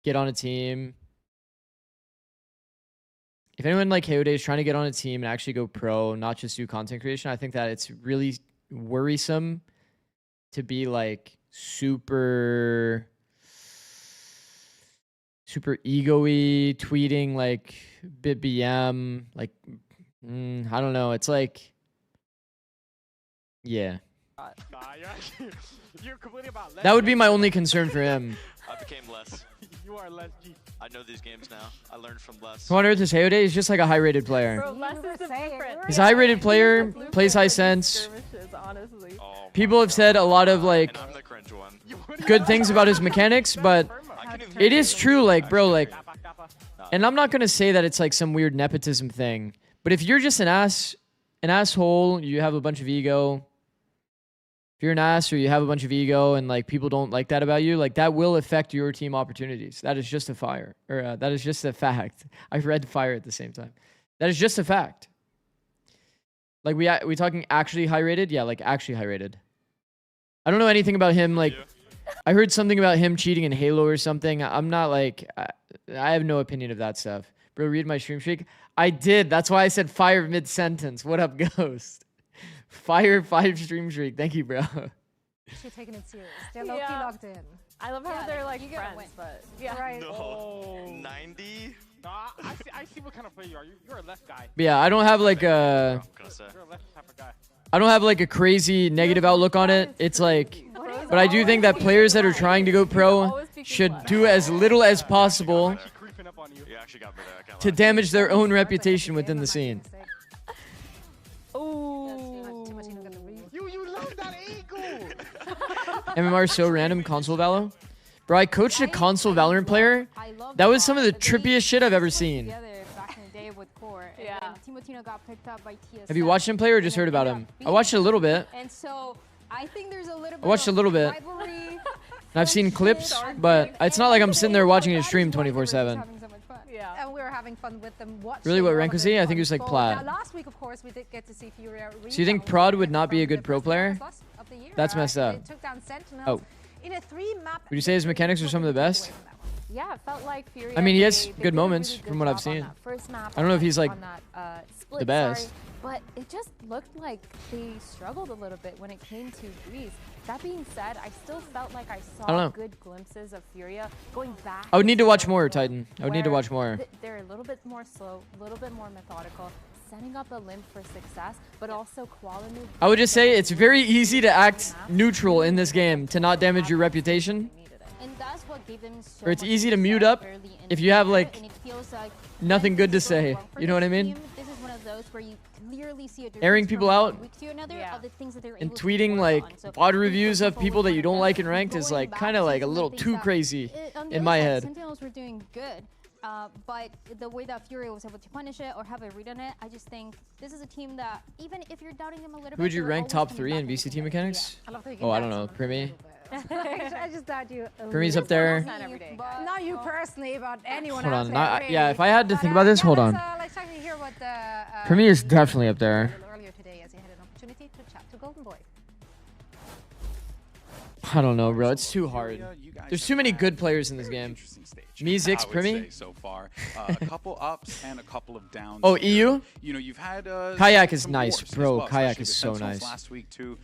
get on a team, if anyone like Heyude is trying to get on a team and actually go pro, not just do content creation, I think that it's really worrisome to be like super ego-y, tweeting like BM, like I don't know. It's like, yeah. You're completely about less. That would be my only concern for him. I became less. You are less G. I know these games now. I learned from less. Who on earth is Heyude? He's just like a high-rated player. Bro, less is different. He's a high-rated player, plays high sense. People have said a lot of like good things about his mechanics, but it is true, like, bro, like, and I'm not gonna say that it's like some weird nepotism thing, but if you're just an asshole, you have a bunch of ego. If you're an ass or you have a bunch of ego and like people don't like that about you, like that will affect your team opportunities. That is just a that is just a fact. I read fire at the same time. That is just a fact. Like we talking actually high rated? Yeah, like actually high rated. I don't know anything about him. Like I heard something about him cheating in Halo or something. I'm not like, I have no opinion of that stuff. Bro, read my stream streak. I did. That's why I said fire mid-sentence. What up, Ghost? Fire 5 stream streak. Thank you, bro. She's taking it serious. They're low-key locked in. I love how they're like friends, but yeah. Right. No. 90? Nah, I see what kind of player you are. You're a left guy. But yeah, I don't have like a... You're a left type of guy. I don't have like a crazy negative outlook on it. It's like... But I do think that players that are trying to go pro should do as little as possible to damage their own reputation within the scene. You love that eagle. MMR is so random. Console Valo. Bro, I coached a console Valorant player love That was some of the They trippiest shit I've ever played seen. together back in the day with Core. Yeah. And then Timotino got picked up by TSM. Have you watched him play or just heard about him? I watched it a little bit. And so I think there's a little bit I watched a little bit. rivalry. And I've seen clips, but it's not like I'm sitting there watching his stream 24/7. Yeah. And we were having fun with them watching. Really, what all rank of was it he? I think he was like unfold. plat. Now, last week, of course, we did get to see Furia. So you think Prod would not be a good pro player? That's messed up. They took down Sentinels Oh. in a 3-map. Would you say his mechanics are some of the best? Yeah, it felt like Furia. I mean, he has they good did a moments really good from what I've job on seen. that first map, I don't know on if he's that- like on that, split, the best. sorry, but it just looked like they struggled a little bit when it came to Breeze. That being said, I still felt like I I don't saw know. good glimpses of Furia going back. I would need to to watch their more, core, Titan. I would need to where watch more. They're a little bit more slow, a little bit more methodical, setting up a limb for success, but also quality. I would just say it's very easy to act neutral in this game to not damage your reputation. And that's what gave them so Or it's much easy to success mute up early in if the you have year, like and it feels like nothing when good to things go say. wrong for You know what I this mean? team, this is one of those where you clearly see a difference Airing from people one out week to another of the things that they're and able to tweeting work like on. So VOD being reviews of comfortable people with that you don't them, like in ranked is going like back kind to of like a some of the little things too that- crazy on the in other my side, head. Sentinels were doing good. But the way that Furia was able to punish it or have a read on it, I just think this is a team that even if you're doubting them a little bit, Who would you they're rank always top coming 3 back in and VCT doing it. mechanics? I love that you can Oh, I dance don't know. on them a Primi? little bit. I just thought you. Primi's up there. Not every day. Not you personally, but anyone Hold else. on. there, really. Yeah, if I had to But, think about this, yeah, hold on. Let's actually hear what the. Primi is definitely up there. A little earlier today, as he had an opportunity to chat to Golden Boy. I don't know, bro. It's too hard. There's too many good players in this game. Me, Zix, I would Primi. say so far. A couple ups and a couple of downs. Oh, So, EU? You know, you've had Kayak is some nice, wars as bro. well, Kayak especially is with so Sentinels nice. Last week too.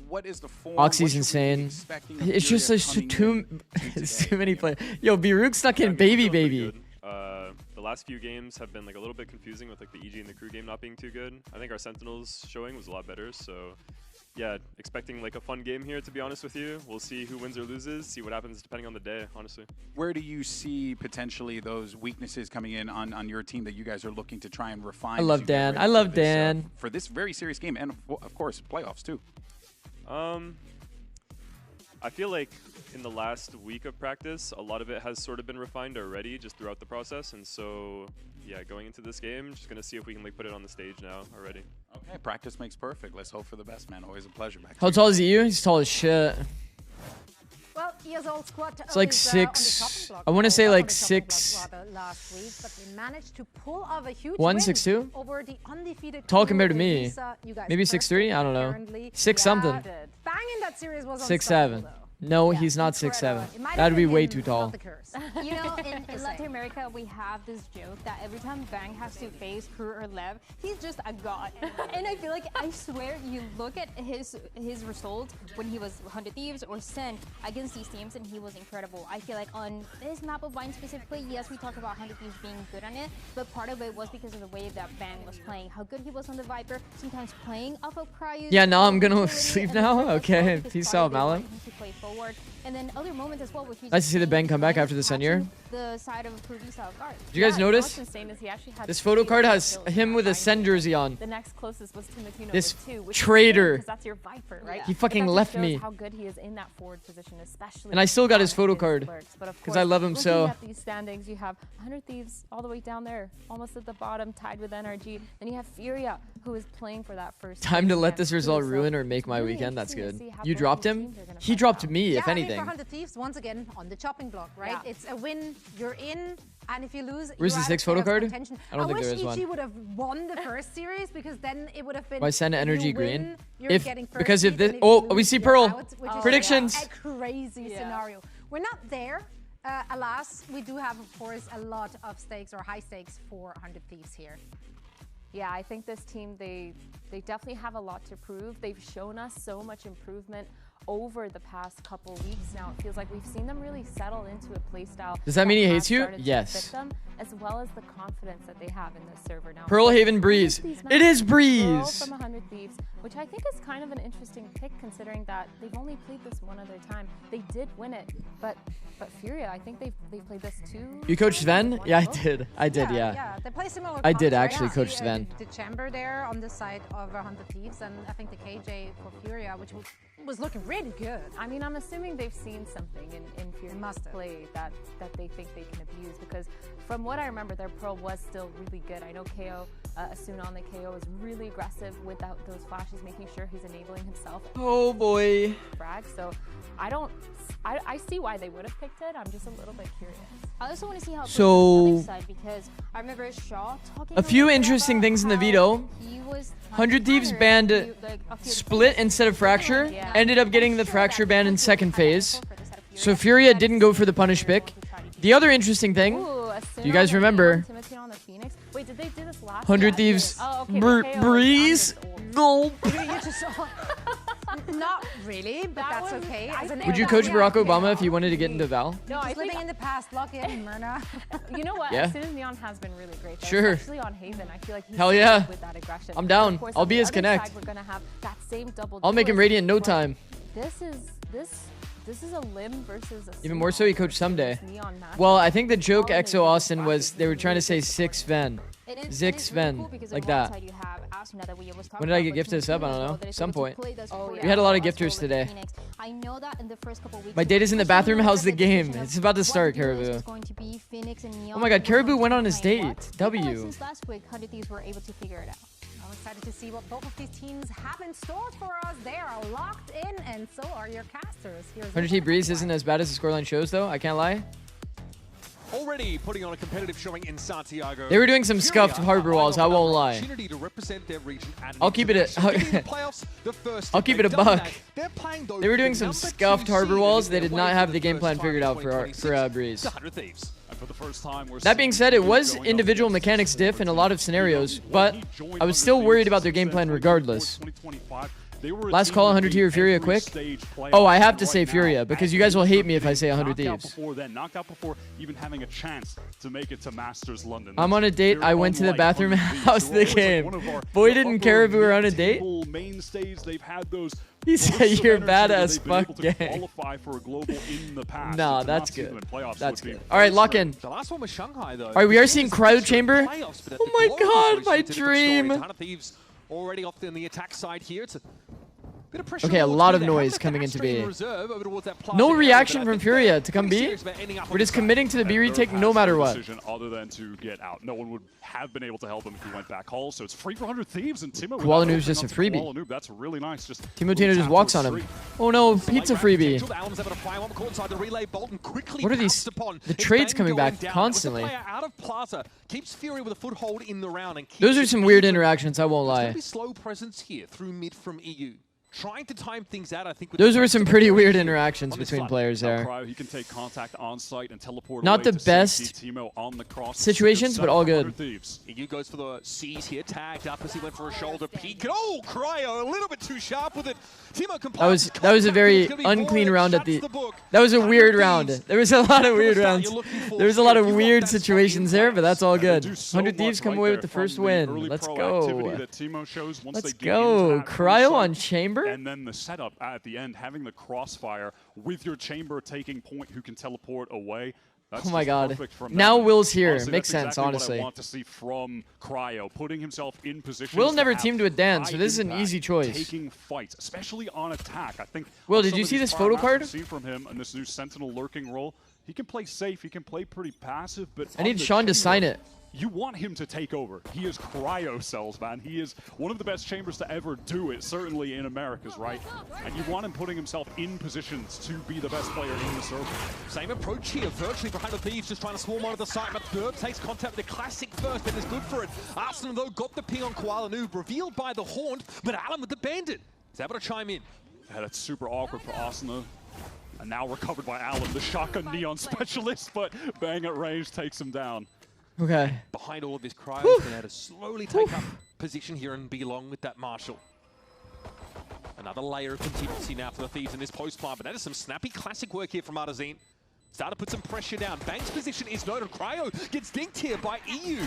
What is the form? Oxy's What should we be insane. expecting of It's just Furia like coming too, in it's too many players. Yo, Biruk stuck in baby baby. The last few games have been like a little bit confusing with like the EG and the crew game not being too good. I think our Sentinels showing was a lot better, so yeah, expecting like a fun game here, to be honest with you. We'll see who wins or loses, see what happens depending on the day, honestly. Where do you see potentially those weaknesses coming in on your team that you guys are looking to try and refine? I as love you get Dan. ready I for love this, Dan. for this very serious game, and of course playoffs too. I feel like in the last week of practice, a lot of it has sort of been refined already just throughout the process, and so yeah, going into this game, just gonna see if we can like put it on the stage now already. Okay, practice makes perfect. Let's hope for the best, man. Always a pleasure. Back How tall is EU? He's tall as shit. Well, years old squad. It's like 6. I want to say like 6. Last week, but we managed to pull off a huge 1, win 6'2"? over the undefeated. Tall crew compared to in me. Lisa. You guys Maybe first 6'3"? I don't know. apparently. 6 something. Bang in that series was 6'7". No, he's not 6'7". That'd be way too tall. You know, in Latin America, we have this joke that every time Bang has to face Crew or Lev, he's just a god. And I feel like, I swear, you look at his result when he was 100 Thieves or Sen against these teams, and he was incredible. I feel like on this map of Vine specifically, yes, we talk about 100 Thieves being good on it, but part of it was because of the way that Bang was playing, how good he was on the Viper, sometimes playing off of Cryo. Yeah, now I'm gonna sleep now. Okay, peace out, Malak. Forward. And then other moments as well. Nice to see the Bang come back after the Senor. The side of Visa guard. Did you guys notice? What's insane is he actually had This photo card has him with a Sen jersey on. The next closest was Timotino This with 2, which traitor. because that's your Viper, right? He fucking But that left just shows me. How good he is in that forward position, especially. And I still got his on photo card, lurks. But of 'cause I love him looking so. At these standings, you have 100 Thieves all the way down there, almost at the bottom, tied with NRG. Then you have Furia, who is playing for that first. Time to place let this against result Crew. ruin So or make my really weekend. That's interesting good. to see how You both dropped these him? teams are gonna He fight dropped out. me, if I think anything. for 100 Thieves, once again, on the chopping block, right? Yeah. It's a win, you're in, and if you lose, Where's you're the out 6 of photo playoff card? contention. I don't think there is wish one. EG would have won the first series, because then it would have been. Why send if energy you green? win, you're If getting first because if seed, this, and oh, you we lose, see you're Pearl. out, which is Predictions. a crazy scenario. We're not there. Alas, we do have, of course, a lot of stakes or high stakes for 100 Thieves here. Yeah, I think this team, they definitely have a lot to prove. They've shown us so much improvement over the past couple weeks now. It feels like we've seen them really settle into a playstyle. Does that mean he has hates you? started to Yes. fit them, as well as the confidence that they have in this server now. Pearl Haven Breeze. These It is maps, Pearl Breeze. from 100 Thieves, which I think is kind of an interesting pick considering that they've only played this one other time. They did win it, but Furia, I think they've played this 2. You coached Sven? Yeah, I did. I did, yeah. Yeah, they play similar. I did comps, right? actually You coach see, Sven. The chamber there on the side of 100 Thieves, and I think the KJ for Furia, which was looking really good. I mean, I'm assuming they've seen something in Fury's play that they think they can abuse, because from what I remember, their pro was still really good. I know KO, Asuna on the KO is really aggressive without those flashes, making sure he's enabling himself. Oh boy. Frag. So I see why they would have picked it. I'm just a little bit curious. I also want to see how it So, plays on the other side, because I remember Shaw talking a few little bit interesting about thieves in the how veto. he was 100 Thieves banned Split instead of Fracture. Ended up getting the Fracture ban in second phase. So Furia didn't go for the punish pick. The other interesting thing, do you guys remember? Wait, did they do this last 100 Thieves Breeze? No. Not really, but that's okay. Would you coach Barack Obama if you wanted to get into Val? No, I living in the past. Lock in, Myrna. You know what? Yeah. As soon as Neon has been really great, though, Sure. especially on Haven. I feel like he's Hell so yeah. good with that aggression. I'm down. Of course, I'll on be the his other connect. side, we're gonna have that same double I'll make him duelist, radiant in no but time. This is a limb versus a Even more so, he coached someday. Neon match. Well, I think the joke EXO Austin was they were trying to say 6 Ven. Zix Ven. Like that. When did I get gifted this up? I don't know. Some point. We had a lot of gifters today. I know that in the first couple weeks, My data's in the bathroom. How's the game? It's about to start, Caribou. Oh my god, Caribou went on his date. W. Since last week, 100 Thieves were able to figure it out. I'm excited to see what both of these teams have in store for us. They are locked in, and so are your casters. Here's 100 T Breeze isn't as bad as the scoreline shows, though. I can't lie. Already putting on a competitive showing in Santiago. They were doing some scuffed harbor walls. I won't lie. To represent their region at I'll keep it at. I'll keep it a buck. They were doing some scuffed harbor walls. They did not have the game plan figured out for Breeze. That being said, it was individual mechanics diff in a lot of scenarios, but I was still worried about their game plan regardless. Last call, 100 T or Furia quick. Oh, I have to say Furia, because you guys will hate me if I say 100 Thieves. Knocked out before even having a chance to make it to Masters London. I'm on a date. I went to the bathroom. How's the game? Boyded and Caribou are on a date? He said you're badass fuck gang. Nah, that's good. That's good. All right, lock in. The last one was Shanghai, though. All right, we are seeing Cryo Chamber. Oh my god, my dream. Already off in the attack side here. It's a bit of pressure. Okay, a lot of noise coming into B. No reaction from Furia to come B. We're just committing to the B retake no matter what. Other than to get out. No one would have been able to help him if he went back hall, so it's free for 100 Thieves, and Timo... Koala Noob's just a freebie. Koala Noob, that's really nice. Timo Tina just walks on him. Oh no, pizza freebie. What are these? The trades coming back constantly. Those are some weird interactions, I won't lie. Slow presence here through mid from EU. Trying to time things out, I think. Those were some pretty weird interactions between players there. He can take contact on site and teleport Not away the to best Timo on the cross. situations, but all good. EU goes for the C's here, tagged up as he went for a shoulder peek. Oh, Cryo, a little bit too sharp with it. Timo That was a very unclean round at the. That was a weird round. There was a lot of weird rounds. There was a lot of weird situations there, but that's all good. 100 Thieves come away with the first win. Let's go. Let's go. Cryo on Chamber. And then the setup at the end, having the crossfire with your chamber taking point who can teleport away. That's oh my god. From now them. Will's here. Honestly, Makes sense, exactly honestly. What I want to see from Cryo, putting himself in position. Will never teamed with Dan, so this is an easy choice. Taking fights, especially on attack. I think. Will, did you see this photo card? Seen from him in this new Sentinel lurking role. He can play safe. He can play pretty passive, but I need Sean to sign it. You want him to take over. He is Cryo Cells, man. He is one of the best chambers to ever do it, certainly in Americas, right? And you want him putting himself in positions to be the best player in the circle. Same approach here, virtually for 100 Thieves, just trying to swarm onto the side, but Derb takes contact with the classic first, and is good for it. Arsenal, though, got the ping on Koala Noob, revealed by the Haunt, but Alan with the Bandit is able to chime in. Yeah, that's super awkward for Arsenal. And now recovered by Alan, the shotgun Neon specialist, but bang at range takes him down. Okay. Behind all of this, Cryo's been able to slowly take up position here and be along with that Marshall. Another layer of contingency now for the Thieves in this post-plant, but that is some snappy classic work here from Artazine. Start to put some pressure down. Bank's position is noted. Cryo gets dinked here by EU.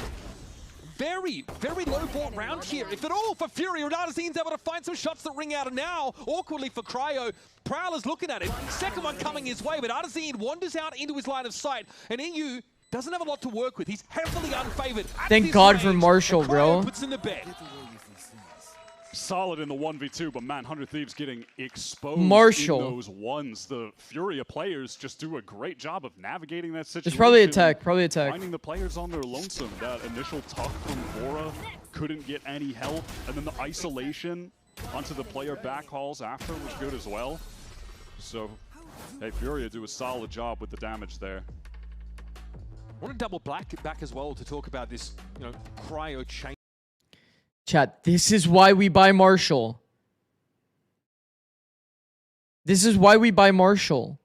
Very, very low ball round here. If at all for Fury, Artazine's able to find some shots that ring out. And now, awkwardly for Cryo, Prowler's looking at it. Second one coming his way, but Artazine wanders out into his line of sight. And EU doesn't have a lot to work with. He's heavily unfavored. Thank God for Marshall, bro. Puts in the bed. solid in the 1v2, but man, 100 Thieves getting exposed Marshall. in those ones. The Furia players just do a great job of navigating that situation. It's probably a tech. Probably a tech. Finding the players on their lonesome. That initial tuck from Bora couldn't get any help, and then the isolation onto the player back hauls after was good as well. So, hey, Furia do a solid job with the damage there. I want to double back as well to talk about this, cryo chain. Chat, this is why we buy Marshall. This is why we buy Marshall.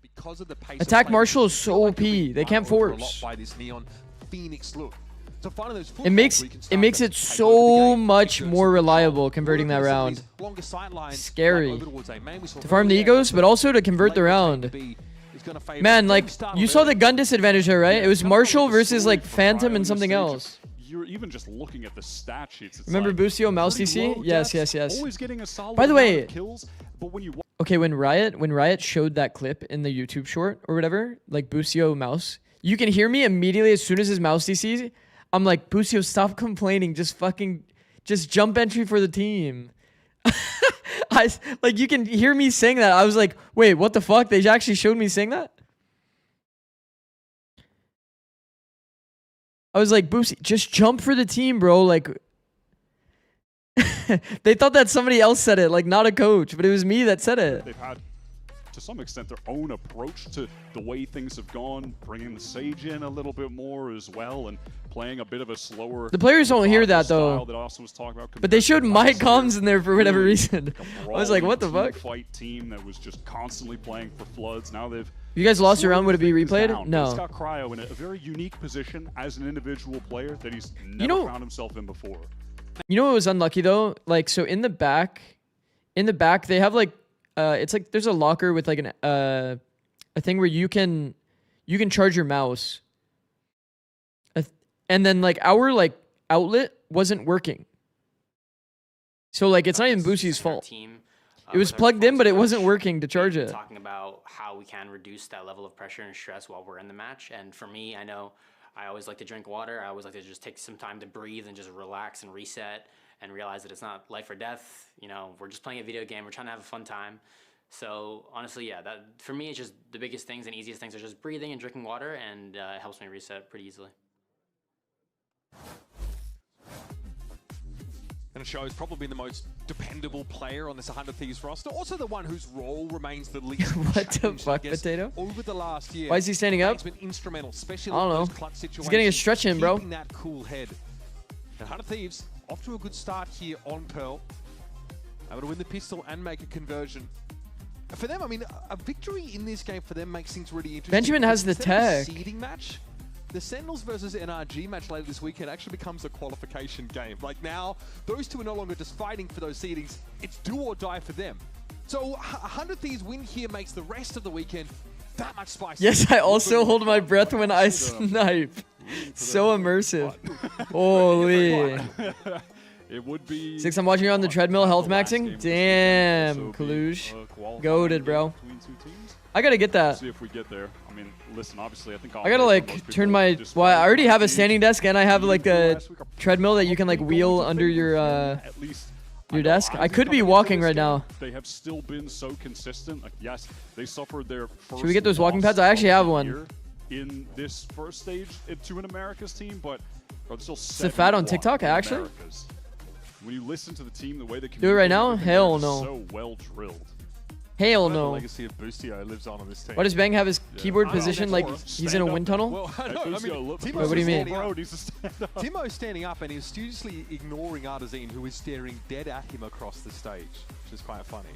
Because of the pace Attack of Marshall is so OP. They can't force. By this Neon Phoenix look. So those It makes it so much more reliable converting that round. Scary. To farm the egos, but also to convert the round. Man, like, you saw the gun disadvantage there, right? It was Marshall versus, like, Phantom and something else. You're even just looking at the stat sheets. Remember Busio Mouse DC? Yes, yes, yes. Always getting a solid By the way, amount of kills, but when you okay, when Riot showed that clip in the YouTube short or whatever, like Busio Mouse, you can hear me immediately as soon as his mouse DC. I'm like, Busio, stop complaining. Just jump entry for the team. Like, you can hear me saying that. I was like, wait, what the fuck? They actually showed me saying that? I was like, Boosie, just jump for the team, bro. Like, they thought that somebody else said it, like not a coach, but it was me that said it. They've had, to some extent, their own approach to the way things have gone, bringing the Sage in a little bit more as well, and playing a bit of a slower. The players don't hear that though. That also was talked about, but they showed my comms in there for whatever reason. I was like, what the fuck? Fight team that was just constantly playing for floods. Now they've. You guys lost a round, would it be replayed? No. He's got Cryo in a very unique position as an individual player that he's never found himself in before. You know what was unlucky though? Like, so in the back they have like it's like there's a locker with like a thing where you can charge your mouse. And then like our like outlet wasn't working. So like it's not even Boosie's fault. It was plugged in, but it wasn't working to charge it. Talking about how we can reduce that level of pressure and stress while we're in the match. And for me, I know I always like to drink water. I always like to just take some time to breathe and just relax and reset and realize that it's not life or death. You know, we're just playing a video game. We're trying to have a fun time. So honestly, yeah, that for me, it's just the biggest things and easiest things are just breathing and drinking water, and it helps me reset pretty easily. And shows probably the most dependable player on this 100 Thieves roster. Also the one whose role remains the least what the changed, fuck, Potato? Over the last year. Why is he standing up? He's been instrumental, especially I don't know. those clutch situations. He's getting a stretch in, bro. Keeping that cool head. And 100 Thieves off to a good start here on Pearl. Able to win the pistol and make a conversion. For them, I mean, a victory in this game for them makes things really interesting. Benjamin has the tech. Seeding match. The Sentinels versus NRG match later this weekend actually becomes a qualification game. Like now, those two are no longer just fighting for those seedings. It's do or die for them. So 100 Thieves win here makes the rest of the weekend that much spicier. Yes, I also hold my breath when I snipe. So immersive. Holy. It would be 6, I'm watching you on the treadmill health maxing. Damn, Kalush. Goated, bro. I gotta get that. See if we get there. I mean, listen, obviously, I think I gotta like turn my. Well, I already have a standing desk, and I have like a treadmill that you can like wheel under your desk. I could be walking right now. They have still been so consistent. Like, yes, they suffered their first. Should we get those walking pads? I actually have one. In this first stage to an Americas team, but they're still. Is it fat on TikTok? Actually. Americas. When you listen to the team, the way they do it right now, hell no. So well drilled. Hell no. The legacy of Boostio lives on this team. Why does Bang have his keyboard positioned like he's in a wind tunnel? Well, I know. I mean, what do you mean? Timo's standing up and he's studiously ignoring Artazine, who is staring dead at him across the stage, which is quite funny.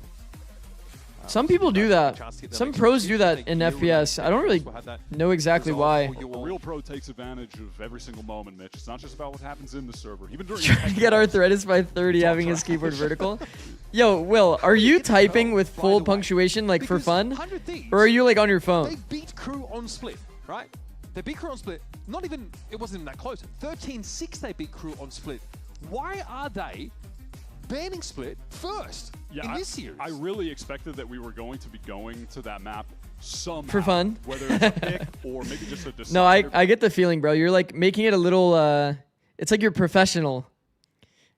Some people do that. Some pros do that in FPS. I don't really know exactly why. A real pro takes advantage of every single moment, Mitch. It's not just about what happens in the server. Even during trying to get arthritis by 30 having his keyboard vertical. Yo, Will, are you typing with full punctuation like for fun? Or are you like on your phone? They beat Crew on split, right? They beat Crew on split. Not even, it wasn't even that close. 13-6 they beat Crew on split. Why are they banning split first in this series? I really expected that we were going to be going to that map somehow. For fun? Whether it's a pick or maybe just a decider. No, I get the feeling, bro. You're like making it a little, it's like you're professional.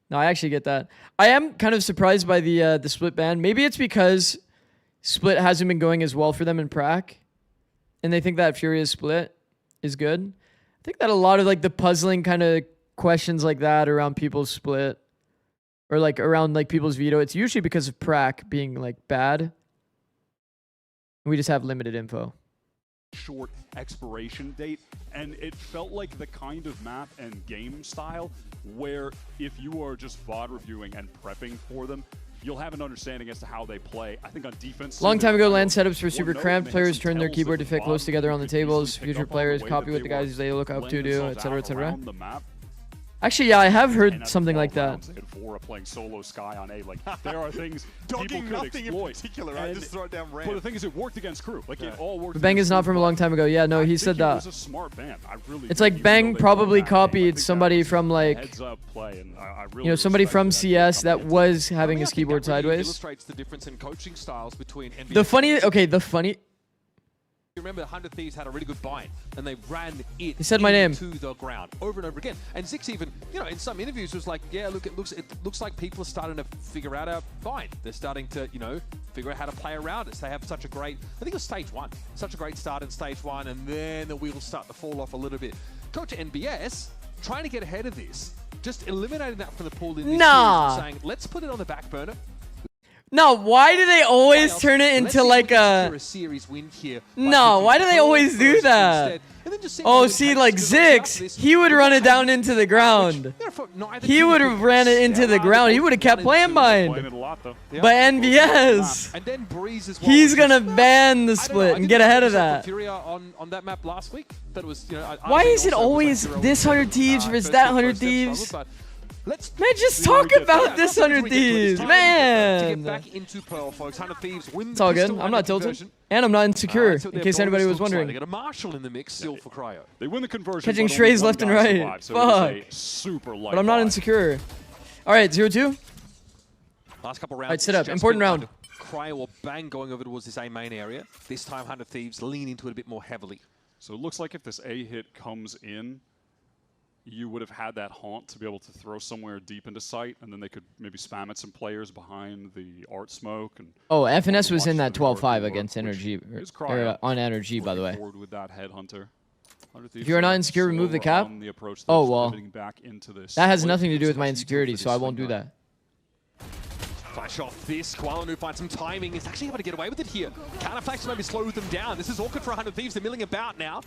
No, I actually get that. I am kind of surprised by the split ban. Maybe it's because split hasn't been going as well for them in Prac, and they think that Furious split is good. I think that a lot of like the puzzling kind of questions like that around people's split, or like around like people's veto, it's usually because of Prac being like bad. We just have limited info. Short expiration date, and it felt like the kind of map and game style where if you are just VOD reviewing and prepping for them, you'll have an understanding as to how they play. I think on defense... Long time ago, LAN setups were super cramped. Players turned their keyboard to fit close together on the tables. Future players copy what the guys they look up to do, etc., etc. Actually, yeah, I have heard something like that. Playing solo Sky on A, like there are things people could nothing exploit. in particular, I just throw it down ramp. But the thing is, it worked against Crew. Like it all worked. But Bang is not from a long time ago. Yeah, no, he said that. It was a smart ban. I really it's like Bang probably copied somebody from like, heads up play, and I really you know, somebody from CS that was having his keyboard sideways. Illustrates the difference in coaching styles between NBA. The funny. You remember 100 Thieves had a really good bind, and they ran it He said my name. to the ground over and over again. And Zix even, you know, in some interviews was like, yeah, look, it looks like people are starting to figure out our bind. They're starting to, you know, figure out how to play around us. They have such a great, I think it was stage 1, such a great start in stage 1, and then the wheels start to fall off a little bit. Coach NBS trying to get ahead of this, just eliminating that from the pool in this series, saying, let's put it on the back burner. No, why do they always turn it into like a series win here? No, why do they always do that? Oh, see, like Zix, he would run it down into the ground. He would have ran it into the ground. He would have kept playing mine. But NBS, he's gonna ban the split and get ahead of that. On that map last week, but it was, you know, Why is it always this 100 Thieves versus that 100 Thieves? Man, just talk about this 100 Thieves, man! To get back into Pearl, folks. 100 Thieves win it's all good. I'm not tilted. And I'm not insecure, in case anybody was wondering. They got a Marshall in the mix still for Cryo. They win the conversion. Catching strays left and right. Fuck. Super light but I'm not insecure. Alright, 0-2. Last couple rounds. Alright, sit up. Important round. Cryo or Bang going over towards this A main area. This time 100 Thieves lean into it a bit more heavily. So it looks like if this A hit comes in, you would have had that haunt to be able to throw somewhere deep into sight, and then they could maybe spam at some players behind the art smoke. And oh, FNS was in that 12-5 against Energy, on Energy, by the way. With that headhunter. If you are not insecure, remove the cap. Oh, well. That has nothing to do with my insecurity, so I won't do that. Flash off this. Kuala finds some timing. He's actually able to get away with it here. Counter flash maybe slow them down. This is awkward for 100 Thieves. They're milling about now.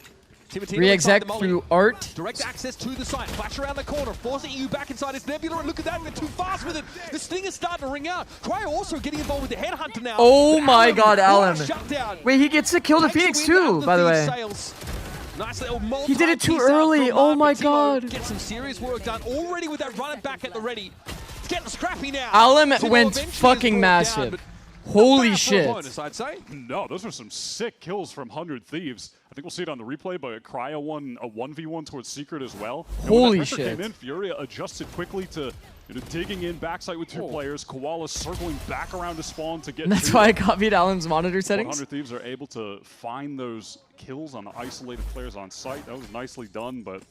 Re-exec through art. Direct access to the site. Flash around the corner. Forcing you back inside his Nebula. And look at that. They're too fast with it. The sting is starting to ring out. Cryo also getting involved with the headhunter now. Oh my god, Alan. Wait, he gets to kill the Phoenix too, by the way. Nice little he did it too early. Oh my god. Get some serious work done already with that running back at the ready. It's getting scrappy now. Alan went fucking massive. Holy shit. Bonus, I'd say. No, those are some sick kills from 100 Thieves. I think we'll see it on the replay, but Cryo won a 1v1 towards Secret as well. Holy shit. Came in, Furia adjusted quickly to digging in backside with 2 players. Koala circling back around to spawn to get and that's why I copied Alan's monitor settings. 100 Thieves are able to find those kills on the isolated players on site. That was nicely done, but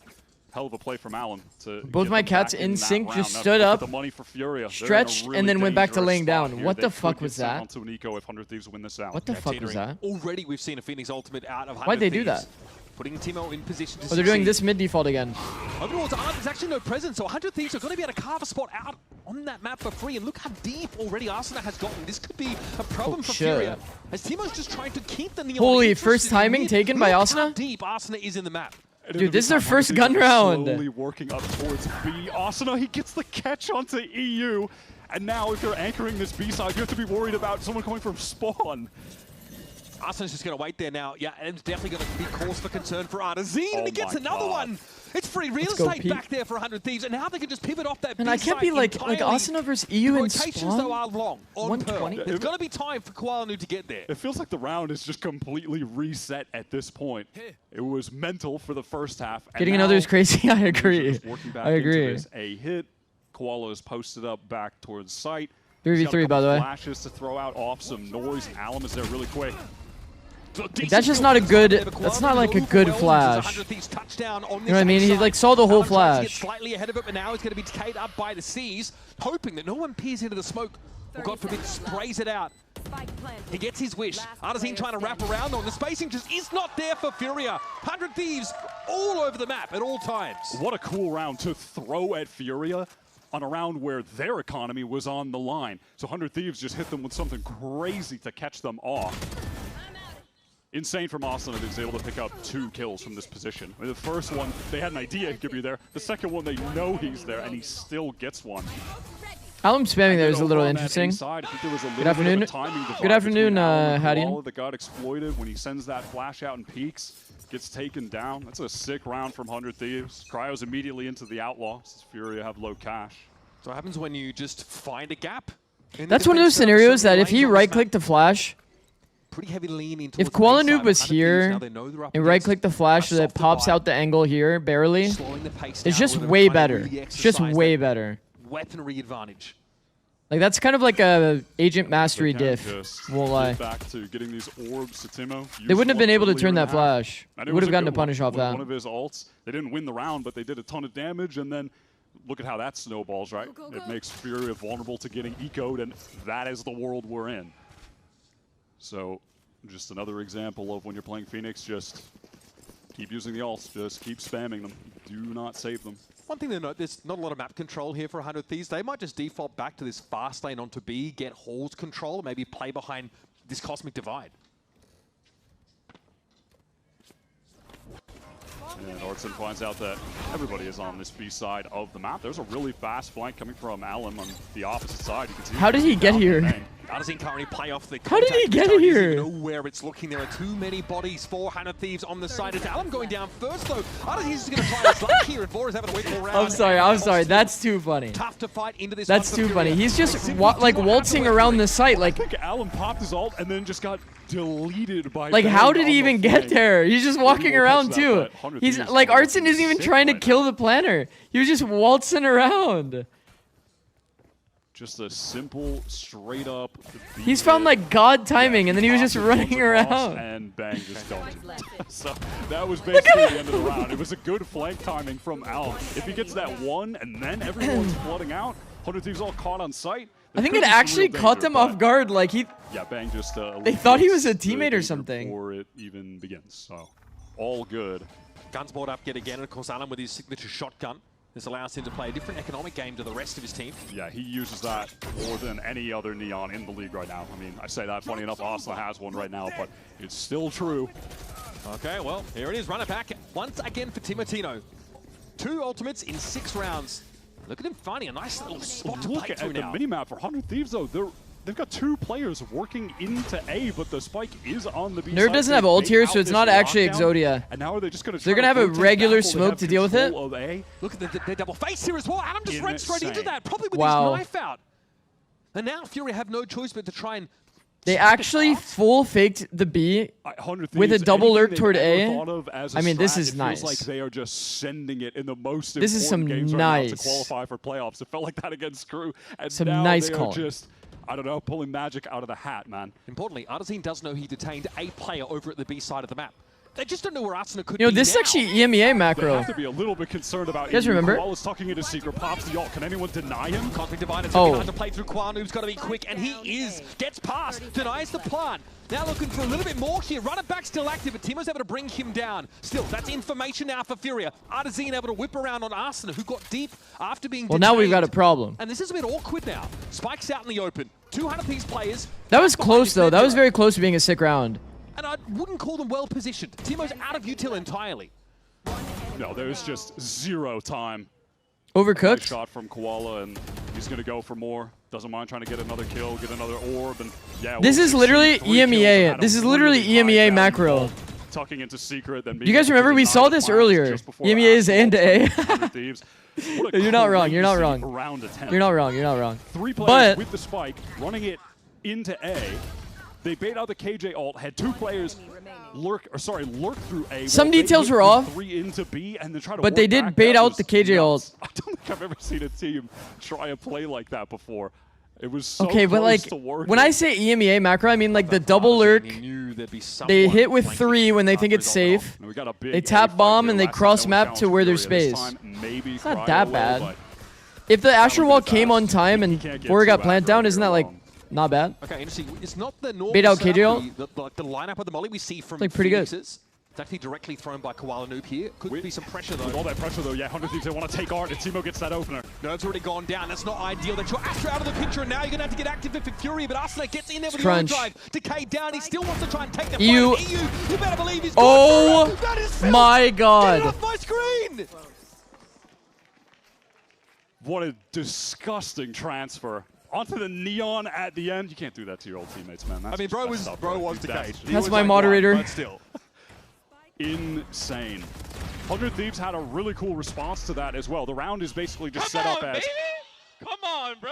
hell of a play from Alan. Both my cats in sync just stood up, stretched, really and then went back to laying down. What the fuck was that? Onto an eco if 100 Thieves win this out. What the fuck was that? Already we've seen a Phoenix ultimate out of 100 Why'd they do that? Putting Timo in position to they're doing this mid default again. Overall, there's actually no presence, so 100 Thieves are going to be able to carve a spot out on that map for free. And look how deep already Arsena has gotten. This could be a problem for Furia. As Timo's just trying to keep the Neon. Holy, first timing taken by Arsena? How deep Arsena is in the map. Dude, this is their first gun round. Slowly working up towards B. Arsena, he gets the catch onto EU. And now if you're anchoring this B side, you have to be worried about someone coming from spawn. Arsena's just going to wait there now. Yeah, and it's definitely going to be cause for concern for Artazine. And he gets another one. It's free real estate back there for 100 Thieves. And now they can just pivot off that and I can't be like Arsena versus EU in spawn. Rotations, though, are long on Pearl. There's going to be time for Kuala to get there. It feels like the round is just completely reset at this point. It was mental for the first half. Getting another is crazy. I agree. I agree. A hit. Koala is posted up back towards site. 3v3, by the way. Flashes to throw out off some noise. Alum is there really quick. Like, that's just not a good. That's not like a good flash. You know what I mean? He like saw the whole flash. Slightly ahead of it, but now he's going to be decayed up by the seas, hoping that no one peers into the smoke, or God forbid, sprays it out. He gets his wish. Arzine trying to wrap around on the spacing just is not there for Furia. 100 Thieves all over the map at all times. What a cool round to throw at Furia on a round where their economy was on the line. So 100 Thieves just hit them with something crazy to catch them off. Insane from Austin that he was able to pick up 2 kills from this position. I mean, the first one, they had an idea he could be there. The second one, they know he's there, and he still gets one. Alum spamming there is a little interesting. Good afternoon. Good afternoon, Hadian. That got exploited when he sends that flash out and peeks, gets taken down. That's a sick round from 100 Thieves. Cryo's immediately into the Outlaw, since Furia have low cash. So what happens when you just find a gap? That's one of those scenarios that if he right-clicked the flash, pretty heavy lean into if Koala Noob was here and right-click the flash so that it pops out the angle here, barely, it's just way better. It's just way better. Weaponry advantage. Like, that's kind of like a agent mastery diff, won't lie. Back to getting these orbs to Timo. They wouldn't have been able to turn that flash. They would have gotten a punish off that. One of his ults. They didn't win the round, but they did a ton of damage, and then look at how that snowballs, right? It makes Furia vulnerable to getting ecoed, and that is the world we're in. So, just another example of when you're playing Phoenix, just keep using the ults, just keep spamming them. Do not save them. One thing to note, there's not a lot of map control here for 100 Thieves. They might just default back to this fast lane onto B, get Hall's control, maybe play behind this Cosmic Divide. And Artson finds out that everybody is on this B side of the map. There's a really fast flank coming from Alum on the opposite side. You can see how did he get here? Arzine can't really play off the How did he get here? You know where it's looking. There are too many bodies for 100 Thieves on the side. It's Alum going down first, though. Arzine's going to try his luck here, and Vora's having a wait for round. I'm sorry. That's too funny. Tough to fight into this. That's too funny. He's just like waltzing around the site. Like, I think Alum popped his ult and then just got deleted by. Like, how did he even get there? He's just walking around too. He's like, Artson isn't even trying to kill the planner. He was just waltzing around. Just a simple, straight up. He's found like God timing, and then he was just running around. And bang, just dunked it. So that was basically the end of the round. It was a good flank timing from Alum. If he gets that one, and then everyone's flooding out, 100 Thieves all caught on sight. I think it actually caught them off guard. Like he. Yeah, bang just. They thought he was a teammate or something. Before it even begins, so all good. Guns brought up yet again, and of course Alum with his signature shotgun. This allows him to play a different economic game to the rest of his team. Yeah, he uses that more than any other Neon in the league right now. I mean, I say that, funny enough, Asla has one right now, but it's still true. Okay, well, here it is. Run it back once again for Timotino. 2 ultimates in 6 rounds. Look at him finding a nice little spot to play through now. Look at the minimap for 100 Thieves, though. They've got 2 players working into A, but the spike is on the B Nerd side. doesn't have ult here, so it's not actually Exodia. And now are they just going to They're going to have a regular smoke to deal with it? Look at their double face here as well. Adam just ran straight into that, probably with his knife out. And now Fury have no choice but to try and... They actually full faked the B with a double lurk toward A. I mean, this is nice. It feels like they are just sending it in the most this is some games nice. Right now to qualify for playoffs. It felt like that against Crew. And some now nice they are call. Just, I don't know, pulling magic out of the hat, man. Importantly, Arzine does know he detained a player over at the B side of the map. They just don't know where Arsenal could be. You know, this is actually EMEA macro. They have to be a little bit concerned about. You guys remember? Koala's tucking into secret, pops the ult. Can anyone deny him? Cosmic Divide is hard to play through. Kwanu's got to be quick, and he is. Gets past, denies the plant. Now looking for a little bit more here. Run it back still active, but Timo's able to bring him down. Still, that's information now for Furia. Arzine able to whip around on Arsenal, who got deep after being detained. Well, now we've got a problem. And this is a bit awkward now. Spike's out in the open. 200 Thieves players. That was close, though. That was very close to being a sick round. And I wouldn't call them well positioned. Timo's out of util entirely. No, there's just 0 time. Overcooked. Nice shot from Koala, and he's going to go for more. Doesn't mind trying to get another kill, get another orb, and yeah. This is literally EMEA. This is literally EMEA macro. Tucking into secret, then. You guys remember we saw this earlier? EMEA is A into A. You're not wrong. You're not wrong. You're not wrong. You're not wrong. 3 players with the spike, running it into A. They bait out the KJ ult, had 2 players lurk through A. Some details were off, 3 into B, and then try to but they did bait out the KJ ult. I don't think I've ever seen a team try a play like that before. It was so okay, but like to working. when I say EMEA macro, I mean like the double lurk, there'd be someone They hit with flanking 3 when they after think it's result safe. We got a big They tap bomb and they cross map to where there's Fury. This space. time, maybe It's not Cryo that will, bad. but If the Astro would Wall be came fast. on time He and can't get Bora got too planted aggro down, here isn't that like alone. not bad? Okay, interesting. It's not the normal Bait out setup, KJL? the lineup of the molly we see from like pretty good. Phoenixes. It's actually directly thrown by Koala Noob here. Could be some pressure though. With all that pressure though, yeah, 100 Thieves, they want to take Art, and Timo gets that opener. Nerve's already gone down. That's not ideal. They draw Astro out of the picture, and now you're going to have to get active for Fury, but Arsenal gets in there with the Crunch. overdrive. Decay down. He still wants to try and take the EU. fight. EU, you better believe he's Oh that is filth. my Get it god. off my screen! What a disgusting transfer. Onto the Neon at the end. You can't do that to your old teammates, man. That's I mean, bro was decayed. That's my moderator. But still. Insane. 100 Thieves had a really cool response to that as well. The round is basically just set up as... Baby. Come on, bro.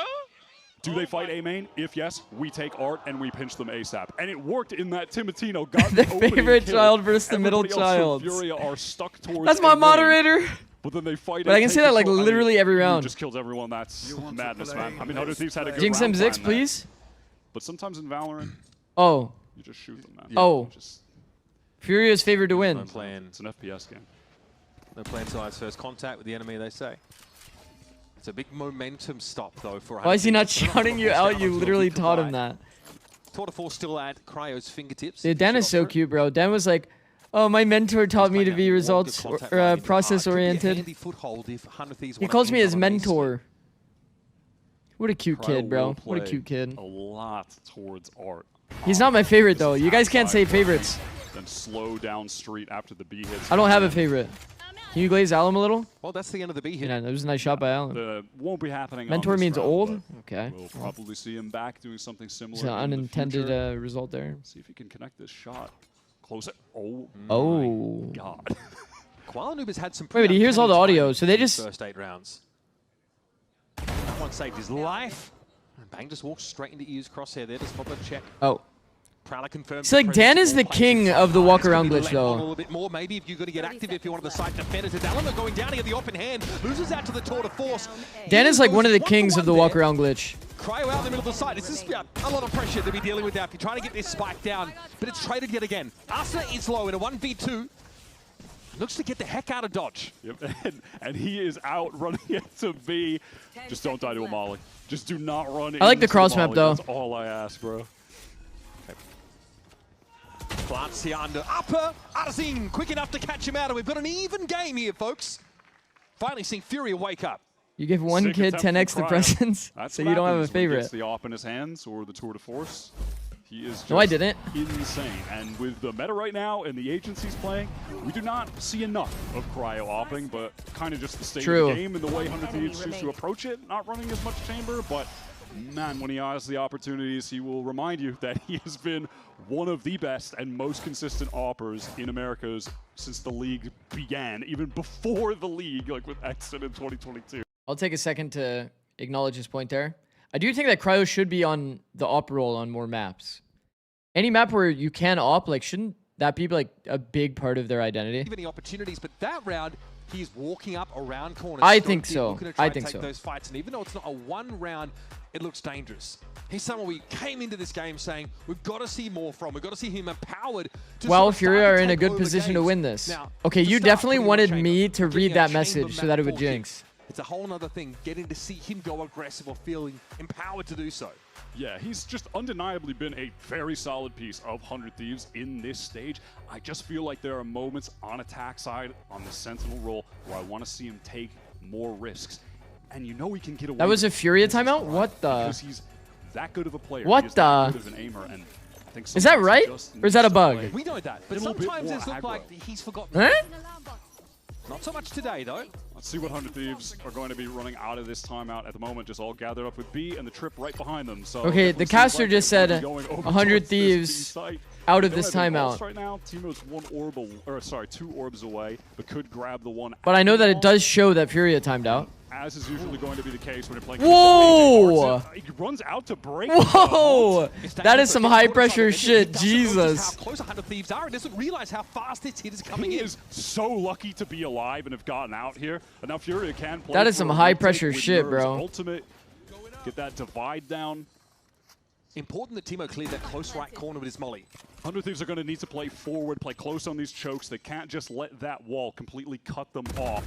Do they fight A main? If yes, we take Art and we pinch them ASAP. And it worked in that Timotino got The opening favorite kill. child versus the middle Everybody else child. from Furia are stuck towards That's my A main, moderator. But then they fight. But I can say that like literally every round. Just kills everyone. That's madness, man. I mean, 100 Thieves had a good Jinx round M6, plan there. please. But sometimes in Valorant, Oh. you just shoot them, man. Oh. Just, Fury is favored to win. No plan. it's an FPS game. No plan till has first contact with the enemy, they say. It's a big momentum stop, though, for... Why is he not shouting you out? You Down, literally so taught him that. Tour de Force still at Cryo's fingertips. Dude, Dan is so cute, bro. Dan was like, oh, my mentor taught me to be results or process oriented. He calls me his mentor. What a cute kid, bro. What a cute kid. A lot towards Art. He's not my favorite, though. You guys can't say favorites. Then slow down street after the B hits. I don't have a favorite. Can you glaze Alum a little? Well, that's the end of the B hit. Yeah, that was a nice shot by Alum. Won't be happening. Mentor on this means round, old? but Okay. We'll probably see him back doing something similar. It's an in the unintended future. result there. See if he can connect this shot. Close it. Oh. Oh. My God. Koala Noob has had some... Wait, but he hears all the audio, so they just... First 8 rounds. That one saved his life. And Bang just walks straight into EU's crosshair there to spot the check. Oh. Prowler confirms. See, like, Dan is the king of the walk-around glitch, A though. little bit more, maybe, if you're going to get active, if you want the side defenders. It's Allen going down here, the open hand. Loses out to the Tour de Force. Dan is like one of the kings of the walk-around glitch. Cryo out in the middle of the side. This is a lot of pressure to be dealing with now if you're trying to get this spike down. But it's traded yet again. Arsenal is low in a 1v2. Looks to get the heck out of dodge. Yep. And he is out running into B. Just don't die to a molly. Just do not run I like the into cross map, molly. though. That's all I ask, bro. Plants here under upper. Arzin quick enough to catch him out. And we've got an even game here, folks. Finally seeing Fury wake up. You give one Sick kid attempt 10x from the Cryo. presence, That's so what you don't have a happens when he favorite. gets the op in his hands or the Tour de Force. He is just No, I didn't. insane. And with the meta right now and the agencies playing, we do not see enough of Cryo opping, but kind of just the state True. of the game and the way 100 Thieves choose to approach it, not running as much chamber, but man, when he has the opportunities, he will remind you that he has been one of the best and most consistent oppers in Americas since the league began, even before the league, like with Exit in 2022. I'll take a second to acknowledge his point there. I do think that Cryo should be on the op role on more maps. Any map where you can op, like, shouldn't that be like a big part of their identity? Give any opportunities, but that round, he's walking up around corners. I think so. Looking to try I and think take so. those fights, and even though it's not a one round, it looks dangerous. He's someone we came into this game saying we've got to see more from. We've got to see him empowered. To Well, sort of Fury start are to in a take good over position to games. win this. Now, Okay, to you start definitely putting wanted on me chamber, to getting read a that chamber message so map that it would full kick. jinx. It's a whole other thing, getting to see him go aggressive or feeling empowered to do so. Yeah, he's just undeniably been a very solid piece of 100 Thieves in this stage. I just feel like there are moments on attack side, on the Sentinel role, where I want to see him take more risks. And you know he can get away That was a with it Furia because he's timeout? Cryo, What the? Because he's that good of a player. What He is that the? good of an aimer, and I think Is that sometimes he right? just Or is that a needs to bug? play We know that, but a little bit sometimes more it's looked aggro. like he's forgotten. Huh? Not so much today, though. Let's see what 100 Thieves are going to be running out of this timeout at the moment, just all gathered up with B and the trip right behind them. So Okay, definitely the seems caster like just they're said going over 100 towards this B Thieves site. out of They this don't have any timeout. ults right now. Timo's two orbs away, but could grab the one. But I know that it after does show that Furia timed out. as is usually going to be the case when you're playing. Whoa! He runs out to break. Whoa! That is some high pressure shit. How Jesus. close 100 Thieves are. He doesn't realize how fast this hit is coming He in. is so lucky to be alive and have gotten out here. And now Furia can play. That is for some a high retake pressure with shit, Nerv's bro. Ultimate. Get that divide down. Important that Timo cleared that close right corner with his molly. 100 Thieves are going to need to play forward, play close on these chokes. They can't just let that wall completely cut them off.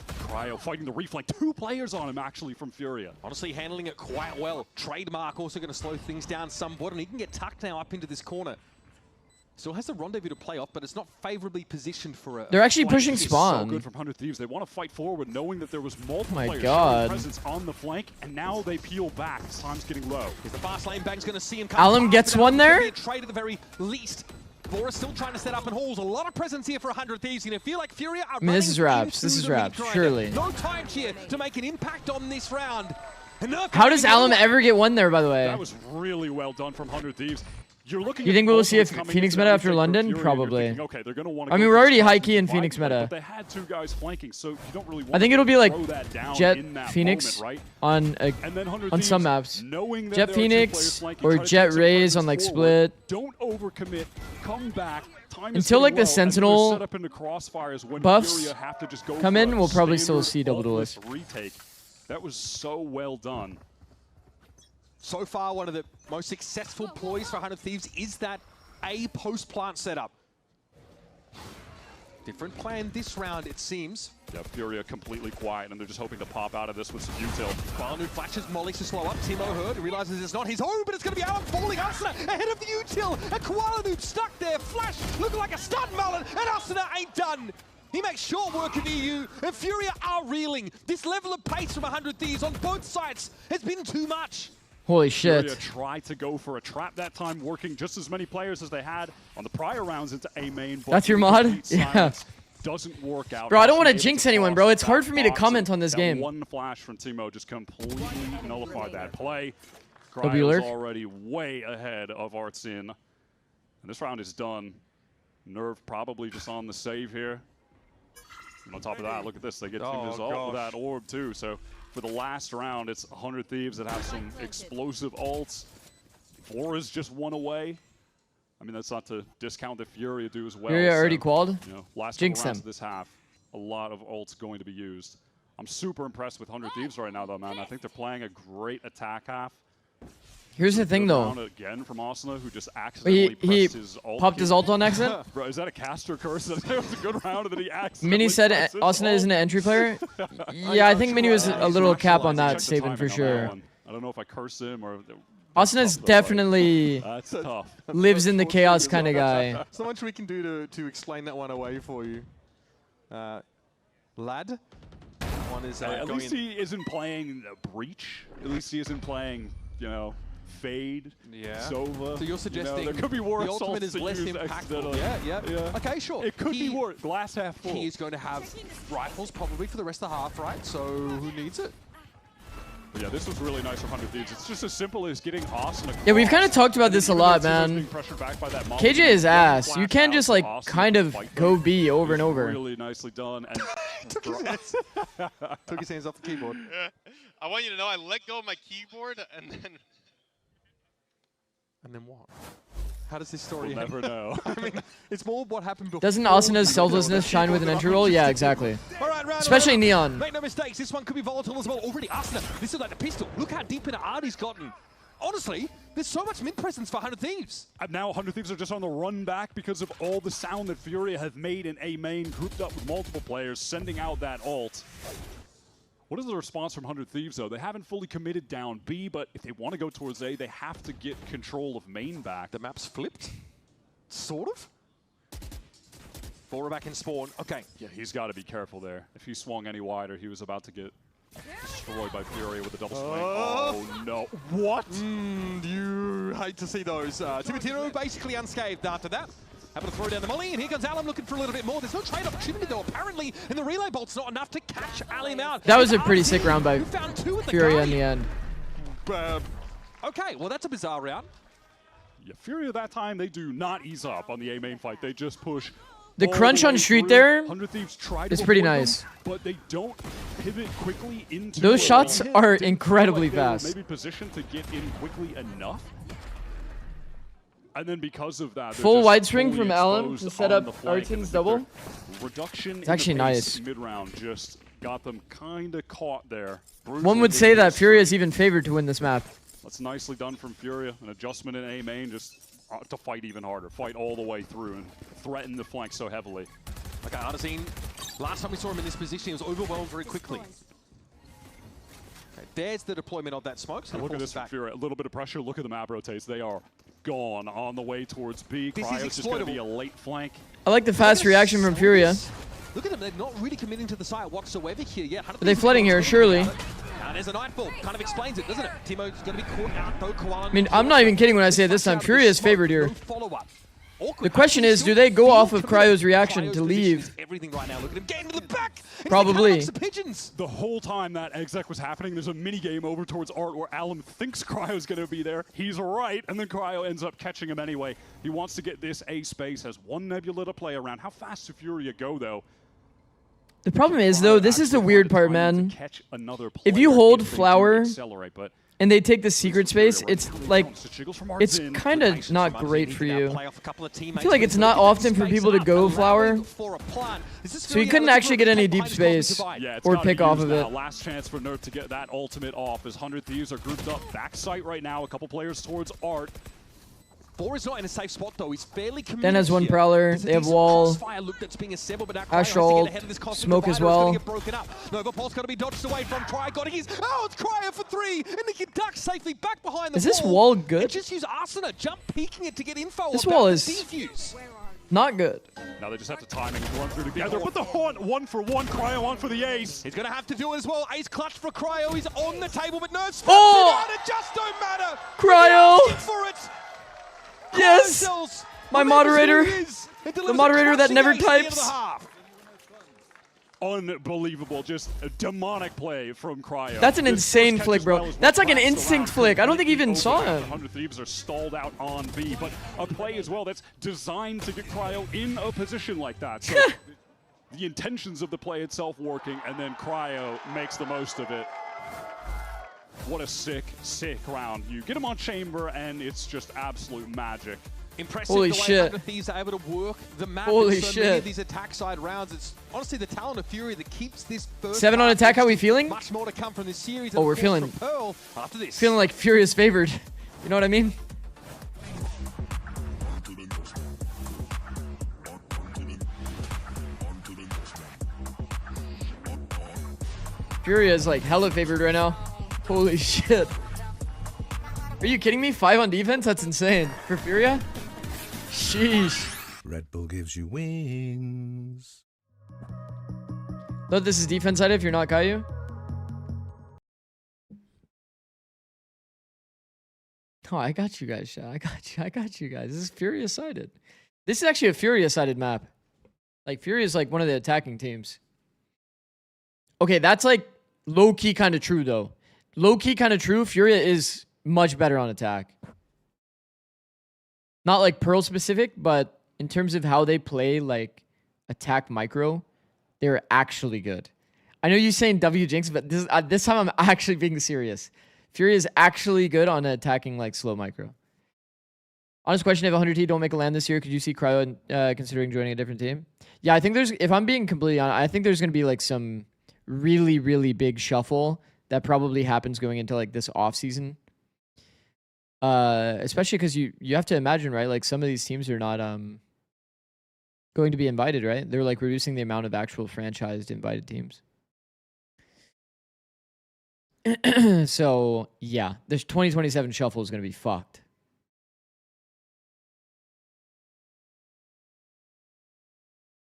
Cryo fighting the reflank. 2 players on him, actually, from Furia. Honestly, handling it quite well. Trademark also going to slow things down somewhat, and he can get tucked now up into this corner. Still has the rendezvous to play off, but it's not favorably positioned for a... They're actually flank. pushing This is spawn. so good from 100 Thieves. They want to fight forward, knowing that there was multiple My players God. presence on the flank, and now they peel back. Time's getting low. Because the fast lane bang's going to see him come. Alum gets one there. A trade at the very least. Boris still trying to set up and halls. A lot of presence here for 100 Thieves. You know, feel like Furia are I mean, this is running Raps. into This is the Raps, mid-grinder. surely. No time here to make an impact on this round. And How does Alum ever get one there, by the way? That was really well done from 100 Thieves. You're looking You at think we'll both see a of them coming Phoenix into meta that after retake for London? Fury, and you're Probably. thinking, okay, they're gonna wanna I go mean, for we're this already high fight key in and Phoenix fight, meta. But they had 2 guys flanking, so you don't really want I think to it'll be like throw that down Jet in that Phoenix moment, right? on And then 100 on some Thieves, maps. knowing that Jet there are 2 Phoenix players flanking, or try to Jet take some Rays presence on like forward. split. Don't overcommit. Come back. Time is Until like getting the low, and then Sentinel they're set up into crossfires when buffs Furia have to just go come for in, a we'll probably still standard see double faultless duelist. retake. That was so well done. So far, one of the most successful ploys for 100 Thieves is that A post-plant setup. Different plan this round, it seems. Yeah, Furia completely quiet, and they're just hoping to pop out of this with some util. Barnu flashes Molly to slow up. Timo heard, realizes it's not his own, but it's going to be Alum falling. Asuna ahead of the util. A Koala noob stuck there. Flash looking like a stun mullet, and Asuna ain't done. He makes short work of EU, and Furia are reeling. This level of pace from 100 Thieves on both sides has been too much. Holy shit. Furia tried to go for a trap that time, working just as many players as they had on the prior rounds into A main. That's your mod? Yeah. Doesn't work out. Bro, I don't want to Able jinx anyone, bro. It's hard for me to box, comment on this that game. One flash from Timo just completely nullified that play. W Cryo's alert. already way ahead of Artsin. And this round is done. Nerve probably just on the save here. And on top of that, look at this. They get to result with that orb too. So for the last round, it's 100 Thieves that have some explosive ults. Vora's just one away. I mean, that's not to discount that Furia do as well. Furia already so, qualled? You know, last Jinx couple rounds him. of this half, a lot of ults going to be used. I'm super impressed with 100 Thieves right now, though, man. I think they're playing a great attack half. Here's the thing, Good though. round again from Asuna, who just accidentally He pressed his ult. popped his ult on accident? Bro, is that a caster curse? That was a good round, and then he accidentally Mini said pressed his Asuna ult. isn't an entry player. Yeah, I think Mini was a little cap on that Check the statement for timing on that sure. one. I don't know if I curse him or... Asuna's definitely That's tough. lives in the chaos kind of guy. So much we can do to explain that one away for you. Lad? One is At going least he isn't playing Breach. At least he isn't playing, you know, Fade, Sova. So you're suggesting there could be worse the ultimate is ults to less use impactful. accidentally. Yeah. Okay, sure. It could be worse. Glass half full. He is going to have rifles probably for the rest of the half, right? So who needs it? But yeah, this was really nice from 100 Thieves. It's just as simple as getting Austin across. Yeah, we've kind of talked about this a Even lot, though Timo's man. being pressured back by that mob, KJ is ass. You flash can't out just to like Austin kind to of fight go them. B over and It was over. Really nicely done. And Took his hands off the keyboard. I want you to know I let go of my keyboard and then... And then what? How does this story We'll end? never know. I mean, it's more what happened before. Doesn't Asuna's selflessness shine with an entry roll? Yeah, exactly. All right, round Especially 11. Neon. Make no mistakes, this one could be volatile as well. Already Asuna, this is like the pistol. Look how deep into art he's gotten. Honestly, there's so much mid presence for 100 Thieves. And now 100 Thieves are just on the run back because of all the sound that Furia have made in A main, grouped up with multiple players, sending out that ult. What is the response from 100 Thieves, though? They haven't fully committed down B, but if they want to go towards A, they have to get control of main back. The map's flipped? Sort of? Bora back in spawn. Okay. Yeah, he's got to be careful there. If he swung any wider, he was about to get destroyed by Furia with a double swing. Oh, no. What? You hate to see those. Timotino basically unscathed after that. Happy to throw down the molly, and here comes Alum looking for a little bit more. There's no trade opportunity, though, apparently, and the relay bolt's not enough to catch Alum out. That was a pretty sick round by Who found two at the Furia in Guardian. the end. Okay, well, that's a bizarre round. Yeah, Furia that time, they do not ease up on the A main fight. They just push. The all crunch way on street through. there 100 Thieves try to is pretty avoid them, nice. but they don't pivot quickly into Those a shots hit. are Didn't feel incredibly like they were fast. Maybe positioned to get in quickly enough. And then because of that, Full they're wide just swing fully from Alum exposed to set on up the flank, and Artsin's I think double. their reduction It's actually in the pace nice. mid-round just got them kind of caught there. One would say that Furia is even favored to win this map. That's nicely done from Furia. An adjustment in A main just to fight even harder. Fight all the way through and threaten the flank so heavily. Okay, Arzine, last time we saw him in this position, he was overwhelmed very quickly. Okay, there's the deployment of that smoke. So look at this from Furia. A little bit of pressure. Look at the map rotates. They are gone on the way towards B. Cryo's just going to be a late flank. I like the fast reaction from Furia. Look at them, they're not really committing to the site whatsoever here yet. Are they flooding here? Surely. There's a nightfall, kind of explains it, doesn't it? Timo's going to be caught out, though. Koala, I mean, I'm not even kidding when I say this time. Furia is favored here. The question is, do they go off of Cryo's reaction to leave? Everything right now. Look at him getting to the back. Probably. The whole time that exec was happening, there's a mini game over towards Art where Alan thinks Cryo's going to be there. He's right, and then Cryo ends up catching him anyway. He wants to get this A space, has one Nebula to play around. How fast does Furia go, though? The problem is, though, this is the weird part, man. If you hold Flower and they take the secret space, it's like, it's kind of not great for you. I feel like it's not often for people to go Flower, so he couldn't actually get any deep space or pick off of it. Last chance for Nerf to get that ultimate off as 100 Thieves are grouped up backside right now. A couple players towards Art. Boar is not in a safe spot though. He's fairly committed. Den has one Prowler. They have Wall. Assault. Smoke as well. Nova Pulse got to be dodged away from Cryo. Got his. Oh, it's Cryo for 3, and he can duck safely back behind the wall. Is this wall good? Just use Arsena, jump peeking it to get info. This wall is not good. Now they just have to timing and run through together. But the haunt, 1-for-1. Cryo on for the ace. He's going to have to do it as well. Ace clutch for Cryo. He's on the table, but Nerf's it just don't matter. Cryo. For it. Yes! My moderator. The moderator that never types. Unbelievable. Just a demonic play from Cryo. That's an insane flick, bro. That's like an instinct flick. I don't think he even saw him. 100 Thieves are stalled out on B, but a play as well that's designed to get Cryo in a position like that. So the intentions of the play itself working, and then Cryo makes the most of it. What a sick, sick round. You get him on Chamber, and it's just absolute magic. Impressive Holy the way shit. 100 Thieves are able to work the map Holy in so shit. many of these attack side rounds. It's honestly the talent of Fury that keeps this first 7 on attack, how we feeling? Much more to come from this series. Oh, we're feeling Pearl after this. Feeling like Furious favored. You know what I mean? Furia is like hella favored right now. Holy shit. Are you kidding me? 5 on defense? That's insane. For Furia? Sheesh. Red Bull gives you wings. Thought this is defense side if you're not Caillou. Oh, I got you guys, Shad. I got you guys. This is Furia-sided. This is actually a Furia-sided map. Like, Furia is like one of the attacking teams. Okay, that's like low-key kind of true, though. Low-key kind of true. Furia is much better on attack. Not like Pearl specific, but in terms of how they play, like, attack micro, they're actually good. I know you're saying W Jinx, but this time I'm actually being serious. Furia is actually good on attacking, like, slow micro. Honest question, if 100T don't make a land this year, could you see Cryo considering joining a different team? Yeah, I think there's, if I'm being completely honest, I think there's going to be, like, some really, really big shuffle that probably happens going into, like, this off season. Especially because you have to imagine, right? Like, some of these teams are not going to be invited, right? They're, like, reducing the amount of actual franchised invited teams. So, yeah, this 2027 shuffle is going to be fucked.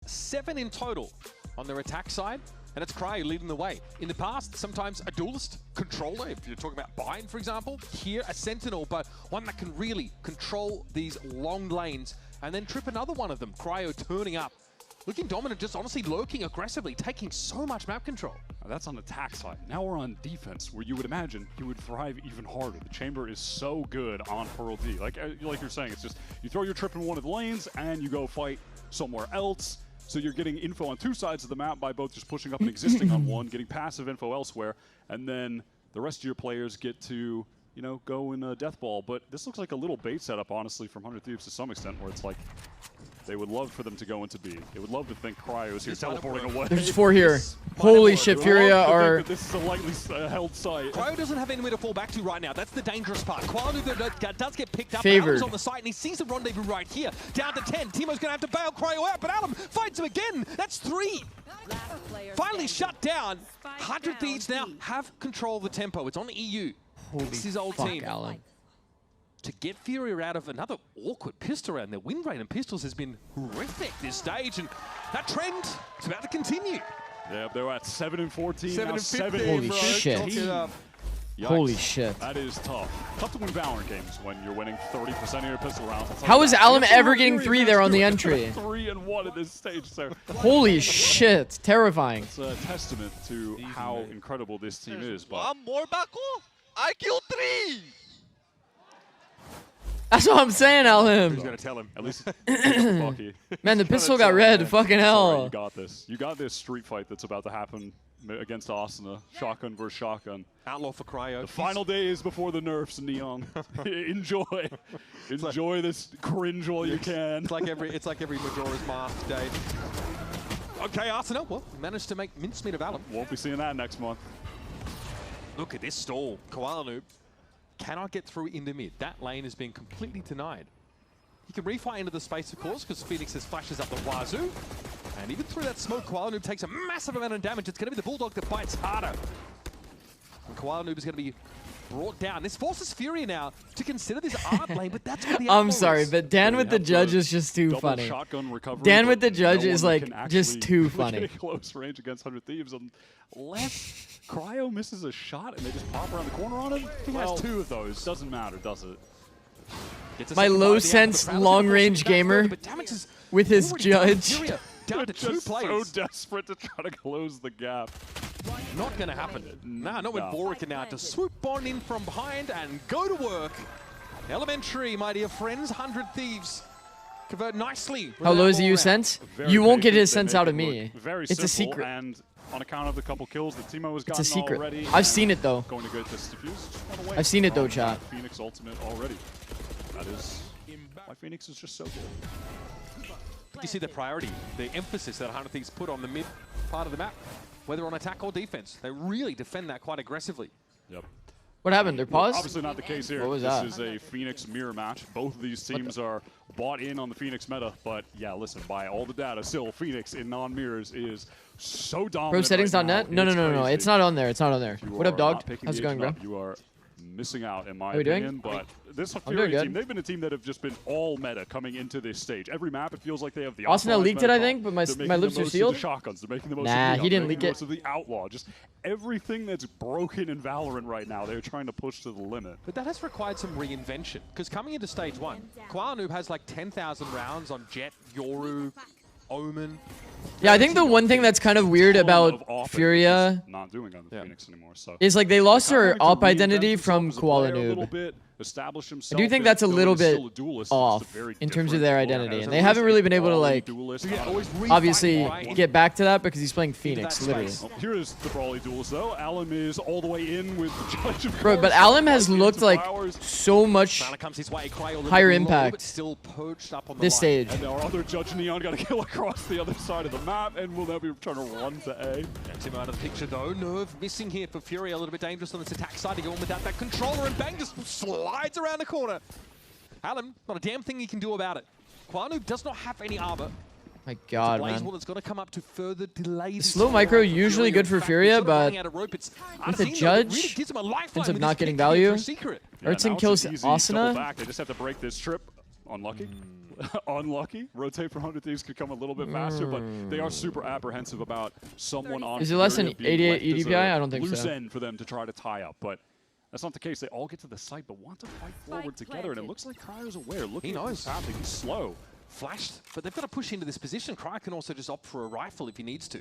Seven in total on their attack side, and it's Cryo leading the way. In the past, sometimes a duelist controller, if you're talking about Bind, for example, here a Sentinel, but one that can really control these long lanes and then trip another one of them. Cryo turning up, looking dominant, just honestly lurking aggressively, taking so much map control. Now that's on attack side. Now we're on defense, where you would imagine he would thrive even harder. The Chamber is so good on Pearl D. Like you're saying, it's just you throw your trip in one of the lanes and you go fight somewhere else. So you're getting info on two sides of the map by both just pushing up and existing on one, getting passive info elsewhere, and then the rest of your players get to, you know, go in a death ball. But this looks like a little bait setup, honestly, from 100 Thieves to some extent, where it's like They would love for them to go into B. They would love to think Cryo's here teleporting away. There's 4 here. Holy shit, Furia are... This is a lightly held site. Cryo doesn't have anywhere to fall back to right now. That's the dangerous part. Qualu does get picked up. Favored. Alam's on the site, and he sees the rendezvous right here. Down to 10. Timo's going to have to bail Cryo out, but Alam fights him again. That's 3. Finally shut down. 100 Thieves now have control of the tempo. It's on the EU. Holy this is old fuck, team. Alan. To get Furia out of another awkward pistol round, their win rate in pistols has been horrific this stage, and that trend is about to continue. Yeah, they're at 7 and 14. 7 now and 15. 7 Holy and shit. 15. Holy shit. That is tough. Tough to win Valorant games when you're winning 30% of your pistol rounds. How is Alam ever getting 3 there on the entry? 3 and 1 at this stage, sir. Holy shit. Terrifying. It's a testament to how incredible this team is. But One more Baku. I killed 3. That's what I'm saying, Alam. Who's gonna tell him? At least Bucky. Man, the pistol got red. Fucking hell. Right, you got this. You got this street fight that's about to happen against Asuna. Shotgun versus shotgun. Outlaw for Cryo. The final days before the nerfs, Neon. Enjoy. Enjoy this cringe while you can. It's like every Majora's Mask day. Okay, Arsenal. Well, managed to make mincemeat of Alam. Won't be seeing that next month. Look at this stall. Koala Noob cannot get through into mid. That lane is being completely denied. He can refight into the space, of course, because Phoenix has flashes up the wazoo. And even through that smoke, Koala Noob takes a massive amount of damage. It's going to be the Bulldog that bites harder. And Koala Noob is going to be brought down. This forces Furia now to consider this art lane, but that's what the I'm sorry, but Dan with the judge is just too funny. Dan with the judge is like just too funny. Close range against 100 Thieves unless Cryo misses a shot and they just pop around the corner on him. He has 2 of those. Doesn't matter, does it? My low sense long range gamer with his judge. Down to 2 players. So desperate to try to close the gap. Not going to happen. Nah, not with Boric now to swoop on in from behind and go to work. Elementary, my dear friends. 100 Thieves convert nicely. How low is the U sense? You won't get his sense out of me. It's a simple, secret. And on account of the couple kills that Timo has gotten It's a secret. already. I've seen it though. Going to go to Diffuse. I've seen it though, chat. Phoenix ultimate already. That is why Phoenix is just so good. You see the priority, the emphasis that 100 Thieves put on the mid part of the map, whether on attack or defense. They really defend that quite aggressively. Yep. What happened? They're paused? Obviously not the case here. What was that? This is a Phoenix mirror match. Both of these teams are bought in on the Phoenix meta, but yeah, listen, by all the data, still Phoenix in non-mirrors is so dominant. ProSettings.net? No, it's not on there. It's not on there. What up, dog? How's it going, bro? You are missing out, in my How we doing? opinion, but this I'm Fury doing team, good. they've been a team that have just been all meta coming into this stage. Every map, it feels like they have the Austin leaked it, I think, but my They're lips making the are most sealed. of the shotguns. They're making the most Nah, of the he didn't making leak the it. most of the outlaw. Just everything that's broken in Valorant right now, they're trying to push to the limit. But that has required some reinvention, because coming into stage 1, Koala Noob has like 10,000 rounds on Jet, Yoru, Omen. Yeah, I think the one thing that's kind of weird about Furia not doing on the Phoenix anymore. So is like they lost their They're op trying to identity reinvent from themselves as a Koala player a little Noob. bit, establish I himself do think and that's a Dylan little is bit still a duelist. It's just a off very in terms of different their role. identity, Yeah, and they haven't really been able to Brawly like duelist. obviously get back to that because he's playing Phoenix, literally. Well, here is the Brawly duelist though. Alam is all the way in with the judge. Of Bro, but course. Alam has Like looked into like Flowers. so much Comes his way, Cryo a little higher bit low, but impact still perched up on the this line. stage. And our other judge Neon got a kill across the other side of the map, and will now be trying to run to A. Gets him out of the picture though. Nerve missing here for Fury, a little bit dangerous on this attack side to go in without that controller, and bang, just slides around the corner. Alan, not a damn thing he can do about it. Quanu does not have any armor. My God, Blaze man. Wall that's got to come up to further delay this Slow micro usually good for Furia, but with the judge ends up not getting value. Ertzen kills Asuna. They just have to break this trip. Unlucky. Unlucky. Rotate for 100 Thieves could come a little bit faster, but they are super apprehensive about someone on Is it less than Furia being 88 left as EDPI? a I don't think loose so. end for them to try to tie up, but that's not the case. They all get to the site, but want to fight forward together, and it looks like Cryo's aware. Look, he knows what's happening. He's slow. Flashed, but they've got to push into this position. Cryo can also just opt for a rifle if he needs to.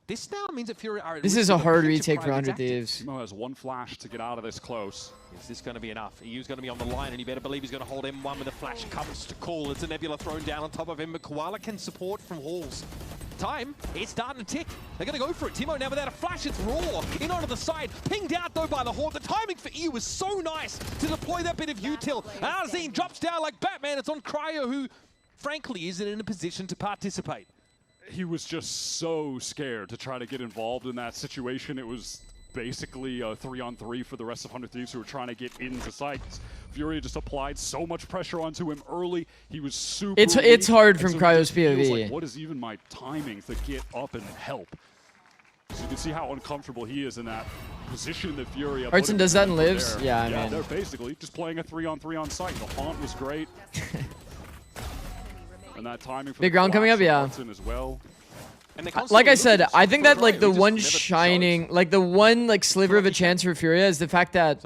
This now means that Fury are at This risk is a of hard pinch if retake Cryo for gets 100 active. Thieves. Timo has one flash to get out of this close. Is this going to be enough? EU's going to be on the line, and you better believe he's going to hold M1 with a flash. Comes to call. It's a Nebula thrown down on top of him, but Koala can support from Halls. Time, it's starting to tick. They're going to go for it. Timo now without a flash, it's Raw. In onto the side, pinged out though by the Horde. The timing for EU was so nice to deploy that bit of util. And Arzine drops down like Batman. It's on Cryo, who frankly isn't in a position to participate. He was just so scared to try to get involved in that situation. It was basically a 3-on-3 for the rest of 100 Thieves who were trying to get into sights. Furia just applied so much pressure onto him early. He was super It's hard from so Cryo's POV. POV. Like, what is even my timing to get up and help? So you can see how uncomfortable he is in that position that Furia. Artson does that in lives? Yeah, I mean. They're basically just playing a 3-on-3 on site. The haunt was great. And that timing for Big the round coming up, yeah. As well. Like I said, I think that like the one shining, like the one like sliver of a chance for Furia is the fact that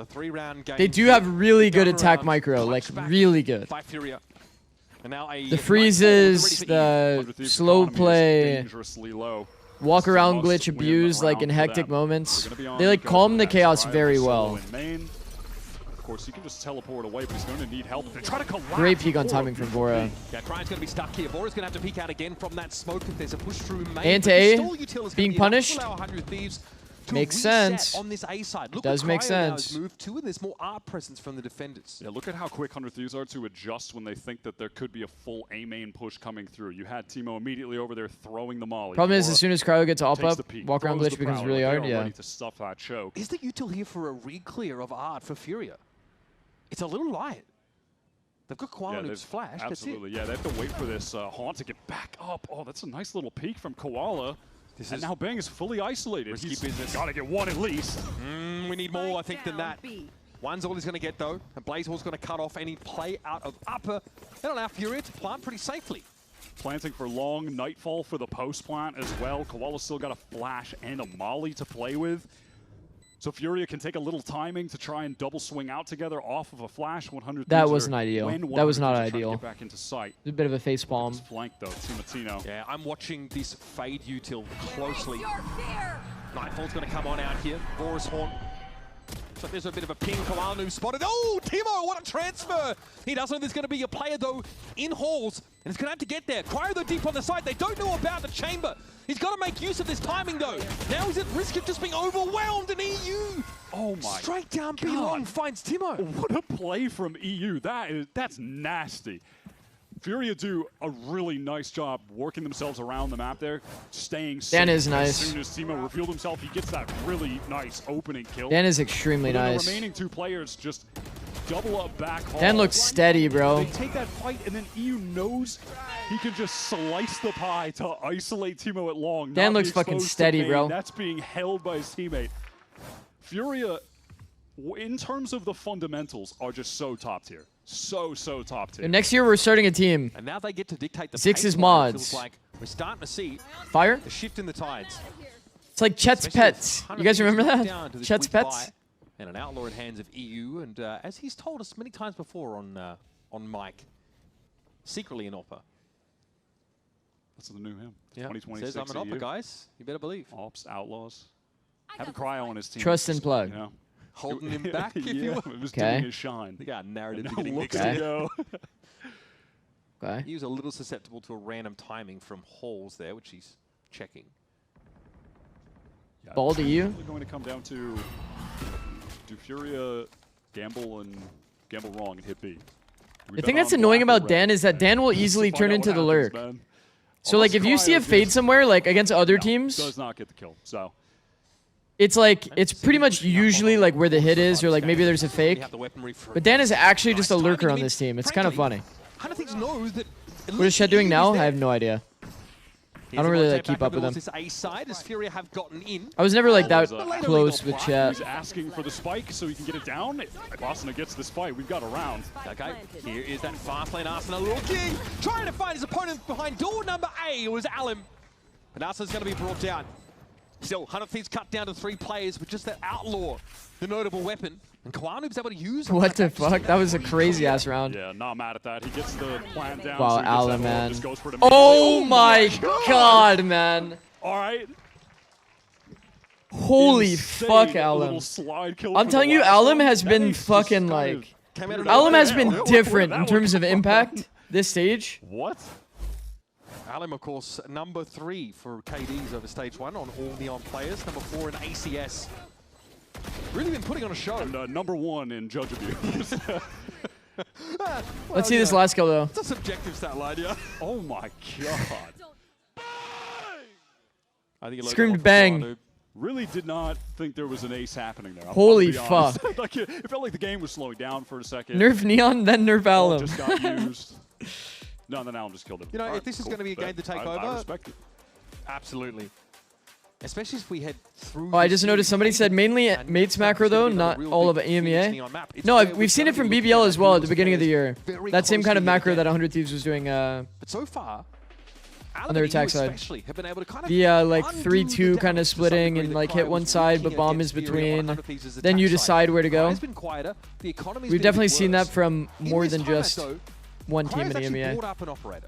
they do have really good attack micro, like really good. The freezes, the slow play, walk around glitch abuse like in hectic moments. They like calm the chaos very well. Of course, he can just teleport away, but he's going to need help. They try to collapse. Great peek on timing from Bora. Yeah, Cryo's going to be stuck here. Bora's going to have to peek out again from that smoke if there's a push through main. Ante A being punished. Makes sense. On this A side. Look does make sense. Move to, and there's more art presence from the defenders. Yeah, look at how quick 100 Thieves are to adjust when they think that there could be a full A main push coming through. You had Timo immediately over there throwing the molly. Problem is, as soon as Cryo gets up, walk around glitch becomes really hard. Yeah. Ready to stuff that choke. Is the util here for a re-clear of art for Furia? It's a little light. They've got Koala's flash. Absolutely, yeah. They have to wait for this Haunt to get back up. Oh, that's a nice little peek from Koala. And now Bang is fully isolated. He's got to get one at least. We need more, I think, than that. One's all he's going to get, though. And Blazehall's going to cut off any play out of upper. That'll allow Furia to plant pretty safely. Planting for long. Nightfall for the post plant as well. Koala's still got a flash and a molly to play with. So Furia can take a little timing to try and double swing out together off of a flash. 100. That wasn't ideal. That was not ideal. Get back into sight. A bit of a face palm. Flank though, Timatino. Yeah, I'm watching this fade util closely. Nightfall's going to come on out here. Boris Horn. So there's a bit of a ping. Koala spotted. Oh, Timo, what a transfer! He doesn't know there's going to be a player, though, in halls, and it's going to have to get there. Cryo, though, deep on the side. They don't know about the chamber. He's got to make use of this timing, though. Now he's at risk of just being overwhelmed, and EU. Oh, my Straight down B long finds Timo. What a play from EU. That's nasty. Furia do a really nice job working themselves around the map there, staying safe. Dan is nice. As soon as Timo revealed himself, he gets that really nice opening kill. Dan is extremely nice. The remaining two players just double up back hall. Dan looks steady, bro. They take that fight, and then EU knows he can just slice the pie to isolate Timo at long. Dan looks fucking steady, bro. That's being held by his teammate. Furia, in terms of the fundamentals, are just so top tier. So top tier. And next year we're starting a team. And now they get to dictate the Six's pace. mods. Like we're starting to see Fire? the shift in the tides. It's like Chet's Pets. You guys remember that? Chet's Pets? And an outlaw in hands of EU, and as he's told us many times before on mic, secretly an Oppa. That's the new him. Yeah. 2026 Says I'm an Oppa, guys. You better believe. Ops, Outlaws. Have a Cryo on his team. Trust and plug. You know? Holding him back, if you will. It was doing his shine. They got narrative And getting now mixed. look to go. Okay. He was a little susceptible to a random timing from halls there, which he's checking. Yeah, Ball to you. It's going to come down to do Furia gamble wrong and hit B? The thing that's annoying about Dan is that Dan will easily turn into the lurk. So like if you see a fade somewhere, like against other teams, does not get the kill. So it's like it's pretty much usually like where the hit is, or like maybe there's a fake. But Dan is actually just a lurker on this team. It's kind of funny. What is Chet doing now? I have no idea. I don't really like keep up with him. I was never like that close with Chet. He's asking for the spike so he can get it down. If Asuna gets this fight, we've got a round. Okay, here is that fast lane Asuna looking, trying to find his opponent behind door number A. It was Alim. But Asuna's going to be brought down. Still, 100 Thieves cut down to 3 players with just that outlaw, the notable weapon. And Koanoob's able to use. What the fuck? That was a crazy ass round. Yeah, not mad at that. He gets the plan down. Wow, so Alan, man. just goes for it Oh my god, man. All right. Holy fuck, Alan. I'm telling you, Alan has been fucking like... Alan has been different in terms of impact this stage. What? Alim, of course, number 3 for KDs over stage 1 on all Neon players. Number 4 in ACS. Really been putting on a show. And number 1 in judge abuse. Let's see this last kill, though. It's a subjective stat line, yeah. Oh my god. I think Screamed bang. Really did not think there was an ace happening there. Holy fuck. Like, it felt like the game was slowing down for a second. Nerf Neon, then nerf Alum. Just got used. No, then Alum just killed him. You know, if this is going to be a game to take over, I respect it. Absolutely. Especially if we head through. Oh, I just noticed somebody said mainly mates macro though, not all of EMEA. No, we've seen it from BBL as well at the beginning of the year. That same kind of macro that 100 Thieves was doing. But so far, on their attack side, have been able to kind of the like 3-2 kind of splitting and like hit one side, but bomb is between. Then you decide where to go. We've definitely seen that from more than just one team in the EMEA. Brought up an operator,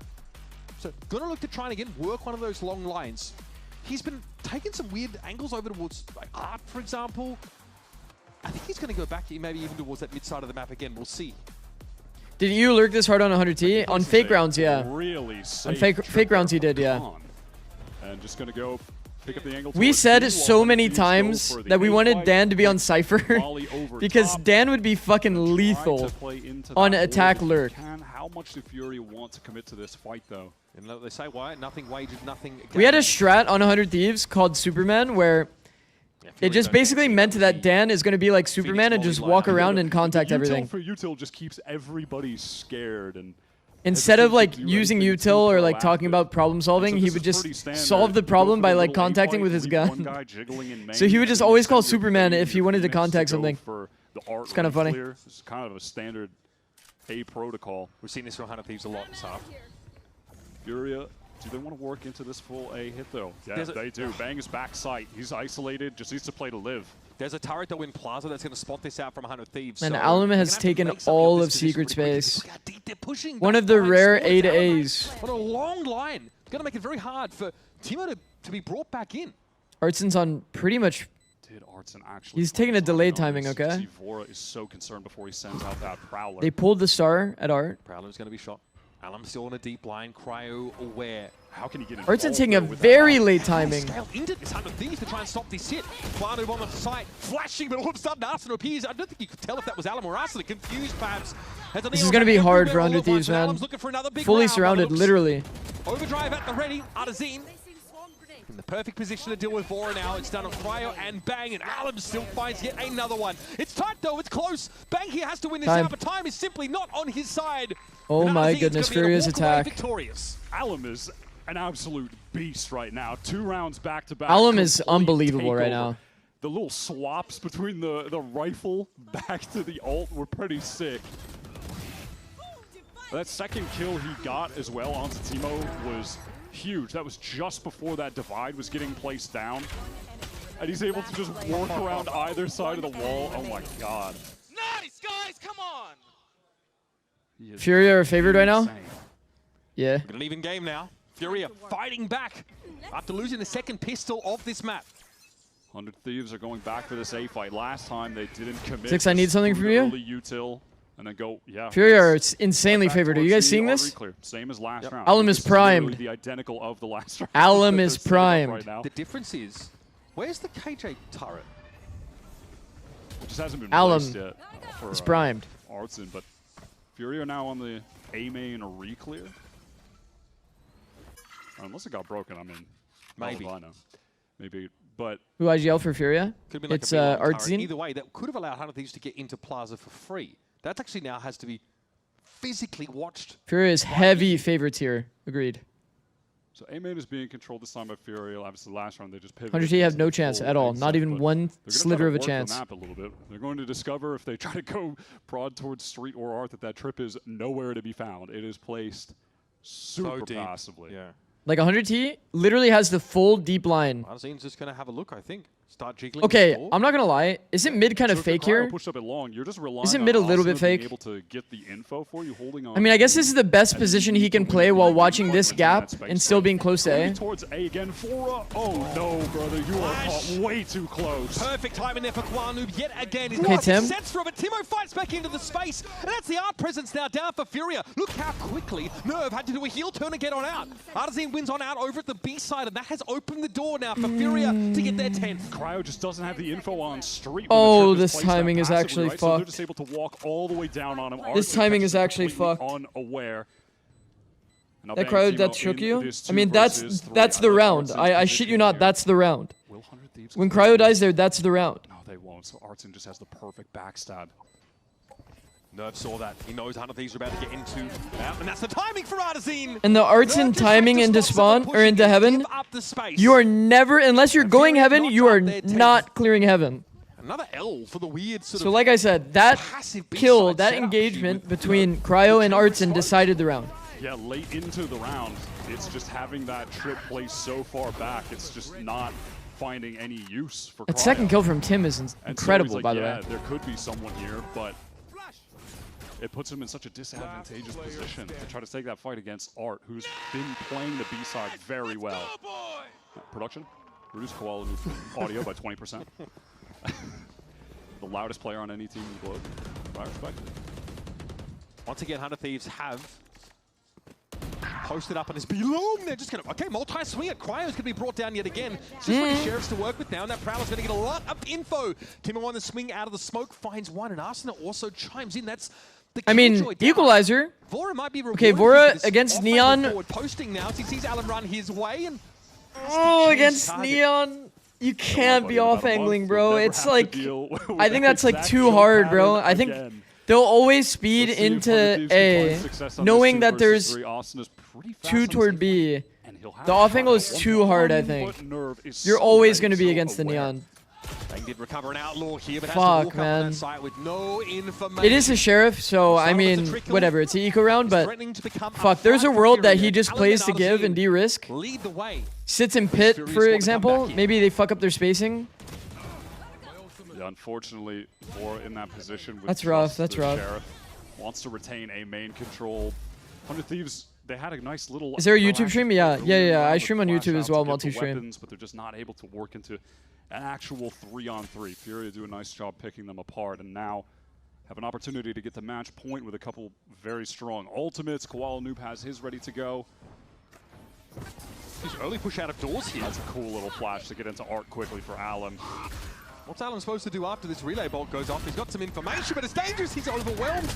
so gonna look to try and again work one of those long lines. He's been taking some weird angles over towards like Art, for example. I think he's going to go back maybe even towards that mid side of the map again. We'll see. Did you lurk this hard on 100T? On fake rounds, yeah. Really on fake rounds, he did, yeah. And just going to go pick up the angle. We said so many times that we wanted Dan to be on Cypher because Dan would be fucking lethal on attack lurk. How much do Fury want to commit to this fight, though? And they say why? Nothing wagered, nothing gained. We had a strat on 100 Thieves called Superman where it just basically meant that Dan is going to be like Superman and just walk around and contact everything. For util just keeps everybody scared, and instead of like using util or like talking about problem solving, he would just solve the problem by like contacting with his gun. So he would just always call Superman if he wanted to contact something. It's kind of funny. It's kind of a standard A protocol. We've seen this from 100 Thieves a lot in SAF. Furia, do they want to work into this full A hit, though? Yeah, they do. Bang is back sight. He's isolated, just needs to play to live. There's a turret, though, in Plaza that's going to spot this out from 100 Thieves. And so Alum has taken all of Secret Space. One of the rare A to A's. What a long line. It's going to make it very hard for Timo to be brought back in. Artsen's on pretty much... Did Artsen actually... He's taking a delayed timing, okay? Vora is so concerned before he sends out that Prowler. They pulled the star at Art. Prowler's going to be shot. Alum still on a deep line. Cryo aware. How can he get in? Artsen taking a very late timing. Scale into this 100 Thieves to try and stop this hit. Quanu on the site, flashing, but all of a sudden Arsenal appears. I don't think you could tell if that was Alum or Arsenal. Confused, perhaps. This is going to be hard for 100 Thieves, man. Fully surrounded, literally. Overdrive at the ready. Artsen in the perfect position to deal with Vora now. It's done on Cryo and Bang, and Alum still finds yet another one. It's tight, though. It's close. Bang here has to win this out, but time is simply not on his side. Oh my goodness, Furious attack. Alum is an absolute beast right now. 2 rounds back-to-back. Alum is unbelievable right now. The little swaps between the rifle back to the ult were pretty sick. That second kill he got as well onto Timo was huge. That was just before that divide was getting placed down. And he's able to just work around either side of the wall. Oh my god. Nice, guys, come on! Furia are favored right now? Yeah. We've got an even game now. Furia fighting back after losing the second pistol of this map. 100 Thieves are going back for this A fight. Last time they didn't commit. Six, I need something from you. Early util, and then go, yeah. Furia are insanely favored. Are you guys seeing this? Same as last round. Alum is primed. The identical of the last round. Alum is primed. Right now. The difference is, where's the KJ turret? It just hasn't been Alum placed yet. is primed. Artsen, but Furia are now on the A main re-clear. Unless it got broken, I mean, maybe. I know. Maybe, but... Who IGL for Furia? Could have been like it's Artsen. Either way, that could have allowed 100 Thieves to get into Plaza for free. That actually now has to be physically watched. Furia is heavy favorites here. Agreed. So A main is being controlled this time by Furia. Obviously, last round they just pivoted. 100T have no chance at all. Not even one slither of a chance. Map a little bit. They're going to discover if they try to go broad towards Street or Art that trip is nowhere to be found. It is placed super passively. Yeah. Like 100T literally has the full deep line. Artsen's just going to have a look, I think. Start jiggling. Okay, I'm not going to lie. Isn't mid kind of fake here? Pushed up it long. You're just relying Isn't mid a little bit fake? Able to get the info for you, holding on. I mean, I guess this is the best position he can play while watching this gap and still being close to A. Towards A again. Fora. Oh no, brother. You are caught way too close. Perfect timing there for Quanoob yet again. Okay, Tim. Sets from it. Timo fights back into the space. And that's the Art presence now down for Furia. Look how quickly Nerve had to do a heel turn to get on out. Artsen wins on out over at the B side, and that has opened the door now for Furia to get their 10th. Cryo just doesn't have the info on street. Oh, this timing is actually right? So they're fucked. just able to walk all the way down on him. This timing is actually fucked. Unaware. Now That Cryo that shook you? I mean, that's the round. I shit you not, that's the round. When Cryo dies there, that's the round. No, they won't. So Artson just has the perfect backstab. Nerve saw that. He knows 100 Thieves are about to get into that, and that's the timing for Artazine. And the Artson timing into spawn or into heaven, you are never, unless you're going heaven, you are not clearing heaven. Another L for the weird sort So of like I said, that kill, that engagement between Cryo and Artson decided the round. Yeah, late into the round, it's just having that trip placed so far back, it's just not finding any use for That Cryo. second kill from Tim is incredible, like, by the yeah, way. there could be someone here, but it puts him in such a disadvantageous position to try to take that fight against Art, who's been playing the B side very well. Production, reduce quality audio by 20%. The loudest player on any team in the globe. I respect it. Once again, 100 Thieves have posted up on his below. They're just going to, okay, multi-swing at Cryo's going to be brought down yet again. It's just for the Sheriffs to work with now, and that Prowler's going to get a lot of info. Timo on the swing out of the smoke, finds one, and Arsenal also chimes in. That's the I mean, Equalizer. Vora might be Okay, Vora against Neon. Posting now, he sees Alan run his way, and oh, against Neon. You can't be off angling, bro. It's like, I think that's like too hard, bro. I think they'll always speed into A, knowing that there's 2 toward B. The off angle is too hard, I think. You're always going to be against the Neon. Bang did recover an outlaw here, but has Fuck, to walk up on man. that site with no information. It is a Sheriff, so I mean, whatever. It's an eco round, but fuck, there's a world that he just plays to give and de-risk. Lead the way. Sits in pit, for example. Maybe they fuck up their spacing. Yeah, unfortunately, Vora in that position with That's rough, just that's the rough. Sheriff wants to retain a main control. 100 Thieves, they had a nice little... Is there a YouTube stream? Yeah, yeah. I stream on YouTube as well, multi-stream. Weapons, but they're just not able to work into an actual 3-on-3. Furia do a nice job picking them apart, and now have an opportunity to get the match point with a couple very strong ultimates. Koala Noob has his ready to go. He's early push out of doors here. That's a cool little flash to get into Art quickly for Alan. What's Alan supposed to do after this relay bolt goes off? He's got some information, but it's dangerous. He's overwhelmed.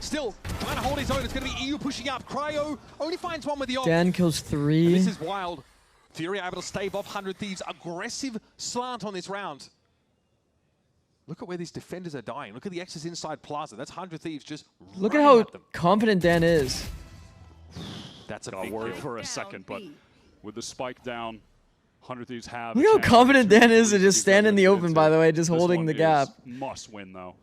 Still trying to hold his own. It's going to be EU pushing up. Cryo only finds one with the off. Dan kills 3. And this is wild. Fury able to stave off 100 Thieves. Aggressive slant on this round. Look at where these defenders are dying. Look at the X's inside Plaza. That's 100 Thieves just Look at how confident Dan is. That's a Got big worried deal. for a second, but with the spike down, 100 Thieves have. Look how confident Dan is to just stand in the open, by the way, just holding the gap. Must win, though.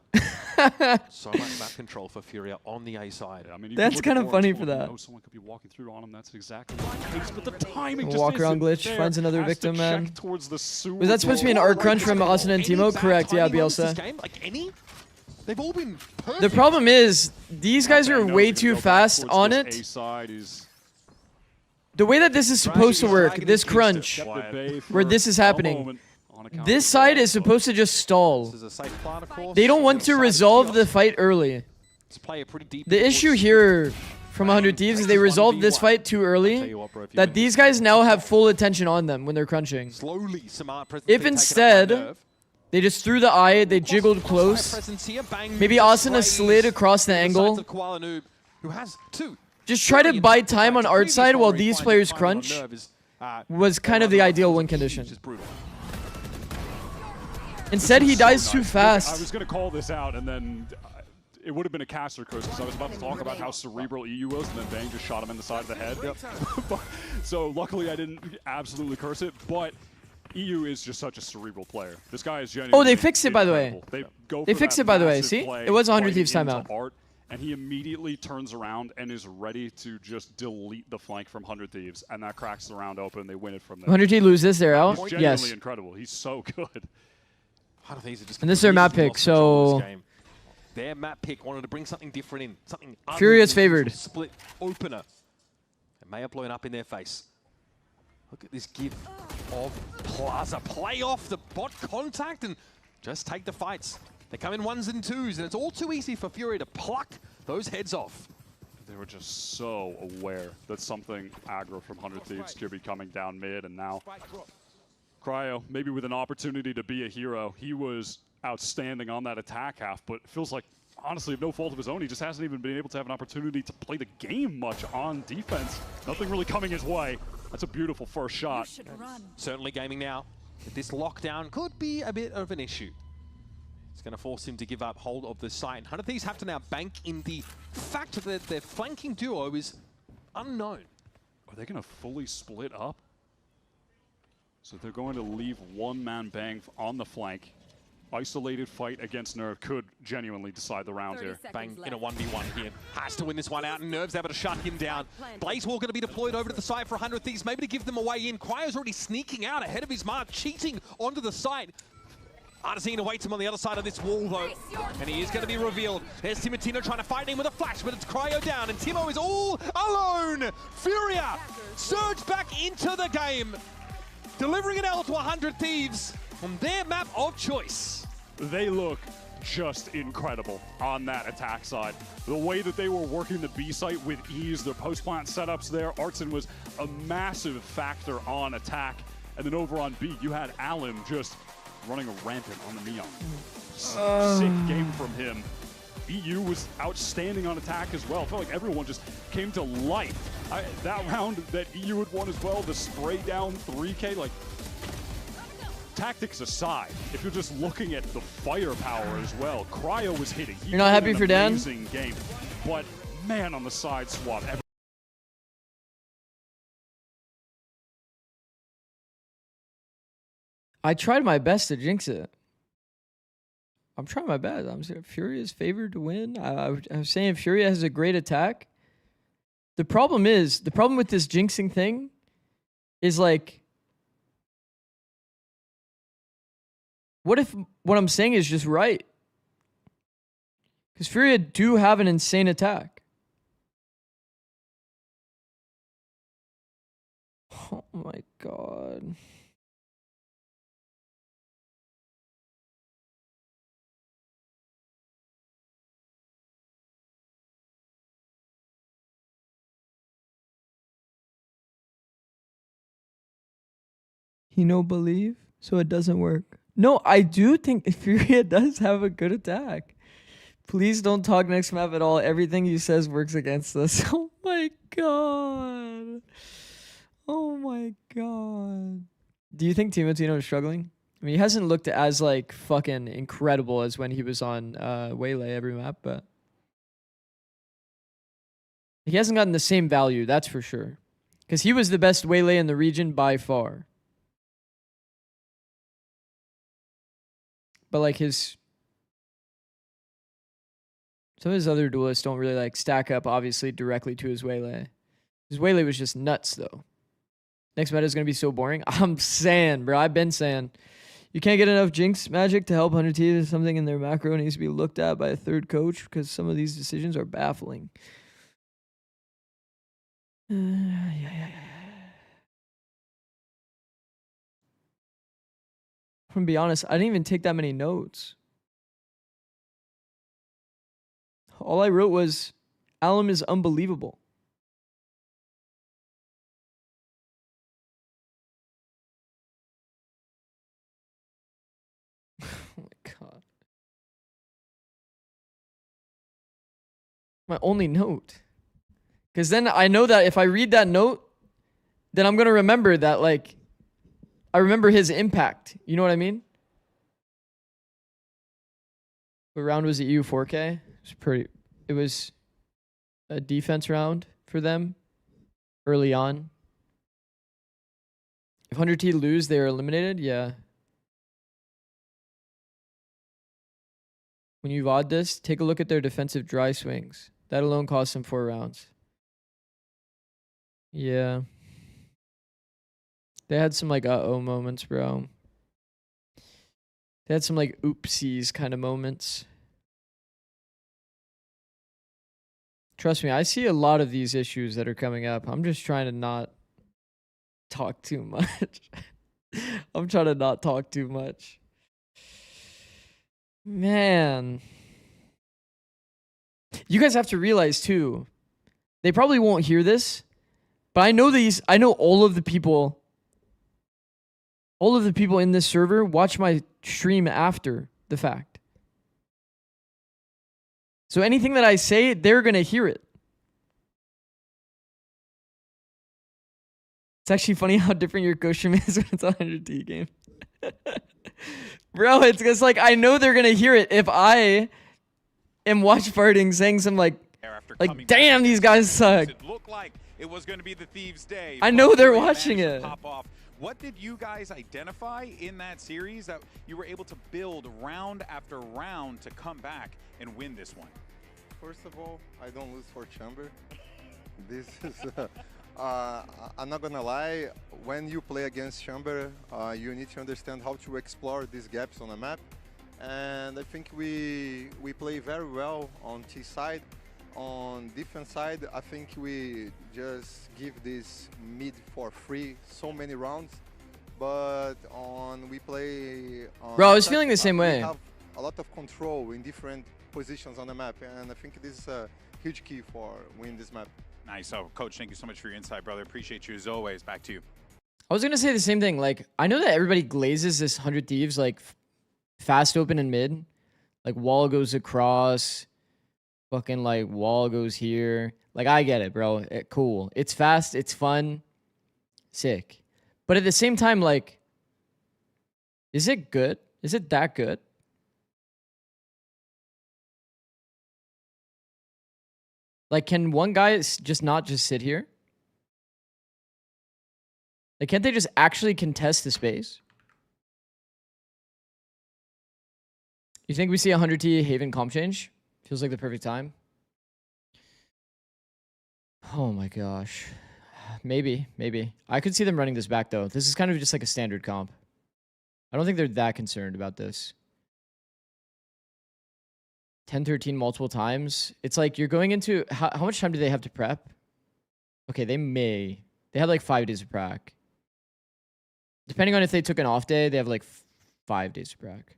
So much map control for Furia on the A side. I mean, That's kind of funny for that. Someone could be walking through on him. That's exactly the case, but the timing just Walk around isn't glitch, there. finds another Has victim, to man. check towards the sewer Was that supposed to be an door. art crunch from Austin and Timo? Correct, yeah, Bielsa. Like any? They've all been perfect. The problem is, these guys are way too fast on it. A-side is The way that this is supposed to work, this crunch, where this is happening, this side is supposed to just stall. This is a safe plan, of course. They don't want to resolve the fight early. Let's play a pretty deep. The issue here from 100 Thieves is they resolved this fight too early, that these guys now have full attention on them when they're crunching. Slowly, Samar If instead, they just threw the eye, they jiggled close, maybe Asuna slid across the angle, who has 2. just try to buy time on Art's side while these players crunch, was kind of the ideal win condition. Instead, he dies too I fast. was going to call this out, and then it would have been a caster curse because I was about to talk about how cerebral EU was, and then Bang just shot him in the side of the head. So luckily, I didn't absolutely curse it, but EU is just such a cerebral player. This guy is genuinely Oh, they fixed it, by the way. incredible. They fixed it, by the way. See? Play, It was 100 Thieves playing timeout. into Art, and he immediately turns around and is ready to just delete the flank from 100 Thieves, and that cracks the round open. They win it from there. 100 Thieves lose this, they're out? He's genuinely Yes. incredible. He's so good. And this is their map pick, so Their map pick wanted to bring something different in, something Fury is favored. Split opener. It may have blown up in their face. Look at this give of Plaza. Play off the bot contact and just take the fights. They come in 1s and 2s, and it's all too easy for Fury to pluck those heads off. They were just so aware that something aggro from 100 Thieves could be coming down mid, and now Cryo, maybe with an opportunity to be a hero. He was outstanding on that attack half, but it feels like, honestly, of no fault of his own, he just hasn't even been able to have an opportunity to play the game much on defense. Nothing really coming his way. That's a beautiful first shot. Certainly gaming now. But this lockdown could be a bit of an issue. It's going to force him to give up hold of the site. 100 Thieves have to now bank in the fact that their flanking duo is unknown. Are they going to fully split up? So they're going to leave one-man Bang on the flank. Isolated fight against Nerve could genuinely decide the round here. Bang in a 1v1 here. Has to win this one out, and Nerve's able to shut him down. Blaze Wall going to be deployed over to the site for 100 Thieves, maybe to give them a way in. Cryo's already sneaking out ahead of his mark, cheating onto the site. Artesine awaits him on the other side of this wall, though, and he is going to be revealed. There's Timotino trying to fight him with a flash, but it's Cryo down, and Timo is all alone. Furia surge back into the game, delivering an L to 100 Thieves on their map of choice. They look just incredible on that attack side. The way that they were working the B site with ease, their post-plant setups there, Artson was a massive factor on attack. And then over on B, you had Allen just running a rampant on the Neon. Sick game from him. EU was outstanding on attack as well. I felt like everyone just came to life. That round that EU had won as well, the spray down 3K, like, tactics aside, if you're just looking at the firepower as well, Cryo was hitting. You're not happy for Dan? Amazing game, but man, on the side swap. I tried my best to jinx it. I'm trying my best. I'm saying Furia is favored to win. I was saying Furia has a great attack. The problem with this jinxing thing is like, what if what I'm saying is just right? Because Furia do have an insane attack. Oh my god. You know, believe, so it doesn't work. No, I do think Furia does have a good attack. Please don't talk next map at all. Everything he says works against us. Oh my god. Oh my god. Do you think Timotino is struggling? I mean, he hasn't looked as like fucking incredible as when he was on Waylay every map, but he hasn't gotten the same value, that's for sure. Because he was the best Waylay in the region by far. But like some of his other duelists don't really like stack up obviously directly to his Waylay. His Waylay was just nuts though. Next meta is going to be so boring. I'm saying, bro, I've been saying. You can't get enough Jinx magic to help 100 Thieves. Something in their macro needs to be looked at by a third coach because some of these decisions are baffling. I'm gonna be honest, I didn't even take that many notes. All I wrote was, Alum is unbelievable. Oh my god. My only note. Because then I know that if I read that note, then I'm gonna remember that, like, I remember his impact. You know what I mean? What round was it? U4K? It was a defense round for them early on. If 100T lose, they are eliminated? Yeah. When you VOD this, take a look at their defensive dry swings. That alone cost them 4 rounds. Yeah. They had some like uh-oh moments, bro. They had some like oopsies kind of moments. Trust me, I see a lot of these issues that are coming up. I'm just trying to not talk too much. I'm trying to not talk too much. Man. You guys have to realize too, they probably won't hear this, but I know all of the people All of the people in this server watch my stream after the fact. So anything that I say, they're going to hear it. It's actually funny how different your ghost stream is when it's a 100T game. Bro, it's like I know they're going to hear it if I am watch farting saying some like damn, these guys suck. It looked like it was going to be the Thieves' day. I know they're watching it. Pop off. What did you guys identify in that series that you were able to build round after round to come back and win this one? First of all, I don't lose for Chamber. This is, I'm not gonna lie, when you play against Chamber, you need to understand how to explore these gaps on the map. And I think we play very well on T side. On defense side, I think we just give this mid for free so many rounds. But we play on Bro, I was feeling the same way. We have a lot of control in different positions on the map, and I think this is a huge key for winning this map. Nice. So, Coach, thank you so much for your insight, brother. Appreciate you as always. Back to you. I was going to say the same thing. Like, I know that everybody glazes this 100 Thieves, like, fast open and mid. Like, wall goes across. Fucking, like, wall goes here. Like, I get it, bro. Cool. It's fast. It's fun. Sick. But at the same time, like, is it good? Is it that good? Like, can one guy just not just sit here? Like, can't they just actually contest the space? You think we see a 100T Haven comp change? Feels like the perfect time. Oh my gosh. Maybe. I could see them running this back, though. This is kind of just like a standard comp. I don't think they're that concerned about this. 10-13 multiple times. It's like you're going into... How much time do they have to prep? Okay, they have like 5 days of prac. Depending on if they took an off day, they have like 5 days of prac.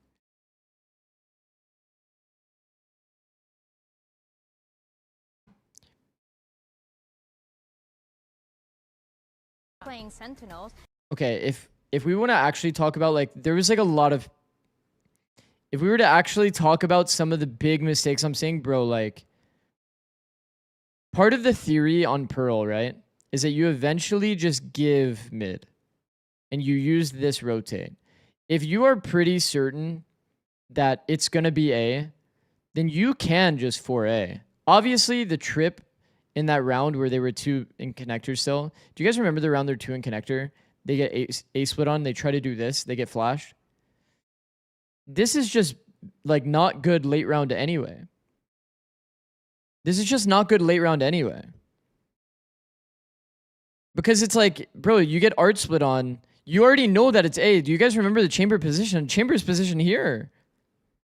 Playing Sentinels. Okay, if we want to actually talk about, like, there was like a lot of... If we were to actually talk about some of the big mistakes I'm seeing, bro, like... Part of the theory on Pearl, right, is that you eventually just give mid. And you use this rotate. If you are pretty certain that it's going to be A, then you can just 4A. Obviously, the trip in that round where they were 2 in connector still. Do you guys remember the round they're 2 in connector? They get A split on. They try to do this. They get flashed. This is just, like, not good late round anyway. This is just not good late round anyway. Because it's like, bro, you get art split on. You already know that it's A. Do you guys remember the chamber position? Chamber's position here.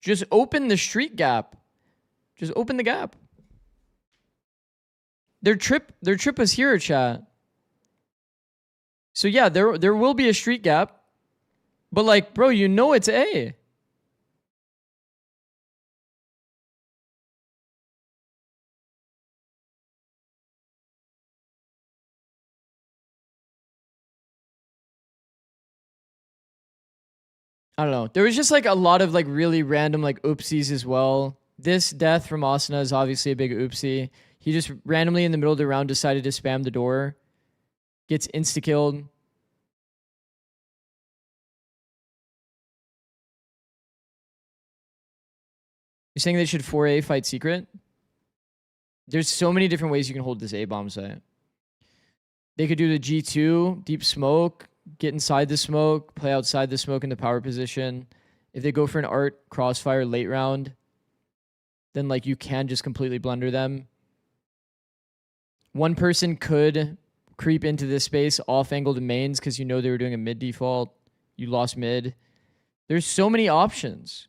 Just open the street gap. Just open the gap. Their trip was here, chat. So yeah, there will be a street gap. But like, bro, you know it's A. I don't know. There was just like a lot of like really random like oopsies as well. This death from Asuna is obviously a big oopsie. He just randomly in the middle of the round decided to spam the door. Gets insta-killed. You're saying they should 4A fight secret? There's so many different ways you can hold this A-bomb site. They could do the G2, deep smoke, get inside the smoke, play outside the smoke in the power position. If they go for an art crossfire late round, then like you can just completely blunder them. One person could creep into this space off-angle to mains because you know they were doing a mid default. You lost mid. There's so many options.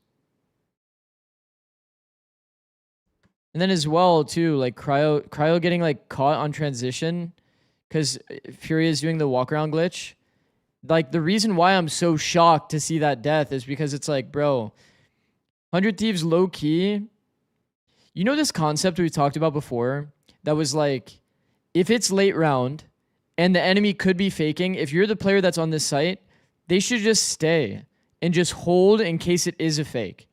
And then as well, too, like Cryo getting like caught on transition because Fury is doing the walk-around glitch. Like, the reason why I'm so shocked to see that death is because it's like, bro, 100 Thieves low-key. You know this concept we talked about before that was like, if it's late round and the enemy could be faking, if you're the player that's on this site, They should just stay and just hold in case it is a fake.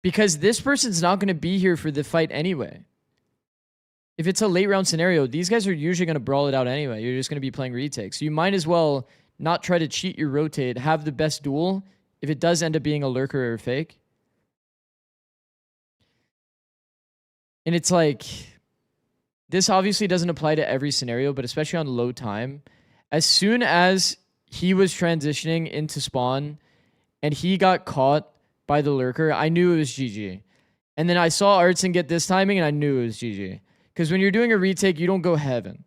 Because this person's not going to be here for the fight anyway. If it's a late round scenario, these guys are usually going to brawl it out anyway. You're just going to be playing retakes. So you might as well not try to cheat your rotate, have the best duel if it does end up being a lurker or a fake. And it's like, this obviously doesn't apply to every scenario, but especially on low time. As soon as he was transitioning into spawn and he got caught by the lurker, I knew it was GG. And then I saw Artson get this timing and I knew it was GG. Because when you're doing a retake, you don't go heaven.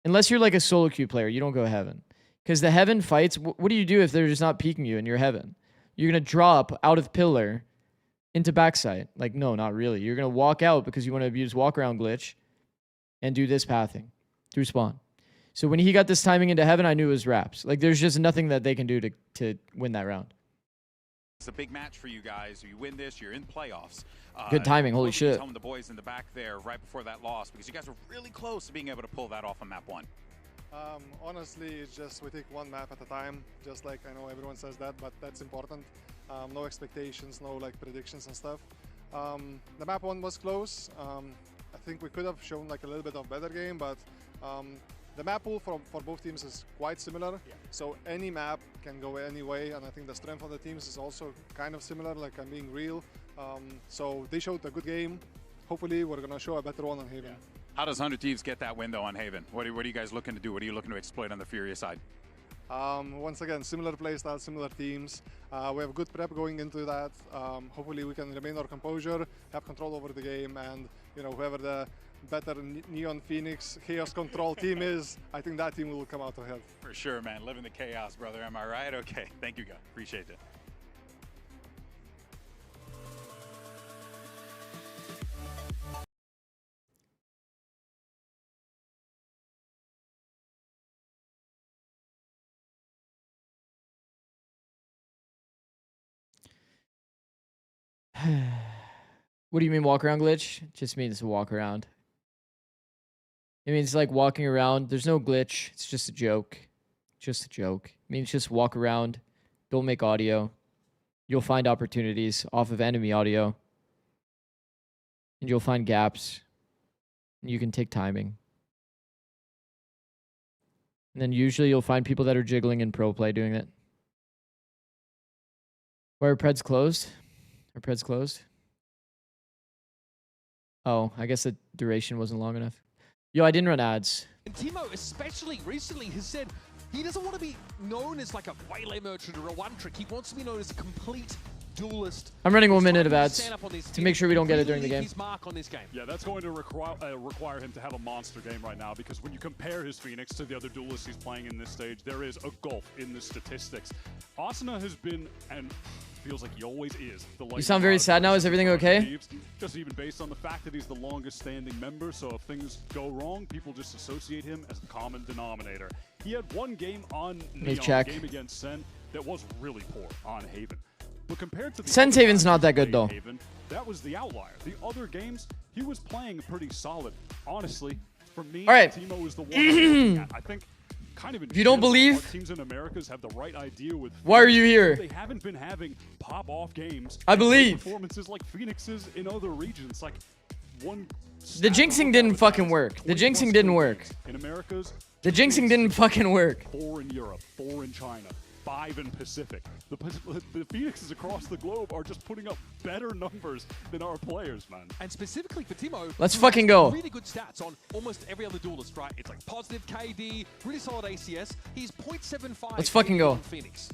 Unless you're like a solo queue player, you don't go heaven. Because the heaven fights, what do you do if they're just not peeking you and you're heaven? You're going to drop out of pillar into backside. Like, no, not really. You're going to walk out because you want to abuse walk around glitch and do this pathing through spawn. So when he got this timing into heaven, I knew it was wraps. Like, there's just nothing that they can do to win that round. It's a big match for you guys. You win this, you're in playoffs. Good timing, holy shit. Home the boys in the back there right before that loss because you guys were really close to being able to pull that off on map 1. Honestly, it's just we take one map at a time. Just like I know everyone says that, but that's important. No expectations, no like predictions and stuff. The map 1 was close. I think we could have shown like a little bit of better game, but the map pool for both teams is quite similar. Yeah. So any map can go any way, and I think the strength of the teams is also kind of similar. Like I'm being real. So they showed a good game. Hopefully, we're gonna show a better one on Haven. Yeah. How does 100 Thieves get that window on Haven? What are you guys looking to do? What are you looking to exploit on the Furious side? Once again, similar playstyle, similar teams. We have good prep going into that. Hopefully we can remain our composure, have control over the game, and whoever the better Neon Phoenix Chaos Control team is, I think that team will come out ahead. For sure, man. Living the chaos, brother. Am I right? Okay. Thank you, guys. Appreciate it. What do you mean walk around glitch? It just means to walk around. It means like walking around. There's no glitch. It's just a joke. Just a joke. It means just walk around. Don't make audio. You'll find opportunities off of enemy audio. And you'll find gaps. And you can take timing. And then usually you'll find people that are jiggling in pro play doing it. Why are Preds closed? Are Preds closed? Oh, I guess the duration wasn't long enough. Yo, I didn't run ads. And Timo, especially recently, has said he doesn't want to be known as like a waylay merchant or a one trick. He wants to be known as a complete duelist. I'm running 1 minute of ads to make sure we don't get it during the game. His mark on this game. Yeah, that's going to require him to have a monster game right now, because when you compare his Phoenix to the other duelists he's playing in this stage, there is a gulf in the statistics. Asuna has been, and feels like he always is, You sound very sad now. Is everything okay? Just even based on the fact that he's the longest standing member, so if things go wrong, people just associate him as the common denominator. He had one game on Neon, game against Sen, that was really poor on Haven. But compared to the Sen's Haven's not that good though. Haven, that was the outlier. The other games, he was playing pretty solid. Honestly, for me, all right. Timo is the one I think kind of if you don't believe teams in Americas have the right idea with why are you here? They haven't been having pop-off games. I believe performances like Phoenix's in other regions. Like one. The jinxing didn't fucking work. The jinxing didn't work. In Americas, the jinxing didn't fucking work. 4 in Europe, 4 in China, 5 in Pacific. The Phoenixes across the globe are just putting up better numbers than our players, man. And specifically for Timo, let's fucking go. Really good stats on almost every other duelist, right? It's like positive KD, really solid ACS. He's 0.75. Let's fucking go. Phoenix.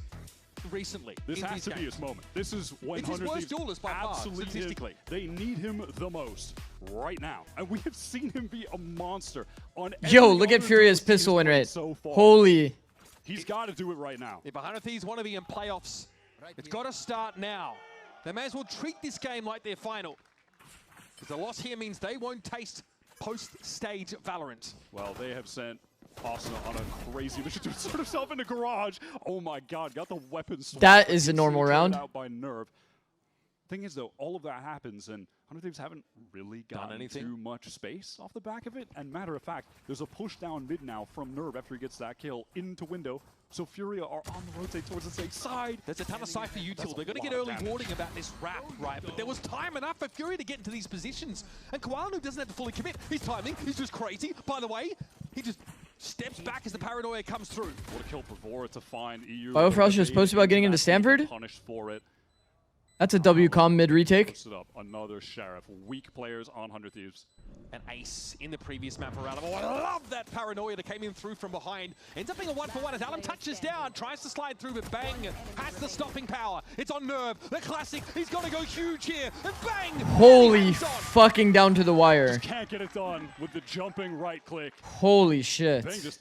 Recently, this has to be his moment. This is when it's his worst duelist by far, statistically. They need him the most right now, and we have seen him be a monster on. Yo, look at Furious pistol win rate. So holy. He's got to do it right now. If 100 Thieves want to be in playoffs, it's got to start now. They may as well treat this game like their final, because the loss here means they won't taste post-stage Valorant. Well, they have sent Asuna on a crazy mission to insert himself in the garage. Oh my god, got the weapons. That is a normal round. Out by Nerve. Thing is, though, all of that happens, and 100 Thieves haven't really gotten too much space off the back of it. And matter of fact, there's a push down mid now from Nerve after he gets that kill into window. So Furia are on the rotate towards the safe side. There's a ton of Cypher util. They're going to get early warning about this wrap, right? But there was time enough for Fury to get into these positions. And Koala doesn't have to fully commit. His timing is just crazy. By the way, he just steps back as the paranoia comes through. What a kill for Vora to find EU. Biofrost just posted about getting into Stanford. Punished for it. That's a WCOM mid retake. Posted up another Sheriff. Weak players on 100 Thieves. An ace in the previous map around him. Oh, I love that paranoia that came in through from behind. Ends up being a 1-for-1 as Alan touches down, tries to slide through, but bang, has the stopping power. It's on Nerve, the classic. He's going to go huge here, and bang! Holy fucking down to the wire. Just can't get it done with the jumping right click. Holy shit. Bang just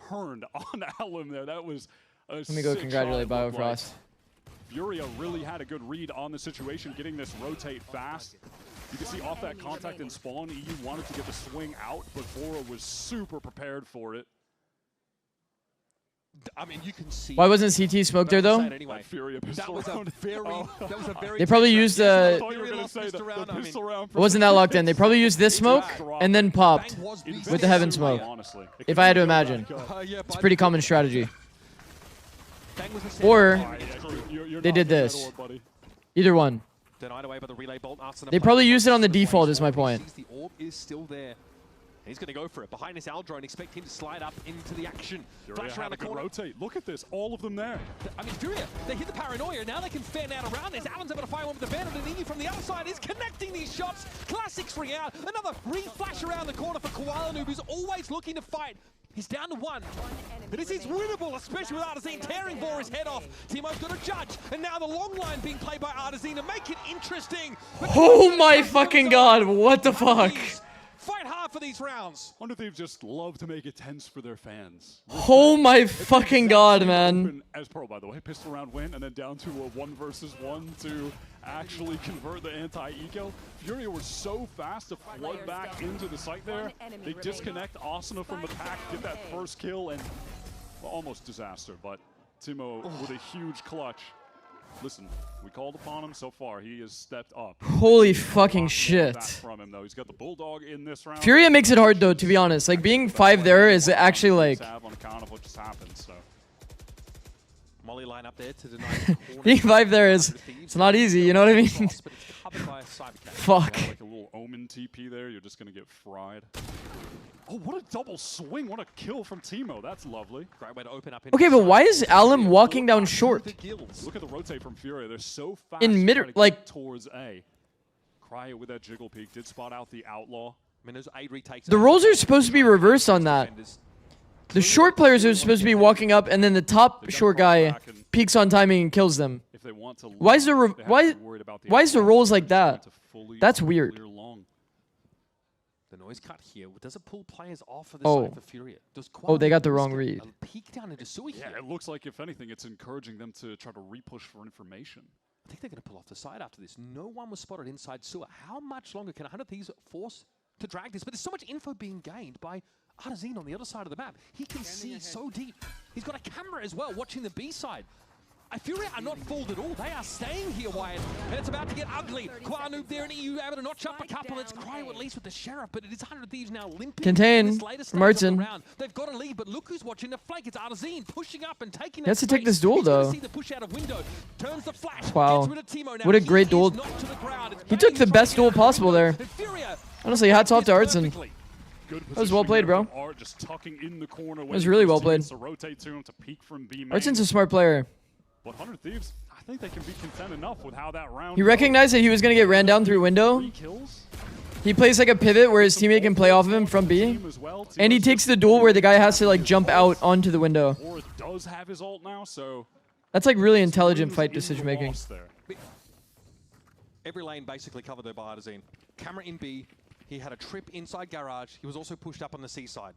turned on Alum there. That was a Let me go congratulate Biofrost. Furia really had a good read on the situation, getting this rotate fast. You can see off that contact and spawn, EU wanted to get the swing out, but Vora was super prepared for it. I mean, you can see. Why wasn't CT smoked there though? Anyway. That was a very. They probably used the. It wasn't that locked in. They probably used this smoke and then popped with the heaven smoke. If I had to imagine, it's a pretty common strategy. Or they did this. Either one. Denied away by the relay bolt. They probably used it on the default, is my point. The orb is still there. He's going to go for it. Behind his Aldrone, expect him to slide up into the action. Flash around the corner. Rotate. Look at this. All of them there. I mean, Furia, they hit the paranoia. Now they can fan out around this. Alan's able to fire one with the bandit, and EU from the other side is connecting these shots. Classics ring out. Another re-flash around the corner for Koala Noob, who's always looking to fight. He's down to one. But this is winnable, especially with Artazine tearing Vora's head off. Teemo's got to judge. And now the long line being played by Artazine to make it interesting. Oh my fucking god, what the fuck? Fight hard for these rounds. 100 Thieves just love to make it tense for their fans. Oh my fucking god, man. As pro, by the way, pistol round win, and then down to a 1-versus-1 to actually convert the anti-eco. Furia were so fast to flood back into the site there. They disconnect Asuna from the pack, get that first kill, and well, almost disaster, but Timo with a huge clutch. Listen, we called upon him so far. He has stepped up. Holy fucking shit. From him, though. He's got the Bulldog in this round. Furia makes it hard, though, to be honest. Like, being 5 there is actually, like... On account of what just happened, so. Molly line up there to deny being 5 there is... It's not easy, you know what I mean? Fuck. Like a little Omen TP there, you're just going to get fried. Oh, what a double swing. What a kill from Timo. That's lovely. Great way to open up. Okay, but why is Alum walking down short? Look at the rotate from Furia. They're so fast. In mid, like towards A. Cryo with that jiggle peek did spot out the outlaw. The roles are supposed to be reversed on that. The short players are supposed to be walking up, and then the top short guy peeks on timing and kills them. Why is why is the roles like that? That's weird. The noise cut here. Does it pull players off of the side for Furia? Oh, they got the wrong read. Peek down into Sui here. Yeah, it looks like, if anything, it's encouraging them to try to re-push for information. I think they're going to pull off the side after this. No one was spotted inside sewer. How much longer can 100 Thieves force to drag this? But there's so much info being gained by Artazine on the other side of the map. He can see so deep. He's got a camera as well watching the B side. Furia are not fooled at all. They are staying here, Wyatt. And it's about to get ugly. Quanoop there, and EU able to notch up a couple. It's Cryo at least with the Sheriff, but it is 100 Thieves now limping. Contain. Martin. They've got a lead, but look who's watching the flank. It's Artazine pushing up and taking He has to take this duel, though. See the push out of window. Turns the flash. Wow. What a great duel. He took the best duel possible there. Honestly, hats off to Artson. That was well played, bro. That was really well played. Artson's a smart player. But 100 Thieves, I think they can be content enough with how that round He recognized that he was going to get ran down through window. He plays like a pivot where his teammate can play off of him from B. And he takes the duel where the guy has to like jump out onto the window. Does have his ult now, so that's like really intelligent fight decision making. Every lane basically covered there by Artazine. Camera in B. He had a trip inside garage. He was also pushed up on the C side.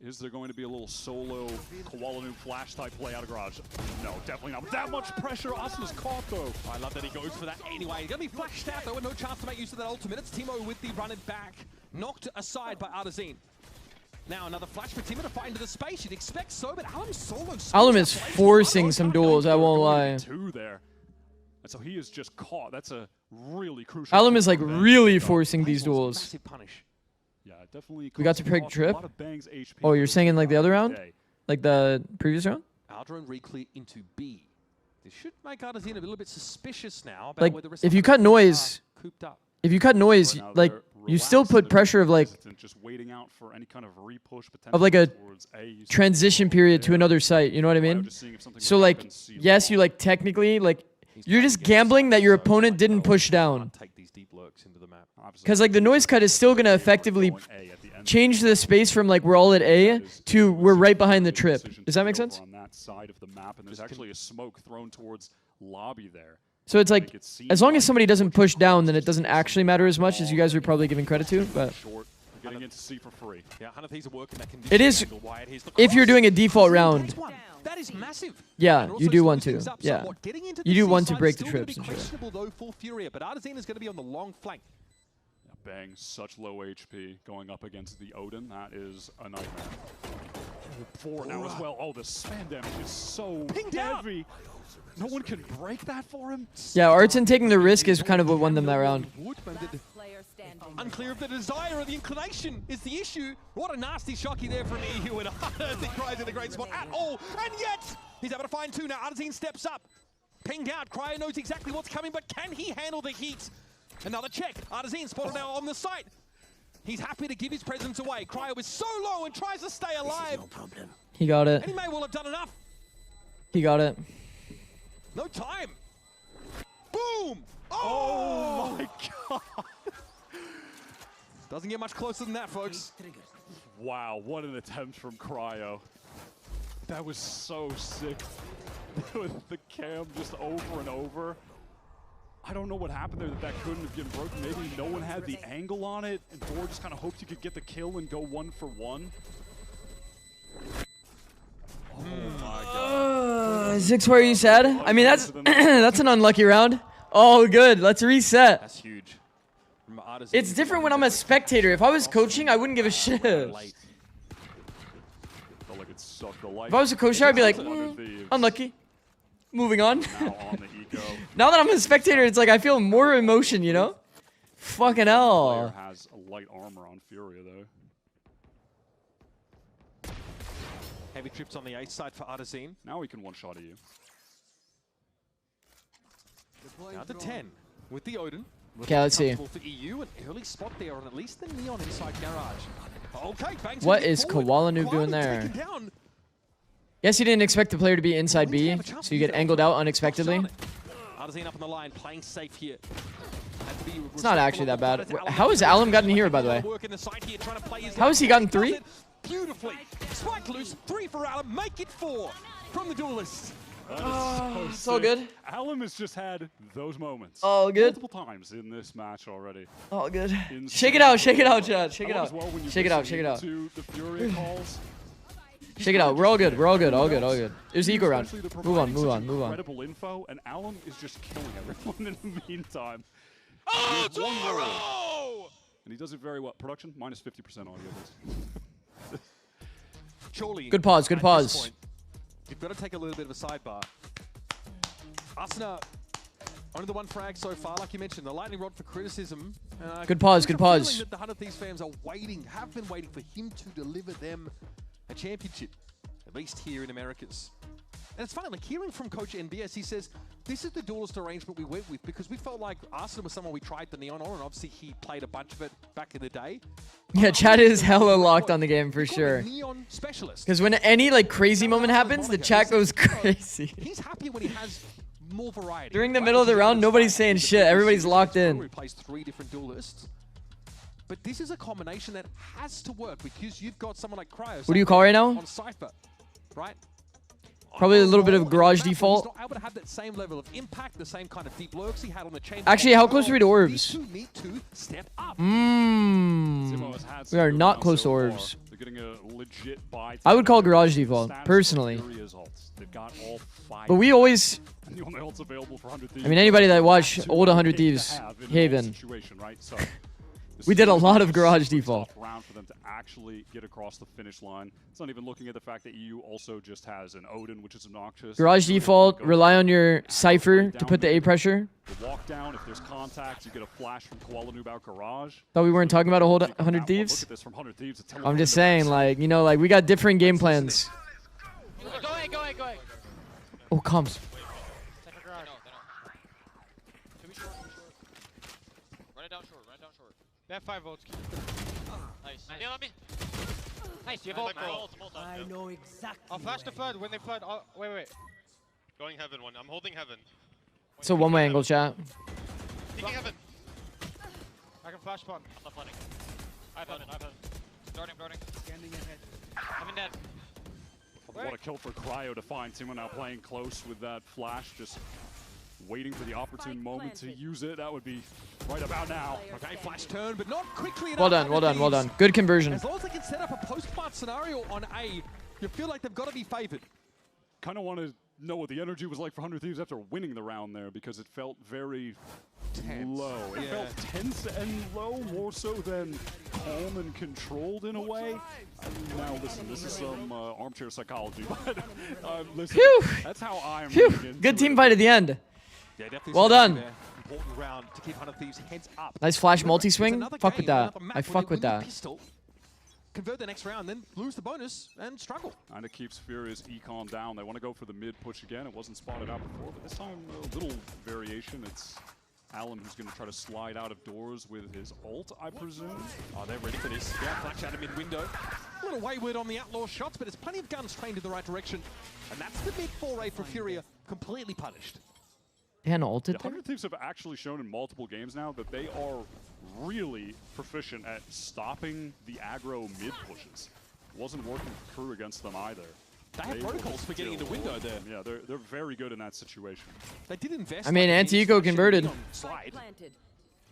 Is there going to be a little solo Koala Noob flash type play out of garage? No, definitely not. That much pressure. Asuna's caught though. I love that he goes for that anyway. He's going to be flashed out though, and no chance to make use of that ultimate. It's Timo with the run it back. Knocked aside by Artazine. Now another flash for Timo to fight into the space. You'd expect so, but Alum's solo. Alum is forcing some duels, I won't lie. Two there. And so he is just caught. That's a really crucial. Alum is kill like for Bang. really forcing these duels. Massive punish. Yeah, definitely. We got to pick cost a trip. lot of Bang's HP Oh, you're saying in like the other round? day. Like the previous round? Our drone reclear into B. This should make Artazine a little bit suspicious now about Like, where the rest if of you the cut teams noise, are cooped up. if you cut noise, Right now like they're you still relaxed put and pressure of like hesitant, just waiting out for any kind of repush like a towards A. You see transition period to another site. You know what I mean? just seeing if something So will like, happen, see yes, you like technically like you're just gambling that your opponent didn't push down. Take these deep lurks into the map. Because like the noise cut is still gonna effectively change the space from like we're all at A to we're right behind the trip. Does that make sense? on that side of the map, and there's actually a smoke thrown towards lobby there. So it's like, as long as somebody doesn't push down, then it doesn't actually matter as much as you guys are probably giving credit to. But Short, getting into C for free. Yeah, Hanathis are working that condition it is, angle wide. Here's the if you're doing a default round, That is massive. yeah, And you also do want slows to. things up Yeah, somewhat. Getting into you the do C want to side break is the still gonna trips be and shit. questionable though for Furia, but Artazine is going to be on the long flank. Bang, such low HP going up against the Odin. That is a nightmare. 4 now as well. Oh, the spam damage is so heavy. No one can break that for him. Yeah, Arton taking the risk is kind of what won them that round. Unclear if the desire or the inclination is the issue. What a nasty shocky there from EU, and I don't think Cryo's in a great spot at all. And yet, he's able to find two now. Artazine steps up. Pinged out. Cryo knows exactly what's coming, but can he handle the heat? Another check. Artazine spotted now on the site. He's happy to give his presence away. Cryo is so low and tries to stay alive. No problem. He got it. And he may well have done enough. He got it. No time. Boom! Oh my god! Doesn't get much closer than that, folks. Wow, what an attempt from Cryo. That was so sick. With the cam just over and over. I don't know what happened there that couldn't have been broken. Maybe no one had the angle on it, and Boar just kind of hoped you could get the kill and go 1-for-1. Oh my god. Zix, where are you sad? I mean, that's that's an unlucky round. Oh, good. Let's reset. That's huge. It's different when I'm a spectator. If I was coaching, I wouldn't give a shit. If I was a coach, I'd be like, unlucky. Moving on. Now that I'm a spectator, it's like I feel more emotion, you know? Fucking hell. Has a light armor on Furia though. Heavy trips on the A side for Artazine. Now we can one-shot at you. Down to 10 with the Odin. Okay, let's see. For EU, an early spot there on at least the Neon inside garage. Okay, Bangs What is Koala Noob doing there? Guess he didn't expect the player to be inside B, so you get angled out unexpectedly. Artazine up on the line, playing safe here. It's not actually that bad. How has Alum gotten here, by the way? How has he gotten 3? Beautifully. Spike loose, 3 for Alum, make it 4 from the duelists. So good. Alum has just had those moments. Oh, good. Multiple times in this match already. Oh, good. Insane. Shake it out, Chad. Shake it out. Well Shake it out, shake it out. To the Furia calls. Shake it out. We're all good. We're all good. All good. All good. It was eco round. Move on. Move on. Move on. Incredible info, and Alum is just killing everyone in the meantime. Oh, With one word. And he does it very well. Production minus 50% audio. Surely. Good pause. Good pause. You've got to take a little bit of a sidebar. Asuna, only the one frag so far, like you mentioned, the lightning rod for criticism. Good pause. Good pause. That the Hunt of Thieves fans are waiting, have been waiting for him to deliver them a championship, at least here in Americas. And it's funny, like hearing from Coach NBS, he says, this is the duelist arrangement we went with because we felt like Arsenal was someone we tried the Neon on, and obviously he played a bunch of it back in the day. Yeah, Chad is hella locked on the game for sure. Neon specialist. Because when any like crazy moment happens, the chat goes crazy. He's happy when he has more variety. During the middle of the round, nobody's saying shit. Everybody's locked in. He plays 3 different duelists. But this is a combination that has to work because you've got someone like Cryo. What do you call right now? On Cypher, right? Probably a little bit of garage default. He's not able to have that same level of impact, the same kind of deep lurks he had on the chain. Actually, how close are we to orbs? These two need to step up. We are not close to orbs. They're getting a legit buy. I would call garage default, personally. But we always... The only ults available for 100 Thieves. I mean, anybody that watched old 100 Thieves, Haven. We did a lot of garage default. Round for them to actually get across the finish line. It's not even looking at the fact that EU also just has an Odin, which is obnoxious. Garage default, rely on your Cypher to put the A pressure. The walk down, if there's contact, you get a flash from Koala Noob out Garage. Thought we weren't talking about a whole 100 Thieves? Look at this from 100 Thieves. I'm just saying, like, you know, like, we got different game plans. Go ahead. Oh, comms. Run it down short. They have 5 votes. Nice. Yeah, let me. Nice, you have ult. I know exactly. I'll flash the flood when they flood. Wait. Going heaven one. I'm holding heaven. It's a one-way angle, chat. Peeking heaven. I can flash spawn. I'm not flooding. I've had it. Darting. Scanning ahead. I'm dead. What a kill for Cryo to find Timo now playing close with that flash, just waiting for the opportune moment to use it. That would be right about now. Okay, flash turn, but not quickly enough. Well done. Good conversion. As long as they can set up a post-plant scenario on A, you feel like they've got to be favored. Kind of want to know what the energy was like for 100 Thieves after winning the round there, because it felt very tense. Low. It felt tense and low, more so than calm and controlled in a way. I mean, now listen, this is some armchair psychology, but listen, that's how I'm reading Good team fight at the end. Yeah, well done. Important round to keep 100 Thieves heads up. Nice flash multi-swing. Fuck with that. I fuck with that. Convert the next round, then lose the bonus and struggle. And it keeps Furious econ down. They want to go for the mid push again. It wasn't spotted out before, but this time a little variation. It's Allen who's going to try to slide out of doors with his ult, I presume. Oh, they're ready for this. Yeah, flash out of mid-window. A little wayward on the outlaw shots, but there's plenty of guns trained in the right direction. And that's the mid foray for Furia, completely punished. And ulted the 100 Thieves have actually shown in multiple games now that they are really proficient at stopping the aggro mid pushes. Wasn't working for Crew against them either. They have protocols for getting into window there. Yeah, they're very good in that situation. They did invest. I mean, anti-eco converted. Slide,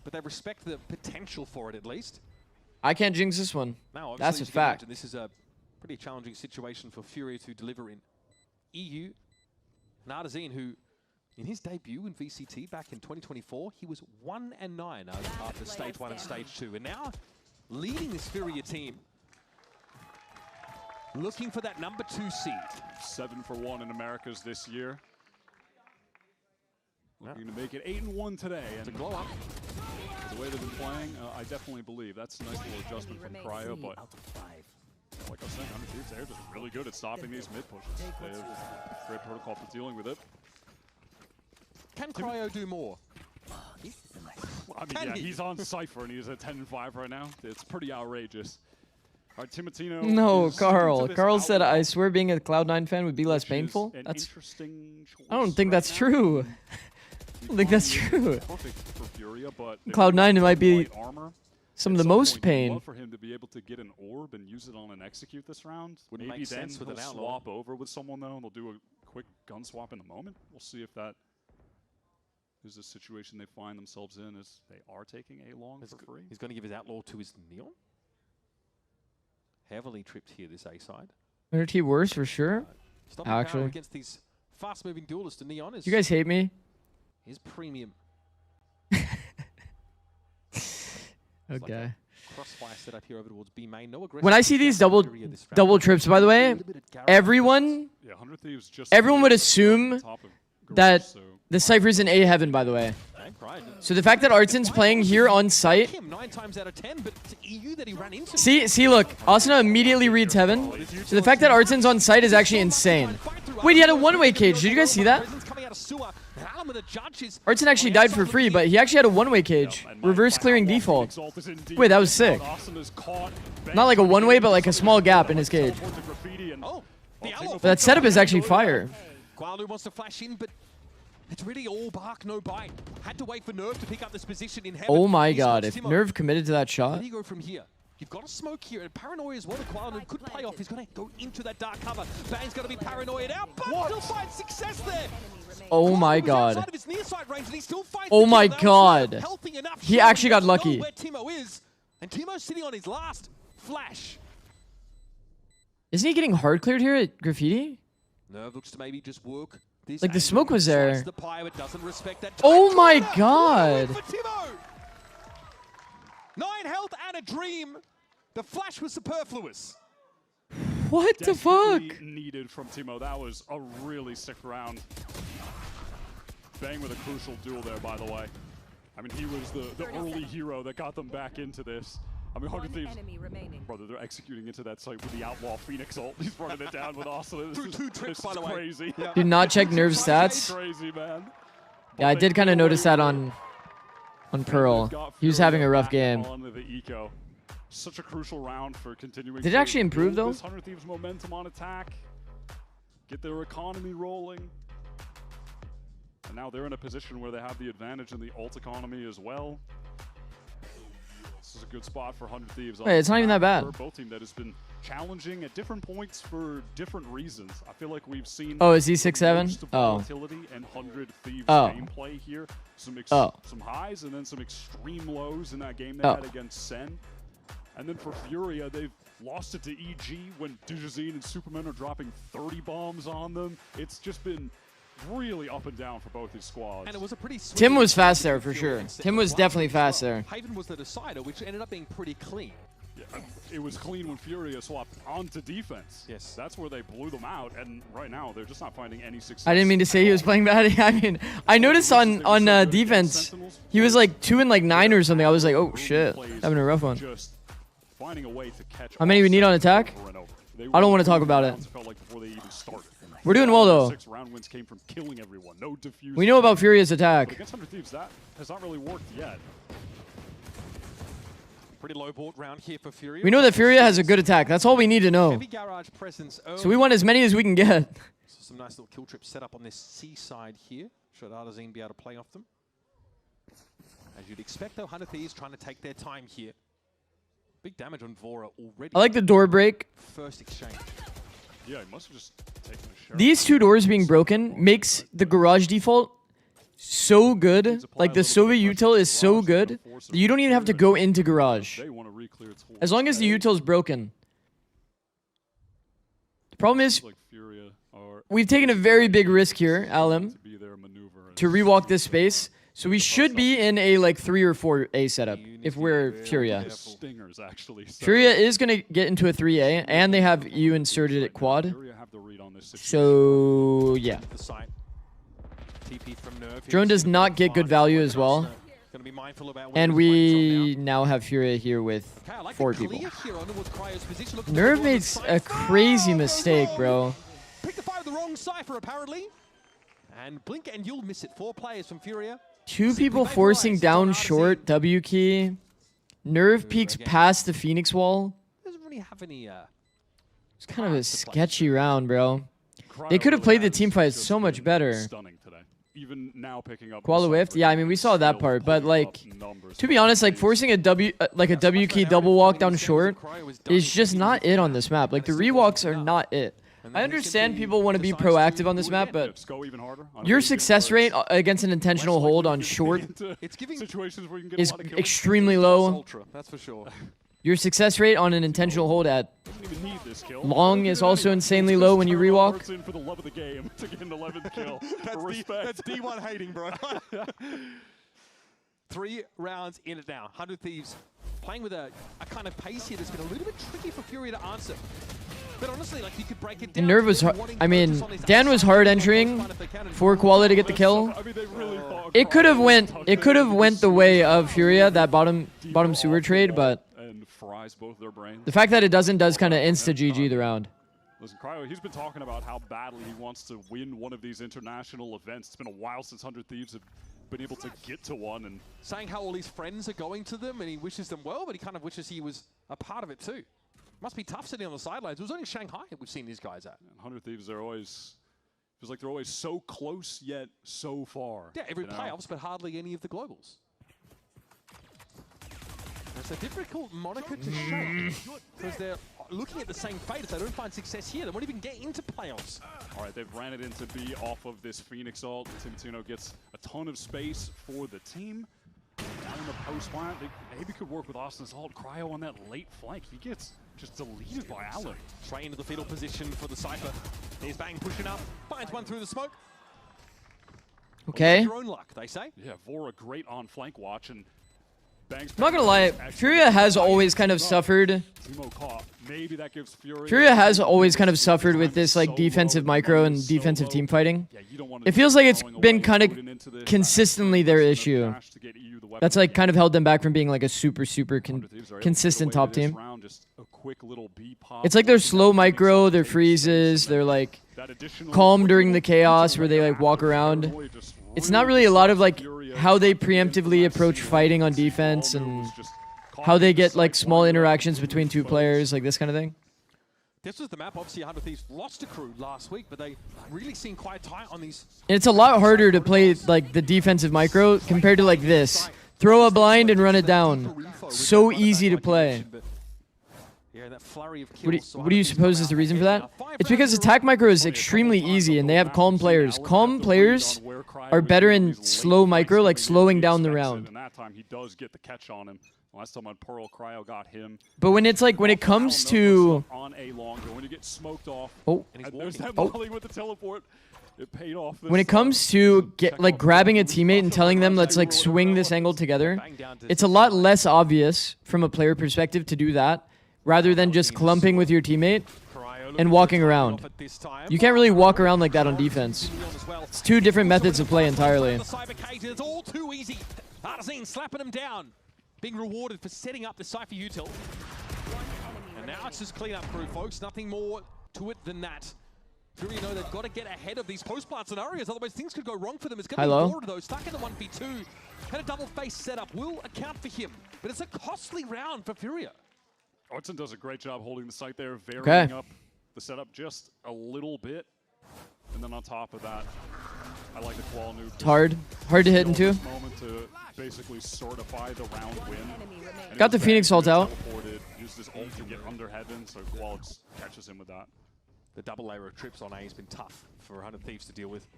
but they respect the potential for it at least. I can't jinx this one. Now, that's a fact. This is a pretty challenging situation for Furia to deliver in. EU, Nardazine, who in his debut in VCT back in 2024, he was 1-9 after stage 1 and stage 2, and now leading this Furia team. Looking for that number 2 seed. 7 for 1 in Americas this year. Looking to make it 8-1 today. And to glow up. The way they've been playing, I definitely believe. That's a nice little adjustment from Cryo, but like I was saying, 100 Thieves, they're just really good at stopping these mid pushes. They have great protocol for dealing with it. Can Cryo do more? I mean, yeah, he's on Cypher and he's at 10-5 right now. It's pretty outrageous. All right, Timotino. No, Carl. Carl said, I swear being a Cloud9 fan would be less painful. That's interesting choice. I don't think that's true. I don't think that's true. Perfect for Furia, but Cloud9 it might be some of the most pain. I'd love for him to be able to get an orb and use it on an execute this round. Wouldn't Maybe make then sense with he'll an outlaw. swap over with someone though, and they'll do a quick gun swap in the moment. We'll see if that is a situation they find themselves in as they are taking A long for free. He's going to give his outlaw to his Neon. Heavily tripped here, this A side. 100T worse for sure. Stopping power against these fast-moving duelists, and Neon is. You guys hate me? Is premium. Okay. Crossfire set up here over towards B main. No aggression. When I see these double trips, by the way, everyone would assume that the Cypher's in A heaven, by the way. So the fact that Artsen's playing here on site. 9 times out of 10, but it's EU that he ran into. See, look. Asuna immediately reads heaven. So the fact that Artsen's on site is actually insane. Wait, he had a one-way cage. Did you guys see that? Artsen actually died for free, but he actually had a one-way cage. Reverse clearing default. Wait, that was sick. Not like a one-way, but like a small gap in his cage. But that setup is actually fire. Gualu wants to flash in, but it's really all bark, no bite. Had to wait for Nerve to pick up this position in heaven. Oh my god, if Nerve committed to that shot. Where do you go from here? You've got a smoke here, and Paranoia as well. The Gualu could play off. He's going to go into that dark cover. Bang's going to be paranoid out, but still finds success there. Oh my god. Oh my god. He actually got lucky. Where Timo is, and Timo's sitting on his last flash. Isn't he getting hard cleared here at Graffiti? Nerve looks to maybe just work. Like the smoke was there. The pie, but doesn't respect that. Oh my god. 9 health and a dream. The flash was superfluous. What the fuck? Needed from Timo. That was a really sick round. Bang with a crucial duel there, by the way. I mean, he was the early hero that got them back into this. I mean, 100 Thieves, brother, they're executing into that site with the Outlaw Phoenix ult. He's running it down with Austin. Through two trips, by the way. Crazy. Yeah. Did not check Nerve stats. Crazy, man. Yeah, I did kind of notice that on Pearl. He was having a rough game. On the eco. Such a crucial round for continuing. Did it actually improve though? This 100 Thieves momentum on attack. Get their economy rolling. And now they're in a position where they have the advantage in the ult economy as well. This is a good spot for 100 Thieves. Hey, it's not even that bad. Both team that has been challenging at different points for different reasons. I feel like we've seen. Oh, is he 6'7"? Oh. Volatility and 100 Thieves Oh. gameplay here. Some highs and then some extreme lows in that game they had against Sen. And then for Furia, they've lost it to EG when Digizine and Superman are dropping 30 bombs on them. It's just been really up and down for both these squads. And it was a pretty Tim was fast there for sure. Tim was definitely fast there. Haven was the decider, which ended up being pretty clean. Yeah, it was clean when Furia swapped onto defense. Yes. That's where they blew them out, and right now they're just not finding any success. I didn't mean to say he was playing bad. I mean, I noticed on defense, he was like 2 and like 9 or something. I was like, oh shit, having a rough one. Just finding a way to catch. How many we need on attack? I don't want to talk about it. We're doing well though. 6 round wins came from killing everyone. No diffuse. We know about Furia's attack. But against 100 Thieves, that has not really worked yet. Pretty low bought round here for Furia. We know that Furia has a good attack. That's all we need to know. Heavy garage presence So we want as many as we can get. So some nice little kill trips set up on this C side here. Should Artazine be able to play off them? As you'd expect, though, 100 Thieves trying to take their time here. Big damage on Vora already. I like the door break. First exchange. Yeah, he must have just taken a shot. These 2 doors being broken makes the garage default so good. Like the Soviet util is so good that you don't even have to go into garage. As long as the util is broken. The problem is we've taken a very big risk here, LM, to rewalk this space. So we should be in a like 3 or 4A setup if we're Furia. Furia is going to get into a 3A, and they have you inserted at quad. So, yeah. Drone does not get good value as well. And we now have Furia here with 4 people. Nerve makes a crazy mistake, bro. Pick the fire the wrong cipher, apparently. And Blink and you'll miss it. 4 players from Furia. 2 people forcing down short W key. Nerve peeks past the Phoenix wall. Doesn't really have any. It's kind of a sketchy round, bro. They could have played the team fight so much better. Even now picking up Koala whiffed. Yeah, I mean we saw that part, but like to be honest, like forcing a W key double walk down short is just not it on this map. Like the rewalks are not it. I understand people want to be proactive on this map, but your success rate against an intentional hold on short is extremely low. That's for sure. Your success rate on an intentional hold at long is also insanely low when you rewalk. In for the love of the game to get an 11th kill. That's D1 hating, bro. 3 rounds in it now. 100 Thieves playing with a kind of pace here that's been a little bit tricky for Furia to answer. But honestly, like you could break it down. Nerve was I mean, Dan was hard entering for Koala to get the kill. It could have went the way of Furia, that bottom sewer trade, but fries both their brains. The fact that it does kind of insta-GG the round. Listen, Cryo, he's been talking about how badly he wants to win one of these international events. It's been a while since 100 Thieves have been able to get to one. And saying how all his friends are going to them and he wishes them well, but he kind of wishes he was a part of it too. Must be tough sitting on the sidelines. It was only Shanghai that we've seen these guys at. 100 Thieves, they're always, feels like they're always so close yet so far. Yeah, every playoffs, but hardly any of the globals. It's a difficult moniker to shake because they're looking at the same fate. If they don't find success here, they won't even get into playoffs. All right, they've ran it into B off of this Phoenix ult. Timotino gets a ton of space for the team. Down in the post plant, they maybe could work with Austin's ult. Cryo on that late flank. He gets just deleted by Allen. Straight into the fetal position for the Cypher. Here's Bang pushing up, finds one through the smoke. Okay. Your own luck, they say. Yeah, Vora great on flank watch, and I'm not gonna lie, Furia has always kind of suffered. Maybe that gives Furia has always kind of suffered with this like defensive micro and defensive team fighting. It feels like it's been kind of consistently their issue. That's like kind of held them back from being like a super consistent top team. It's like their slow micro, their freezes, they're like calm during the chaos where they like walk around. It's not really a lot of like how they preemptively approach fighting on defense and how they get like small interactions between two players, like this kind of thing. This was the map. Obviously, 100 Thieves lost to Crew last week, but they really seem quite tight on these. And it's a lot harder to play like the defensive micro compared to like this. Throw a blind and run it down. So easy to play. What do you suppose is the reason for that? It's because attack micro is extremely easy and they have calm players. Calm players are better in slow micro, like slowing down the round. And that time he does get the catch on him. Last time on Pearl, Cryo got him. But when it's like, when it comes to... On A longer, when you get smoked off. Oh. And there's that volley with the teleport. It paid off. When it comes to grabbing a teammate and telling them, let's like swing this angle together, it's a lot less obvious from a player perspective to do that, rather than just clumping with your teammate and walking around. You can't really walk around like that on defense. It's two different methods of play entirely. It's all too easy. Artisan slapping him down. Being rewarded for setting up the Cypher util. And now it's just clean up Crew, folks. Nothing more to it than that. Fury know they've got to get ahead of these post-plant scenarios, otherwise things could go wrong for them. It's going to be forward, though. Stuck in the 1v2. Had a double face setup. Will account for him. But it's a costly round for Furia. Orton does a great job holding the site there, varying up the setup just a little bit. And then on top of that, I like the Qual noob. It's hard to hit into. Moment to basically certify the round win. Got the Phoenix ult out. Used his ult to get under heaven, so Qual catches him with that. The double layer of trips on A has been tough for 100 Thieves to deal with.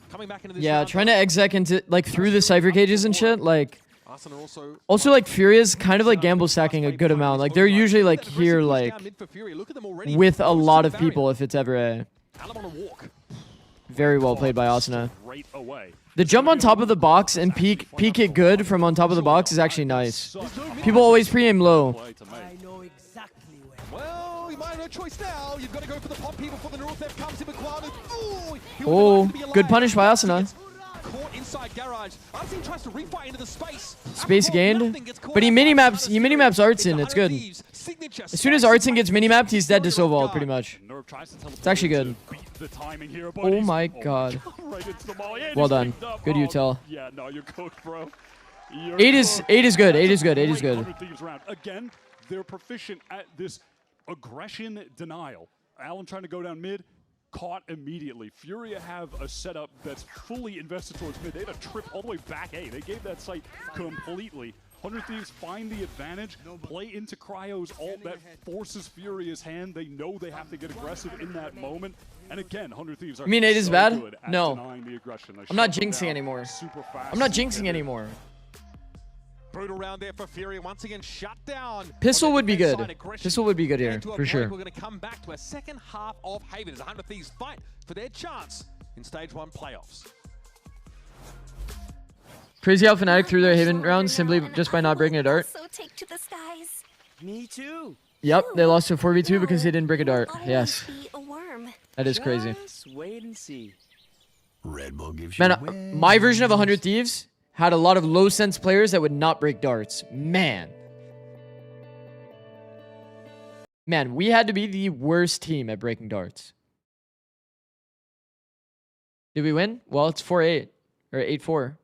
Coming back into this Yeah, round, trying to exec into like through the Cypher cages and shit, like. Also, like, Furia's kind of like gamble stacking a good amount. Like, they're usually like here, like, with a lot of people if it's ever a. Very well played by Asuna. The jump on top of the box and peek it good from on top of the box is actually nice. People always pre-aim low. Well, you might have no choice now. You've got to go for the pop people for the North F comes in with Quanu. Oh, good punish by Asuna. Caught inside garage. Artsin tries to refight into the space. Space gained, but he minimaps Artsin. It's good. As soon as Artsin gets minimapped, he's dead to Soval, pretty much. It's actually good. Oh my god. Well done. Good util. Yeah, no, you're cooked, bro. 8 is good. 8 is good. 8 is good. Again, they're proficient at this aggression denial. Allen trying to go down mid. Caught immediately. Furia have a setup that's fully invested towards mid. They had a trip all the way back A. They gave that site completely. 100 Thieves find the advantage, play into Cryo's ult that forces Furia's hand. They know they have to get aggressive in that moment. And again, 100 Thieves are You mean 8 is so bad? good at No. denying the aggression. They I'm not shut them jinxing down anymore. super fast. I'm not jinxing anymore. Brutal round there for Furia. Once again, shut down. Pistol would be good. Pistol would be good here, for sure. We're going to come back to a second half of Haven as 100 Thieves fight for their chance in Stage 1 playoffs. Crazy how Fnatic threw their Haven round simply just by not breaking a dart. So take to the skies. Me too. Yep, they lost to 4v2 because they didn't break a dart. Yes. A worm. That is crazy. Just wait and see. Red Bull gives you Man, my version of 100 Thieves had a lot of low sense players that would not break darts. Man, we had to be the worst team at breaking darts. Did we win? Well, it's 4-8 or 8-4.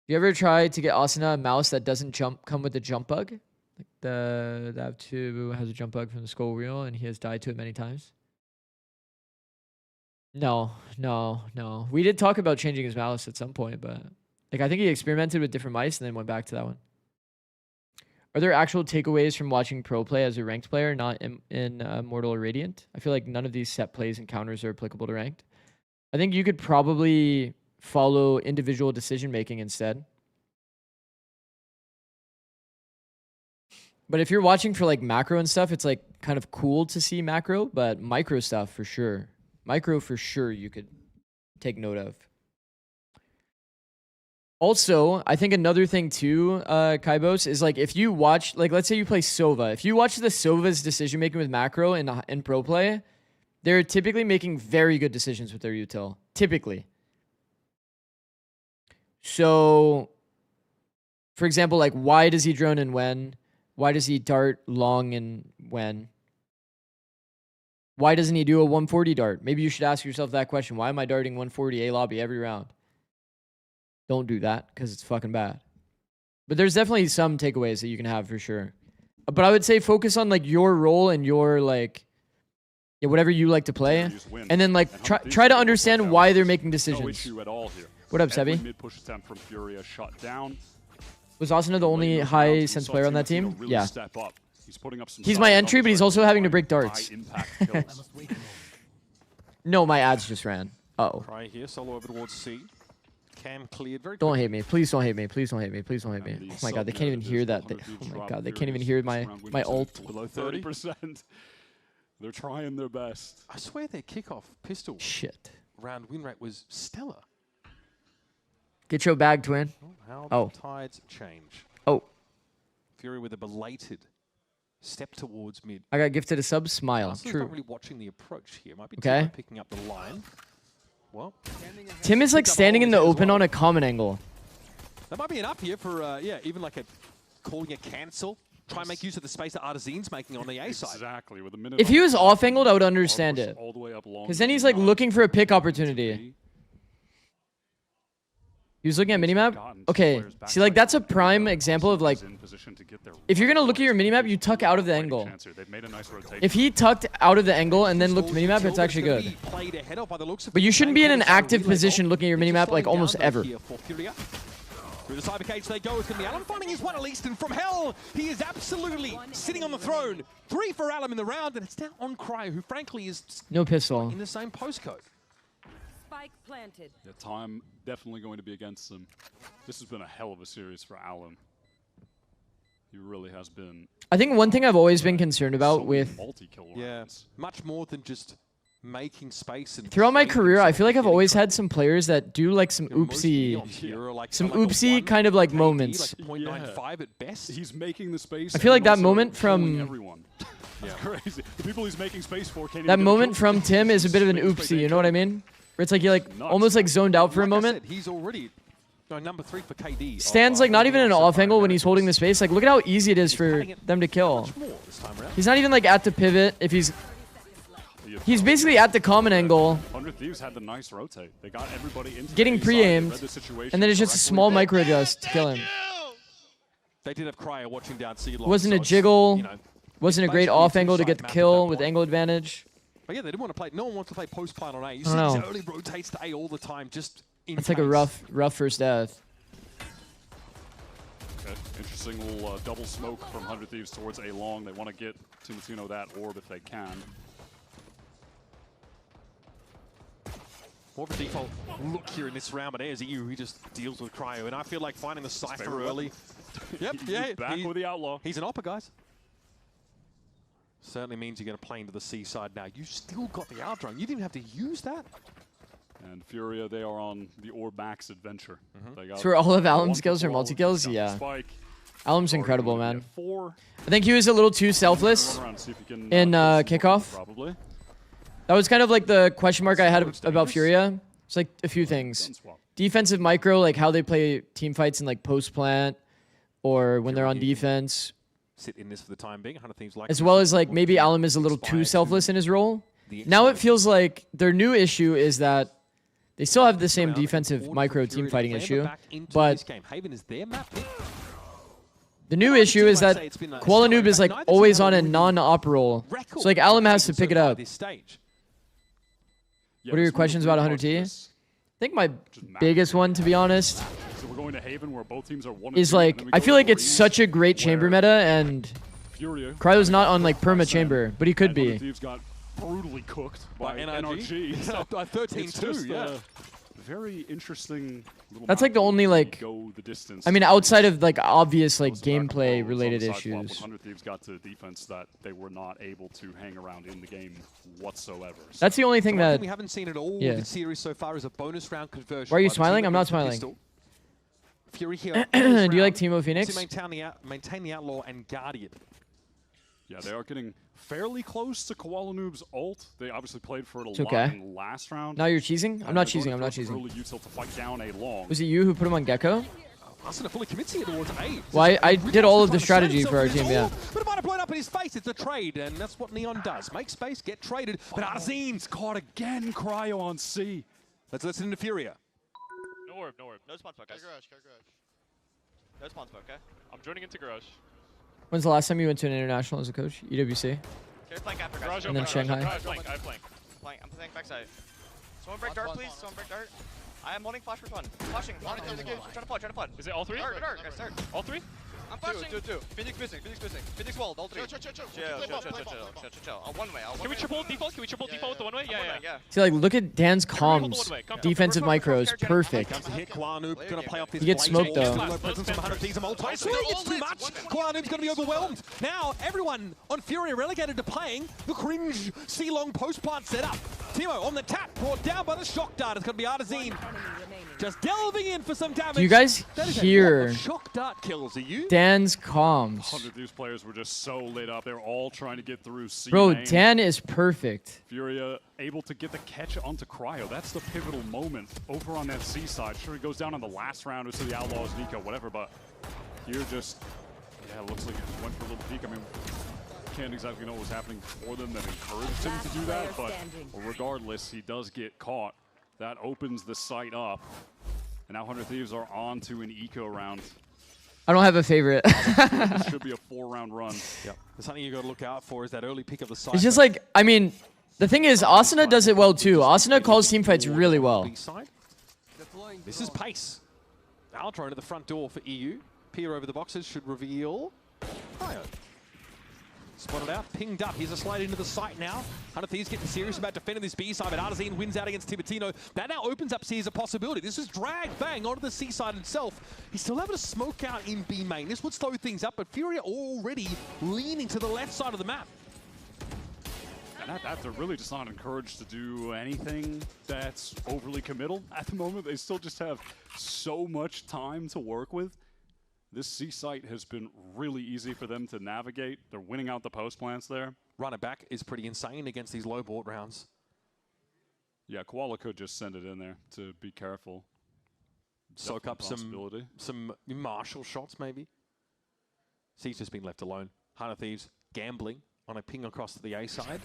You ever try to get Asuna a mouse that doesn't come with the jump bug? Like the Av2 has a jump bug from the skull wheel and he has died to it many times. No. We did talk about changing his mouse at some point, but like I think he experimented with different mice and then went back to that one. Are there actual takeaways from watching pro play as a ranked player, not in Mortal or Radiant? I feel like none of these set plays and counters are applicable to ranked. I think you could probably follow individual decision making instead. But if you're watching for like macro and stuff, it's like kind of cool to see macro, but micro stuff for sure. Micro for sure you could take note of. Also, I think another thing too, Kaibos, is like if you watch, like let's say you play Sova. If you watch the Sova's decision making with macro in pro play, they're typically making very good decisions with their util. Typically. So, for example, like why does he drone and when? Why does he dart long and when? Why doesn't he do a 140 dart? Maybe you should ask yourself that question. Why am I darting 140 A lobby every round? Don't do that because it's fucking bad. But there's definitely some takeaways that you can have for sure. But I would say focus on like your role and your like, yeah, whatever you like to play, and then like try to understand why they're making decisions. No issue at all here. What up, Sebi? Mid push attempt from Furia shut down. Was Asuna the only high sense player on that team? Really Yeah. step up. He's putting up some He's my entry, but he's also having to break darts. kills. No, my ads just ran. Uh-oh. Cry here, solo over towards C. Cam cleared very Don't quickly. hate me. Please don't hate me. Please don't hate me. Please don't hate me. Oh my god, they can't even hear that. Oh my god, they can't even hear my ult. Below 30%. They're trying their best. I swear their kickoff pistol round win rate was stellar. Get your bag, twin. How Oh. the tides change. Oh. Fury with a belated step towards mid. I got gifted a sub. Smile. Arsenal's True. not really watching the approach here. Might be Okay. Timo picking up the line. Well, Tim is like standing in the open on a common angle. that might be enough here for yeah, even like a calling a cancel. Try and make use of the space that Artisan's making on the A side. Exactly. With a minute If he was off angled, I would understand it. all the way up long. Because then he's like looking for a pick opportunity. He was looking at minimap? Okay, see like that's a prime example of like, if you're gonna look at your minimap, you tuck out of the angle. If he tucked out of the angle and then looked minimap, it's actually good. But you shouldn't be in an active position looking at your minimap like almost ever. Through the cyber cage they go. It's going to be Alum finding his one at least, and from hell, he is absolutely sitting on the throne. 3 for Alum in the round, and it's now on Cryo, who frankly is No pistol. in the same postcode. Spike planted. The time definitely going to be against them. This has been a hell of a series for Alum. He really has been. I think one thing I've always been concerned about with multi-kill Yeah, much more than just making space. And throughout my career, I feel like I've always had some players that do like some oopsie, kind of like moments. 0.95 at best. He's making the space. I feel like and that also moment killing from everyone. That's crazy. The people he's making space for can't that even moment from Tim is a bit of an oopsie. You know what I mean? Where it's like you like almost like zoned out for a moment. He's already number 3 for KD. Stands like not even in an off angle when he's holding the space. Like look at how easy it is for them to kill. He's not even like at the pivot if he's. He's basically at the common angle. 100 Thieves had the nice rotate. They got everybody into Getting the A side, pre-aimed, they read the situation and then it's just a small micro adjust to kill him. They did have Cryo watching down C long. Wasn't a so it's, jiggle. you know, Wasn't a it's great basically off a angle to get two-side the map at kill that with point. angle advantage. But yeah, they didn't want to play. No one wants to play post plant on A. You I see don't these know. early rotates to A all the time, just in It's like a case. rough first death. Okay. Interesting little double smoke from 100 Thieves towards A long. They want to get Timotino that orb if they can. More of a default look here in this round, but there's EU. He just deals with Cryo, and I feel like finding the Cypher favorite early. Yep, He's yeah. back with the Outlaw. He's an opper, guys. Certainly means you're going to play into the C side now. You still got the out drone. You didn't have to use that. And Furia, they are on the Orb Max adventure. They got So all of Alum's one kills are for multi kills? got the Yeah. Spike. Alum's Already incredible, gonna man. get 4. I think he was a little too selfless Run around, see if he can, in get some more, kickoff. Probably. That was kind of like the question mark I had about Furia. It's like a few things. Defensive micro, like how they play team fights in like post plant or when they're on defense. Sit in this for the time being. 100 Thieves like As well as like maybe Alum is a little too selfless in his role. Now it feels like their new issue is that they still have the same defensive micro team fighting issue, but Haven is their map pick. the new issue is that Koala Noob is like always on a non-op role. So like Alum has to pick it up. What are your questions about 100T? I think my biggest one, to be honest, So we're going to Haven where both teams are 1 is like I feel like it's such a great chamber meta, and Furia. Cryo's not on like perma chamber, but he could be. Thieves got brutally cooked by NRG. NRG. So By 13-2, it's just yeah. a very interesting little That's map like the where only you like go the distance. I mean outside of like obvious like Goes back and gameplay forth related on the side flop when issues. 100 Thieves got to defense that they were not able to hang around in the game whatsoever. So That's the only thing One that we haven't seen at all yeah. with the series so far is a bonus round conversion. Why are you by the team smiling? that I'm not wins the smiling. pistol. Fury here. Do you like Teemo Phoenix? To maintain the Outlaw and Guardian. Yeah, they are getting fairly close to Koala Noob's ult. They obviously played for it a It's lot okay. in the last round. Now you're cheesing? I'm not cheesing. I'm not Early cheesing. util to fight down a long. Was it you who put him on Gecko? Asuna fully commits here towards A. Well, I did all of the strategy for our team, yeah. But it might have blown up in his face. It's a trade, and that's what Neon does. Make space, get traded. But Arzine's caught again. Cryo on C. Let's listen to Furia. No orb, no orb. No spawn smoke, guys. Garage. No spawn smoke, okay? I'm joining into garage. When's the last time you went to an international as a coach? EWC? Here's flank after, guys. And then Shanghai? I flank. I'm playing backside. Someone break dart, please. Someone break dart. I am holding flash for fun. Flashing. Trying to flood. Is it all 3? Dart, guys, dart. All 3? I'm flashing. Two. Phoenix missing. Phoenix walled. All 3. Chill. One way. Can we triple default? Can we triple default with the one way? Yeah. See, like, look at Dan's comms. Defensive micros. Perfect. Comes to hit. Koala Noob gonna play off this. He gets smoked, though. Presence from 100 Thieves and multi. Sweet, it's too much. Koala Noob's gonna be overwhelmed. Now, everyone on Fury relegated to playing the cringe C-long post-plant setup. Teemo on the tap, brought down by the shock dart. It's gonna be Artazine. Just delving in for some damage. Do you guys hear shock dart kills? Are you? Dan's comms? 100 Thieves players were just so lit up. They're all trying to get through C. Bro, main. Dan is perfect. Furia able to get the catch onto Cryo. That's the pivotal moment over on that C side. Sure, he goes down on the last round. It was to the Outlaws, Nico, whatever, but here just, yeah, it looks like he just went for a little peek. I mean, can't exactly know what was happening for them that encouraged him to do that, but regardless, he does get caught. That opens the site up. And now 100 Thieves are on to an eco round. I don't have a favorite. It should be a 4-round run. Yep. There's something you got to look out for is that early pick of the site. It's just like, I mean, the thing is, Asuna does it well too. Asuna calls team fights really well. This is pace. Aldrone at the front door for EU. Peer over the boxes should reveal Cryo. Spotted out, pinged up. Here's a slide into the site now. 100 Thieves getting serious about defending this B side, but Artazine wins out against Tibertino. That now opens up C as a possibility. This is dragged bang onto the C side itself. He's still able to smoke out in B main. This would slow things up, but Furia already leaning to the left side of the map. And they're really just not encouraged to do anything that's overly committal. At the moment, they still just have so much time to work with. This C site has been really easy for them to navigate. They're winning out the post plants there. Running back is pretty insane against these low board rounds. Yeah, Koala could just send it in there to be careful. Soak up some martial shots maybe. C's just been left alone. 100 Thieves gambling on a ping across to the A side.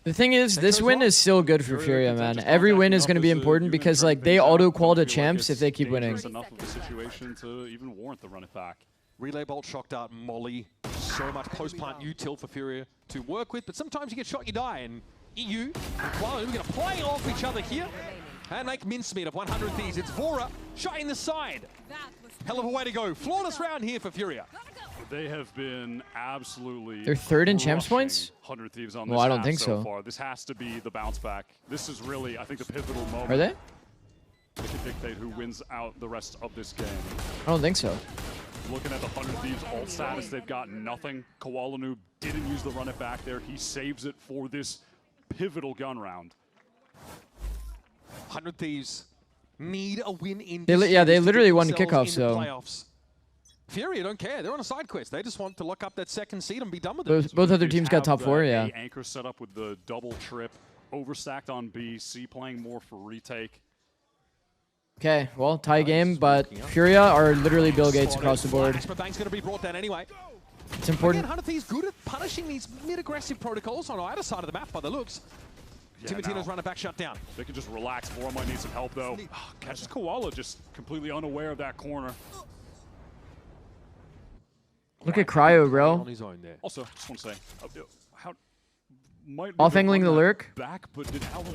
The thing is, this win is still good for Furia, man. Every win is going to be important because, like, they auto-qual to champs if they keep winning. Enough of the situation to even warrant the run it back. Relay bolt, shock dart, molly. So much post plant util for Furia to work with, but sometimes you get shot, you die. And EU and Koala, we're going to play off each other here and make mincemeat of 100 Thieves. It's Vora shot in the side. Hell of a way to go. Flawless round here for Furia. They have been absolutely. They're third in champs points? 100 Thieves on this. Well, I don't think so. Far. This has to be the bounce back. This is really, I think, the pivotal moment. Are they? They can dictate who wins out the rest of this game. I don't think so. Looking at the 100 Thieves ult status, they've got nothing. Koala Noob didn't use the run it back there. He saves it for this pivotal gun round. 100 Thieves need a win in. They literally won the kickoff, so. Playoffs. Furia don't care. They're on a side quest. They just want to lock up that second seed and be done with it. Both other teams got top 4, yeah. Anchor set up with the double trip, overstacked on B. C playing more for retake. Okay, well, tie game, but Furia are literally Bill Gates across the board. Bank's going to be brought down anyway. It's important. Again, 100 Thieves good at punishing these mid-aggressive protocols on either side of the map by the looks. Yeah, Tibertino's running back shut down. They can just relax. Vora might need some help, though. Catches Koala just completely unaware of that corner. Look at Cryo, bro. On his own there. Also, just want to say, how might off-angling the lurk. Back, but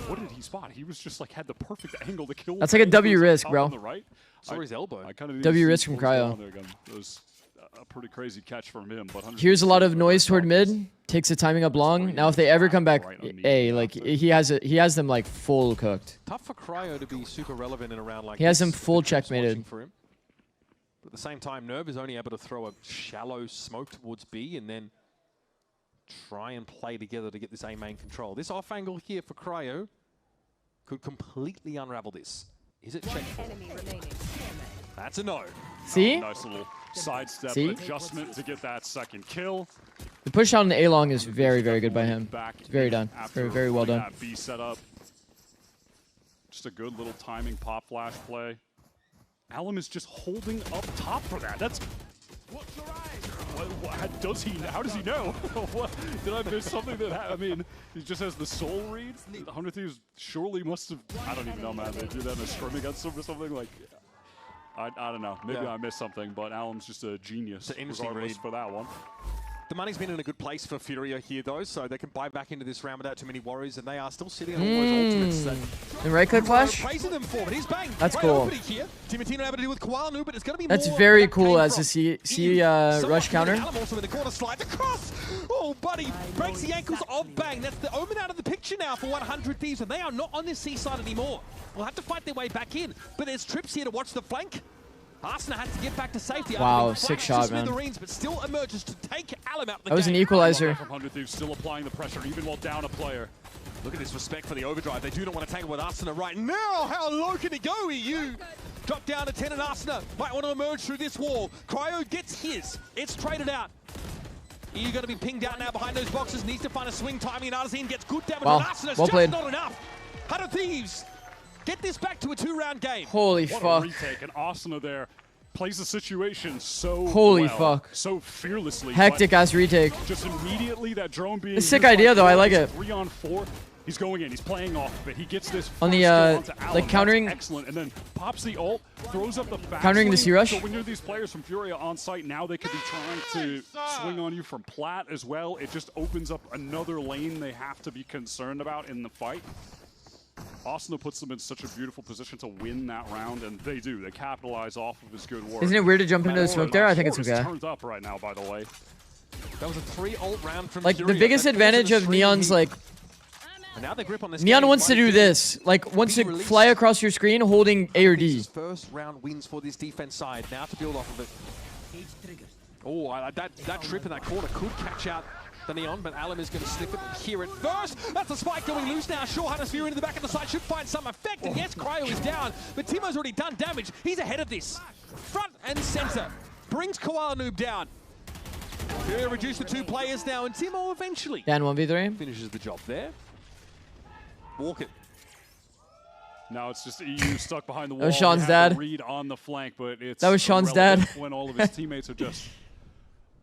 what did he spot? He was just like had the perfect angle to kill. That's like a W risk, bro. On the right. Saw his elbow. W risk from Cryo. It was a pretty crazy catch from him. But here's a lot of noise toward mid. Takes the timing up long. Now, if they ever come back A, like he has them like full cooked. Tough for Cryo to be super relevant in a round like this. He has them full checkmated. For him. But at the same time, Nerve is only able to throw a shallow smoke towards B and then try and play together to get this A main control. This off angle here for Cryo could completely unravel this. Is it checked? That's a no. See? Nice little sidestep See? adjustment to get that second kill. The push on the A-long is very, very good by him. It's very done. Very, very well done. That B setup. Just a good little timing pop flash play. Alum is just holding up top for that. That's... What does he? How does he know? What, did I miss something that I mean, he just has the soul read? 100 Thieves surely must have... I don't even know, man. They did that in a scrim against him or something? Like, I don't know. Maybe I missed something, but Alum's just a genius regardless for that one. The money's been in a good place for Furia here, though, so they can buy back into this round without too many worries, and they are still sitting on all those ultimates that... The right-click flash? Praising them for, but he's bang. That's Great cool. here. Timatino able to do with Koala, but it's going to be That's more very that cool came as from to see rush counter. Alum also in the corner, slides across. Oh, buddy, breaks the ankles of Bang. That's the Omen out of the picture now for 100 Thieves, and they are not on this seaside anymore. We'll have to fight their way back in, but there's Trips here to watch the flank. Arsenal had to get back to safety. Wow, sick shot, man. But still emerges to take Alum out the That was an game. equalizer. From 100 Thieves still applying the pressure even while down a player. Look at this respect for the overdrive. They do not want to tangle with Arsenal right now. How low can it go, EU? Drop down to 10 and Arsenal might want to emerge through this wall. Cryo gets his. It's traded out. EU going to be pinged out now behind those boxes. Needs to find a swing timing, and Arzine gets good damage. Wow. But Arsenal's Well just played. not enough. 100 Thieves get this back to a 2-round game. Holy What fuck. a retake, and Asuna there plays the situation so Holy well, fuck. so fearlessly. Hectic ass retake. Just immediately that drone being... It's a sick idea though, I like it. 3 on 4. He's going in, he's playing off of it. He gets this On the, first kill onto Alum. like countering... That's excellent, and then pops the ult, throws up the back Countering the swing. C-Rush? So when you're these players from Furia on site, now they could be trying to swing on you from plat as well. It just opens up another lane they have to be concerned about in the fight. Asuna puts them in such a beautiful position to win that round, and they do. They capitalize off of his good work. Isn't it weird to jump into the smoke there? I think it's okay. Turned up right now, by the way. That was a 3-ult round from Like, the Furia. biggest That's advantage also of the Neon's, like... And now they grip on this Neon game. wants to do this. Like, wants to fly across your screen holding A or D. First round wins for this defense side. Now to build off of it. Oh, that trip in that corner could catch out the Neon, but Alum is going to sniff it and hear it first. That's a spike going loose now. Sure, Hunter's Fury into the back of the side should find some effect. And yes, Cryo is down, but Timo's already done damage. He's ahead of this. Front and center. Brings Koala Noob down. Fury reduced to 2 players now, and Timo eventually Dan 1v3. finishes the job there. Walk it. Now it's just EU stuck behind the wall. That was Sean's He had the dad. read on the flank, but it's That was Sean's dad. irrelevant when all of his teammates have just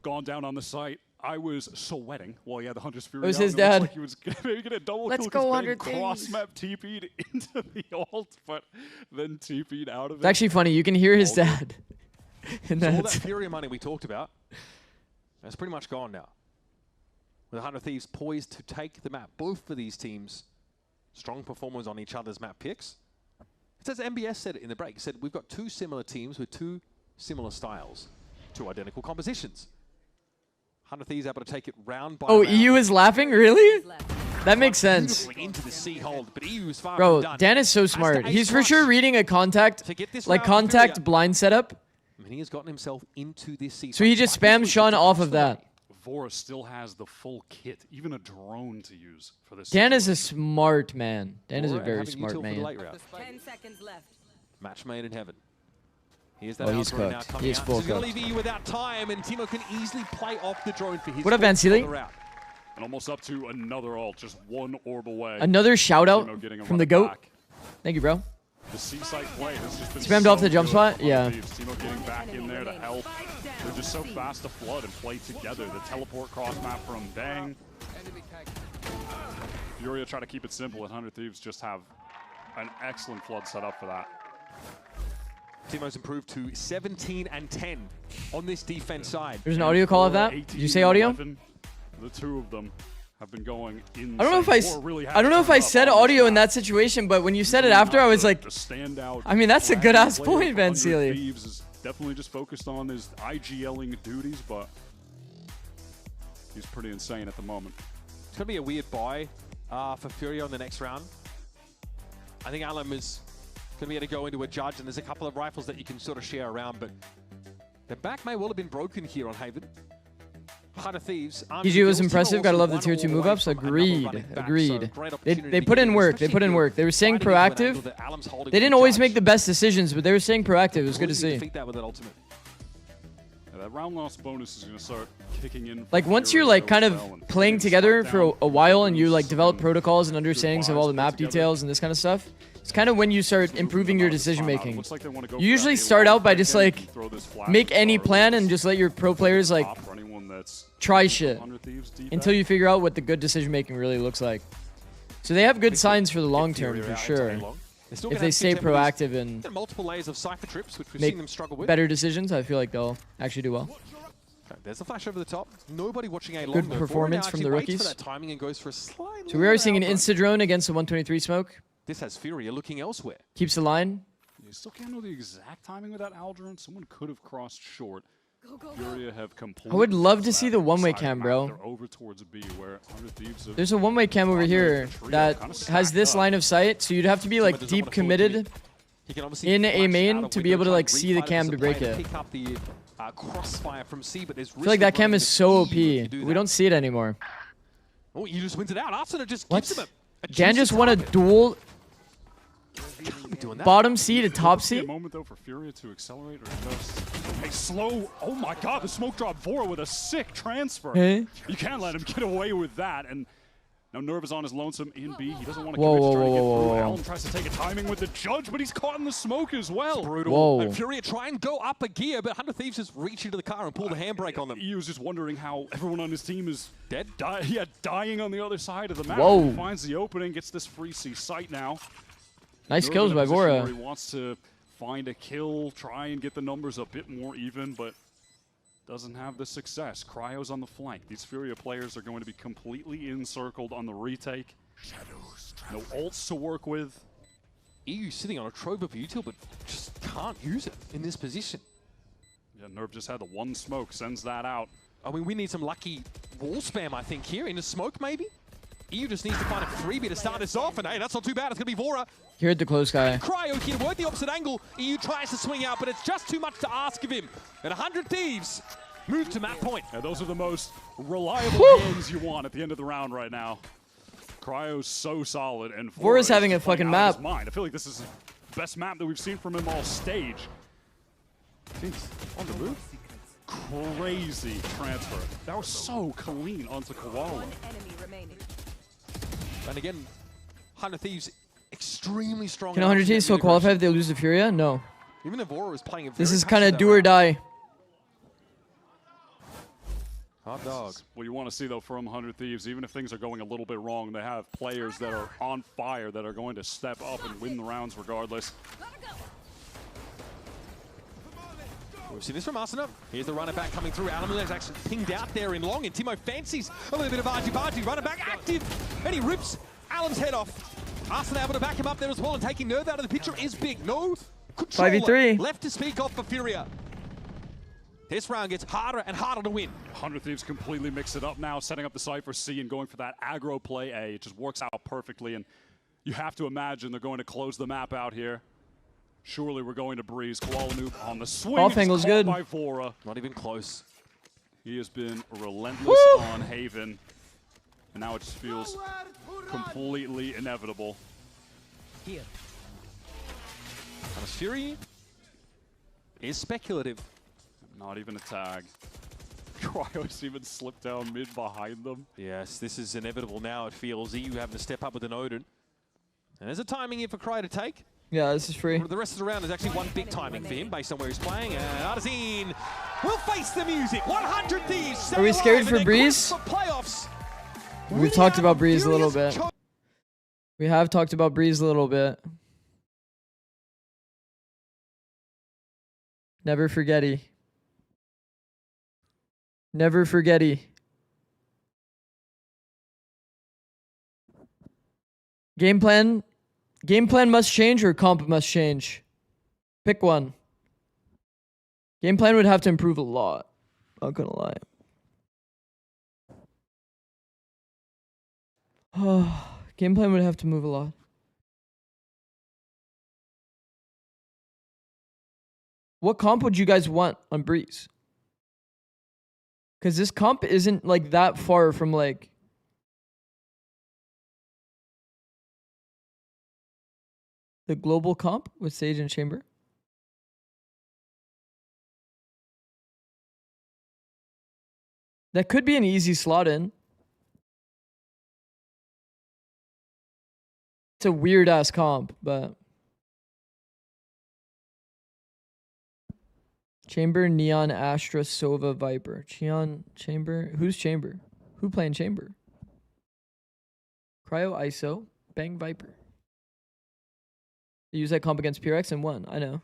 gone down on the site. I was sweating while he had the Hunter's Fury. It was out, his and it dad. looked like he was maybe gonna double Let's kill go, 'cause 100 Bang cross-map TP'd into the ult, but then TP'd out of it. It's actually funny. You can hear his dad. in So all that. that Fury money we talked about, that's pretty much gone now. With 100 Thieves poised to take the map. Both for these teams, strong performers on each other's map picks. It's as MBS said it in the break. He said, we've got 2 similar teams with 2 similar styles, 2 identical compositions. 100 Thieves able to take it round by Oh, round. EU is laughing? Really? That makes sense. Into the sea hold, but EU is far Bro, from done. Dan is so smart. He's for sure reading a contact, like contact blind setup. I mean, he has gotten himself into this sea. So he just spams Sean off of that. Vora still has the full kit, even a drone to use for this. Dan is a smart man. Dan is a Vora very having smart util for the man. late round. 10 seconds left. Match made in heaven. Here's that Oh, he's outgoing now cooked. coming He's out. full He's going to cooked. leave EU without time, and Timo can easily play off the drone for his What up, Van fourth Sealy? other round. And almost up to another ult, just 1 orb away. Another shout out Timo getting a from run the GOAT. back. Thank you, bro. The seaside play has just been Spammed so off the jump good spot? from Yeah. Thieves. Timo getting back in there to help. They're just so fast to flood and play together. The teleport cross map from Bang. Furia try to keep it simple, and 100 Thieves just have an excellent flood set up for that. Timo's improved to 17 and 10 on this defense side. There's an audio call of that. Did you say audio? 11, the 2 of them have been going insane. I don't know if I don't know if I said audio in that situation, but when you said it after, I was like, I mean, that's a good ass point, Van Sealy. Thieves is definitely just focused on his IGLing duties, but he's pretty insane at the moment. It's going to be a weird buy for Fury on the next round. I think Alum is going to be able to go into a judge, and there's a couple of rifles that you can sort of share around, but the back may well have been broken here on Haven. Heart of Thieves. EG was impressive. Gotta love the tier 2 move ups. Agreed. Agreed. They put in work. They put in work. They were staying proactive. They didn't always make the best decisions, but they were staying proactive. It was good to see. That round loss bonus is going to start kicking in. Like once you're like kind of playing together for a while and you like develop protocols and understandings of all the map details and this kind of stuff, it's kind of when you start improving your decision making. You usually start out by just like make any plan and just let your pro players like try shit until you figure out what the good decision making really looks like. So they have good signs for the long term for sure. If they stay proactive and multiple layers of Cypher trips, which we've make seen them struggle with. better decisions, I feel like they'll actually do well. Okay, there's a flash over the top. Nobody watching A long. Good performance from the rookies. For that timing and goes for a slightly So we are seeing an insta-drone against the 123 smoke. This has Furia looking elsewhere. Keeps the line. You still can't know the exact timing with that Aldrin. Someone could have crossed short. Furia have completely. I would love to see the one-way cam, bro. They're over towards B, where 100 Thieves have There's a one-way cam over here that has this line of sight, so you'd have to be like deep committed in a main to be able to like see the cam to break it. Crossfire from C, but there's I feel like that cam is so OP. We don't see it anymore. Oh, you just wins it out. Arsenal just What? gives him a Dan just won a duel bottom C to top C. A moment though for Furia to accelerate or just a slow. Oh my God! The smoke drop Vora with a sick transfer. Hey. You can't let him get away with that. And now Nerv is on his lonesome in B. He doesn't want to Whoa, commit to whoa, trying to get whoa, through. whoa. Allen tries to take a timing with the judge, but he's caught in the smoke as well. Brutal. Whoa. And Furia try and go up a gear, but 100 Thieves just reach into the car and pull the handbrake on them. He was just wondering how everyone on his team is dead. Dying on the other side of the map. Whoa. He finds the opening, gets this free C site now. Nice Nerv kills in a by position Vora. where he wants to find a kill, try and get the numbers a bit more even, but doesn't have the success. Cryo's on the flank. These Furia players are going to be completely encircled on the retake. No ults to work with. EU sitting on a trove of util, but just can't use it in this position. Yeah, Nerv just had the one smoke, sends that out. I mean, we need some lucky wall spam, I think, here. In a smoke, maybe? EU just needs to find a freebie to start us off, and hey, that's not too bad. It's going to be Vora. Here at the close guy. Cryo here, work the opposite angle. EU tries to swing out, but it's just too much to ask of him. And 100 Thieves move to map point. Yeah, those are the most reliable hands you want at the end of the round right now. Cryo's so solid, and Vora's having a playing fucking out of map. his mind. I feel like this is the best map that we've seen from him all stage. He's on the move. Crazy transfer. That was so clean onto Koala. And again, 100 Thieves extremely strong. Can 100 Thieves still qualify if they lose to Furia? No. Even if Vora was playing a This very is kind of passive do or die. Hot dog. What you want to see, though, from 100 Thieves, even if things are going a little bit wrong, they have players that are on fire that are going to step up and win the rounds regardless. We've seen this from Arsenal. Here's the runner back coming through. Alamule's actually pinged out there in long, and Timo fancies a little bit of argy-bargy. Runner back active, and he rips Alam's head off. Arsenal able to back him up there as well, and taking Nerv out of the picture is big. No control 5v3. left to speak of for Furia. This round gets harder and harder to win. 100 Thieves completely mix it up now, setting up the site for C and going for that aggro play A. It just works out perfectly, and you have to imagine they're going to close the map out here. Surely we're going to breeze. Kuala Noob on the swing. Off angle's good. By Vora. Not even close. He has been relentless on Haven, and now it just feels completely inevitable. Here. Fury is speculative. Not even a tag. Cryo's even slipped down mid behind them. Yes, this is inevitable now, it feels. EU having to step up with an Odin. And there's a timing here for Cryo to take. Yeah, this is free. The rest of the round is actually one big timing for him based on where he's playing. And Artazine will face the music. 100 Thieves. Are we scared for Breeze? For playoffs. We've talked about Breeze a little bit. We have talked about Breeze a little bit. Never forgetty. Never forgetty. Game plan must change or comp must change. Pick one. Game plan would have to improve a lot. Not gonna lie. Oh, game plan would have to move a lot. What comp would you guys want on Breeze? Because this comp isn't like that far from like the global comp with Sage and Chamber. That could be an easy slot in. It's a weird ass comp, but Chamber, Neon, Astra, Sova, Viper. Chamber. Who's Chamber? Who playing Chamber? Cryo, ISO, Bang, Viper. They use that comp against PRX and won. I know.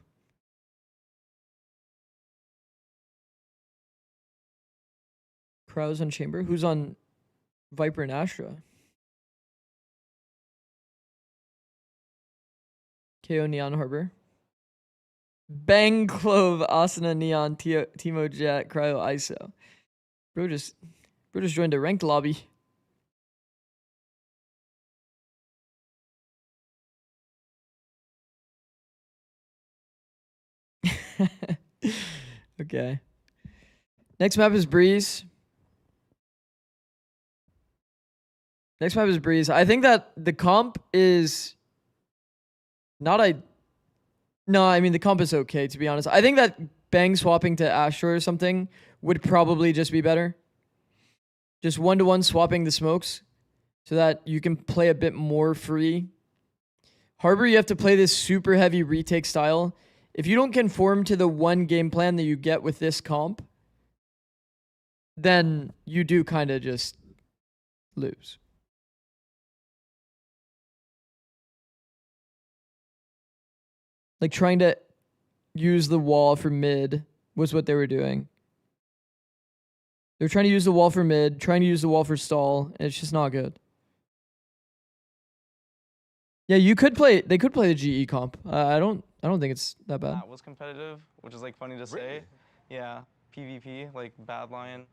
Cryo's on Chamber. Who's on Viper and Astra? KO, Neon, Harbor. Bang, Clove, Asuna, Neon, Timo, Jet, Cryo, ISO. Bro just joined a ranked lobby. Okay. Next map is Breeze. I think that the comp is not No, I mean, the comp is okay, to be honest. I think that Bang swapping to Astra or something would probably just be better. Just 1-to-1 swapping the smokes so that you can play a bit more free. Harbor, you have to play this super heavy retake style. If you don't conform to the one game plan that you get with this comp, then you do kind of just lose. Like trying to use the wall for mid was what they were doing. They're trying to use the wall for mid, trying to use the wall for stall, and it's just not good. Yeah, you could play. They could play the GE comp. I don't think it's that bad. That was competitive, which is like funny to say. Yeah, PvP, like Bad Lion.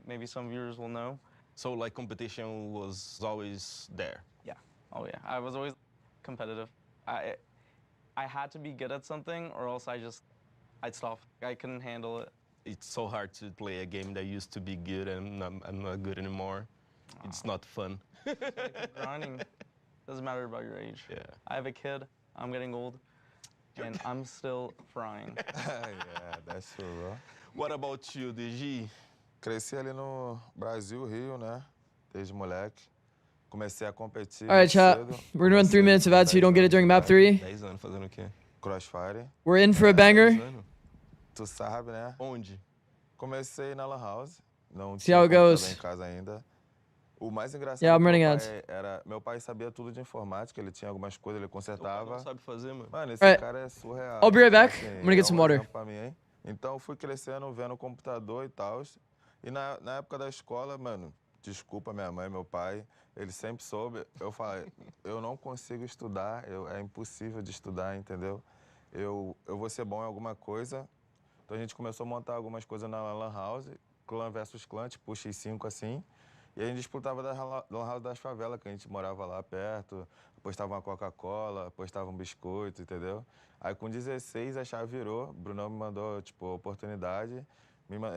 Maybe some viewers will know. So like competition was always there. Yeah. Oh yeah. I was always competitive. I had to be good at something, or else I'd stop. I couldn't handle it. It's so hard to play a game that used to be good and I'm not good anymore. It's not fun. Like grinding. Doesn't matter about your age. Yeah. I have a kid. I'm getting old, and I'm still frying. Yeah, that's true, bro. What about you, DG? Cresci ali no Brasil, Rio, né? Desde moleque. Comecei a competir. All right, chat. We're gonna run 3 minutes of ads so you don't get it during map 3. 10 anos fazendo o quê? Crossfire. We're in for a banger. Tu sabe, né? Onde? Comecei na Lan House. Não See how it goes. em casa ainda. O mais engraçado Yeah, I'm running ads. era meu pai sabia tudo de informática, ele tinha algumas coisas, ele consertava. Não sabe fazer, mano. Mano, esse cara é surreal. I'll be right back. Assim, I'm gonna get some water. Pra mim, hein? Então eu fui crescendo, vendo o computador e tal. E na época da escola, mano, desculpa minha mãe, meu pai, ele sempre soube. Eu falei, eu não consigo estudar, é impossível de estudar, entendeu? Eu vou ser bom em alguma coisa. Então a gente começou a montar algumas coisas na Lan House, clã versus clã, tipo X5 assim. E a gente disputava da Lan House das favelas, que a gente morava lá perto, apostava uma Coca-Cola, apostava um biscoito, entendeu? Aí com 16 a chave virou, o Brunão me mandou, tipo, oportunidade,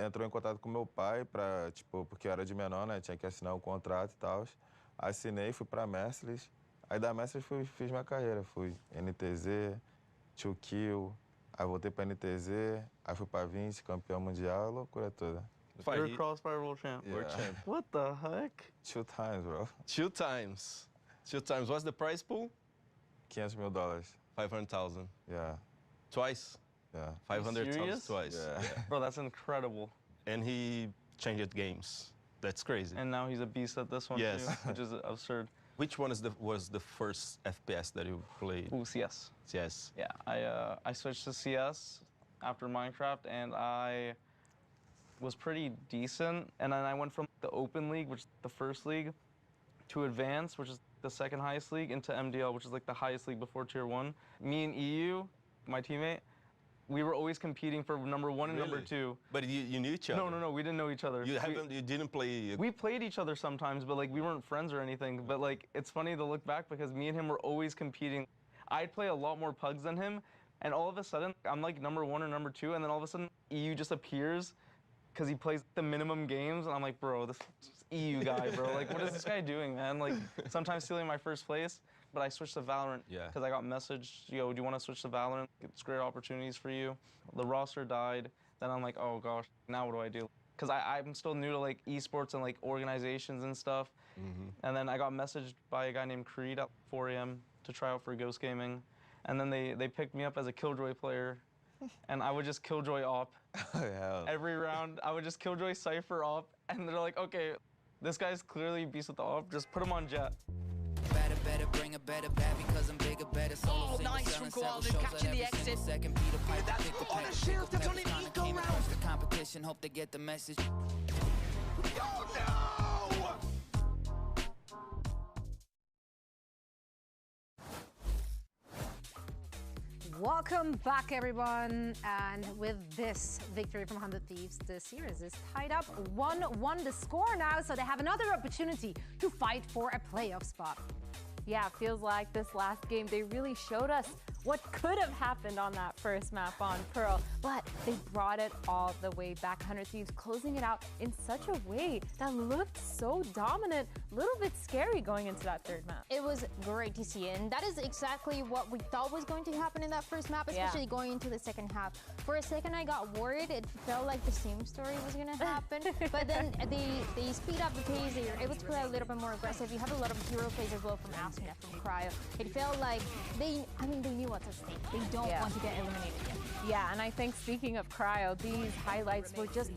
entrou em contato com meu pai, porque eu era de menor, né, tinha que assinar um contrato e tal. Assinei, fui pra Merciless, aí da Merciless fiz minha carreira, fui NTZ, 2Kill, aí voltei pra NTZ, aí fui pra 20, campeão mundial, loucura toda. You're a Crossfire World Champ. World champ. What the heck? 2 times, bro. 2 times. 2 times. What's the prize pool? $500 million. 500,000. Yeah. Twice? Yeah. 500,000 twice. Yeah. Bro, that's incredible. And he changed games. That's crazy. And now he's a beast at this one Yes. too, which is absurd. Which one was the first FPS that you played? Ooh, CS. CS. Yeah, I switched to CS after Minecraft, and I was pretty decent. And then I went from the Open League, which is the first league, to Advanced, which is the second highest league, into MDL, which is like the highest league before Tier 1. Me and EU, my teammate, we were always competing for number 1 and number 2. But you knew each other? No, we didn't know each other. You didn't play... We played each other sometimes, but like we weren't friends or anything. But like it's funny to look back because me and him were always competing. I'd play a lot more pugs than him, and all of a sudden I'm like number 1 or number 2, and then all of a sudden EU just appears because he plays the minimum games, and I'm like, bro, this EU guy, bro. Like, what is this guy doing, man? Like, sometimes stealing my first place. But I switched to Valorant because I got messaged, yo, do you want to switch to Valorant? It's great opportunities for you. The roster died. Then I'm like, oh gosh, now what do I do? Because I'm still new to like esports and like organizations and stuff. And then I got messaged by a guy named Creed at 4 a.m. to try out for Ghost Gaming. And then they picked me up as a Killjoy player. And I would just Killjoy op. Every round, I would just Killjoy Cypher op. And they're like, okay, this guy's clearly beast with the op. Just put him on Jet. Better, bring a better bad because I'm bigger, better. Solo, nice from Koala, catching the exit. Second, beat a pipe, pick the pack, Sheriff, that's only eco round. The competition, hope they get the message. Oh no! Welcome back, everyone. And with this victory from 100 Thieves, the series is tied up 1-1 the score now, so they have another opportunity to fight for a playoff spot. Yeah, it feels like this last game, they really showed us what could have happened on that first map on Pearl, but they brought it all the way back. 100 Thieves closing it out in such a way that looked so dominant, a little bit scary going into that third map. It was great to see, and that is exactly what we thought was going to happen in that first map, especially going into the second half. For a second, I got worried. It felt like the same story was going to happen, but then they speed up the pace. They were able to play a little bit more aggressive. You have a lot of hero plays as well from Asmia, from Cryo. It felt like they knew what's at stake. They don't want to get eliminated yet. Yeah, and I think speaking of Cryo, these highlights were just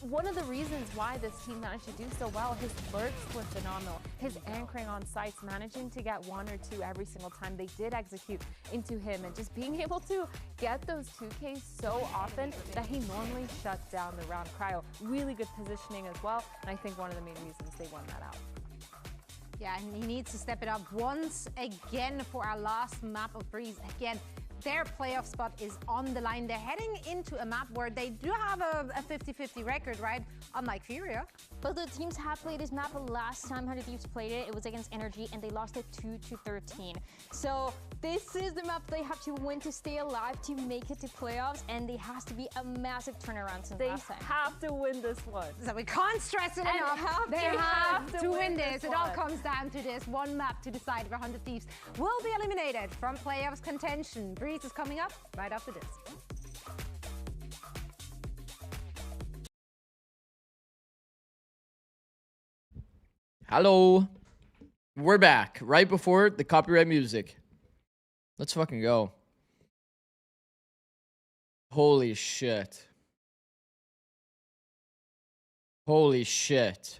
one of the reasons why this team managed to do so well. His lurks were phenomenal. His anchoring on sites, managing to get 1 or 2 every single time they did execute into him, and just being able to get those 2Ks so often that he normally shuts down the round. Cryo, really good positioning as well, and I think one of the main reasons they won that out. Yeah, and he needs to step it up once again for our last map of Breeze. Again, their playoff spot is on the line. They're heading into a map where they do have a 50-50 record, right? Unlike Furia. Both the teams have played this map. Last time 100 Thieves played it, it was against Energy, and they lost it 2-13. So this is the map they have to win to stay alive, to make it to playoffs, and it has to be a massive turnaround since last time. They have to win this one. So we can't stress it enough. They have to win this. It all comes down to this one map to decide where 100 Thieves will be eliminated from playoffs contention. Breeze is coming up right after this. Hello. We're back right before the copyright music. Let's fucking go. Holy shit. Holy shit.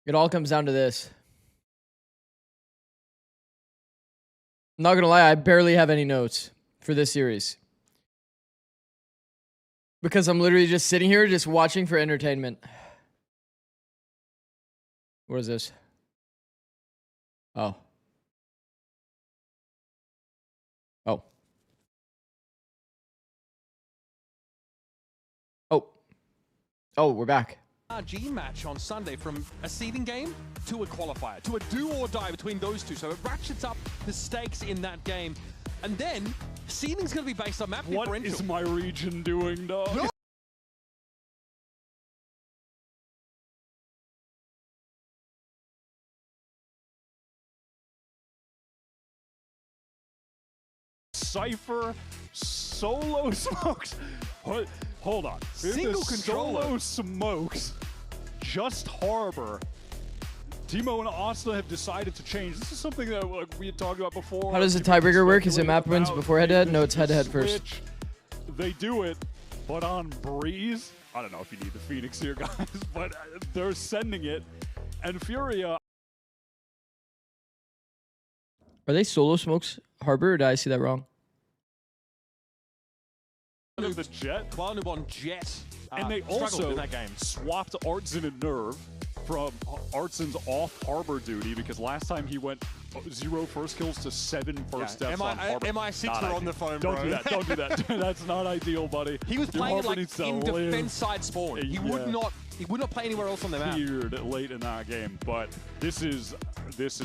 It all comes down to this. I'm not gonna lie, I barely have any notes for this series. Because I'm literally just sitting here just watching for entertainment. What is this? Oh. Oh. Oh. Oh, we're back. RG match on Sunday, from a seeding game to a qualifier, to a do or die between those two. So it ratchets up the stakes in that game. And then seeding's going to be based on map differential. What is my region doing, dog? No. Cypher solo smokes. Hold on. Single controller. Solo smokes just Harbor. Timo and Asta have decided to change. This is something that we had talked about before. How does the tiebreaker work? Is it map wins before head-to-head? No, it's head-to-head first. They do it, but on Breeze, I don't know if you need the Phoenix here, guys, but they're sending it. And Furia. Are they solo smokes Harbor, or did I see that wrong? The Jet. Qualinoob on Jet. And they also swapped Artson and Nerve from Artson's off Harbor duty, because last time he went 0 first kills to 7 first deaths on Harbor. MI6 were on the phone, bro. Don't do that. Don't do that. That's not ideal, buddy. He was playing like in defense side spawn. He would not play anywhere else on the map. Weird late in that game, but this is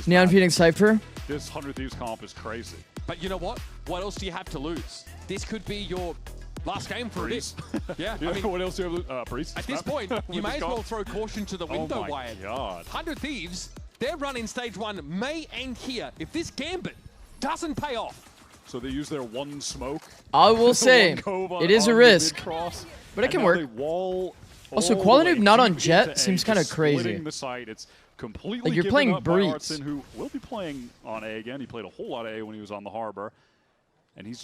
Neon Phoenix Cypher. This 100 Thieves comp is crazy. But you know what? What else do you have to lose? This could be your Last game for Priest. a bit. Yeah, Yeah, I mean, what else do you have? Priest. at this point, you may as well throw caution to the window, Oh my Wyatt. God. 100 Thieves, their run in stage 1 may end here if this gambit doesn't pay off. So they use their one smoke. I will say, it is a risk, but it can work. Also, Qualinoob not on Jet seems kind of crazy. The site. It's completely Like you're given playing up by Breeze. Artson, who will be playing on A again. He played a whole lot of A when he was on the Harbor. And he's just